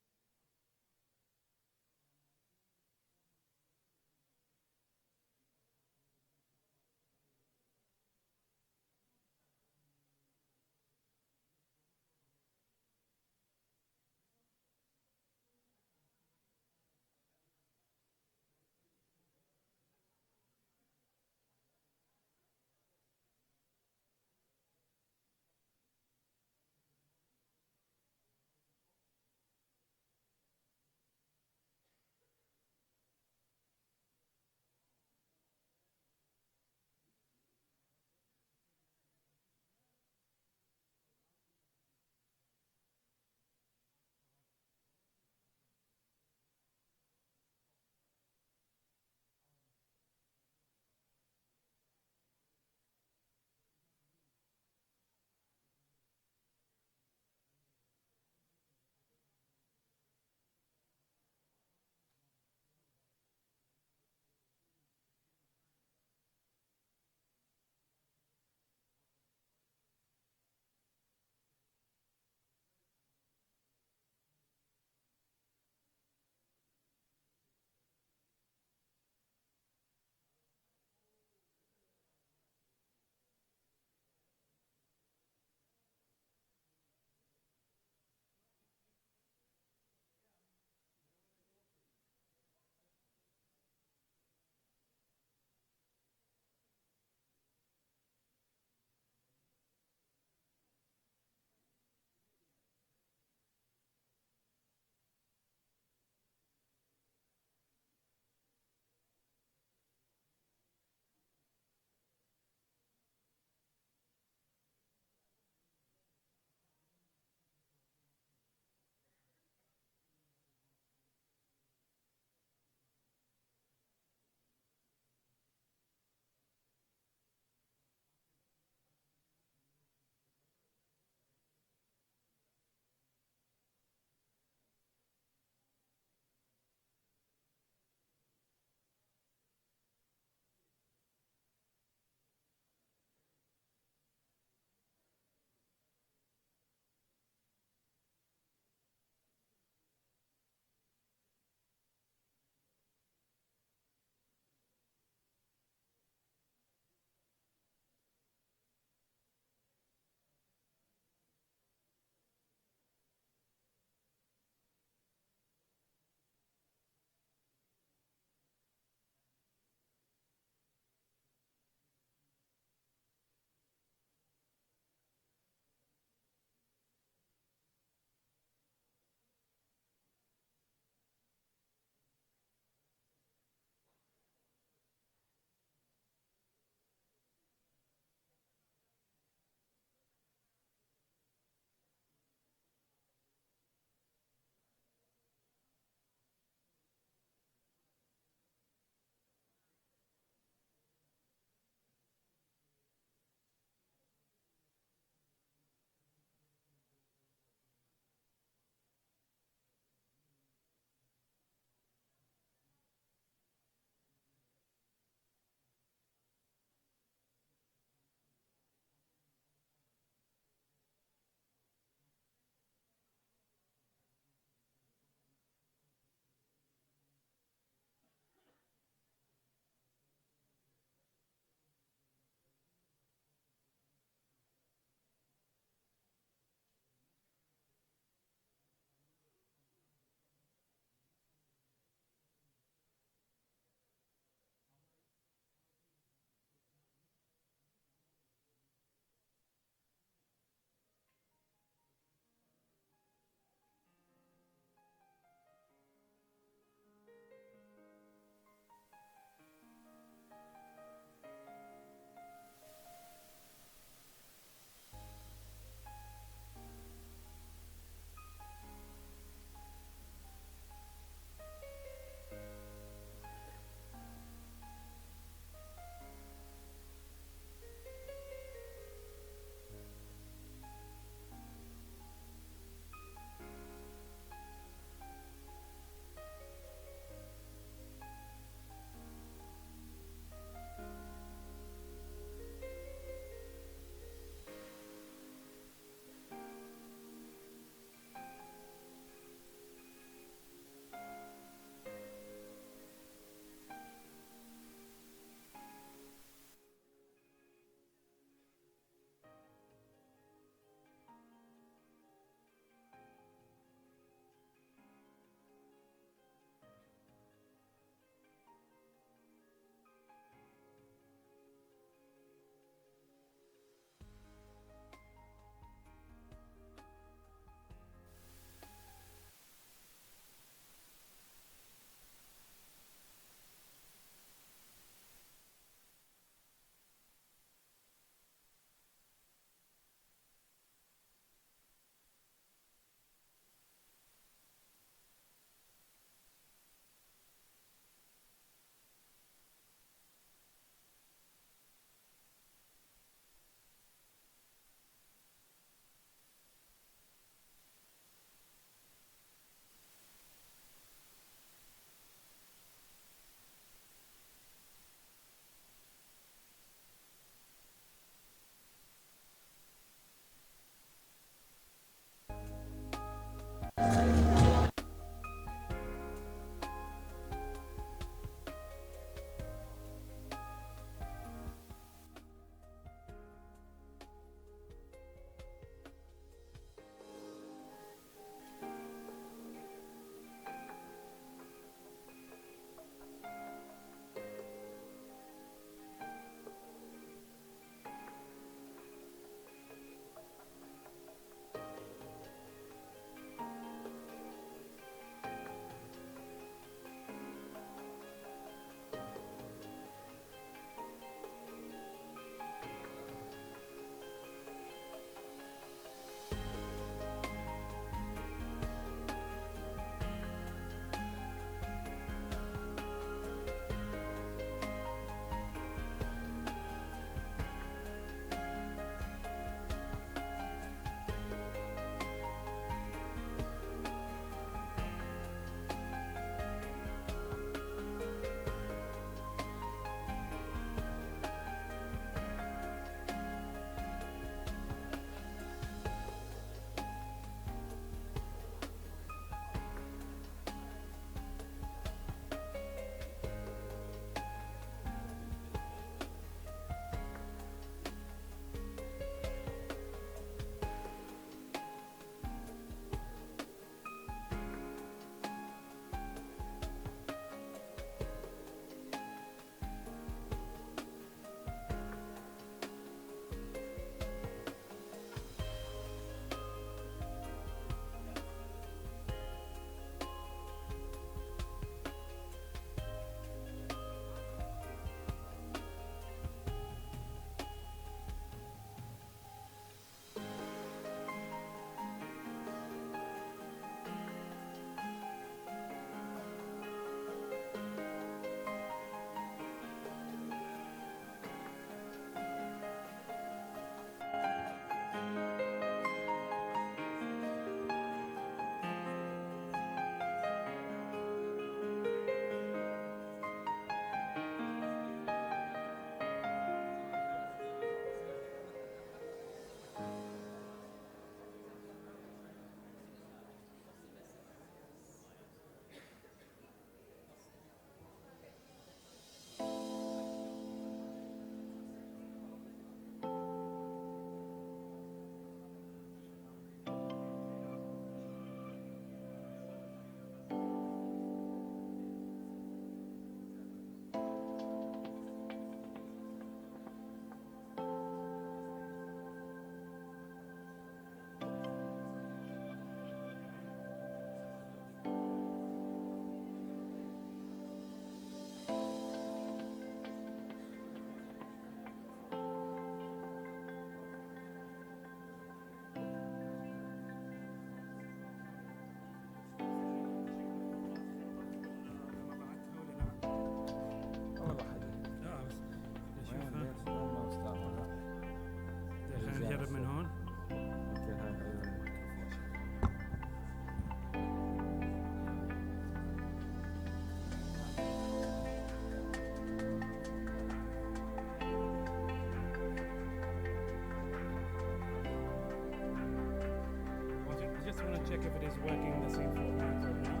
if it is working in the same format or not.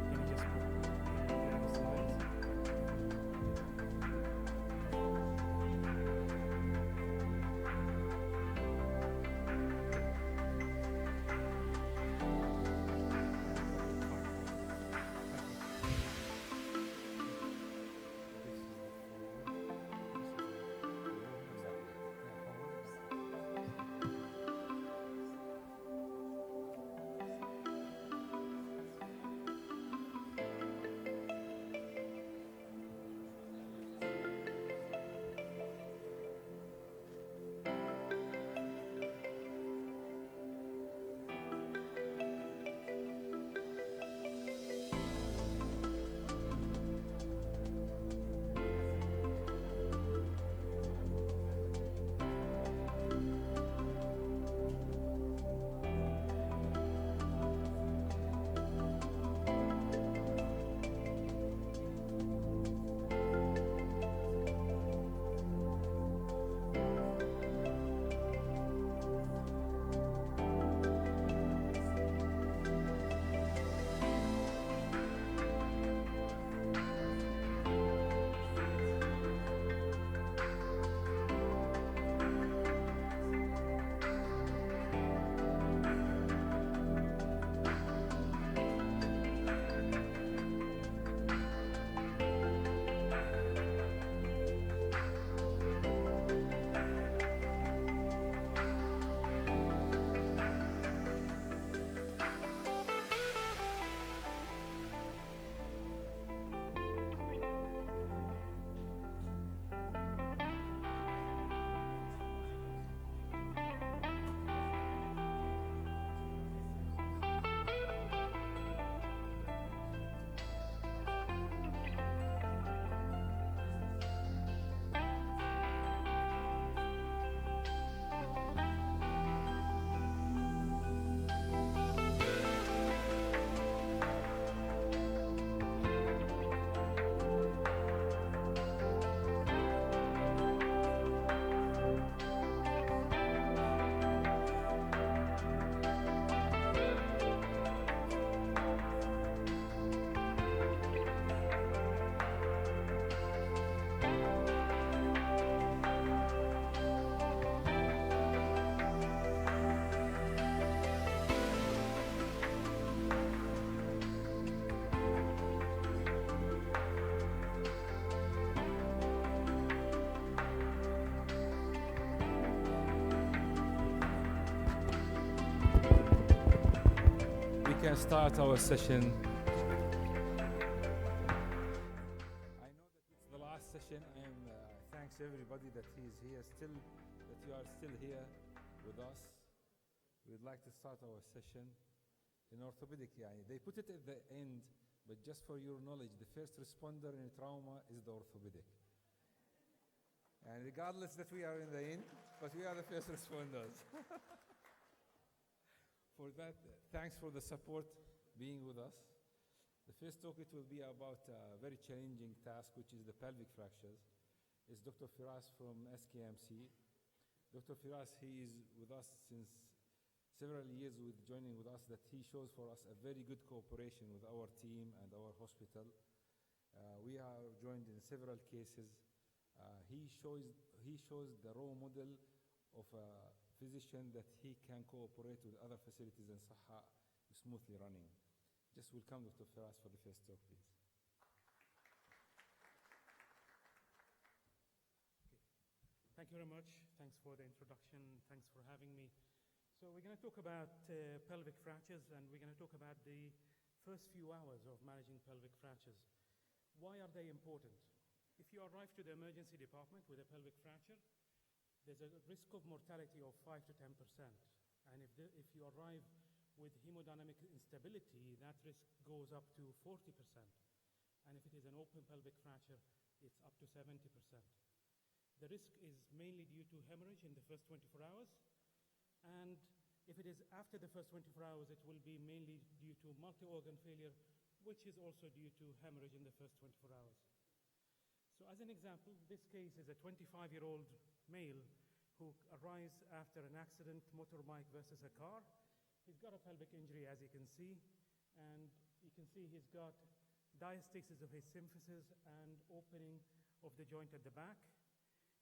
Can you just share the slides? We can start our session. I know that it's the last session, and thanks everybody that he is here still, that you are still here with us. We'd like to start our session in orthopedic. They put it at the end, but just for your knowledge, the first responder in trauma is the orthopedic. And regardless that we are in the end, but we are the first responders. For that, thanks for the support being with us. The first talk, it will be about a very challenging task, which is the pelvic fractures. It's Dr. Firas from SKMC. Dr. Firas, he is with us since several years with joining with us, that he shows for us a very good cooperation with our team and our hospital. We are joined in several cases. He shows the role model of a physician that he can cooperate with other facilities in SEHA smoothly running. Just welcome Dr. Firas for the first talk, please. Thank you very much. Thanks for the introduction. Thanks for having me. So we're going to talk about pelvic fractures, and we're going to talk about the first few hours of managing pelvic fractures. Why are they important? If you arrive to the emergency department with a pelvic fracture, there's a risk of mortality of 5 to 10%. And if you arrive with hemodynamic instability, that risk goes up to 40%. And if it is an open pelvic fracture, it's up to 70%. The risk is mainly due to hemorrhage in the first 24 hours. And if it is after the first 24 hours, it will be mainly due to multi-organ failure, which is also due to hemorrhage in the first 24 hours. So as an example, this case is a 25-year-old male who arrives after an accident, motorbike versus a car. He's got a pelvic injury, as you can see, and you can see he's got diastasis of his symphysis and opening of the joint at the back.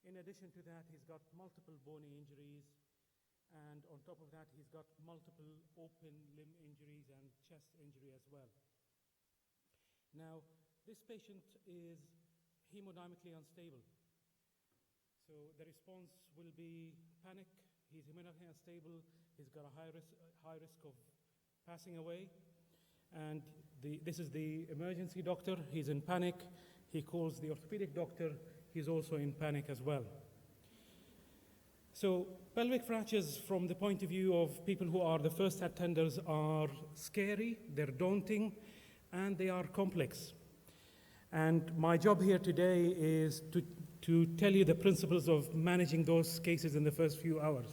In addition to that, he's got multiple bony injuries, and on top of that, he's got multiple open limb injuries and chest injury as well. Now, this patient is hemodynamically unstable. So the response will be panic. He's hemodynamically unstable. He's got a high risk of passing away. And this is the emergency doctor. He's in panic. He calls the orthopedic doctor. He's also in panic as well. So pelvic fractures, from the point of view of people who are the first attenders, are scary, they're daunting, and they are complex. And my job here today is to tell you the principles of managing those cases in the first few hours.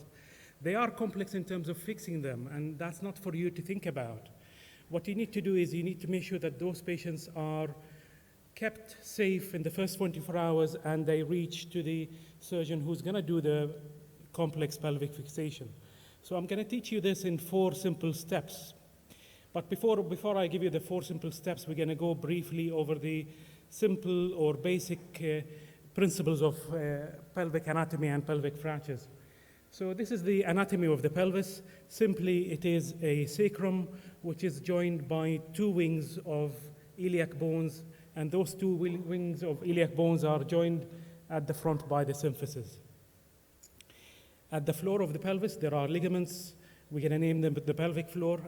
They are complex in terms of fixing them, and that's not for you to think about. What you need to do is you need to make sure that those patients are kept safe in the first 24 hours and they reach to the surgeon who's going to do the complex pelvic fixation. So I'm going to teach you this in 4 simple steps. But before I give you the 4 simple steps, we're going to go briefly over the simple or basic principles of pelvic anatomy and pelvic fractures. So this is the anatomy of the pelvis. Simply, it is a sacrum which is joined by 2 wings of iliac bones, and those 2 wings of iliac bones are joined at the front by the symphysis. At the floor of the pelvis, there are ligaments. We're going to name them the pelvic floor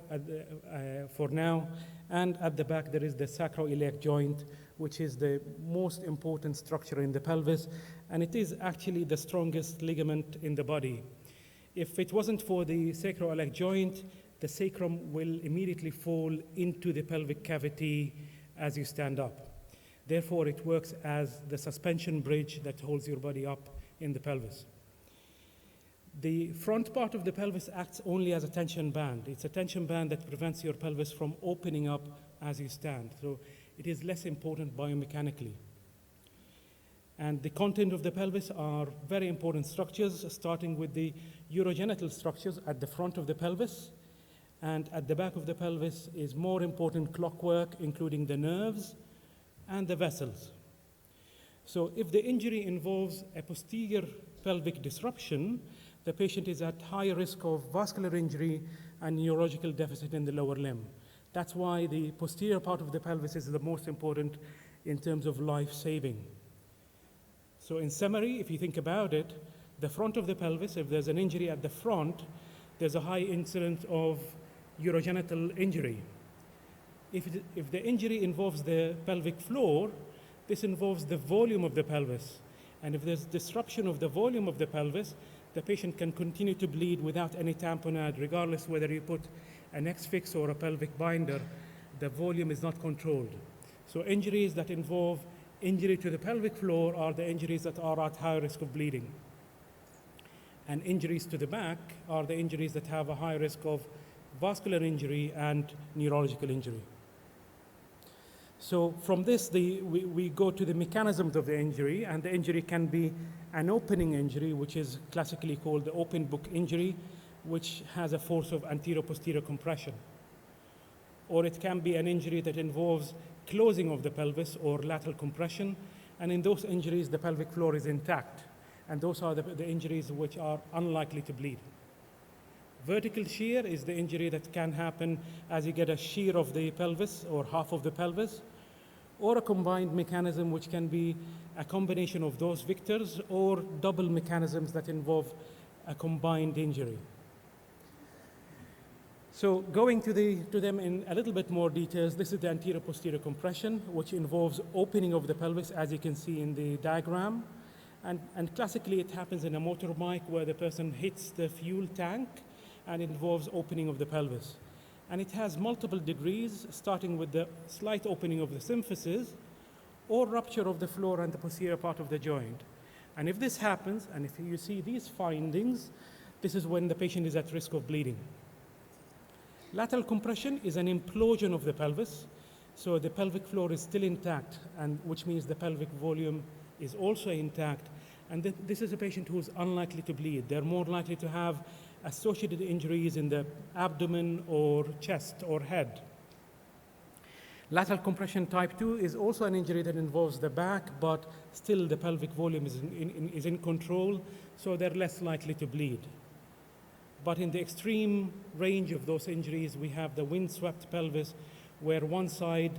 for now. And at the back, there is the sacroiliac joint, which is the most important structure in the pelvis. And it is actually the strongest ligament in the body. If it wasn't for the sacroiliac joint, the sacrum will immediately fall into the pelvic cavity as you stand up. Therefore, it works as the suspension bridge that holds your body up in the pelvis. The front part of the pelvis acts only as a tension band. It's a tension band that prevents your pelvis from opening up as you stand. So it is less important biomechanically. And the content of the pelvis are very important structures, starting with the urogenital structures at the front of the pelvis. And at the back of the pelvis is more important clockwork, including the nerves and the vessels. So if the injury involves a posterior pelvic disruption, the patient is at high risk of vascular injury and neurological deficit in the lower limb. That's why the posterior part of the pelvis is the most important in terms of life saving. So in summary, if you think about it, the front of the pelvis, if there's an injury at the front, there's a high incidence of urogenital injury. If the injury involves the pelvic floor, this involves the volume of the pelvis. And if there's disruption of the volume of the pelvis, the patient can continue to bleed without any tamponade, regardless whether you put an X-fix or a pelvic binder, the volume is not controlled. So injuries that involve injury to the pelvic floor are the injuries that are at high risk of bleeding. And injuries to the back are the injuries that have a high risk of vascular injury and neurological injury. So from this, we go to the mechanisms of the injury, and the injury can be an opening injury, which is classically called the open book injury, which has a force of anterior-posterior compression. Or it can be an injury that involves closing of the pelvis or lateral compression, and in those injuries, the pelvic floor is intact, and those are the injuries which are unlikely to bleed. Vertical shear is the injury that can happen as you get a shear of the pelvis or half of the pelvis, or a combined mechanism which can be a combination of those vectors or double mechanisms that involve a combined injury. So going to them in a little bit more details, this is the anterior-posterior compression, which involves opening of the pelvis, as you can see in the diagram. And classically, it happens in a motorbike where the person hits the fuel tank, and it involves opening of the pelvis. And it has multiple degrees, starting with the slight opening of the symphysis or rupture of the floor and the posterior part of the joint. And if this happens, and if you see these findings, this is when the patient is at risk of bleeding. Lateral compression is an implosion of the pelvis, so the pelvic floor is still intact, and which means the pelvic volume is also intact. And this is a patient who's unlikely to bleed. They're more likely to have associated injuries in the abdomen or chest or head. Lateral compression type 2 is also an injury that involves the back, but still the pelvic volume is in control, so they're less likely to bleed. But in the extreme range of those injuries, we have the windswept pelvis, where one side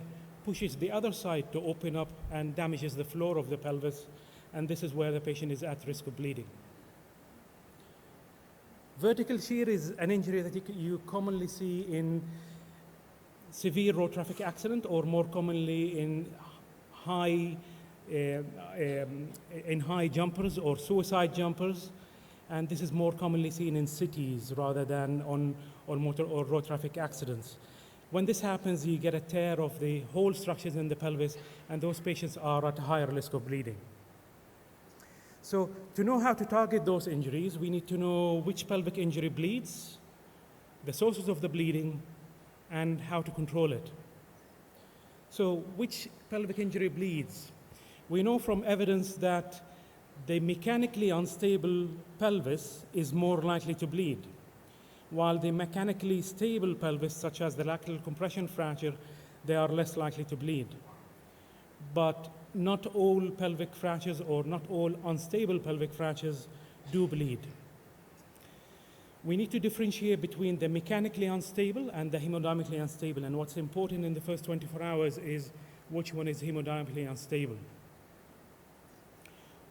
pushes the other side to open up and damages the floor of the pelvis, and this is where the patient is at risk of bleeding. Vertical shear is an injury that you commonly see in severe road traffic accident, or more commonly in high jumpers or suicide jumpers, and this is more commonly seen in cities rather than on motor or road traffic accidents. When this happens, you get a tear of the whole structures in the pelvis, and those patients are at a higher risk of bleeding. So to know how to target those injuries, we need to know which pelvic injury bleeds, the sources of the bleeding, and how to control it. So which pelvic injury bleeds? We know from evidence that the mechanically unstable pelvis is more likely to bleed, while the mechanically stable pelvis, such as the lateral compression fracture, they are less likely to bleed. But not all pelvic fractures or not all unstable pelvic fractures do bleed. We need to differentiate between the mechanically unstable and the hemodynamically unstable, and what's important in the first 24 hours is which one is hemodynamically unstable.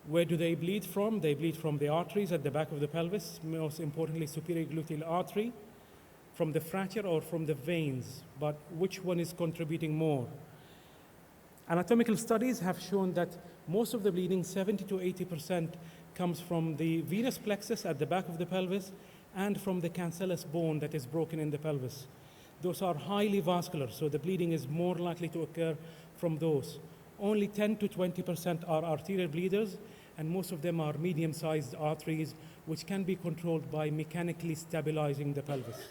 Where do they bleed from? They bleed from the arteries at the back of the pelvis, most importantly superior gluteal artery, from the fracture or from the veins, but which one is contributing more? Anatomical studies have shown that most of the bleeding, 70 to 80%, comes from the venous plexus at the back of the pelvis and from the cancellous bone that is broken in the pelvis. Those are highly vascular, so the bleeding is more likely to occur from those. Only 10 to 20% are arterial bleeders, and most of them are medium-sized arteries, which can be controlled by mechanically stabilizing the pelvis.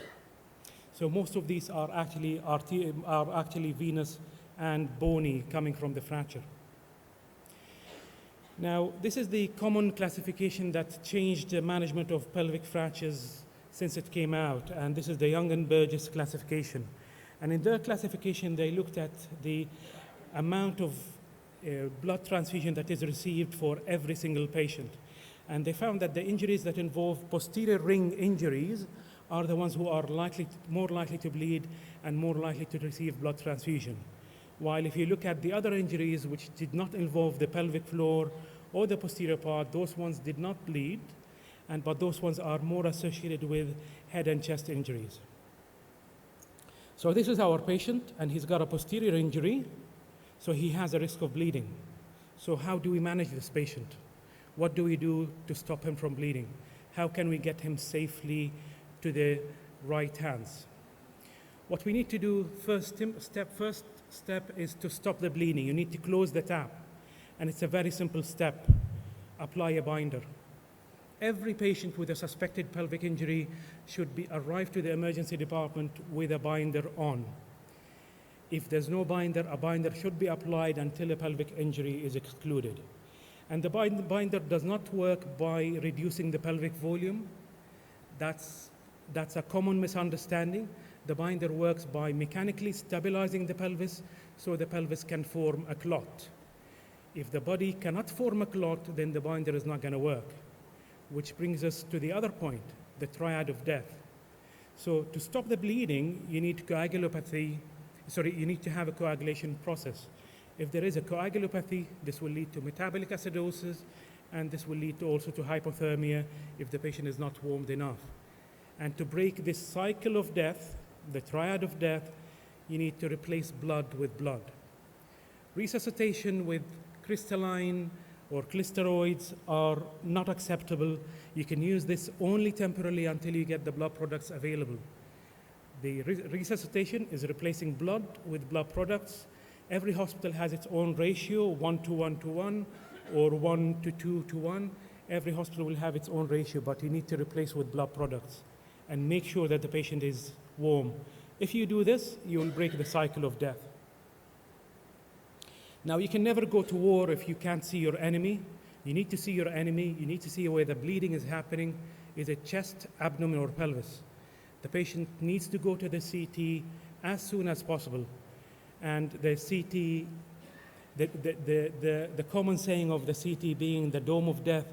So most of these are actually venous and bony, coming from the fracture. Now, this is the common classification that changed the management of pelvic fractures since it came out, and this is the Young and Burgess classification. And in their classification, they looked at the amount of blood transfusion that is received for every single patient. And they found that the injuries that involve posterior ring injuries are the ones who are more likely to bleed and more likely to receive blood transfusion. While if you look at the other injuries which did not involve the pelvic floor or the posterior part, those ones did not bleed, but those ones are more associated with head and chest injuries. So this is our patient, and he's got a posterior injury, so he has a risk of bleeding. So how do we manage this patient? What do we do to stop him from bleeding? How can we get him safely to the right hands? What we need to do first step is to stop the bleeding. You need to close the tap, and it's a very simple step. Apply a binder. Every patient with a suspected pelvic injury should arrive to the emergency department with a binder on. If there's no binder, a binder should be applied until a pelvic injury is excluded. And the binder does not work by reducing the pelvic volume. That's a common misunderstanding. The binder works by mechanically stabilizing the pelvis so the pelvis can form a clot. If the body cannot form a clot, then the binder is not going to work, which brings us to the other point, the triad of death. So to stop the bleeding, you need you need to have a coagulation process. If there is a coagulopathy, this will lead to metabolic acidosis, and this will lead also to hypothermia if the patient is not warmed enough. And to break this cycle of death, the triad of death, you need to replace blood with blood. Resuscitation with crystalline or clisteroids are not acceptable. You can use this only temporarily until you get the blood products available. The resuscitation is replacing blood with blood products. Every hospital has its own ratio, 1 to 1 to 1, or 1 to 2 to 1. Every hospital will have its own ratio, but you need to replace with blood products and make sure that the patient is warm. If you do this, you will break the cycle of death. Now, you can never go to war if you can't see your enemy. You need to see your enemy. You need to see where the bleeding is happening. is a chest, abdomen, or pelvis. The patient needs to go to the CT as soon as possible. And the CT, the common saying of the CT being the dome of death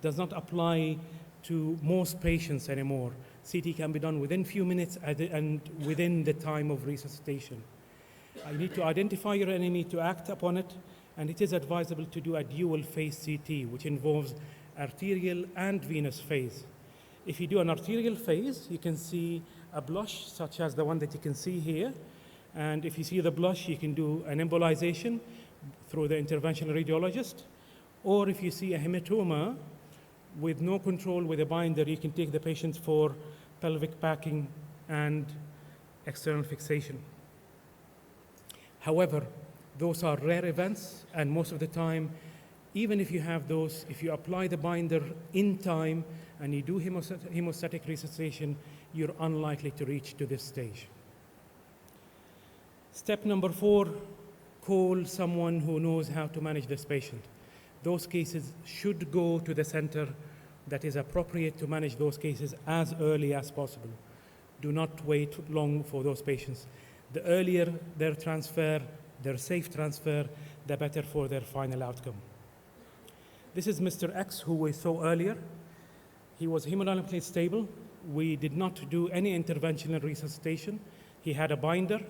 does not apply to most patients anymore. CT can be done within few minutes and within the time of resuscitation. You need to identify your enemy to act upon it, and it is advisable to do a dual phase CT, which involves arterial and venous phase. If you do an arterial phase, you can see a blush such as the one that you can see here. And if you see the blush, you can do an embolization through the interventional radiologist. Or if you see a hematoma with no control with a binder, you can take the patient for pelvic packing and external fixation. However, those are rare events, and most of the time, even if you have those, if you apply the binder in time and you do hemostatic resuscitation, you're unlikely to reach to this stage. Step number 4, call someone who knows how to manage this patient. Those cases should go to the center that is appropriate to manage those cases as early as possible. Do not wait long for those patients. The earlier their transfer, their safe transfer, the better for their final outcome. This is Mr. X, who we saw earlier. He was hemodynamically stable. We did not do any interventional resuscitation. He had a binder.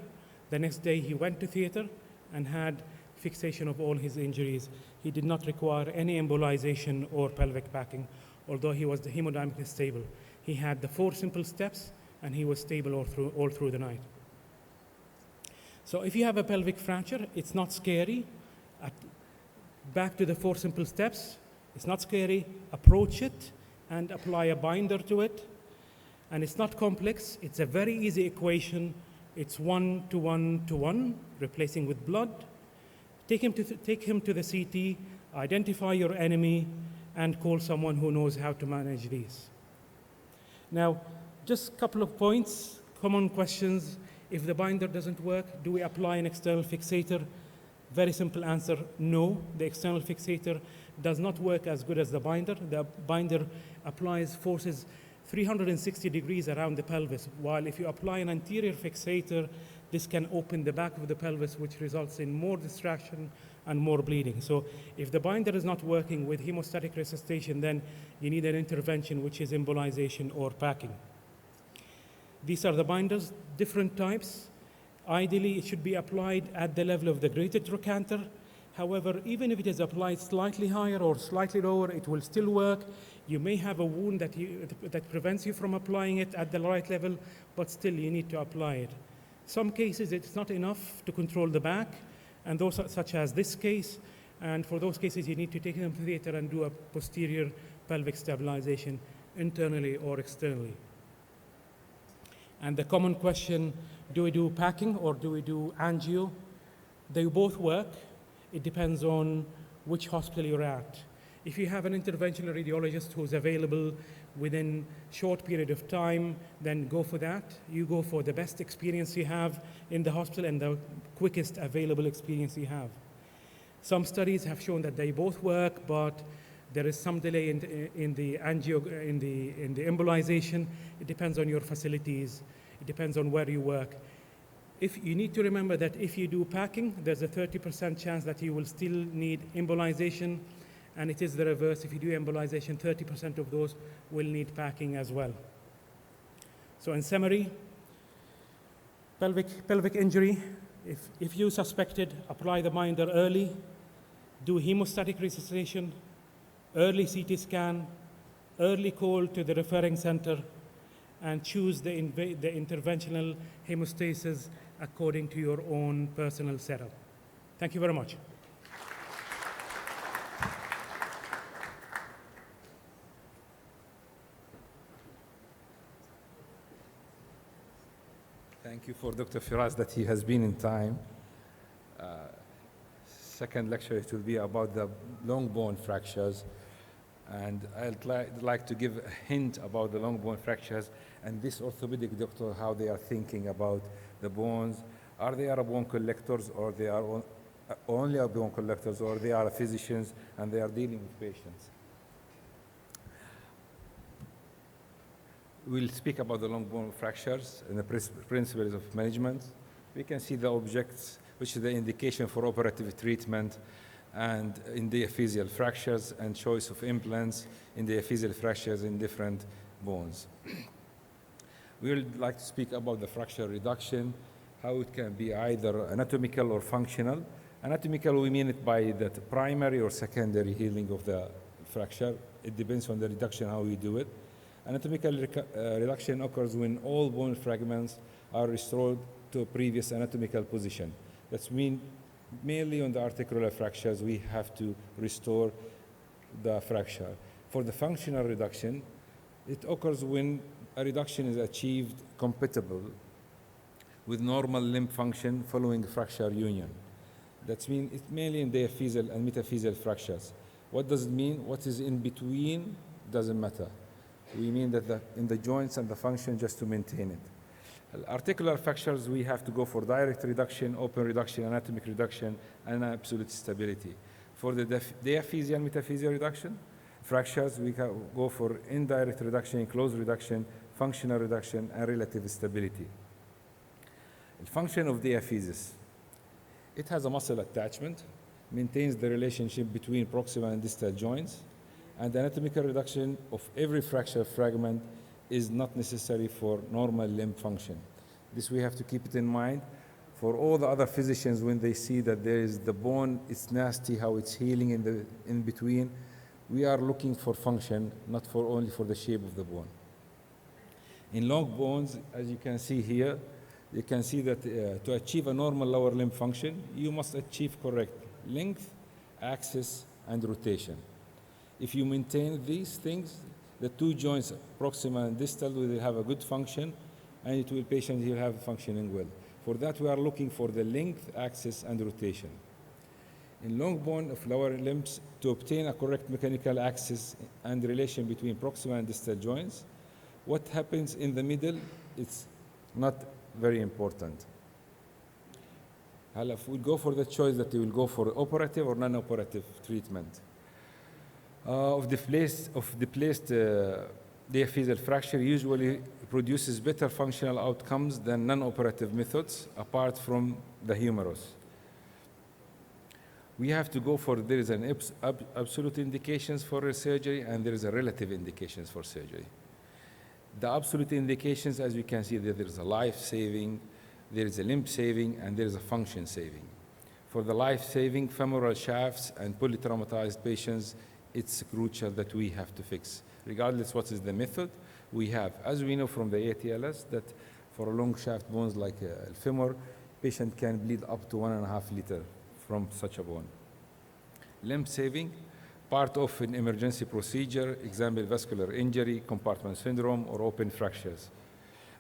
The next day he went to theater and had fixation of all his injuries. He did not require any embolization or pelvic packing, although he was hemodynamically stable. He had the 4 simple steps, and he was stable all through the night. So if you have a pelvic fracture, it's not scary. Back to the 4 simple steps. It's not scary. Approach it and apply a binder to it. And it's not complex. It's a very easy equation. It's 1 to 1 to 1, replacing with blood. Take him to the CT, identify your enemy, and call someone who knows how to manage these. Now, just a couple of points, common questions. If the binder doesn't work, do we apply an external fixator? Very simple answer, no. The external fixator does not work as good as the binder. The binder applies forces 360 degrees around the pelvis, while if you apply an anterior fixator, this can open the back of the pelvis, which results in more distraction and more bleeding. So if the binder is not working with hemostatic resuscitation, then you need an intervention, which is embolization or packing. These are the binders, different types. Ideally, it should be applied at the level of the greater trochanter. However, even if it is applied slightly higher or slightly lower, it will still work. You may have a wound that prevents you from applying it at the right level, but still you need to apply it. Some cases, it's not enough to control the back, and those are, such as this case. And for those cases, you need to take them to theater and do a posterior pelvic stabilization internally or externally. And the common question, do we do packing or do we do angio? They both work. It depends on which hospital you're at. If you have an interventional radiologist who's available within short period of time, then go for that. You go for the best experience you have in the hospital and the quickest available experience you have. Some studies have shown that they both work, but there is some delay in the embolization. It depends on your facilities. It depends on where you work. If you need to remember that if you do packing, there's a 30% chance that you will still need embolization, and it is the reverse. If you do embolization, 30% of those will need packing as well. So in summary, pelvic injury, if you suspect it, apply the binder early, do hemostatic resuscitation, early CT scan, early call to the referring center, and choose the interventional hemostasis according to your own personal setup. Thank you very much. Thank you for Dr. Firas that he has been in time. Second lecture, it will be about the long bone fractures. And I'd like to give a hint about the long bone fractures and this orthopedic doctor, how they are thinking about the bones. Are they bone collectors, or they are only bone collectors, or they are physicians and they are dealing with patients? we'll speak about the long bone fractures and the principles of management. We can see the objects, which is the indication for operative treatment, and in diaphyseal fractures, and choice of implants in diaphyseal fractures in different bones. We would like to speak about the fracture reduction, how it can be either anatomical or functional. Anatomical, we mean it by the primary or secondary healing of the fracture. It depends on the reduction, how we do it. Anatomical reduction occurs when all bone fragments are restored to previous anatomical position. That's mainly on the articular fractures, we have to restore the fracture. For the functional reduction, it occurs when a reduction is achieved compatible with normal limb function following fracture union. That means it's mainly in diaphyseal and metaphyseal fractures. What does it mean? What is in between doesn't matter. We mean that in the joints and the function, just to maintain it. Articular fractures, we have to go for direct reduction, open reduction, anatomic reduction, and absolute stability. For the diaphyseal, metaphyseal reduction, fractures, we can go for indirect reduction, close reduction, functional reduction, and relative stability. The function of diaphysis. It has a muscle attachment, maintains the relationship between proximal and distal joints, and the anatomical reduction of every fracture fragment is not necessary for normal limb function. This we have to keep it in mind. For all the other physicians, when they see that there is the bone, it's nasty, how it's healing in between, we are looking for function, not only for the shape of the bone. In long bones, as you can see here, you can see that to achieve a normal lower limb function, you must achieve correct length, axis, and rotation. If you maintain these things, the two joints, proximal and distal, will have a good function, and patient will have functioning well. For that, we are looking for the length, axis, and rotation. In long bone of lower limbs, to obtain a correct mechanical axis and relation between proximal and distal joints, what happens in the middle, it's not very important. If we go for the choice that you will go for operative or non-operative treatment. Of displaced diaphyseal fracture usually produces better functional outcomes than non-operative methods apart from the humerus. We have to go for, there is an absolute indications for surgery and there is a relative indications for surgery. The absolute indications, as you can see, there is a life saving, there is a limb saving, and there is a function saving. For the life saving, femoral shafts and polytraumatized patients, it's crucial that we have to fix. Regardless what is the method, we have, as we know from the ATLS, that for long shaft bones like femur, patient can bleed up to 1.5 liters from such a bone. Limb saving, part of an emergency procedure, example vascular injury, compartment syndrome, or open fractures.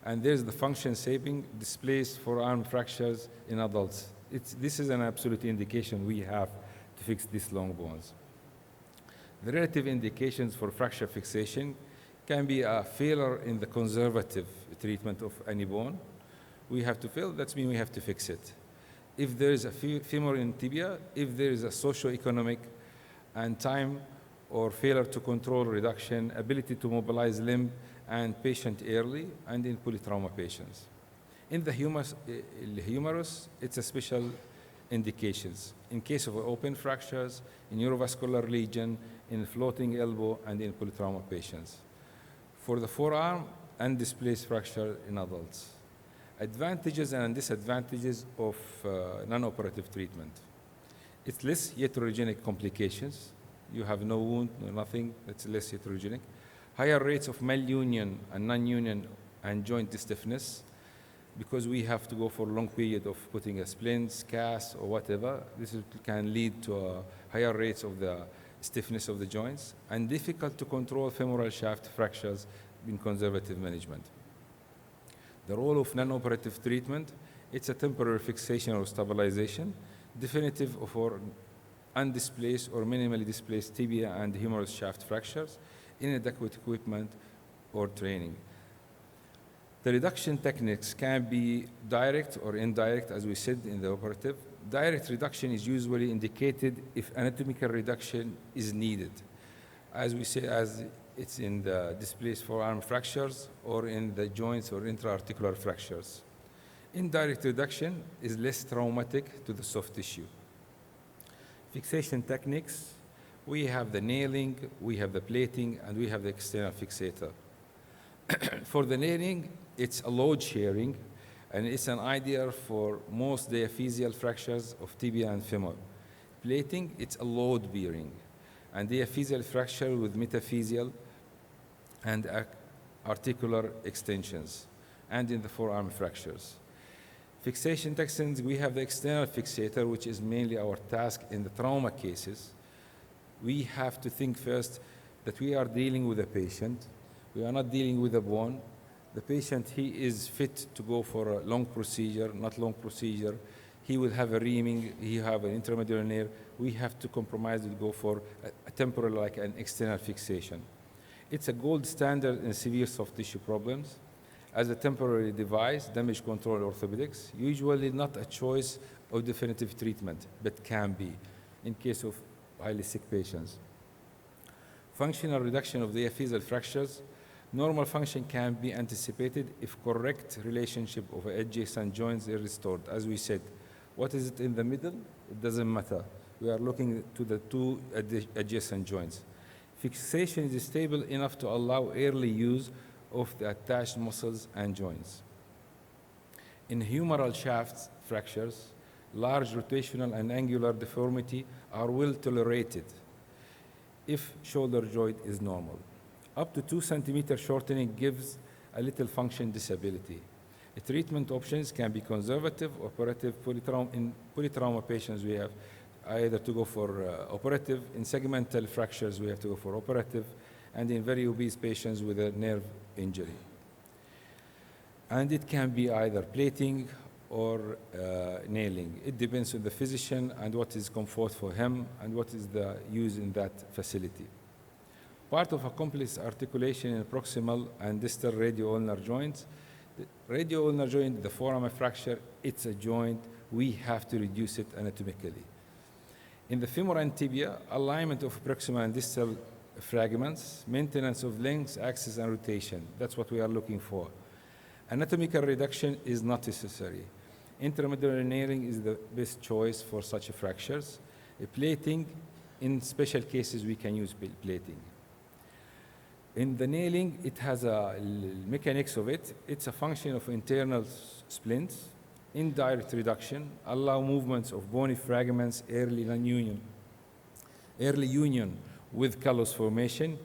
And there's the function saving, displaced forearm fractures in adults. This is an absolute indication we have to fix these long bones. The relative indications for fracture fixation can be a failure in the conservative treatment of any bone. We have to fail, that means we have to fix it. If there is a femur in tibia, if there is a socio-economic and time or failure to control reduction, ability to mobilize limb and patient early, and in polytrauma patients. In the humerus, it's a special indications. In case of open fractures, in neurovascular lesion, in floating elbow, and in polytrauma patients. For the forearm and displaced fracture in adults. Advantages and disadvantages of non-operative treatment. It's less heterogenic complications. You have no wound, no nothing, it's less heterogenic. Higher rates of malunion and non-union and joint stiffness, because we have to go for a long period of putting a splints, cast, or whatever. This can lead to higher rates of the stiffness of the joints, and difficult to control femoral shaft fractures in conservative management. The role of non-operative treatment, it's a temporary fixation or stabilization, definitive for undisplaced or minimally displaced tibia and humerus shaft fractures, inadequate equipment or training. The reduction techniques can be direct or indirect, as we said in the operative. Direct reduction is usually indicated if anatomical reduction is needed. As we say, as it's in the displaced forearm fractures or in the joints or intra-articular fractures. Indirect reduction is less traumatic to the soft tissue. Fixation techniques, we have the nailing, we have the plating, and we have the external fixator. For the nailing, it's a load sharing, and it's an idea for most diaphyseal fractures of tibia and femur. Plating, it's a load bearing, and diaphyseal fracture with metaphyseal and articular extensions, and in the forearm fractures. Fixation techniques, we have the external fixator, which is mainly our task in the trauma cases. We have to think first that we are dealing with a patient. We are not dealing with a bone. The patient, he is fit to go for a long procedure, not long procedure. He will have a reaming, he have an intramedullary nerve. We have to compromise and go for a temporal, like an external fixation. It's a gold standard in severe soft tissue problems. As a temporary device, damage control orthopedics, usually not a choice of definitive treatment, but can be in case of highly sick patients. Functional reduction of the diaphyseal fractures. Normal function can be anticipated if correct relationship of adjacent joints is restored. As we said, what is it in the middle? It doesn't matter. We are looking to the two adjacent joints. Fixation is stable enough to allow early use of the attached muscles and joints. In humeral shaft fractures, large rotational and angular deformity are well tolerated if shoulder joint is normal. Up to 2 centimeter shortening gives a little function disability. The treatment options can be conservative, operative, in polytrauma patients we have either to go for operative, in segmental fractures we have to go for operative, and in very obese patients with a nerve injury. And it can be either plating or nailing. It depends on the physician and what is comfort for him and what is the use in that facility. Part of a complex articulation in proximal and distal radio-ulnar joints. The radio-ulnar joint, the foramen fracture, it's a joint. We have to reduce it anatomically. In the femur and tibia, alignment of proximal and distal fragments, maintenance of length, axis, and rotation. That's what we are looking for. Anatomical reduction is not necessary. Intramedullary nailing is the best choice for such fractures. Plating, in special cases, we can use plating. In the nailing, it has a mechanics of it. It's a function of internal splints, indirect reduction, allow movements of bony fragments, early union with callus formation,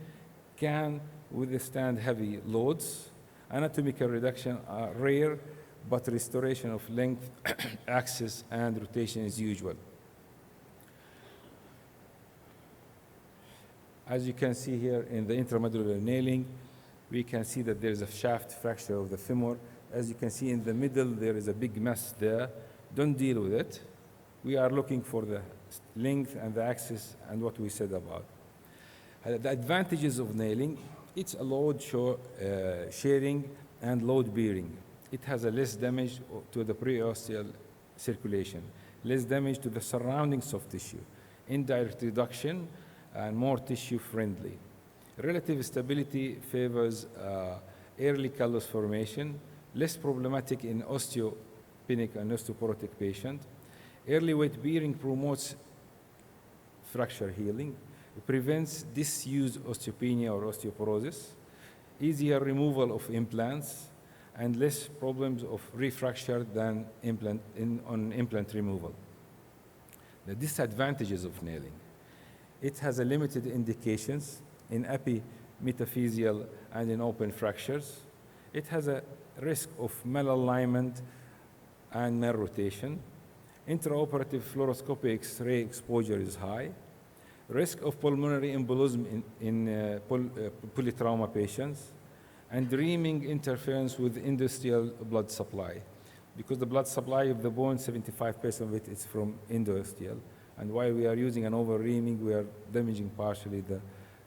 can withstand heavy loads. Anatomical reduction are rare, but restoration of length, axis, and rotation is usual. As you can see here in the intramedullary nailing, we can see that there is a shaft fracture of the femur. As you can see in the middle, there is a big mess there. Don't deal with it. We are looking for the length and the axis and what we said about. The advantages of nailing, it's a load sharing and load bearing. It has a less damage to the preosteal circulation, less damage to the surrounding soft tissue, indirect reduction, and more tissue friendly. Relative stability favors early callus formation, less problematic in osteopenic and osteoporotic patients. Early weight bearing promotes fracture healing, prevents disused osteopenia or osteoporosis, easier removal of implants, and less problems of refracture than on implant removal. The disadvantages of nailing. It has a limited indications in epimetaphyseal and in open fractures. It has a risk of malalignment and malrotation. Intraoperative fluoroscopic X-ray exposure is high. Risk of pulmonary embolism in polytrauma patients, and reaming interference with industrial blood supply. Because the blood supply of the bone, 75% of it is from endosteal. And while we are using an over-reaming, we are damaging partially the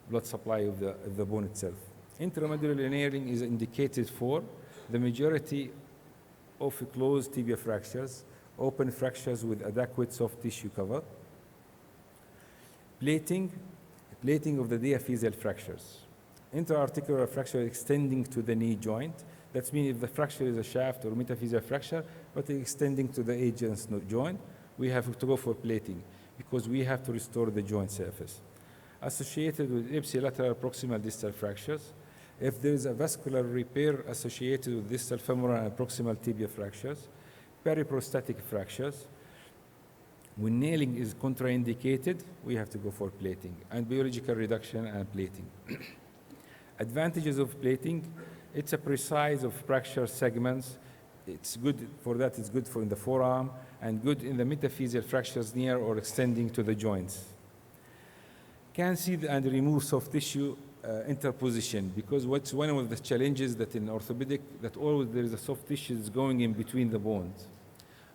blood supply of the bone itself. Intramedullary nailing is indicated for the majority of closed tibia fractures, open fractures with adequate soft tissue cover. Plating of the diaphyseal fractures. Intra-articular fracture extending to the knee joint. That means if the fracture is a shaft or metaphyseal fracture, but extending to the agent's joint, we have to go for plating because we have to restore the joint surface. Associated with ipsilateral proximal distal fractures, if there is a vascular repair associated with distal femoral and proximal tibia fractures, periprostatic fractures, when nailing is contraindicated, we have to go for plating, and biological reduction and plating. Advantages of plating, it's a precise of fracture segments. It's good for that, it's good for in the forearm, and good in the metaphyseal fractures near or extending to the joints. Can see and remove soft tissue interposition, because what's one of the challenges that in orthopedic, that always there is a soft tissue that's going in between the bones.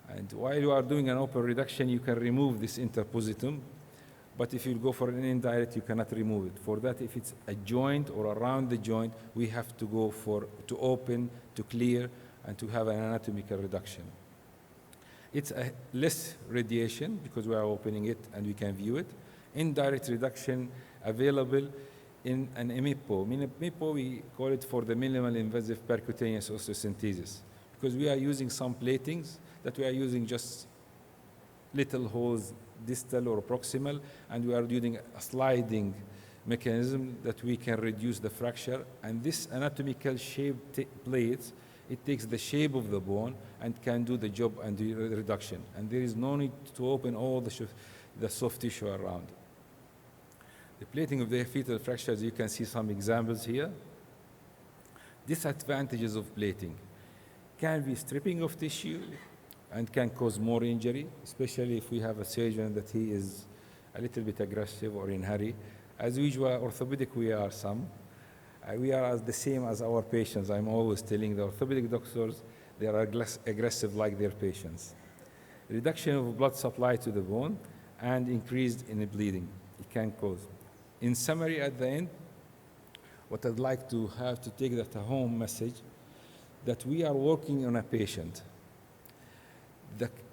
And while you are doing an open reduction, you can remove this interpositum, but if you go for an indirect, you cannot remove it. For that, if it's a joint or around the joint, we have to go for, to open, to clear, and to have an anatomical reduction. It's a less radiation because we are opening it and we can view it. Indirect reduction available in an MIPO. MIPO, we call it for the minimal invasive percutaneous osteosynthesis, because we are using some platings that we are using just little holes distal or proximal, and we are using a sliding mechanism that we can reduce the fracture. And this anatomical shaped plates, it takes the shape of the bone and can do the job and the reduction. And there is no need to open all the soft tissue around. The plating of the fetal fractures, you can see some examples here. Disadvantages of plating can be stripping of tissue and can cause more injury, especially if we have a surgeon that he is a little bit aggressive or in hurry. As usual, orthopedic we are some. We are as the same as our patients. I'm always telling the orthopedic doctors they are aggressive like their patients. Reduction of blood supply to the bone and increased in the bleeding it can cause. In summary, at the end, what I'd like to have to take that a home message, that we are working on a patient.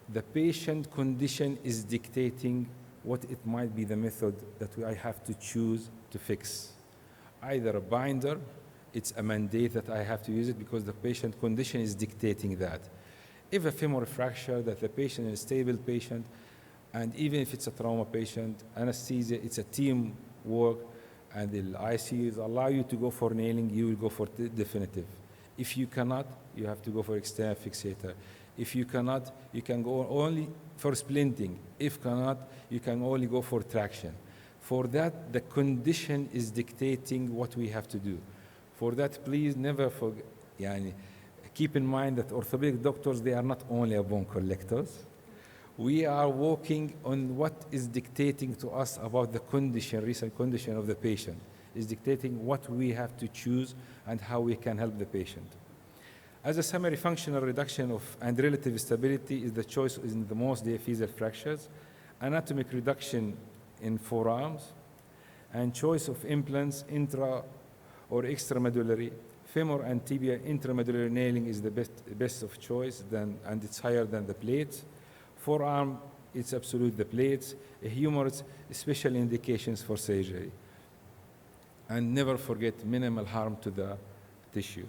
The patient condition is dictating what it might be the method that I have to choose to fix. Either a binder, it's a mandate that I have to use it because the patient condition is dictating that. If a femoral fracture, that the patient is a stable patient, and even if it's a trauma patient, anesthesia, it's a team work, and the ICUs allow you to go for nailing, you will go for definitive. If you cannot, you have to go for external fixator. If you cannot, you can go only for splinting. If cannot, you can only go for traction. For that, the condition is dictating what we have to do. For that, please never forget, keep in mind that orthopedic doctors, they are not only bone collectors. We are working on what is dictating to us about the condition, recent condition of the patient, is dictating what we have to choose and how we can help the patient. As a summary, functional reduction of and relative stability is the choice in the most diaphyseal fractures, anatomic reduction in forearms, and choice of implants intra or extramedullary. Femur and tibia intramedullary nailing is the best of choice, and it's higher than the plates. Forearm, it's absolute the plates. Humerus, special indications for surgery. And never forget minimal harm to the tissue.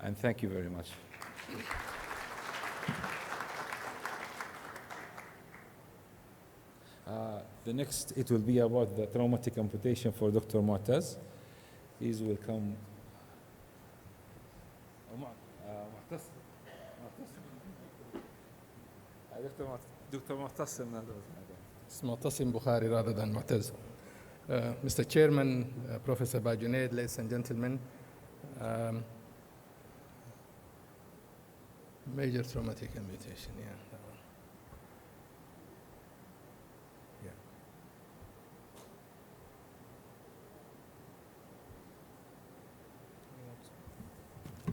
And thank you very much. The next, it will be about the traumatic amputation for Dr. Mu'taz. Please welcome. Dr. Mu'tasim. It's Mu'tasim Bukhari rather than Mu'taz. Mr. Chairman, Professor Bajunaid, ladies and gentlemen, major traumatic amputation, yeah.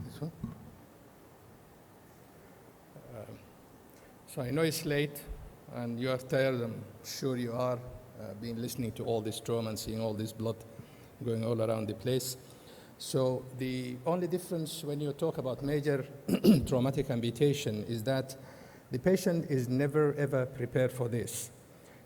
This one? So I know it's late and you are tired, I'm sure you are, been listening to all this trauma and seeing all this blood going all around the place. So the only difference when you talk about major traumatic amputation is that the patient is never ever prepared for this.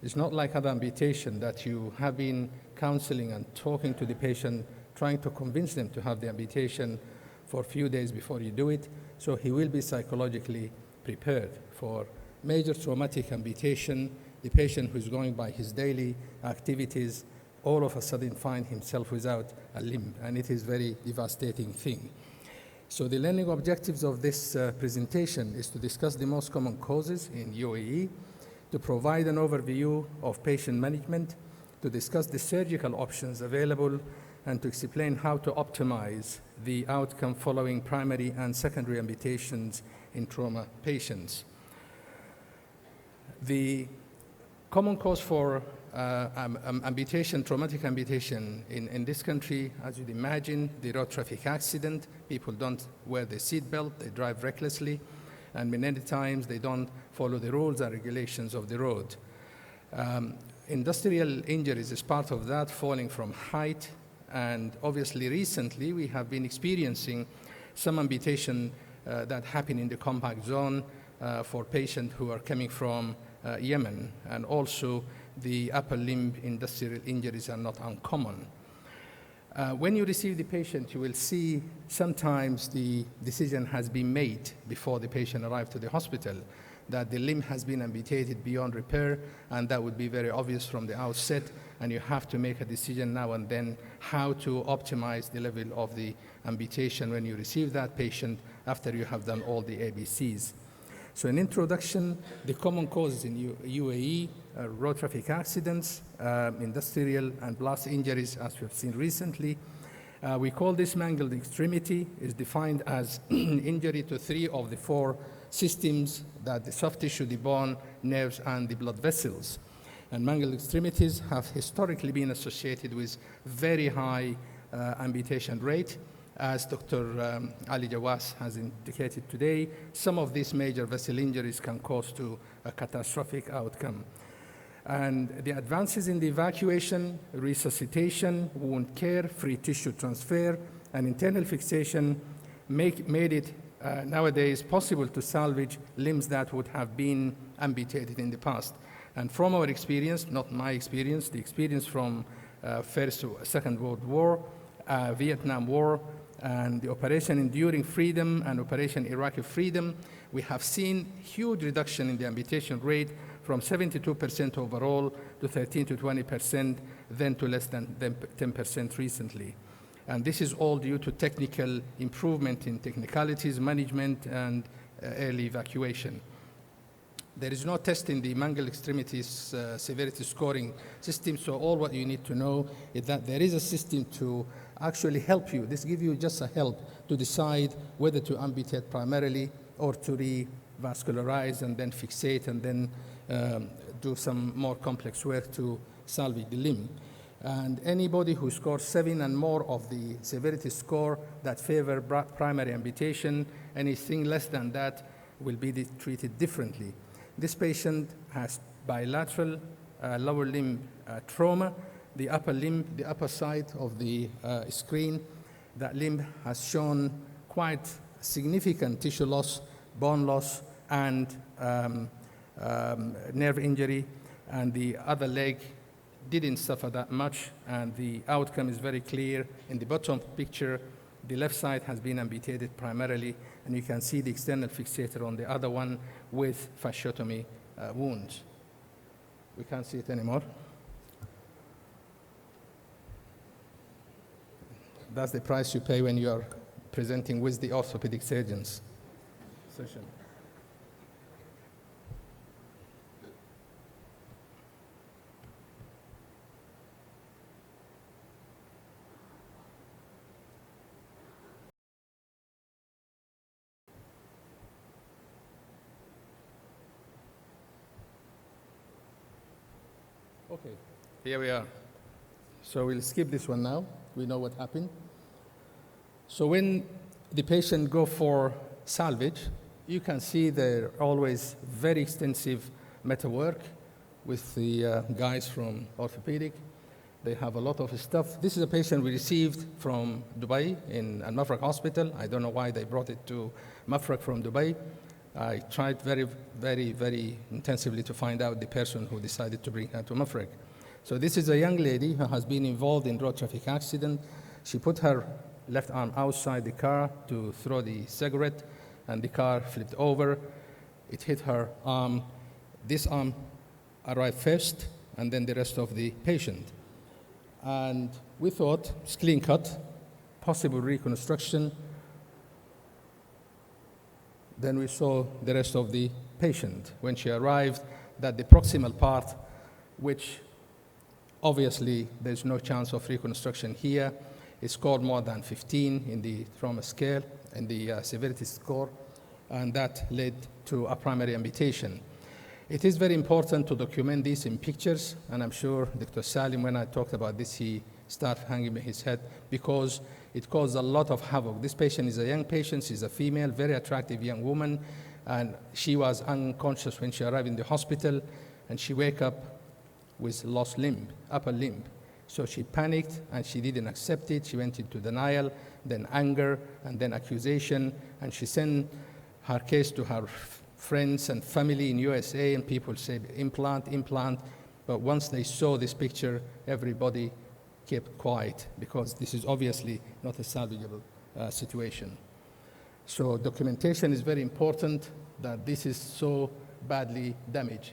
It's not like other amputation that you have been counseling and talking to the patient trying to convince them to have the amputation for a few days before you do it, so he will be psychologically prepared for major traumatic amputation. The patient who's going by his daily activities all of a sudden find himself without a limb, and it is a very devastating thing. So the learning objectives of this presentation is to discuss the most common causes in UAE, to provide an overview of patient management, to discuss the surgical options available, and to explain how to optimize the outcome following primary and secondary amputations in trauma patients. The common cause for amputation, traumatic amputation in this country, as you'd imagine, the road traffic accident. People don't wear the seat belt, they drive recklessly, and many times they don't follow the rules and regulations of the road. Industrial injuries is part of that, falling from height, and obviously recently we have been experiencing some amputation that happen in the compact zone for patients who are coming from Yemen, and also the upper limb industrial injuries are not uncommon. When you receive the patient, you will see sometimes the decision has been made before the patient arrived to the hospital that the limb has been amputated beyond repair, and that would be very obvious from the outset, and you have to make a decision now and then how to optimize the level of the amputation when you receive that patient after you have done all the ABCs. So in introduction, the common causes in UAE, road traffic accidents, industrial and blast injuries, as we have seen recently. We call this mangled extremity. Is defined as injury to 3 of the 4 systems, that the soft tissue, the bone, nerves, and the blood vessels. And mangled extremities have historically been associated with very high amputation rate. As Dr. Ali Jawas has indicated today, some of these major vessel injuries can cause to a catastrophic outcome. And the advances in the evacuation, resuscitation, wound care, free tissue transfer, and internal fixation made it nowadays possible to salvage limbs that would have been amputated in the past. And from our experience, not my experience, the experience from First to Second World War, Vietnam War, and the Operation Enduring Freedom and Operation Iraqi Freedom, we have seen huge reduction in the amputation rate from 72% overall to 13 to 20%, then to less than 10% recently. And this is all due to technical improvement in technicalities, management, and early evacuation. There is no test in the mangled extremities severity scoring system, so all what you need to know is that there is a system to actually help you. This gives you just a help to decide whether to amputate primarily or to revascularize and then fixate and then do some more complex work to salvage the limb. And anybody who scores 7 and more of the severity score that favor primary amputation, anything less than that will be treated differently. This patient has bilateral lower limb trauma. The upper limb, the upper side of the screen, that limb has shown quite significant tissue loss, bone loss, and nerve injury, and the other leg didn't suffer that much, and the outcome is very clear. In the bottom picture, the left side has been amputated primarily, and you can see the external fixator on the other one with fasciotomy wounds. We can't see it anymore. That's the price you pay when you are presenting with the orthopedic surgeons session. Okay, here we are. So we'll skip this one now. We know what happened. So when the patient go for salvage, you can see there always very extensive meta work with the guys from orthopedic. They have a lot of stuff. This is a patient we received from Dubai in Al Mafraq Hospital. I don't know why they brought it to Mafraq from Dubai. I tried very intensively to find out the person who decided to bring her to Mafraq. So this is a young lady who has been involved in road traffic accident. She put her left arm outside the car to throw the cigarette, and the car flipped over. It hit her arm. This arm arrived first, and then the rest of the patient. And we thought, it's clean cut, possible reconstruction. Then we saw the rest of the patient when she arrived, that the proximal part, which obviously there's no chance of reconstruction here, is scored more than 15 in the trauma scale, in the severity score, and that led to a primary amputation. It is very important to document this in pictures, and I'm sure Dr. Salim, when I talked about this, he started hanging his head because it caused a lot of havoc. This patient is a young patient, she's a female, very attractive young woman, and she was unconscious when she arrived in the hospital, and she woke up with lost limb, upper limb. So she panicked and she didn't accept it. She went into denial, then anger, and then accusation, and she sent her case to her friends and family in USA, and people said implant, implant. But once they saw this picture, everybody kept quiet because this is obviously not a salvageable situation. So documentation is very important that this is so badly damaged.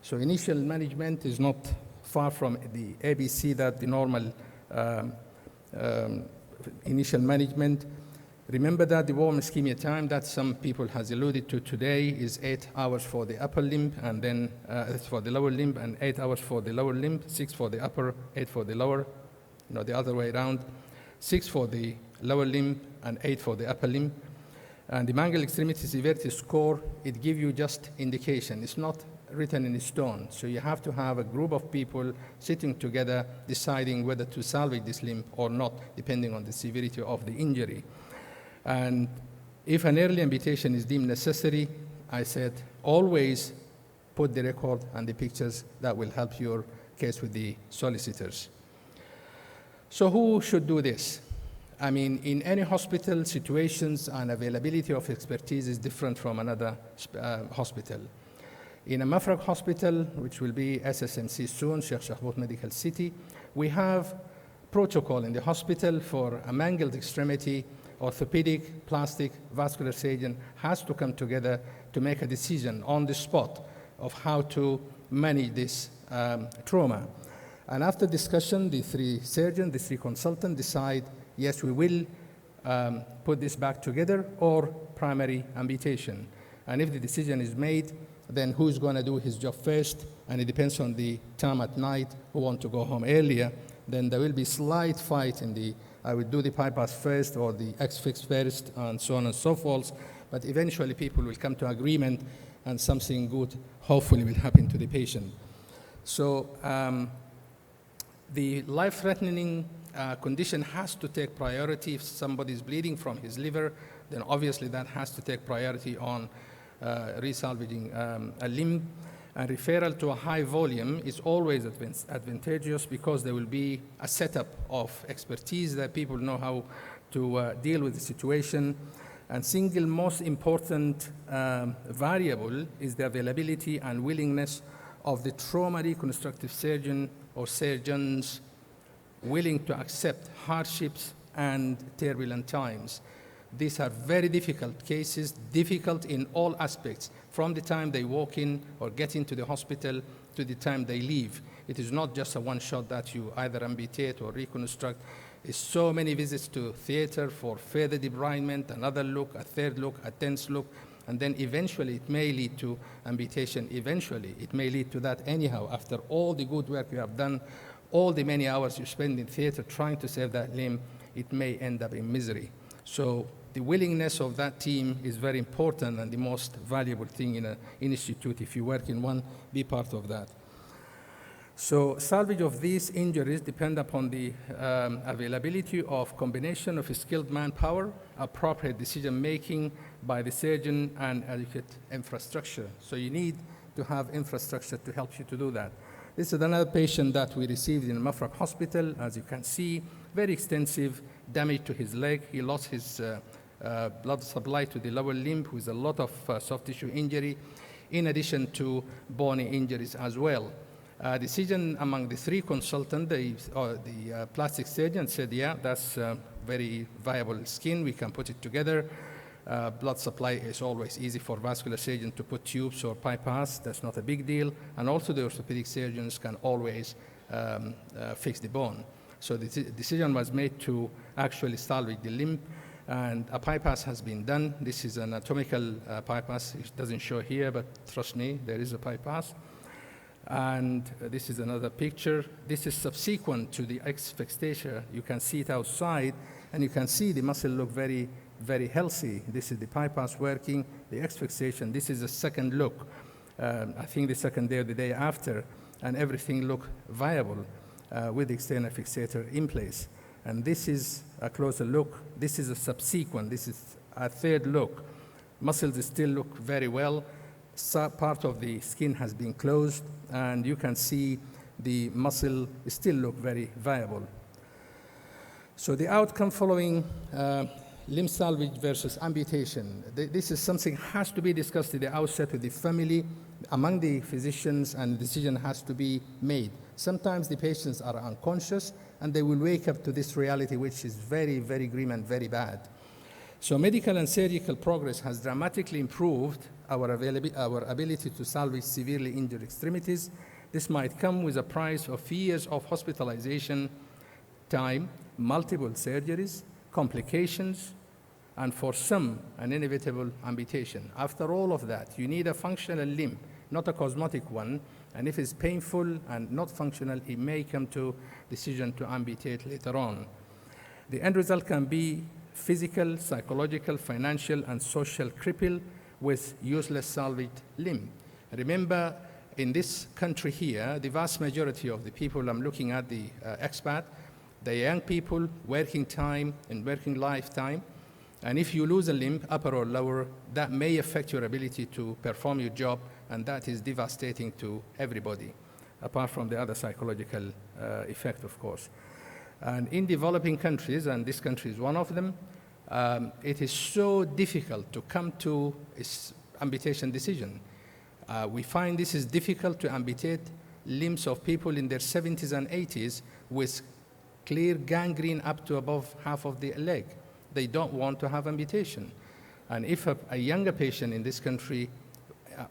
So initial management is not far from the ABC that the normal initial management. Remember that the warm ischemia time that some people has alluded to today is 8 hours for the upper limb, and then for the lower limb, and 8 hours for the lower limb, 6 for the upper, 8 for the lower, the other way around, 6 for the lower limb and 8 for the upper limb. And the mangled extremity severity score, it gives you just indication. It's not written in stone. So you have to have a group of people sitting together deciding whether to salvage this limb or not, depending on the severity of the injury. And if an early amputation is deemed necessary, I said, always put the record and the pictures that will help your case with the solicitors. So who should do this? I mean, in any hospital, situations and availability of expertise is different from another hospital. In a Mafraq hospital, which will be SSMC soon, Sheikh Shahbout Medical City, we have protocol in the hospital for a mangled extremity. Orthopedic, plastic, vascular surgeon has to come together to make a decision on the spot of how to manage this trauma. And after discussion, the 3 surgeons, the 3 consultants decide, yes, we will put this back together or primary amputation. And if the decision is made, then who's going to do his job first? And it depends on the time at night, who want to go home earlier. Then there will be slight fight in the I will do the bypass first or the X-fix first, and so on and so forth. But eventually people will come to agreement and something good hopefully will happen to the patient. So the life-threatening condition has to take priority. If somebody is bleeding from his liver, then obviously that has to take priority on resalvaging a limb. And referral to a high volume is always advantageous because there will be a setup of expertise that people know how to deal with the situation. And single most important variable is the availability and willingness of the trauma reconstructive surgeon or surgeons willing to accept hardships and turbulent times. These are very difficult cases, difficult in all aspects, from the time they walk in or get into the hospital to the time they leave. It is not just a one shot that you either amputate or reconstruct. It's so many visits to theater for further debridement, another look, a third look, a 10th look, and then eventually it may lead to amputation. Eventually, it may lead to that anyhow. After all the good work you have done, all the many hours you spend in theater trying to save that limb, it may end up in misery. So the willingness of that team is very important and the most valuable thing in an institute. If you work in one, be part of that. So salvage of these injuries depend upon the availability of combination of skilled manpower, appropriate decision-making by the surgeon, and adequate infrastructure. So you need to have infrastructure to help you to do that. This is another patient that we received in Mafraq Hospital. As you can see, very extensive damage to his leg. He lost his blood supply to the lower limb with a lot of soft tissue injury, in addition to bony injuries as well. Decision among the three consultants, the plastic surgeon said, yeah, that's very viable skin, we can put it together. Blood supply is always easy for vascular surgeon to put tubes or bypass, that's not a big deal. And also the orthopedic surgeons can always fix the bone. So the decision was made to actually salvage the limb, and a bypass has been done. This is an anatomical bypass. It doesn't show here, but trust me, there is a bypass. And this is another picture. This is subsequent to the X-fixation. You can see it outside, and you can see the muscle look very, very healthy. This is the bypass working, the X-fixation. This is a second look. I think the second day or the day after, and everything look viable with the external fixator in place. And this is a closer look. This is a subsequent. This is a third look. Muscles still look very well. Part of the skin has been closed, and you can see the muscle still look very viable. So the outcome following limb salvage versus amputation, this is something has to be discussed at the outset with the family, among the physicians, and the decision has to be made. Sometimes the patients are unconscious, and they will wake up to this reality, which is very, very grim and very bad. So medical and surgical progress has dramatically improved our ability to salvage severely injured extremities. This might come with a price of years of hospitalization time, multiple surgeries, complications, and for some, an inevitable amputation. After all of that, you need a functional limb, not a cosmetic one, and if it's painful and not functional, it may come to decision to amputate later on. The end result can be physical, psychological, financial, and social cripple with useless salvaged limb. Remember, in this country here, the vast majority of the people I'm looking at, the expat, the young people, working time and working lifetime, and if you lose a limb, upper or lower, that may affect your ability to perform your job, and that is devastating to everybody, apart from the other psychological effect, of course. And in developing countries, and this country is one of them, it is so difficult to come to amputation decision. We find this is difficult to amputate limbs of people in their 70s and 80s with clear gangrene up to above half of the leg. They don't want to have amputation. And if a younger patient in this country,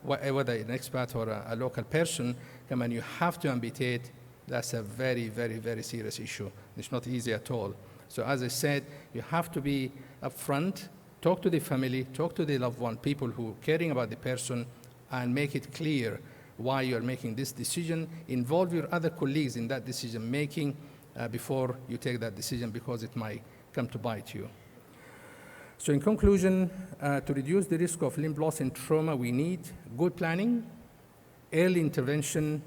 whether an expat or a local person, come and you have to amputate, that's a very, very, very serious issue. It's not easy at all. So as I said, you have to be upfront, talk to the family, talk to the loved one, people who are caring about the person, and make it clear why you're making this decision. Involve your other colleagues in that decision making before you take that decision, because it might come to bite you. So in conclusion, to reduce the risk of limb loss in trauma, we need good planning, early intervention,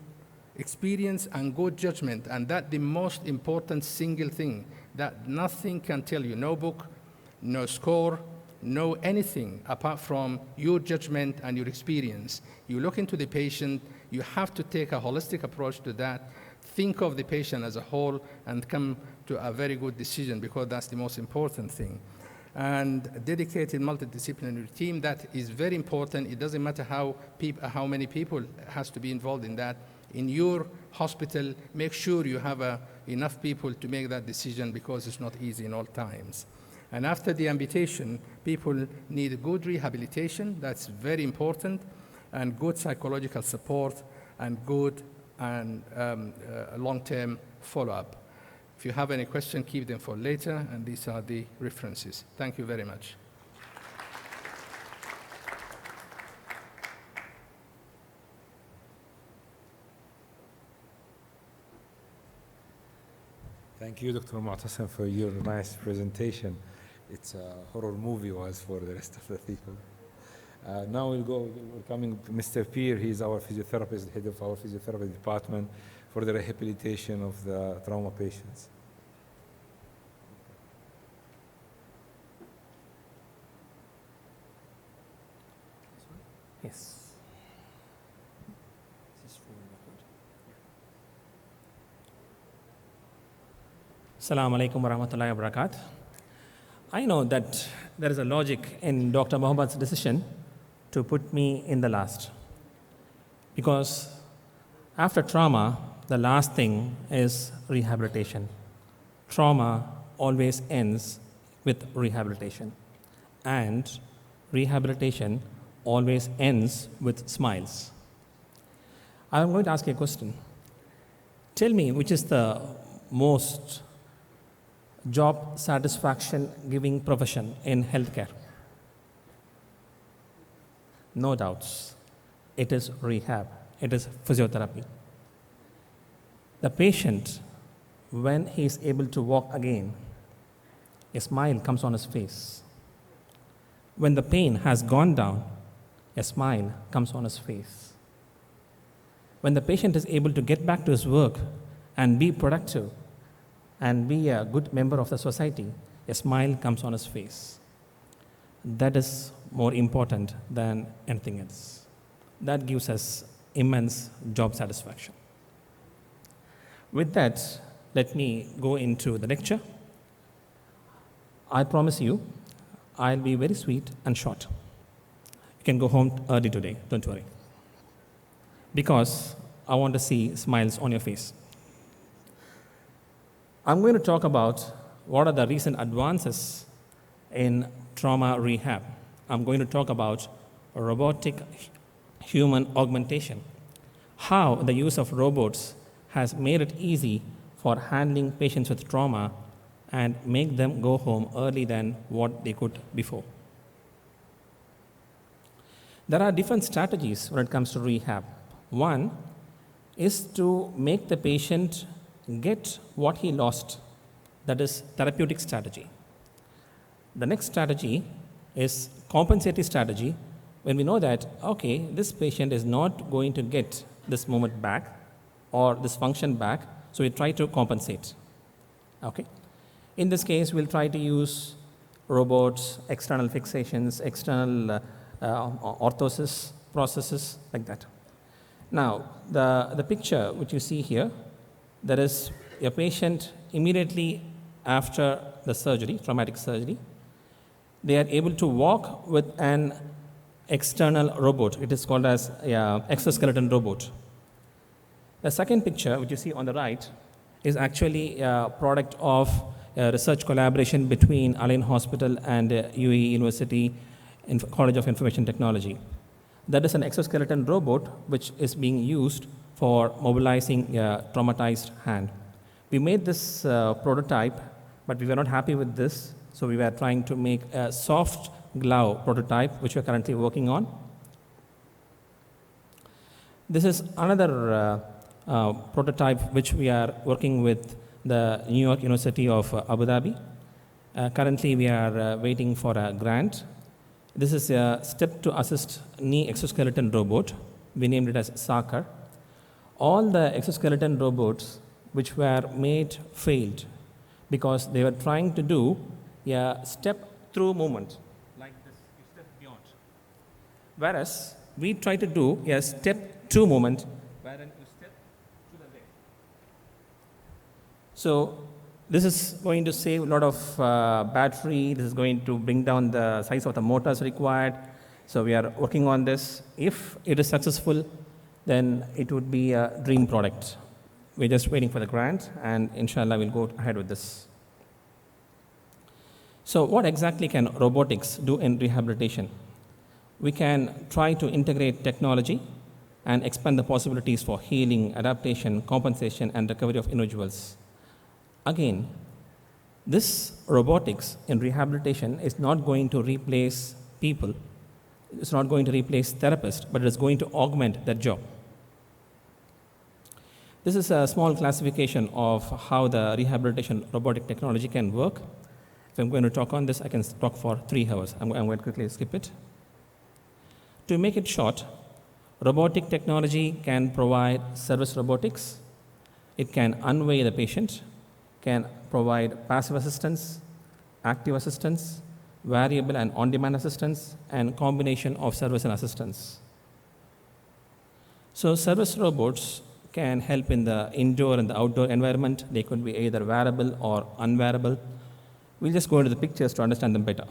experience, and good judgment. And that's the most important single thing that nothing can tell you. No book, no score, no anything apart from your judgment and your experience. You look into the patient, you have to take a holistic approach to that, think of the patient as a whole, and come to a very good decision, because that's the most important thing. And a dedicated multidisciplinary team, that is very important. It doesn't matter how many people has to be involved in that. In your hospital, make sure you have enough people to make that decision, because it's not easy in all times. And after the amputation, people need good rehabilitation. That's very important, and good psychological support, and good and long-term follow-up. If you have any questions, keep them for later, and these are the references. Thank you very much. Thank you, Dr. Mu'tasim, for your nice presentation. It's a horror movie was for the rest of the people. Now we're coming to Mr. Peer. He's our physiotherapist, head of our physiotherapy department for the rehabilitation of the trauma patients. Yes. Assalamu alaikum wa rahmatullahi wa barakatuh. I know that there is a logic in Dr. Mohammad's decision to put me in the last, because After trauma, the last thing is rehabilitation. Trauma always ends with rehabilitation, and rehabilitation always ends with smiles. I'm going to ask you a question. Tell me, which is the most job satisfaction giving profession in healthcare? No doubts. It is rehab. It is physiotherapy. The patient, when he is able to walk again, a smile comes on his face. When the pain has gone down, a smile comes on his face. When the patient is able to get back to his work and be productive and be a good member of the society, a smile comes on his face. That is more important than anything else. That gives us immense job satisfaction. With that, let me go into the lecture. I promise you, I'll be very sweet and short. You can go home early today, don't worry. Because I want to see smiles on your face. I'm going to talk about what are the recent advances in trauma rehab. I'm going to talk about robotic human augmentation, how the use of robots has made it easy for handling patients with trauma and make them go home early than what they could before. There are different strategies when it comes to rehab. One is to make the patient get what he lost. That is therapeutic strategy. The next strategy is compensatory strategy, when we know that, okay, this patient is not going to get this moment back or this function back, so we try to compensate. Okay? In this case, we'll try to use robots, external fixations, external orthosis processes, like that. Now, the picture which you see here, there is a patient immediately after the surgery, traumatic surgery. They are able to walk with an external robot. It is called as an exoskeleton robot. The second picture, which you see on the right, is actually a product of a research collaboration between Al Ain Hospital and UAE University College of Information Technology. That is an exoskeleton robot which is being used for mobilizing a traumatized hand. We made this prototype, but we were not happy with this, so we were trying to make a soft glove prototype, which we are currently working on. This is another prototype which we are working with the New York University of Abu Dhabi. Currently, we are waiting for a grant. This is a step-to-assist knee exoskeleton robot. We named it as SACAR. All the exoskeleton robots which were made failed because they were trying to do a step-through movement, like this, you step beyond. Whereas we try to do a step-to movement, wherein you step to the leg. So this is going to save a lot of battery. This is going to bring down the size of the motors required. So we are working on this. If it is successful, then it would be a dream product. We're just waiting for the grant, and inshallah, we'll go ahead with this. So what exactly can robotics do in rehabilitation? We can try to integrate technology and expand the possibilities for healing, adaptation, compensation, and recovery of individuals. Again, this robotics in rehabilitation is not going to replace people. It's not going to replace therapists, but it is going to augment their job. This is a small classification of how the rehabilitation robotic technology can work. If I'm going to talk on this, I can talk for 3 hours. I'm going to quickly skip it. To make it short, robotic technology can provide service robotics. It can unweigh the patient, can provide passive assistance, active assistance, variable and on-demand assistance, and combination of service and assistance. So service robots can help in the indoor and the outdoor environment. They could be either wearable or unwearable. We'll just go into the pictures to understand them better.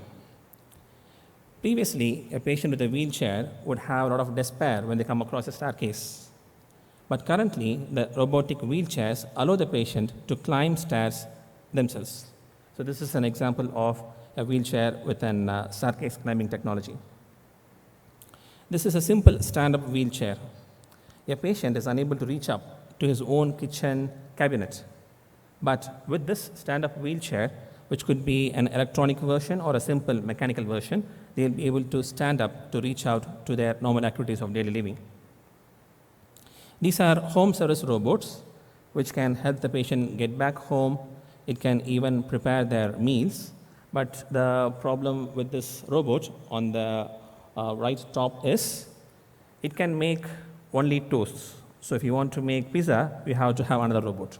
Previously, a patient with a wheelchair would have a lot of despair when they come across a staircase. But currently, the robotic wheelchairs allow the patient to climb stairs themselves. So this is an example of a wheelchair with an staircase climbing technology. This is a simple stand-up wheelchair. A patient is unable to reach up to his own kitchen cabinet. But with this stand-up wheelchair, which could be an electronic version or a simple mechanical version, they'll be able to stand up to reach out to their normal activities of daily living. These are home service robots, which can help the patient get back home. It can even prepare their meals. But the problem with this robot on the right top is it can make only toasts. So if you want to make pizza, you have to have another robot.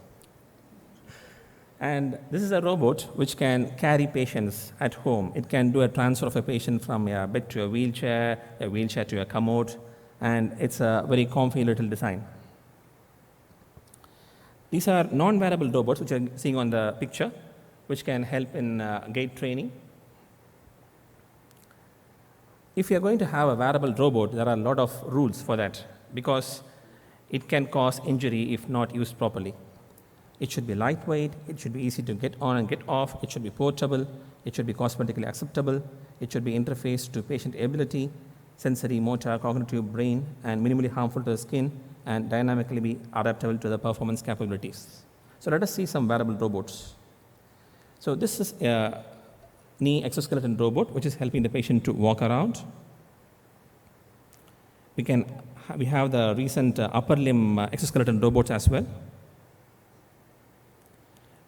And this is a robot which can carry patients at home. It can do a transfer of a patient from a bed to a wheelchair to a commode, and it's a very comfy little design. These are non-wearable robots, which you're seeing on the picture, which can help in gait training. If you're going to have a wearable robot, there are a lot of rules for that, because it can cause injury if not used properly. It should be lightweight, it should be easy to get on and get off, it should be portable, it should be cosmetically acceptable, it should be interfaced to patient ability, sensory, motor, cognitive, brain, and minimally harmful to the skin, and dynamically be adaptable to the performance capabilities. So let us see some wearable robots. So this is a knee exoskeleton robot, which is helping the patient to walk around. We have the recent upper limb exoskeleton robots as well.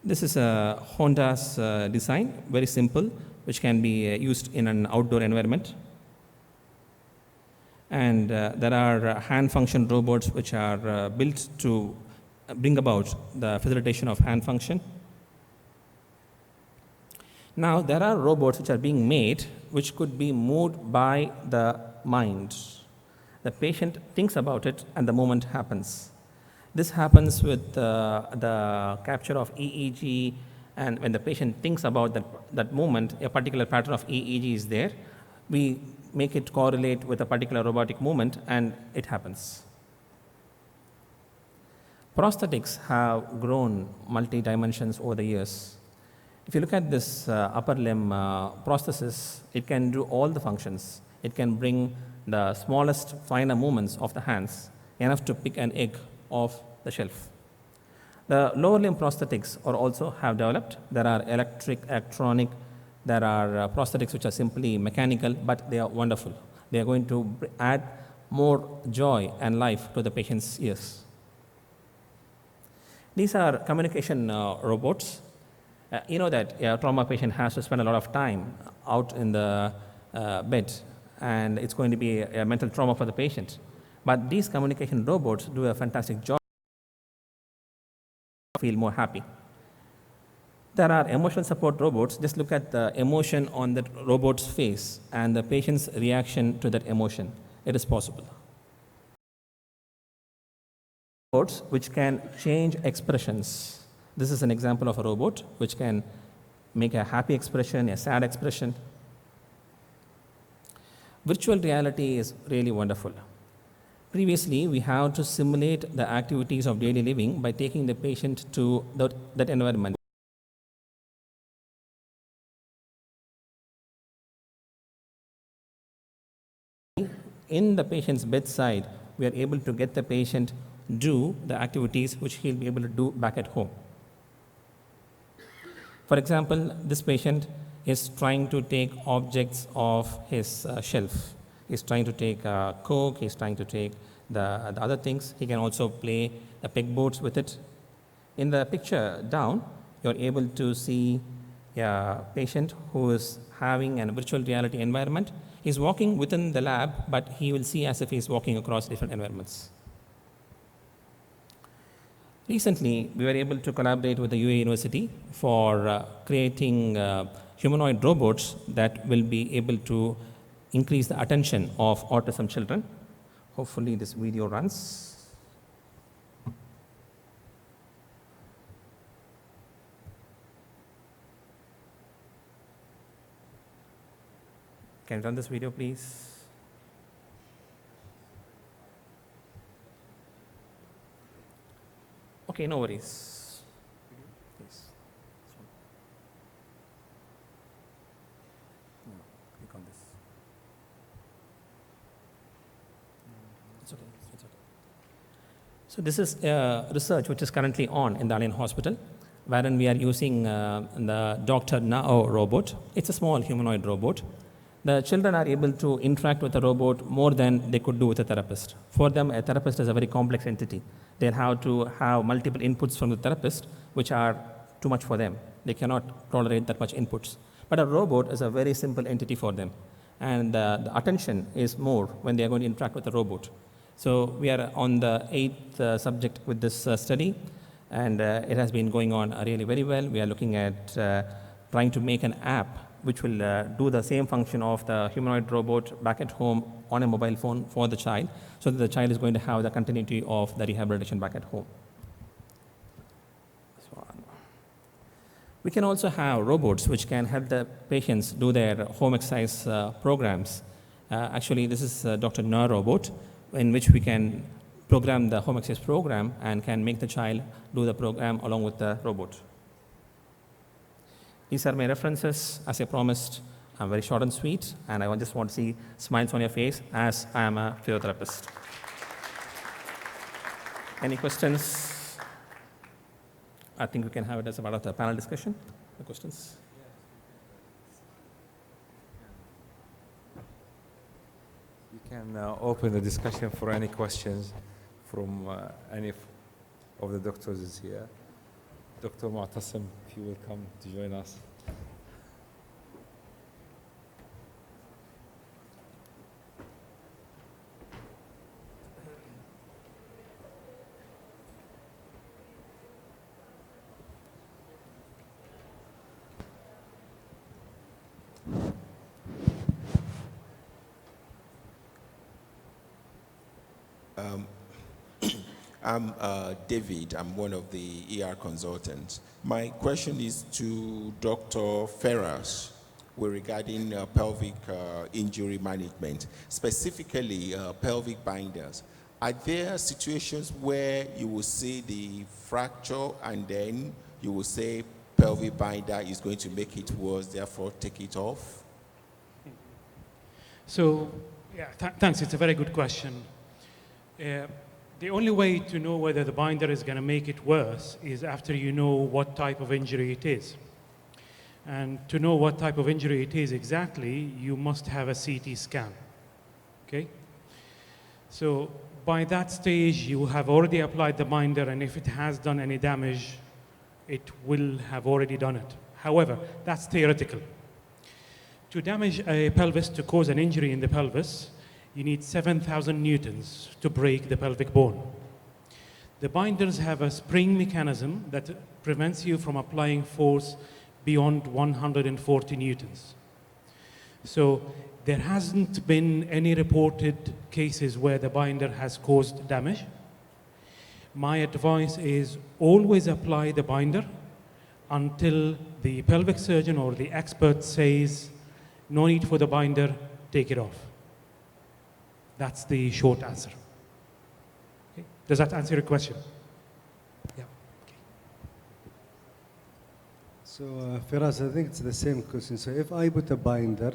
This is a Honda's design, very simple, which can be used in an outdoor environment. And there are hand function robots which are built to bring about the facilitation of hand function. Now, there are robots which are being made which could be moved by the mind. The patient thinks about it and the movement happens. This happens with the capture of EEG, and when the patient thinks about that movement, a particular pattern of EEG is there. We make it correlate with a particular robotic movement, and it happens. Prosthetics have grown multi-dimensions over the years. If you look at this upper limb prosthesis, it can do all the functions. It can bring the smallest, finer movements of the hands, enough to pick an egg off the shelf. The lower limb prosthetics are also have developed. There are electric, electronic, there are prosthetics which are simply mechanical, but they are wonderful. They are going to add more joy and life to the patient's ears. These are communication robots. You know that a trauma patient has to spend a lot of time out in the bed, and it's going to be a mental trauma for the patient. But these communication robots do a fantastic job. Feel more happy. There are emotional support robots. Just look at the emotion on the robot's face and the patient's reaction to that emotion. It is possible. Robots which can change expressions. This is an example of a robot which can make a happy expression, a sad expression. Virtual reality is really wonderful. Previously, we have to simulate the activities of daily living by taking the patient to that environment. In the patient's bedside, we are able to get the patient do the activities which he'll be able to do back at home. For example, this patient is trying to take objects off his shelf. He's trying to take Coke, he's trying to take the other things. He can also play the pegboards with it. In the picture down, you're able to see a patient who is having a virtual reality environment. He's walking within the lab, but he will see as if he's walking across different environments. Recently, we were able to collaborate with the UAE University for creating humanoid robots that will be able to increase the attention of autism children. Hopefully this video runs. Can you run this video, please? Okay, no worries. Please. No, click on this. It's okay. It's okay. So this is research which is currently on in the Al Ain Hospital, wherein we are using the Dr. Nao robot. It's a small humanoid robot. The children are able to interact with the robot more than they could do with a therapist. For them, a therapist is a very complex entity. They have to have multiple inputs from the therapist, which are too much for them. They cannot tolerate that much inputs. But a robot is a very simple entity for them. And the attention is more when they are going to interact with the robot. So we are on the 8th subject with this study, and it has been going on really very well. We are looking at trying to make an app which will do the same function of the humanoid robot back at home on a mobile phone for the child, so that the child is going to have the continuity of the rehabilitation back at home. We can also have robots which can help the patients do their home exercise programs. Actually, this is Dr. Na robot, in which we can program the home exercise program and can make the child do the program along with the robot. These are my references. As I promised, I'm very short and sweet, and I just want to see smiles on your face as I am a physiotherapist. Any questions? I think we can have it as a part of the panel discussion. The questions? You can open the discussion for any questions from any of the doctors is here. Dr. Mu'tasim, if you will come to join us. I'm David. I'm one of the ER consultants. My question is to Dr. Ferraz regarding pelvic injury management, specifically pelvic binders. Are there situations where you will see the fracture and then you will say pelvic binder is going to make it worse, therefore take it off? So, yeah, thanks. It's a very good question. The only way to know whether the binder is going to make it worse is after you know what type of injury it is. And to know what type of injury it is exactly, you must have a CT scan. Okay? So by that stage, you have already applied the binder, and if it has done any damage, it will have already done it. However, that's theoretical. To damage a pelvis, to cause an injury in the pelvis, you need 7,000 newtons to break the pelvic bone. The binders have a spring mechanism that prevents you from applying force beyond 140 newtons. So there hasn't been any reported cases where the binder has caused damage. My advice is always apply the binder until the pelvic surgeon or the expert says, no need for the binder, take it off. That's the short answer. Okay. Does that answer your question? Yeah. So, Firas, I think it's the same question. So, if I put a binder,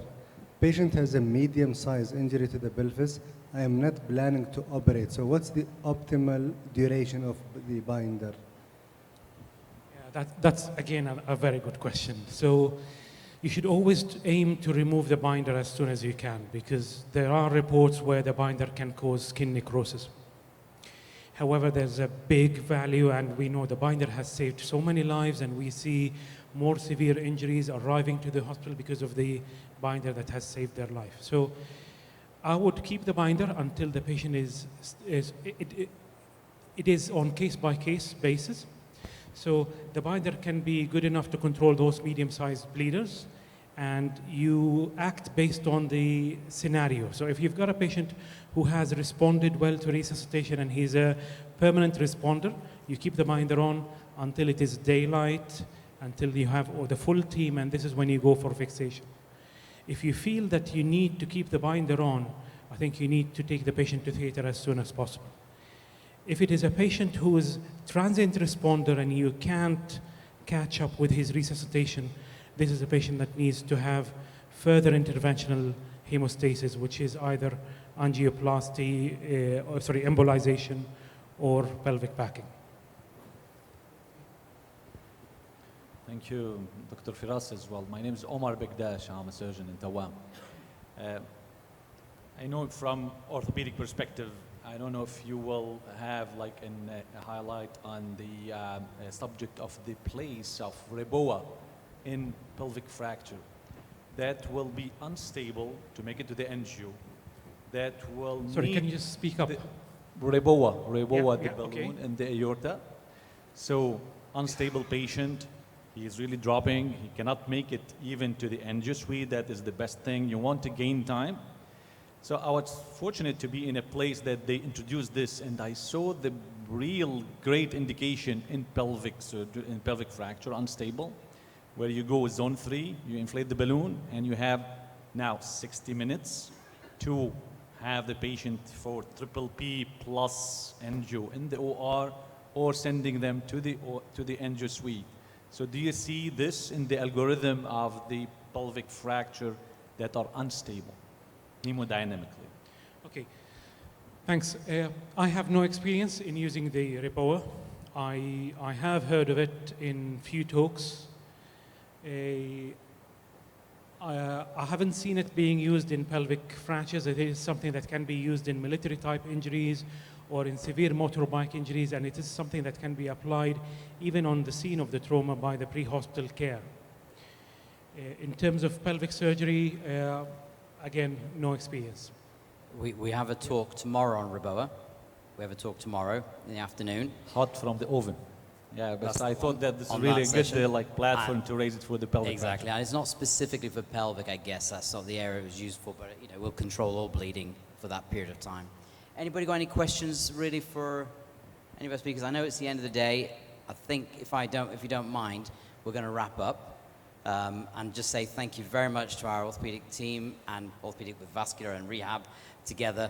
patient has a medium-sized injury to the pelvis, I am not planning to operate. So, what's the optimal duration of the binder? Yeah, that's again a very good question. So, you should always aim to remove the binder as soon as you can, because there are reports where the binder can cause skin necrosis. However, there's a big value, and we know the binder has saved so many lives, and we see more severe injuries arriving to the hospital because of the binder that has saved their life. So I would keep the binder until the patient it is on case-by-case basis. So the binder can be good enough to control those medium-sized bleeders, and you act based on the scenario. So if you've got a patient who has responded well to resuscitation and he's a permanent responder, you keep the binder on until it is daylight, until you have the full team, and this is when you go for fixation. If you feel that you need to keep the binder on, I think you need to take the patient to theater as soon as possible. If it is a patient who is transient responder and you can't catch up with his resuscitation, this is a patient that needs to have further interventional hemostasis, which is either angioplasty, embolization, or pelvic backing. Thank you, Dr. Firas as well. My name is Omar Bekdash. I'm a surgeon in Tawam. I know from orthopedic perspective, I don't know if you will have like a highlight on the subject of the place of Reboa in pelvic fracture. That will be unstable to make it to the angio. That will Sorry, need can you just speak up? Reboa, the balloon okay. in the aorta. So unstable patient, he is really dropping. He cannot make it even to the angio suite. That is the best thing. You want to gain time. So I was fortunate to be in a place that they introduced this, and I saw the real great indication in pelvic fracture, unstable, where you go with zone 3, you inflate the balloon, and you have now 60 minutes to have the patient for triple P plus angio in the OR, or sending them to the angio suite. So do you see this in the algorithm of the pelvic fracture that are unstable hemodynamically? Okay, thanks. I have no experience in using the Reboa. I have heard of it in few talks. I haven't seen it being used in pelvic fractures. It is something that can be used in military type injuries or in severe motorbike injuries, and it is something that can be applied even on the scene of the trauma by the pre-hospital care. In terms of pelvic surgery, again, no experience. We have a talk tomorrow on Reboa. We have a talk tomorrow in the afternoon. Hot from the oven. Yeah, but That's I the thought one that this is on really a that good session. platform to raise it for the pelvic Exactly, fracture. and it's not specifically for pelvic, I guess. That's not the area it was used for, but we'll control all bleeding for that period of time. Anybody got any questions really for any of our speakers? I know it's the end of the day. I think if you don't mind, we're going to wrap up and just say thank you very much to our orthopedic team and orthopedic with vascular and rehab together.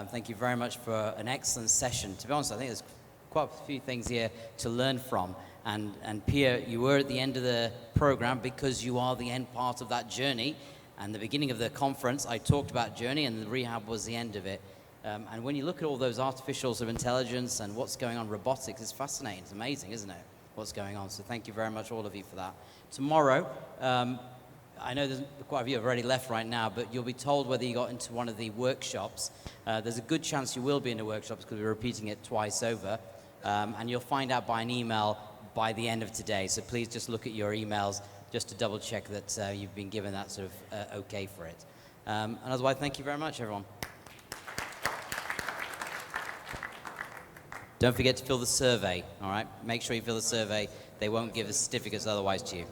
Thank you very much for an excellent session. To be honest, I think there's quite a few things here to learn from. And Pierre, you were at the end of the program because you are the end part of that journey. And the beginning of the conference, I talked about journey, and the rehab was the end of it. And when you look at all those artificials of intelligence and what's going on, robotics, it's fascinating. It's amazing, isn't it, what's going on? So thank you very much, all of you, for that. Tomorrow, I know there's quite a few have already left right now, but you'll be told whether you got into one of the workshops. There's a good chance you will be in the workshops because we're repeating it twice over. And you'll find out by an email by the end of today. So please just look at your emails just to double check that you've been given that sort of okay for it. And otherwise, thank you very much, everyone. Don't forget to fill the survey, all right? Make sure you fill the survey. They won't give the certificates otherwise to you.